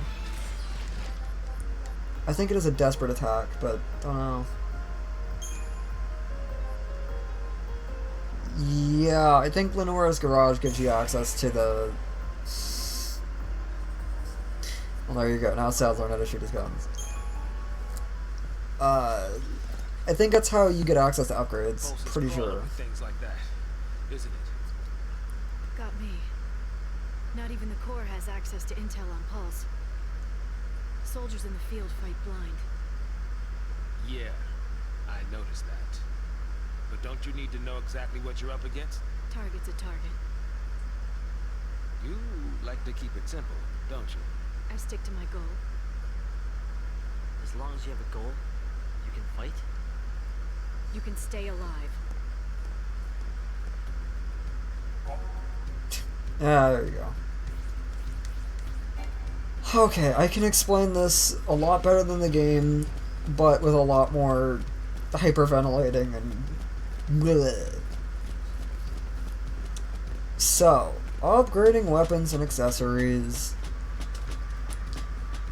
I think it is a desperate attack, but don't know. Yeah, I think Lenora's Garage gives you access to the... Well, there you go. Now Sal's learned how to shoot his guns. I think that's how you get access to upgrades. Pretty sure. Things like that, isn't it? Got me. Not even the Corps has access to intel on Pulse. Soldiers in the field fight blind. Yeah, I noticed that. But don't you need to know exactly what you're up against? Target's a target. You like to keep it simple, don't you? I stick to my goal. As long as you have a goal, you can fight? You can stay alive. Yeah, there you go. Okay, I can explain this a lot better than the game, but with a lot more hyperventilating and bleh. So, upgrading weapons and accessories.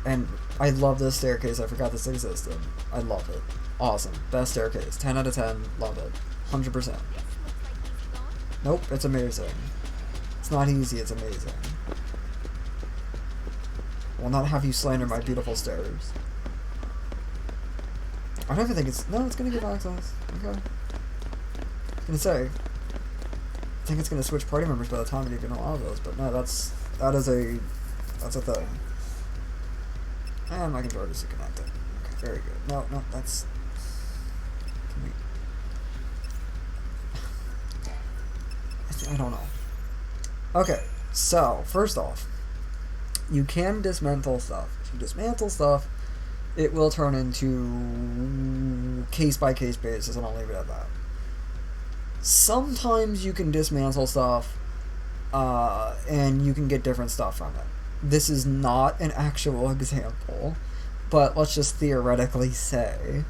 And I love this staircase. I forgot this existed. I love it. Awesome. Best staircase. 10 out of 10. Love it. 100%. Nope, it's amazing. It's not easy, it's amazing. I will not have you slander my beautiful stairs. I don't even think it's... No, it's gonna give access. Okay. I was gonna say... I think it's gonna switch party members by the time it even allows those, but no, that's a thing. And my controller is connected. Okay, very good. No, that's... I don't know. Okay, so, first off, you can dismantle stuff. If you dismantle stuff, it will turn into case-by-case basis, and I'll leave it at that. Sometimes you can dismantle stuff, and you can get different stuff from it. This is not an actual example, but let's just theoretically say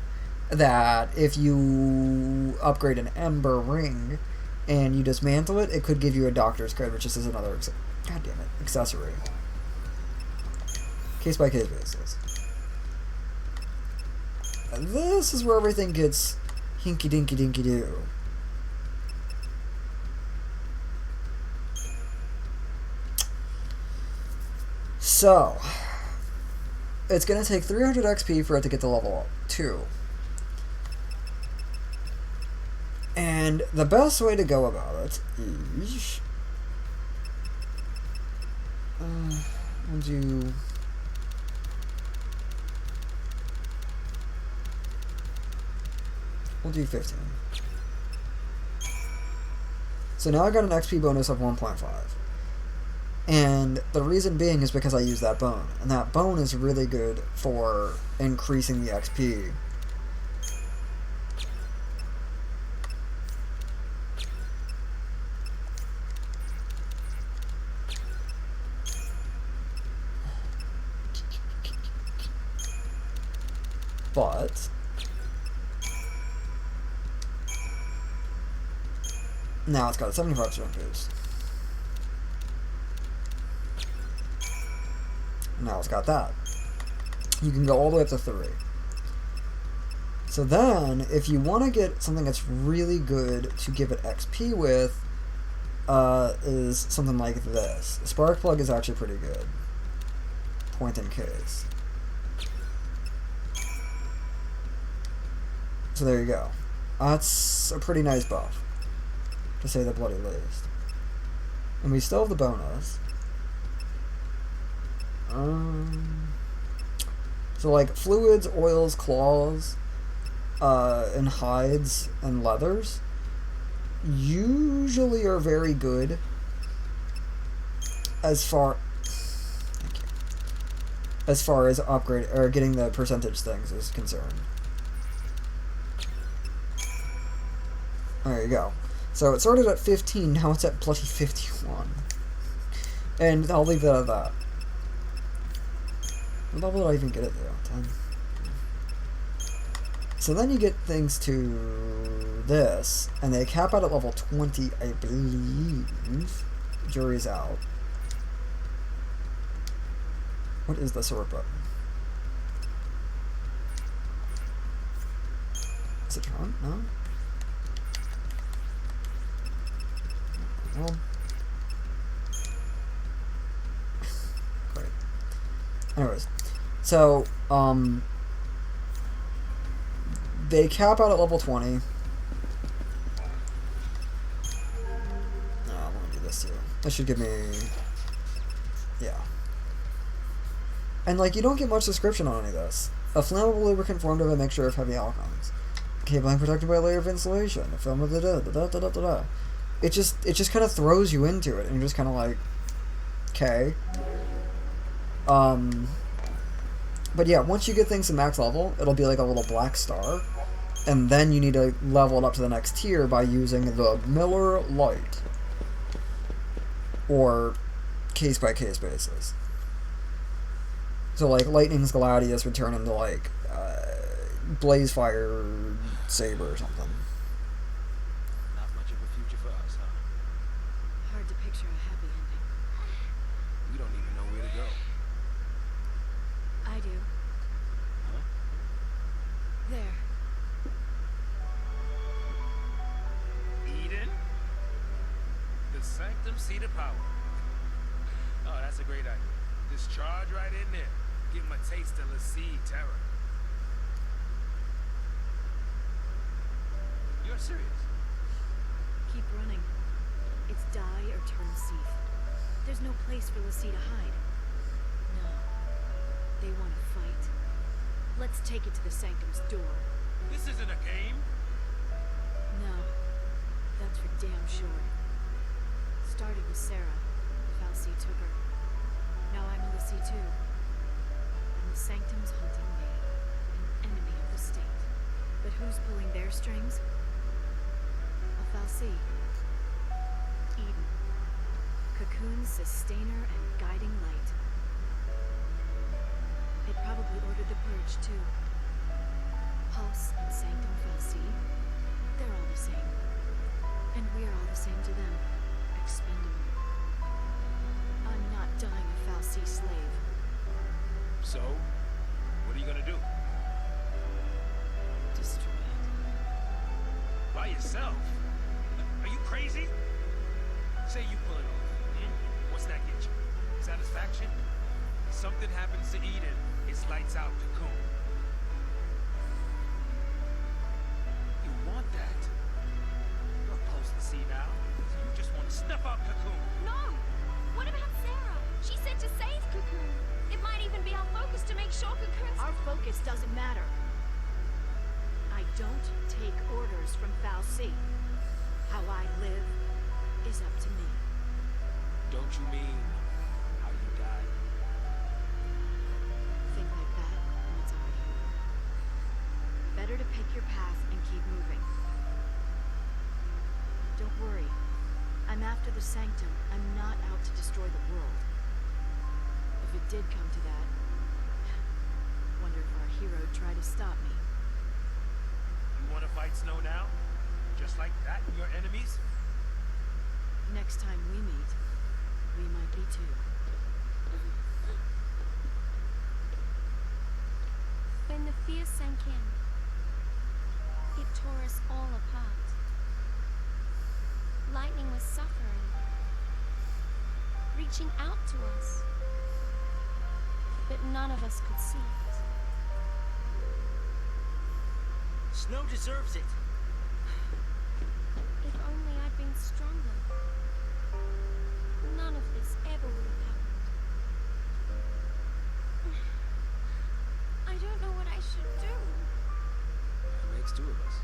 that if you upgrade an Ember ring and you dismantle it, it could give you a Doctor's Code, which is another accessory. Case-by-case basis. And this is where everything gets hinky-dinky-dinky-doo. So, it's going to take 300 XP for it to get to level 2. And the best way to go about it is... we'll do... We'll do 15. So now I got an XP bonus of 1.5. And the reason being is because I use that bone. And that bone is really good for increasing the XP. But now it's got a 75% boost. Now it's got that. You can go all the way up to 3. So then, if you want to get something that's really good to give it XP with, is something like this. Spark Plug is actually pretty good. Point in case. So there you go. That's a pretty nice buff, to say the bloody least. And we still have the bonus. So like fluids, oils, claws, and hides and leathers usually are very good as far as upgrade or getting the percentage things is concerned. There you go. So it started at 15, now it's at bloody 51. And I'll leave that at that. What level did I even get it to? 10. So then you get things to this, and they cap out at level 20, I believe. Jury's out. What is the sword button? Is it on? No? Well. Great. Anyways. So, they cap out at level 20. I'm gonna do this too. That should give me... Yeah. And, like, you don't get much description on any of this. A flammable lubricant formed of a mixture of heavy alcohols. Cabling protected by a layer of insulation. A film of the It just kind of throws you into it, and you're just kind of like, okay. But yeah, once you get things to max level, it'll be like a little black star. And then you need to level it up to the next tier by using the Miller Lite. Or case-by-case basis. So like Lightning's Gladius would turn into like Blazefire Saber or something. Not much of a future for us, huh? Hard to picture a happy ending. We don't even know where to go. I do. Huh? There. Eden? The Sanctum Seat of Power. Oh, that's a great idea. Just charge right in there. Give him a taste of Lassie terror. You're serious? Keep running. It's die or turn Seath. There's no place for Lassie to hide. No. They want to fight. Let's take it to the Sanctum's door. This isn't a game. No. That's for damn sure. started with Sarah. Falsey took her. Now I'm a Lissy too. And the Sanctum's hunting me, an enemy of the state. But who's pulling their strings? A Falsey. Eden. Cocoon's sustainer and guiding light. It probably ordered the purge too. Pulse and Sanctum Falsey, they're all the same. And we're all the same to them. Expendable. I'm not dying a Falsey slave. So, what are you gonna do? Destroy it. By yourself? Are you crazy? Say you pull it off. What's that get you? Satisfaction? Something happens to Eden, it's lights out, Cocoon. You want that? You're opposed to see now, so you just want to snuff out Cocoon. No! What about Sarah? She said to save Cocoon. It might even be our focus to make sure Cocoon's... Our focus doesn't matter. I don't take orders from Falsey. How I live is up to me. Don't you mean how you died? Think like that, and it's already over. Better to pick your path and keep moving. Don't worry. I'm after the Sanctum. I'm not out to destroy the world. If it did come to that, wonder if our hero'd try to stop me. You want to fight Snow now? Just like that, your enemies? Next time we meet, we might be too. When the fear sank in, it tore us all apart. Lightning was suffering, reaching out to us, but none of us could see it. Snow deserves it. If only I'd been stronger, none of this ever would have happened. I don't know what I should do. That makes two of us.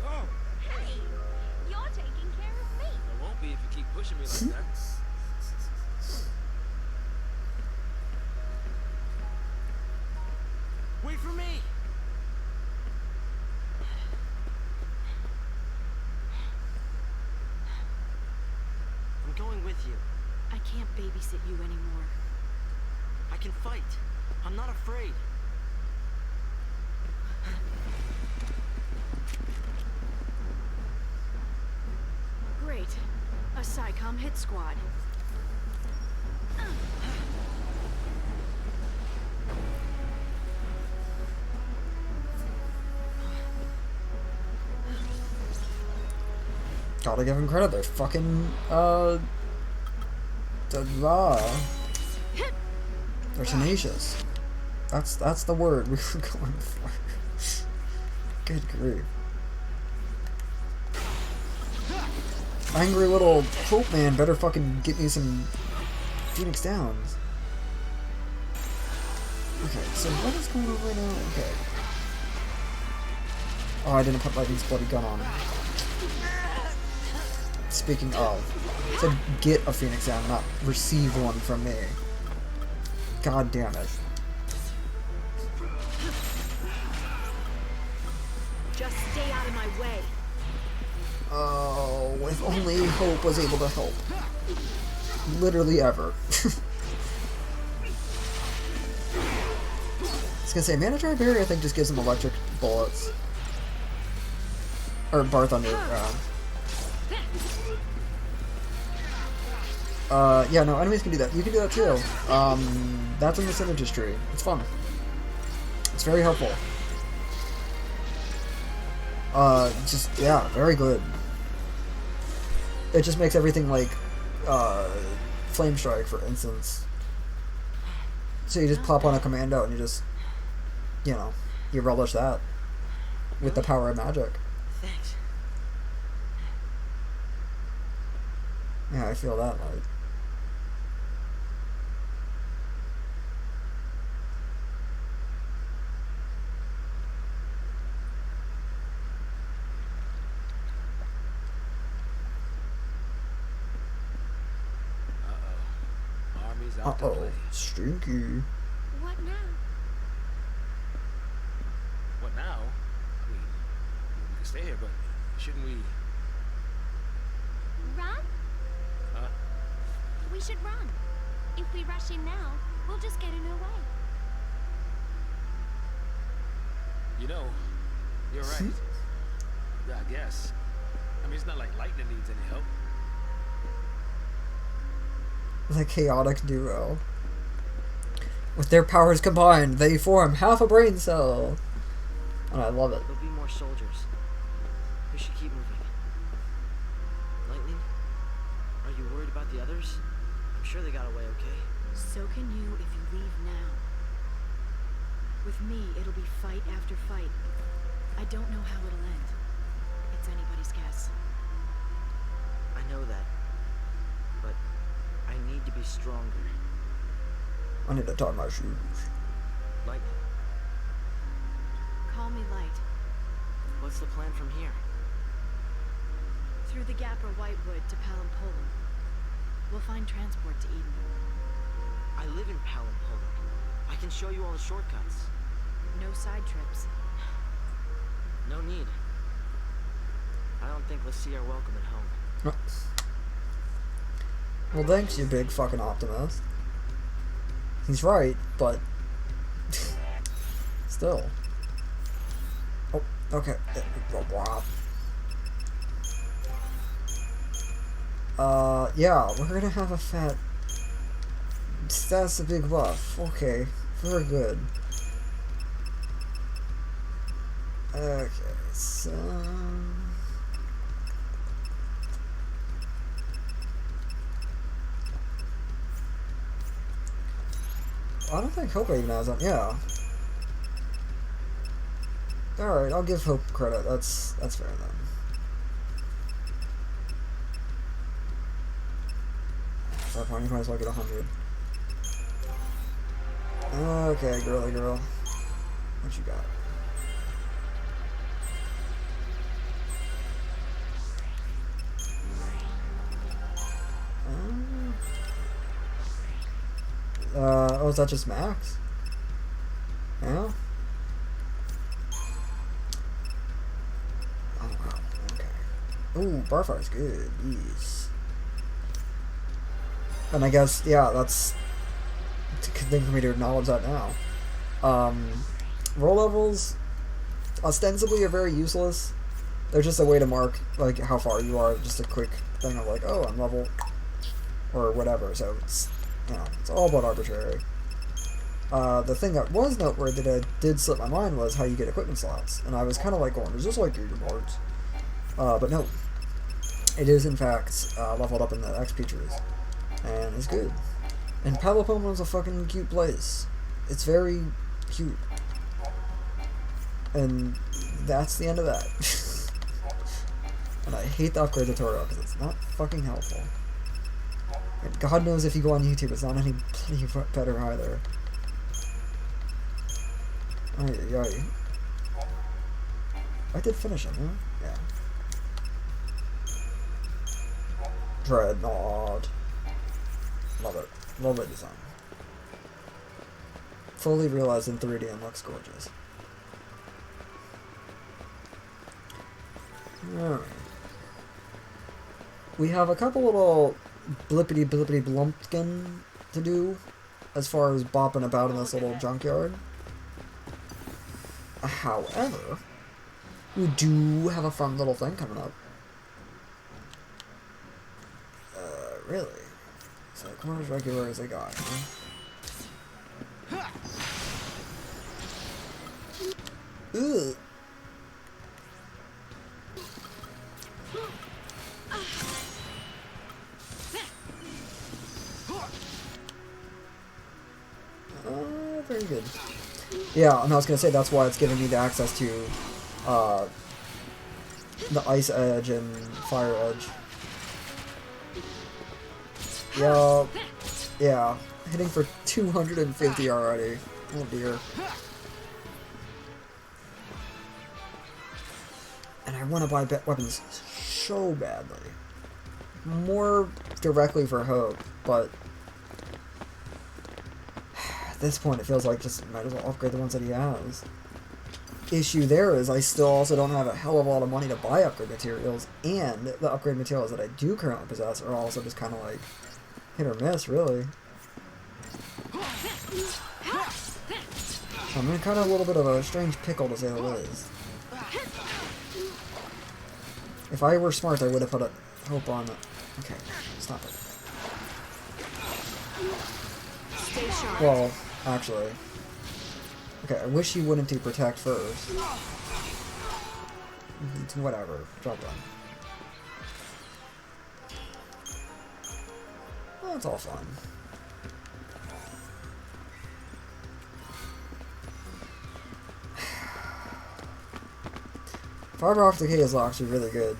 Oh! Hey! You're taking care of me! I won't be if you keep pushing me like that. Wait for me! I'm going with you. I can't babysit you anymore. I can fight. I'm not afraid. Great. A SciComm hit squad. Gotta give them credit. They're fucking, they're tenacious. That's the word we were going for. Good grief. Angry little Hope Man better fucking get me some Phoenix Downs. Okay, so what is going on right now? Okay. Oh, I didn't put Lightning's bloody gun on. Speaking of, it said get a Phoenix Down, not receive one from me. God damn it. Just stay out of my way. Oh, if only Hope was able to help. Literally ever. I was gonna say, Mandatory Barrier I think just gives him electric bullets. Or Barth Underground. Yeah, no, enemies can do that. You can do that too. That's in the synergist tree. It's fun. It's very helpful. Just, yeah, very good. It just makes everything like, Flame Strike, for instance. So you just plop on a commando and you just, you know, you relish that. With the power of magic. Thanks. Yeah, I feel that, like. is out to Uh-oh. play. Stinky. What now? What now? I mean, we can stay here, but shouldn't we? Run? Huh? We should run. If we rush in now, we'll just get in her way. You know, you're right. Yeah, I guess. I mean, it's not like Lightning needs any help. The chaotic duo. With their powers combined, they form half a brain cell. And I love it. There'll be more soldiers. We should keep moving. Lightning, are you worried about the others? I'm sure they got away okay. So can you if you leave now. With me, it'll be fight after fight. I don't know how it'll end. It's anybody's guess. I know that. But I need to be stronger. I need to tie my shoes. Lightning, Call me Light. what's the plan from here? Through the Gap or Whitewood to Palampolum. We'll find transport to Eden. I live in Palampolum. I can show you all the shortcuts. No side trips. No need. I don't think Lassie are welcome at home. Well, thanks, you big fucking optimist. He's right, but still. Oh, okay. Yeah, we're gonna have a fat. That's a big buff. Okay, very good. Okay, so. I don't think Hope even has them. Yeah. Alright, I'll give Hope credit. That's fair then. At that point, you might as well get 100. Okay, girly girl. What you got? Oh, is that just Max? Yeah? Oh, wow, okay. Ooh, Barfire's good, yes. And I guess, yeah, that's a good thing for me to acknowledge that now. Roll levels, ostensibly, are very useless. They're just a way to mark, like, how far you are, just a quick thing of, like, oh, I'm level, or whatever, so it's, you know, it's all about arbitrary. The thing that was noteworthy that did slip my mind was how you get equipment slots. And I was kind of like going, is this like Gator Bards? But no. It is, in fact, leveled up in the XP trees. And it's good. And Palampolum is a fucking cute place. It's very cute. And that's the end of that. And I hate the upgrade tutorial because it's not fucking helpful. And God knows if you go on YouTube, it's not any bloody better either. Ay. I did finish him, huh? Yeah. Dreadnought. Love it. Love the design. Fully realized in 3D and looks gorgeous. Alright. We have a couple little blippity blumpkin to do as far as bopping about in this little junkyard. However, we do have a fun little thing coming up. Really? So, come on as regular as I got, huh? Ugh. Very good. Yeah, and I was gonna say that's why it's giving me the access to the ice edge and fire edge. Yeah, hitting for 250 already. Oh dear. And I want to buy weapons so badly. More directly for Hope, but this point, it feels like just might as well upgrade the ones that he has. Issue there is I still also don't have a hell of a lot of money to buy upgrade materials, and the upgrade materials that I do currently possess are also just kind of like hit or miss, really. I'm in kind of a little bit of a strange pickle, to say the least. If I were smart, I would have put a hope on it. Okay, stop it. Stay sharp. Well, actually. Okay, I wish he wouldn't do protect first. It's whatever. Drop down. Well, it's all fun. Fiber optic cable is actually really good.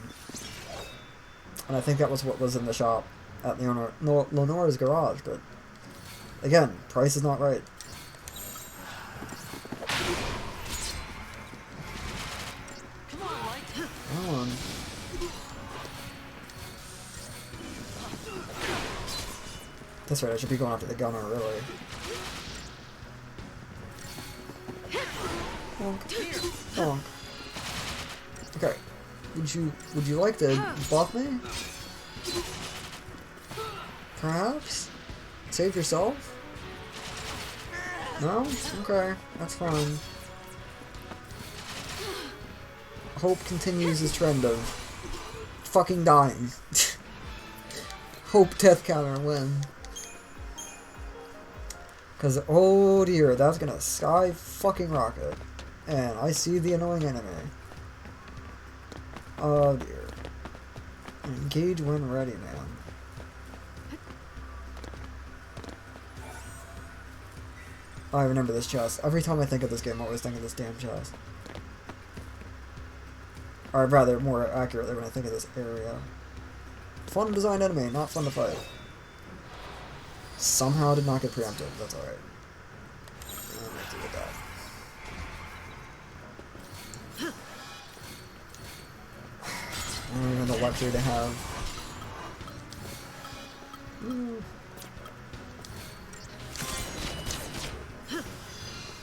And I think that was what was in the shop at Lenore's garage, but again, price is not right. Come on. That's right, I should be going after the gunner, really. Bonk. Bonk. Okay. Would you like to buff me? Perhaps? Save yourself? No? Okay, that's fine. Hope continues his trend of fucking dying. Hope death counter win. Cause oh dear, that's gonna sky fucking rocket. And I see the annoying enemy. Oh dear. Engage when ready, man. I remember this chest. Every time I think of this game, I always think of this damn chest. Or rather, more accurately, when I think of this area. Fun designed enemy, not fun to fight. Somehow did not get preempted. That's alright. I'm gonna deal with that. I don't even have the luxury to have.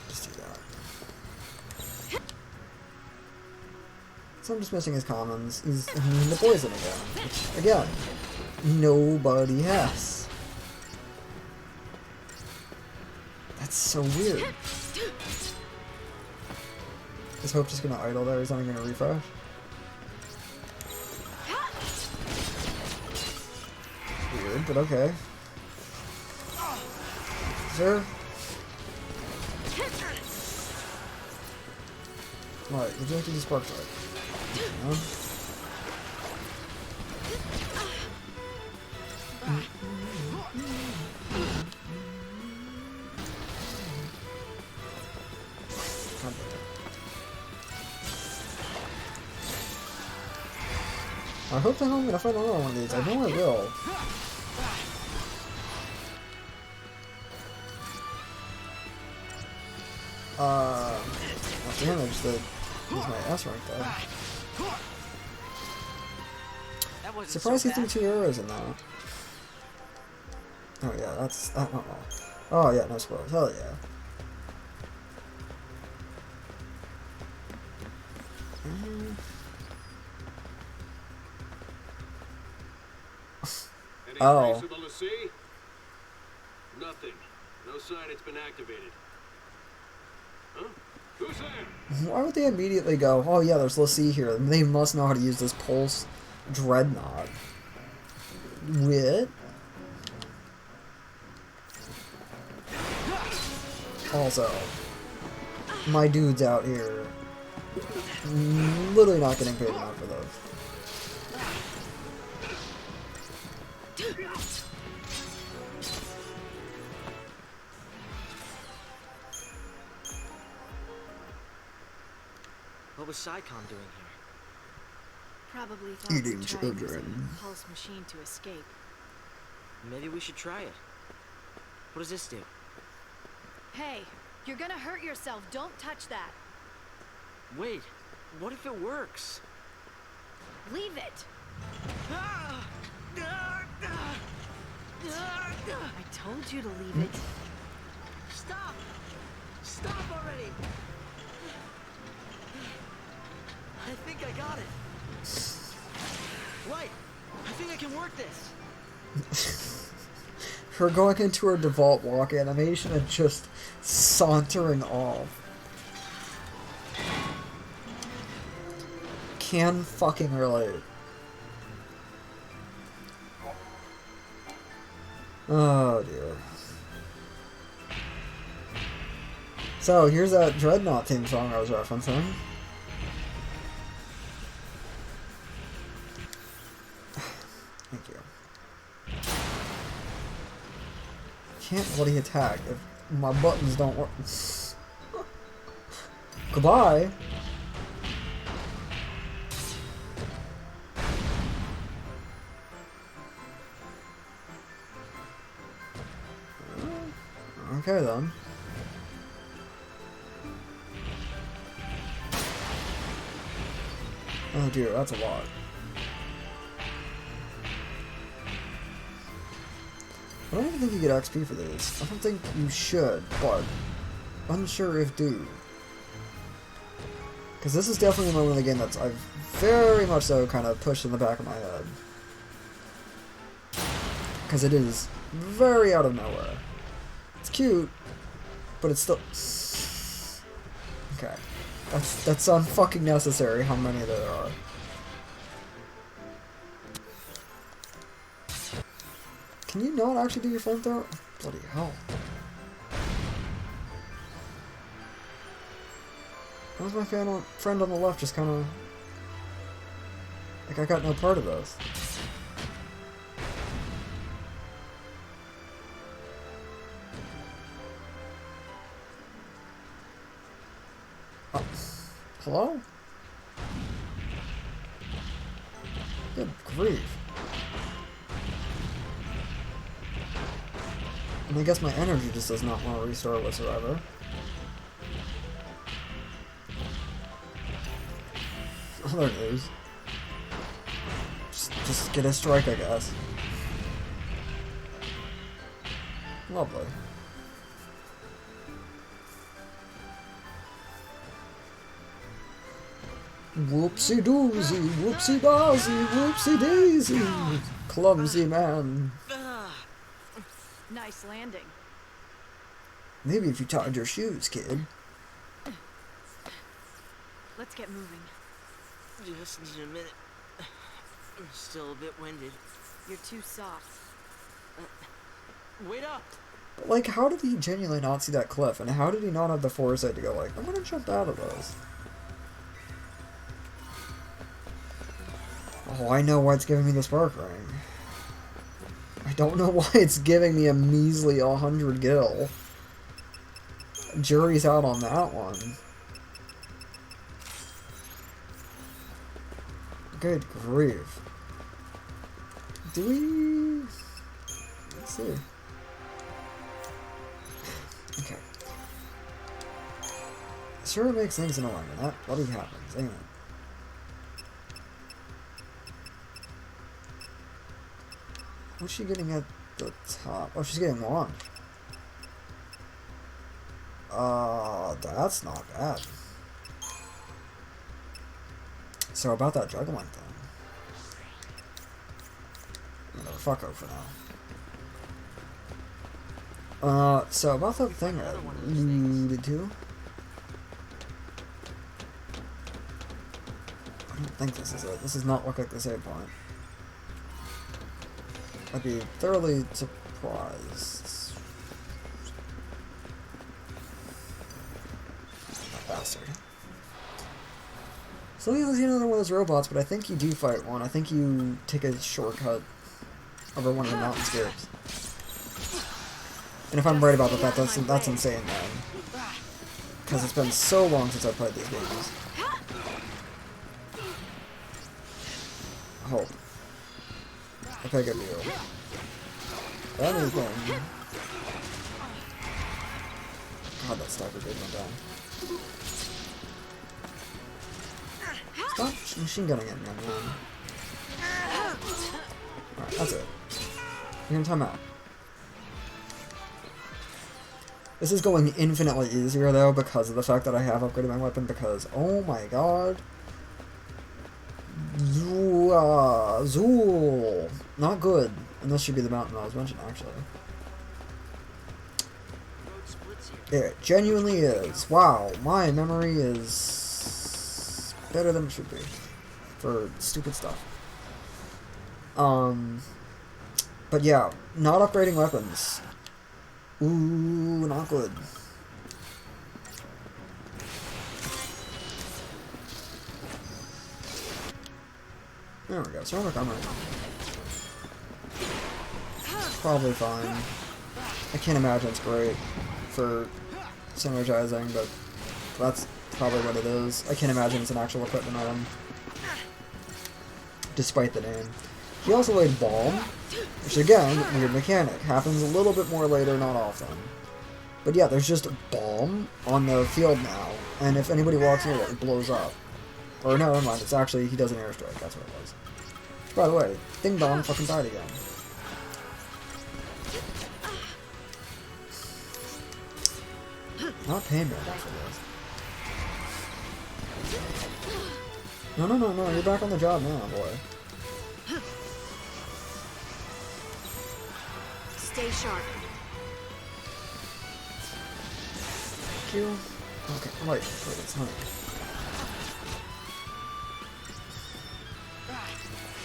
Just do that. So I'm just missing his commons. He's the poison again. Which, again, nobody has. That's so weird. Is Hope just gonna idle there? He's not even gonna refresh? Weird, but okay. Sir? Alright, would you like to do spark strike? No? I hope that I'm gonna find another one of these. I know I will. Not damage that is my S rank though. Surprised he threw 2 arrows in that. Oh yeah, that's that. Oh yeah, no spoilers. Hell yeah. Any trace of the Lassie? Nothing. No sign it's been activated. Huh? Who's there? Why would they immediately go, oh yeah, there's Lassie here. They must know how to use this pulse dreadnought. Wit? Also, my dude's out here literally not getting paid enough for those. What was Psycom doing here? Probably thought Eating to try using children. a pulse machine to escape. Maybe we should try it. What does this do? Hey, you're gonna hurt yourself. Don't touch that. Wait, what if it works? Leave it. I told you to leave it. Stop! Stop already! I think I got it. Right. I think I can work this. Her going into her default walk animation and just sauntering off. Can fucking relate. Oh dear. So here's that Dreadnought theme song I was referencing. Thank you. Can't bloody attack if my buttons don't work. Goodbye. Okay then. Oh dear, that's a lot. I don't even think you get XP for this. I don't think you should, but unsure if do. Because this is definitely a moment of the game that's I've very much so kind of pushed in the back of my head. Because it is very out of nowhere. It's cute, but it's still... Okay. That's unfucking necessary how many there are. Can you not actually do your flamethrower? Bloody hell. How's my friend on the left just kind of... Like, I got no part of this. Hello? Good grief. And I guess my energy just does not want to restore whatsoever. Other news. Just get a strike, I guess. Lovely. Whoopsie doozy, whoopsie daisy, whoopsie daisy. Clumsy man. Nice landing. Maybe if you tied your shoes, kid. Let's get moving. Just need a minute. I'm still a bit winded. You're too soft. Wait up! Like, how did he genuinely not see that cliff? And how did he not have the foresight to go like, I'm gonna jump out of this? Oh, I know why it's giving me the spark ring. I don't know why it's giving me a measly 100 gil. Jury's out on that one. Good grief. Do we... Let's see. Okay. Sure makes things annoying when that bloody happens, ain't it? What's she getting at the top? Oh, she's getting one. That's not bad. So about that juggling thing. Another fucko for now. So about that thing I alluded to. I don't think this is it. This does not look like the save point. I'd be thoroughly surprised. That bastard. So he's another one of those robots, but I think you do fight one. I think you take a shortcut over one of the mountain scapes. And if I'm right about that, that's insane, man. Because it's been so long since I played these games. Hold. I think I do. Anything. God, that sniper did went down. Stop machine gunning at me, man. Alright, that's it. You're in timeout. This is going infinitely easier, though, because of the fact that I have upgraded my weapon, because, oh my god. Zool. Not good. And this should be the mountain I was mentioning, actually. It genuinely is. Wow, my memory is better than it should be. For stupid stuff. But yeah, not upgrading weapons. Ooh, not good. There we go, ceramic armor. Probably fine. I can't imagine it's great for synergizing, but that's probably what it is. I can't imagine it's an actual equipment item. Despite the name. He also laid Balm, which again, weird mechanic. Happens a little bit more later, not often. But yeah, there's just Balm on the field now, and if anybody walks near it, it blows up. Or no, never mind, it's actually, he does an airstrike, that's what it was. By the way, Ding Dong fucking died again. Not pain damage for this. No, you're back on the job now, boy. Stay sharp. Thank you. Okay, wait, it's not.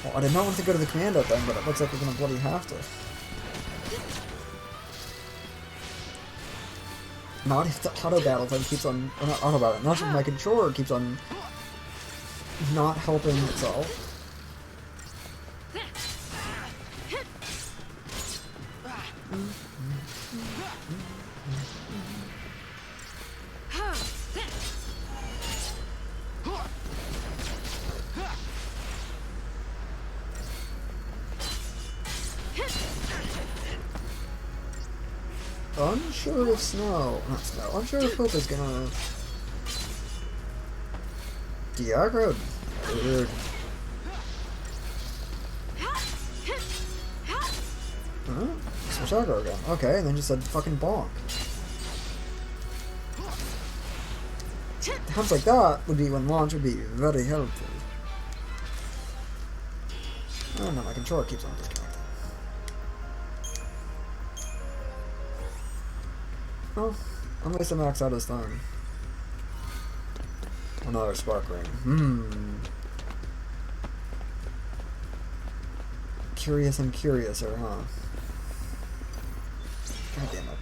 Well, I did not want to go to the commando thing, but it looks like we're gonna bloody have to. Not if the auto battle thing keeps on, or not auto battle, not if my controller keeps on not helping itself. Unsure if not Snow, unsure if Hope is gonna de-aggro. Weird. Huh? Switch aggro again. Okay, and then just said fucking bonk. Times like that would be when launch would be very helpful. Oh no, my controller keeps on disconnecting. Well, unless I max out his thing. Another spark ring. Curious and curiouser, huh? God damn it.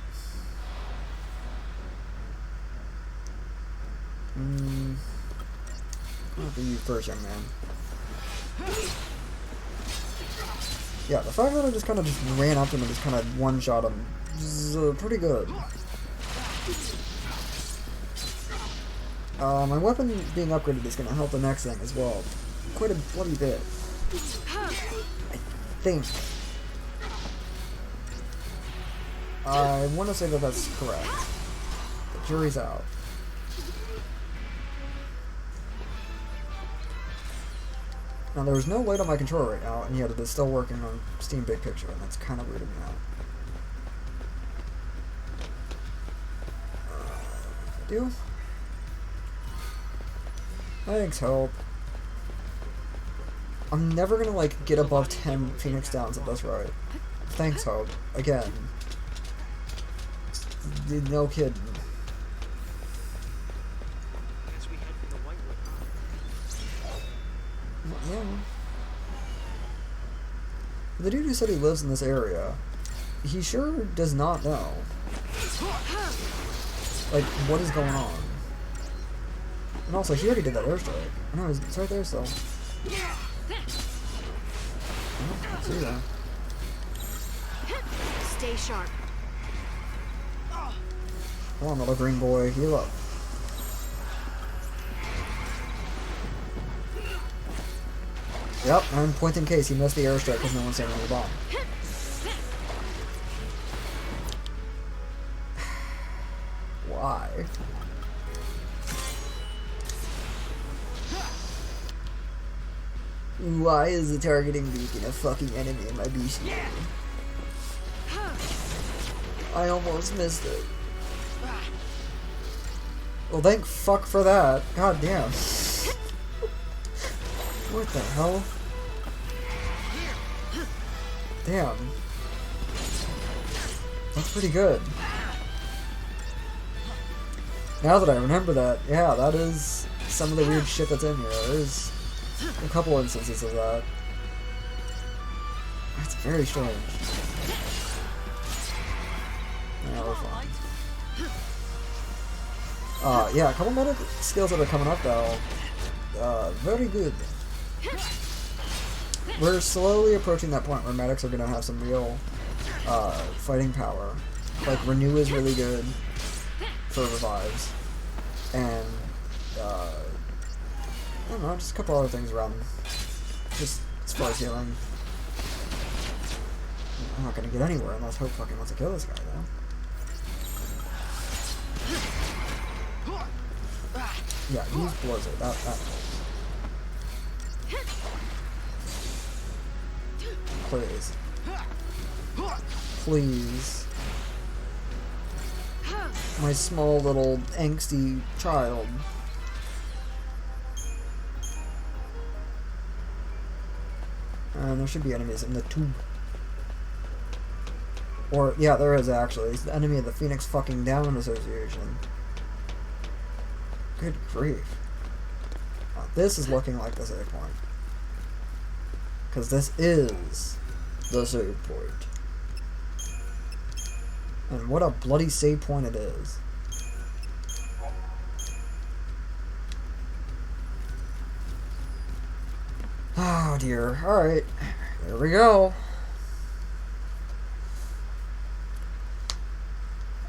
I'll be you first, young man. Yeah, the fact that I just kind of ran up to him and just kind of one-shot him is pretty good. My weapon being upgraded is going to help the next thing as well. Quite a bloody bit. I think. I want to say that that's correct. The jury's out. Now, there was no light on my controller right now, and yet it is still working on Steam Big Picture, and that's kind of weirding me out. Do? Thanks, Hope. I'm never gonna, like, get above 10 Phoenix Downs if that's right. Thanks, Hope. Again. No kidding. Yeah. The dude who said he lives in this area, he sure does not know. Like, what is going on? And also, he already did that airstrike. I know, it's right there still. Oh, see that. Stay sharp. Come on, little green boy, heal up. Yep, and point in case he missed the airstrike because no one's standing on the bomb. Why? Why is the targeting beacon a fucking enemy in my beast? I almost missed it. Well, thank fuck for that. God damn. What the hell? Damn. That's pretty good. Now that I remember that, yeah, that is some of the weird shit that's in here. There's a couple instances of that. That's very strange. Yeah, we're fine. Yeah, a couple medic skills that are coming up though. Very good. We're slowly approaching that point where medics are gonna have some real fighting power. Like Renew is really good for revives, and I don't know, just a couple other things around. Just as far as healing, I'm not gonna get anywhere unless Hope fucking wants to kill this guy though. Yeah, use Blizzard. That helps. Please. Please. My small little angsty child. And there should be enemies in the tube. Or, yeah, there is actually. It's the enemy of the Phoenix fucking Down Association. Good grief. Now, this is looking like the save point. Because this is the save point. And what a bloody save point it is. Oh dear. Alright. Here we go.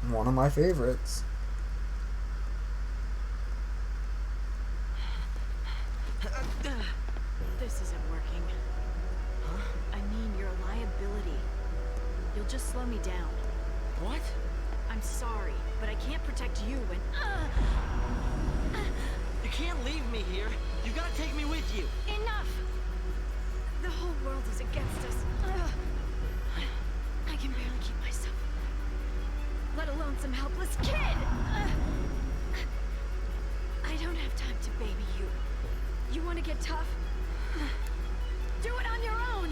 One of my favorites. This isn't working. Huh? I mean, you're a liability. You'll just slow me down. What? I'm sorry, but I can't protect you and... You can't leave me here. You gotta take me with you. Enough! The whole world is against us. I can barely keep myself. Let alone some helpless kid! I don't have time to baby you. You want to get tough? Do it on your own!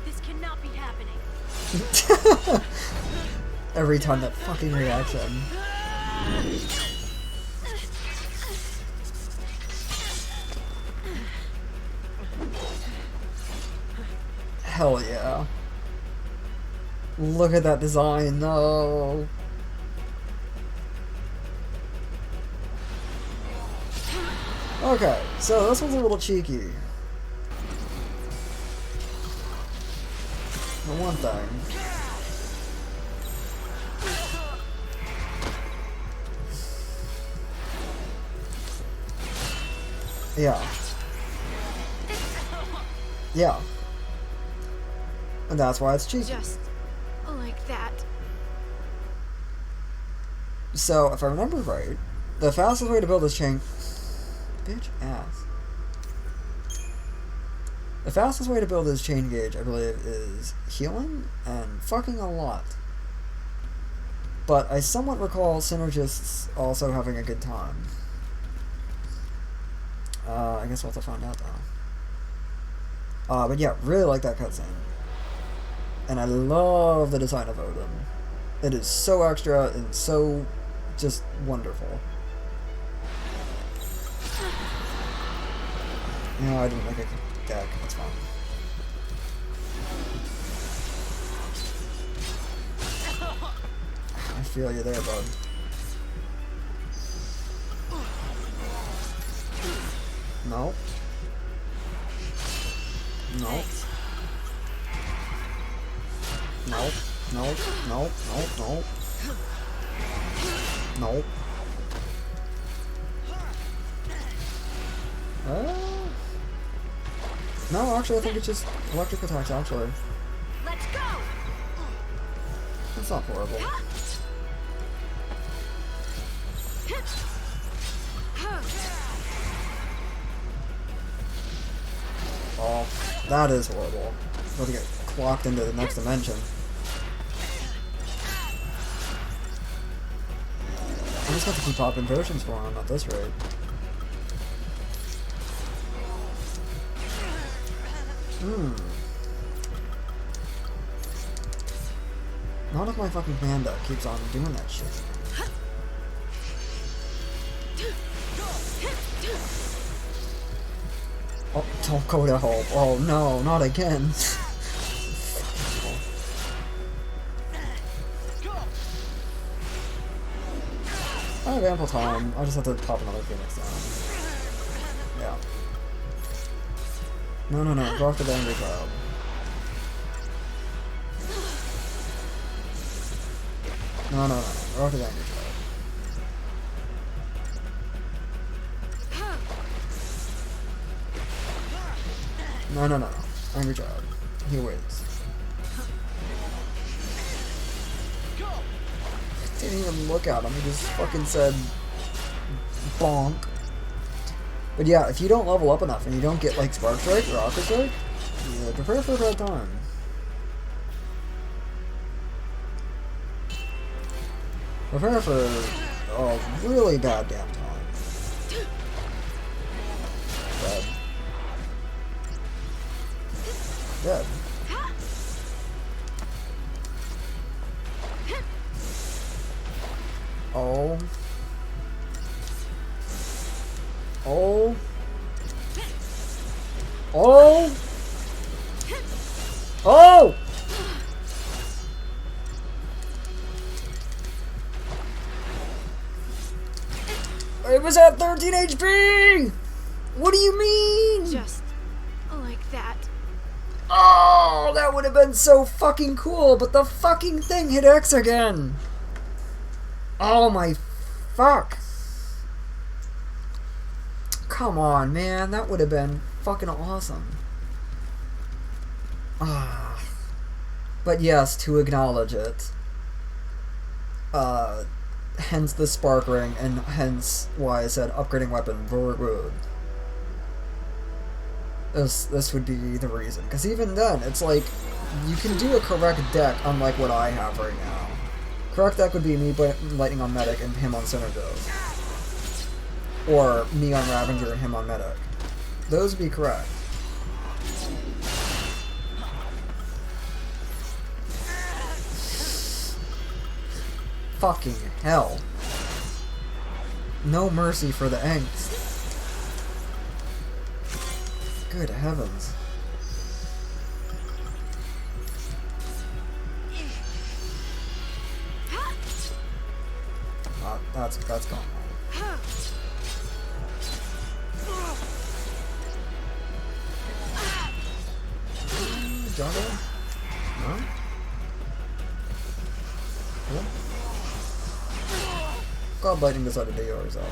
This cannot be happening. Every time that fucking reaction. Hell yeah. Look at that design, no. Okay, so this one's a little cheeky. For one thing. Yeah. Yeah. And that's why it's cheeky. Just like that. So, if I remember right, the fastest way to build this chain... Bitch ass. The fastest way to build this chain gauge, I believe, is healing and fucking a lot. But I somewhat recall synergists also having a good time. I guess we'll have to find out, though. But yeah, really like that cutscene. And I love the design of Odin. It is so extra and so just wonderful. No, I didn't make a deck. That's fine. I feel you there, bud. No. No. No. No. No. No. No. No, actually, I think it's just electric attacks, actually. Let's go! That's not horrible. Oh, that is horrible. About to get clocked into the next dimension. I just have to keep popping potions for him at this rate. Not if my fucking panda keeps on doing that shit. Oh, don't go to hope. Oh no, not again. I have ample time. I just have to pop another Phoenix down. Yeah. No. Go after the angry cloud. No. Go after the angry cloud. No. Angry child. He waits. Didn't even look at him. He just fucking said bonk. But yeah, if you don't level up enough and you don't get like Spark Strike or Aqua Strike, yeah, prepare for a bad time. Prepare for a really bad damn time. Dead. Dead. Oh. Oh. Oh. Oh. It was at 13 HP! What do you mean? Just like that. Oh, that would have been so fucking cool, but the fucking thing hit X again. Oh my fuck. Come on, man. That would have been fucking awesome. Ah. But yes, to acknowledge it. Hence the spark ring, and hence why I said upgrading weapon very good. This would be the reason. Because even then, it's like, you can do a correct deck unlike what I have right now. Correct deck would be me Lightning on Medic and him on Synergos. Or me on Ravager and him on Medic. Those would be correct. Fucking hell. No mercy for the angst. Good heavens. That's gone. Jungle? No? Cool. God Lightning this out of DRs out.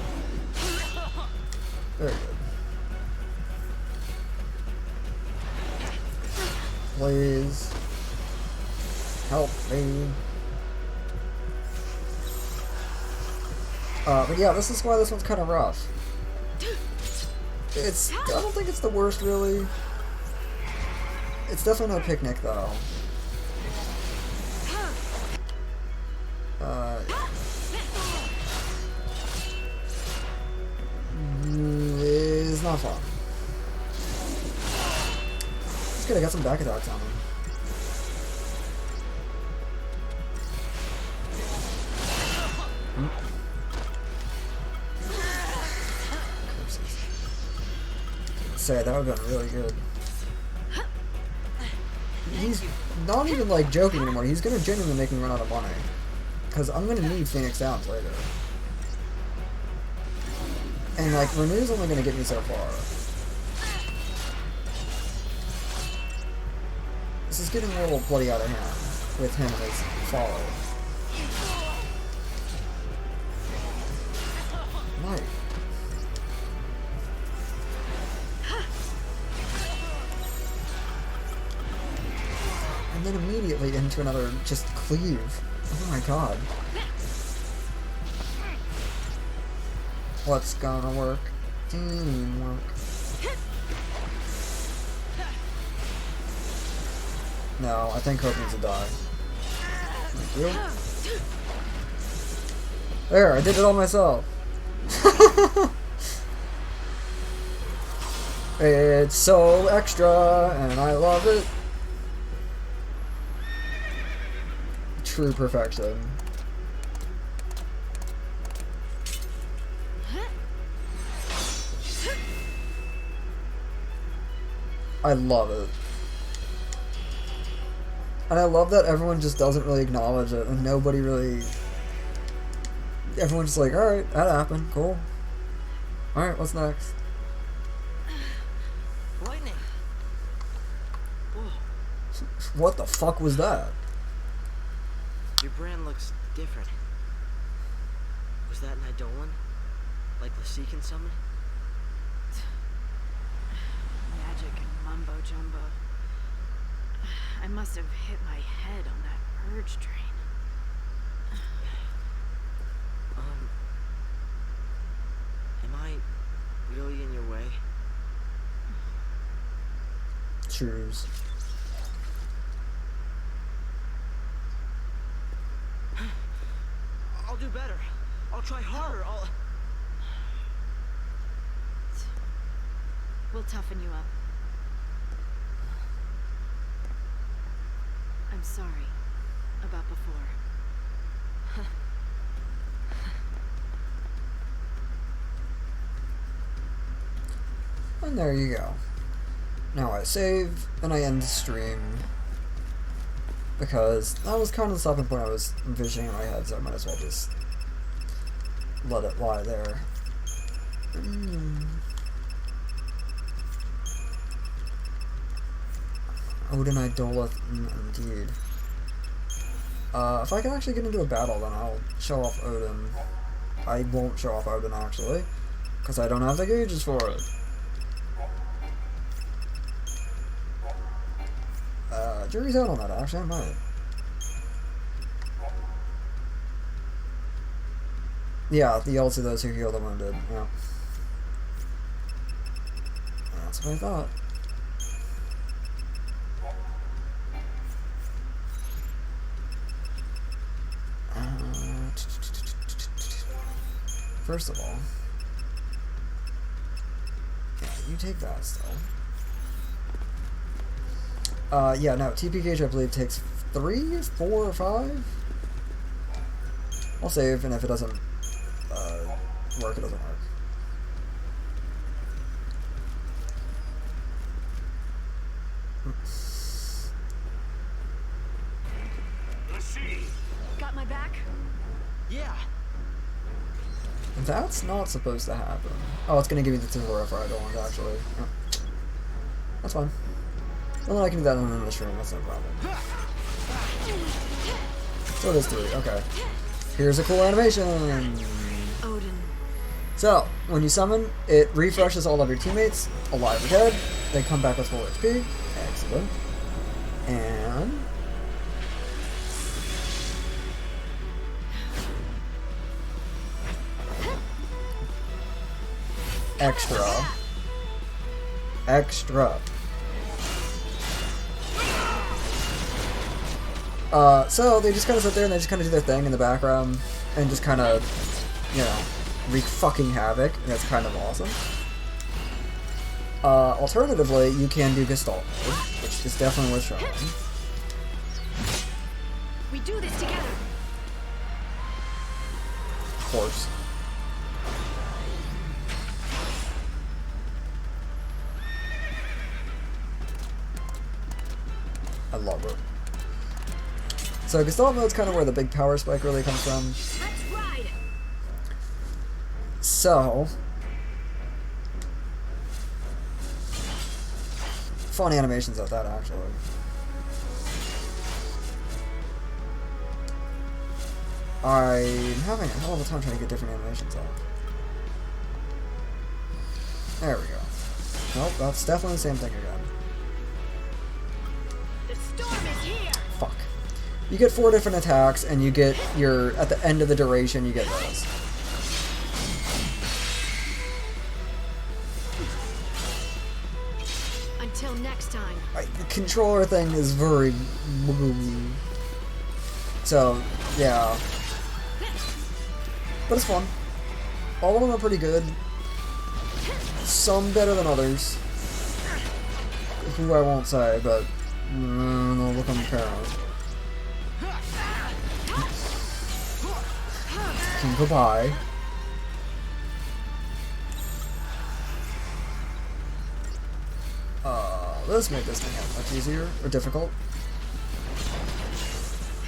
Very good. Please. Help me. But yeah, this is why this one's kind of rough. I don't think it's the worst, really. It's definitely no picnic, though. It's not fun. It's good, I got some back attacks on him. Say that would have been really good. He's not even like joking anymore. He's gonna genuinely make me run out of money, because I'm gonna need Phoenix Downs later. And like Renew's only gonna get me so far. This is getting a little bloody out of hand with him and his follow. Mike. And then immediately into another just cleave. Oh my god. What's gonna work? Teamwork. No, I think Hope needs to die. Thank you. There, I did it all myself. It's so extra, and I love it. True perfection. I love it. And I love that everyone just doesn't really acknowledge it, and nobody really... Everyone's just like, alright, that happened, cool. Alright, what's next? Lightning. Whoa. What the fuck was that? Your brand looks different. Was that an Eidolon? Like Lassie can summon? Magic and mumbo jumbo. I must have hit my head on that purge train. Am I really in your way? Choose. I'll do better. I'll try harder. We'll toughen you up. I'm sorry about before. And there you go. Now I save, and I end the stream. Because that was kind of the stopping point I was envisioning in my head, so I might as well just let it lie there. Odin Idolith, indeed. If I can actually get into a battle, then I'll show off Odin. I won't show off Odin, actually, because I don't have the gauges for it. Jury's out on that, actually, I might. Yeah, the ults of those who heal the wounded, yeah. That's what I thought. First of all, yeah, you take that still. Yeah, no, TP gauge I believe takes 3, 4, or 5. I'll save, and if it doesn't work, it doesn't work. Got my back? Yeah. That's not supposed to happen. Oh, it's gonna give me the temporary for Idolons, actually. Oh. That's fine. Well, I can do that on the stream, that's no problem. So it is 3, okay. Here's a cool animation! Odin. So, when you summon, it refreshes all of your teammates, alive or dead. They come back with full HP. Excellent. And... extra. Extra. So they just kind of sit there and they just kind of do their thing in the background and just kind of, you know, wreak fucking havoc, and that's kind of awesome. Alternatively, you can do Gestalt mode, which is definitely worth showing. We do this together. Of course. I love it. So Gestalt mode's kind of where the big power spike really comes from. Let's ride. So, fun animations of that actually. I'm having a hell of a time trying to get different animations out. There we go. Nope, that's definitely the same thing again. The storm is here. Fuck. You get 4 different attacks, and you get your, at the end of the duration, you get those. Until next time. controller thing is very... So, yeah. But it's fun. All of them are pretty good. Some better than others. Who I won't say, but... no, look on the camera. Goodbye. Let's make this thing much easier or difficult.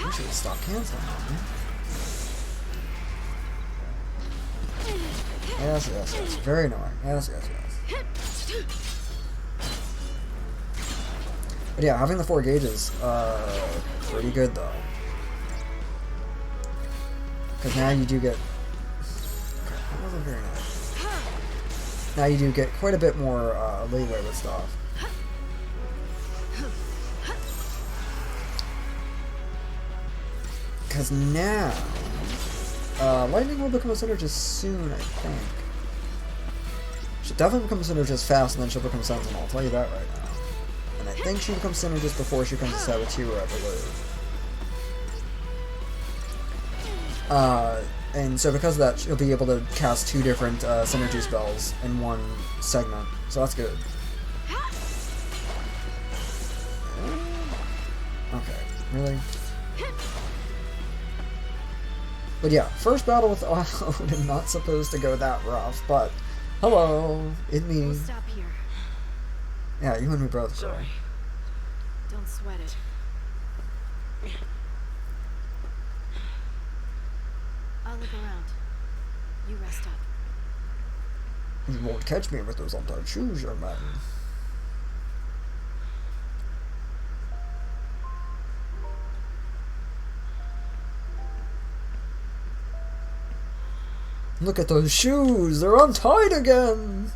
I should stop canceling on me. Yes, yes, yes. Very annoying. Yes, yes, yes. But yeah, having the 4 gauges, pretty good though. Because now you do get... That wasn't very nice. Now you do get quite a bit more leeway with stuff. Because now... lightning will become a synergist soon, I think. She'll definitely become a synergist fast, and then she'll become Sentinel. I'll tell you that right now. And I think she becomes synergist before she becomes a Saboteur, I believe. And so because of that, she'll be able to cast 2 different synergy spells in one segment. So that's good. Okay, really? But yeah, first battle with Odin, not supposed to go that rough, but hello, it me. We'll stop here. Yeah, you and me both. Sorry. Don't sweat it. I'll look around. You rest up. You won't catch me with those untied shoes, young man. Look at those shoes! They're untied again!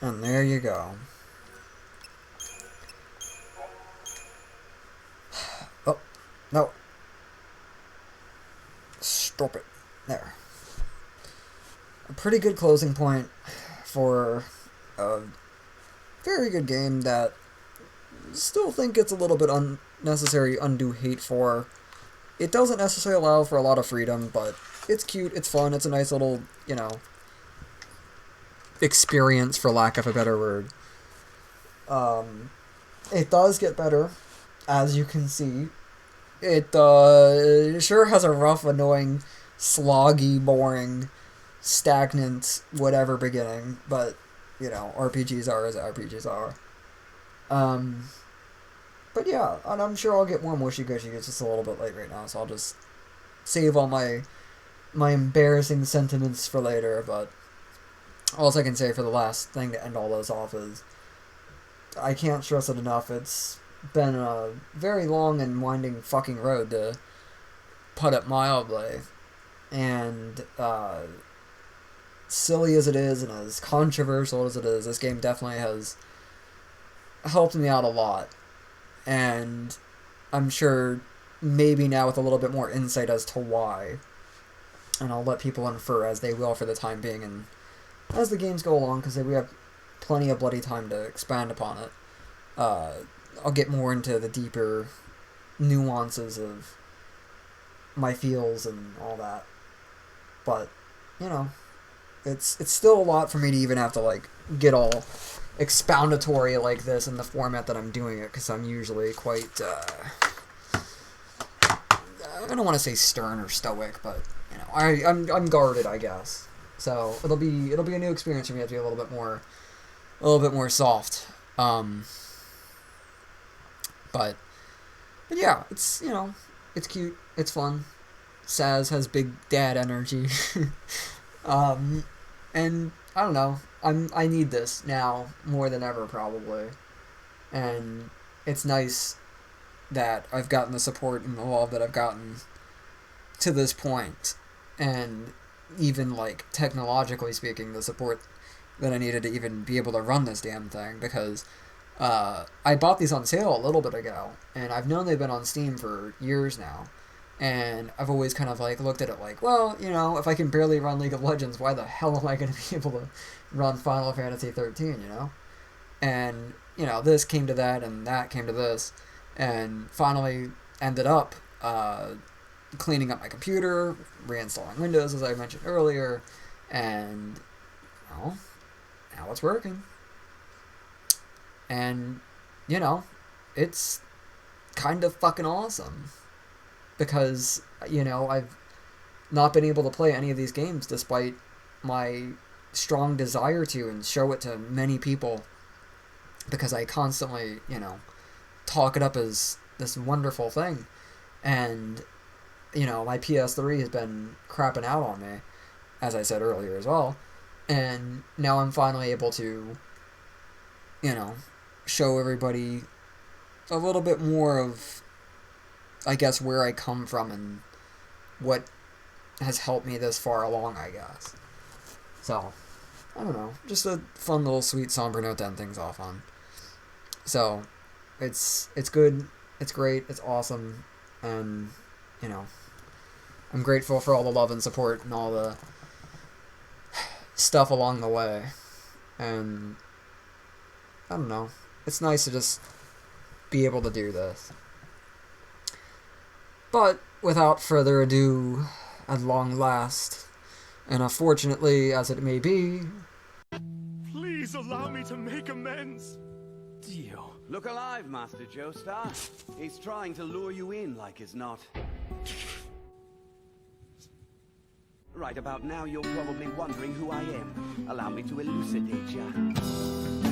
And there you go. Oh, no. Stop it. There. A pretty good closing point for a very good game that I still think it's a little bit unnecessary, undue hate for. It doesn't necessarily allow for a lot of freedom, but it's cute, it's fun, it's a nice little, you know, experience, for lack of a better word. It does get better, as you can see. It sure has a rough, annoying, sloggy, boring, stagnant, whatever beginning, but, you know, RPGs are as RPGs are. But yeah, and I'm sure I'll get more mushy-gushy. It's just a little bit late right now, so I'll just save all my embarrassing sentiments for later, but all I can say for the last thing to end all those off is I can't stress it enough. It's been a very long and winding fucking road, to put it mildly. And silly as it is and as controversial as it is, this game definitely has helped me out a lot. And I'm sure maybe now with a little bit more insight as to why. And I'll let people infer as they will for the time being, and as the games go along, because we have plenty of bloody time to expand upon it. I'll get more into the deeper nuances of my feels and all that. But, you know, it's still a lot for me to even have to, like, get all expoundatory like this in the format that I'm doing it, because I'm usually quite I don't want to say stern or stoic, but you know, I'm guarded, I guess. So it'll be a new experience for me. To be a little bit more soft. But yeah, it's, you know, it's cute, it's fun. Saz has big dad energy. And I don't know, I need this now more than ever probably. And it's nice that I've gotten the support and the love that I've gotten to this point. And even, like, technologically speaking, the support that I needed to even be able to run this damn thing, because I bought these on sale a little bit ago, and I've known they've been on Steam for years now, and I've always kind of, like, looked at it like, well, you know, if I can barely run League of Legends, why the hell am I going to be able to run Final Fantasy 13, you know? And, you know, this came to that, and that came to this, and finally ended up cleaning up my computer, reinstalling Windows, as I mentioned earlier, and, well, now it's working. And, you know, it's kind of fucking awesome. Because, you know, I've not been able to play any of these games despite my strong desire to and show it to many people. Because I constantly, you know, talk it up as this wonderful thing. And, you know, my PS3 has been crapping out on me, as I said earlier as well. And now I'm finally able to, you know, show everybody a little bit more of, I guess, where I come from and what has helped me this far along, I guess. So, I don't know. Just a fun little sweet somber note to end things off on. So, it's good, it's great, it's awesome, and, you know, I'm grateful for all the love and support and all the stuff along the way. And, I don't know. It's nice to just be able to do this. But, without further ado, at long last, and unfortunately as it may be... Please allow me to make amends. Dio. Look alive, Master Joestar. He's trying to lure you in like as not. Right about now, you're probably wondering who I am. Allow me to elucidate ya.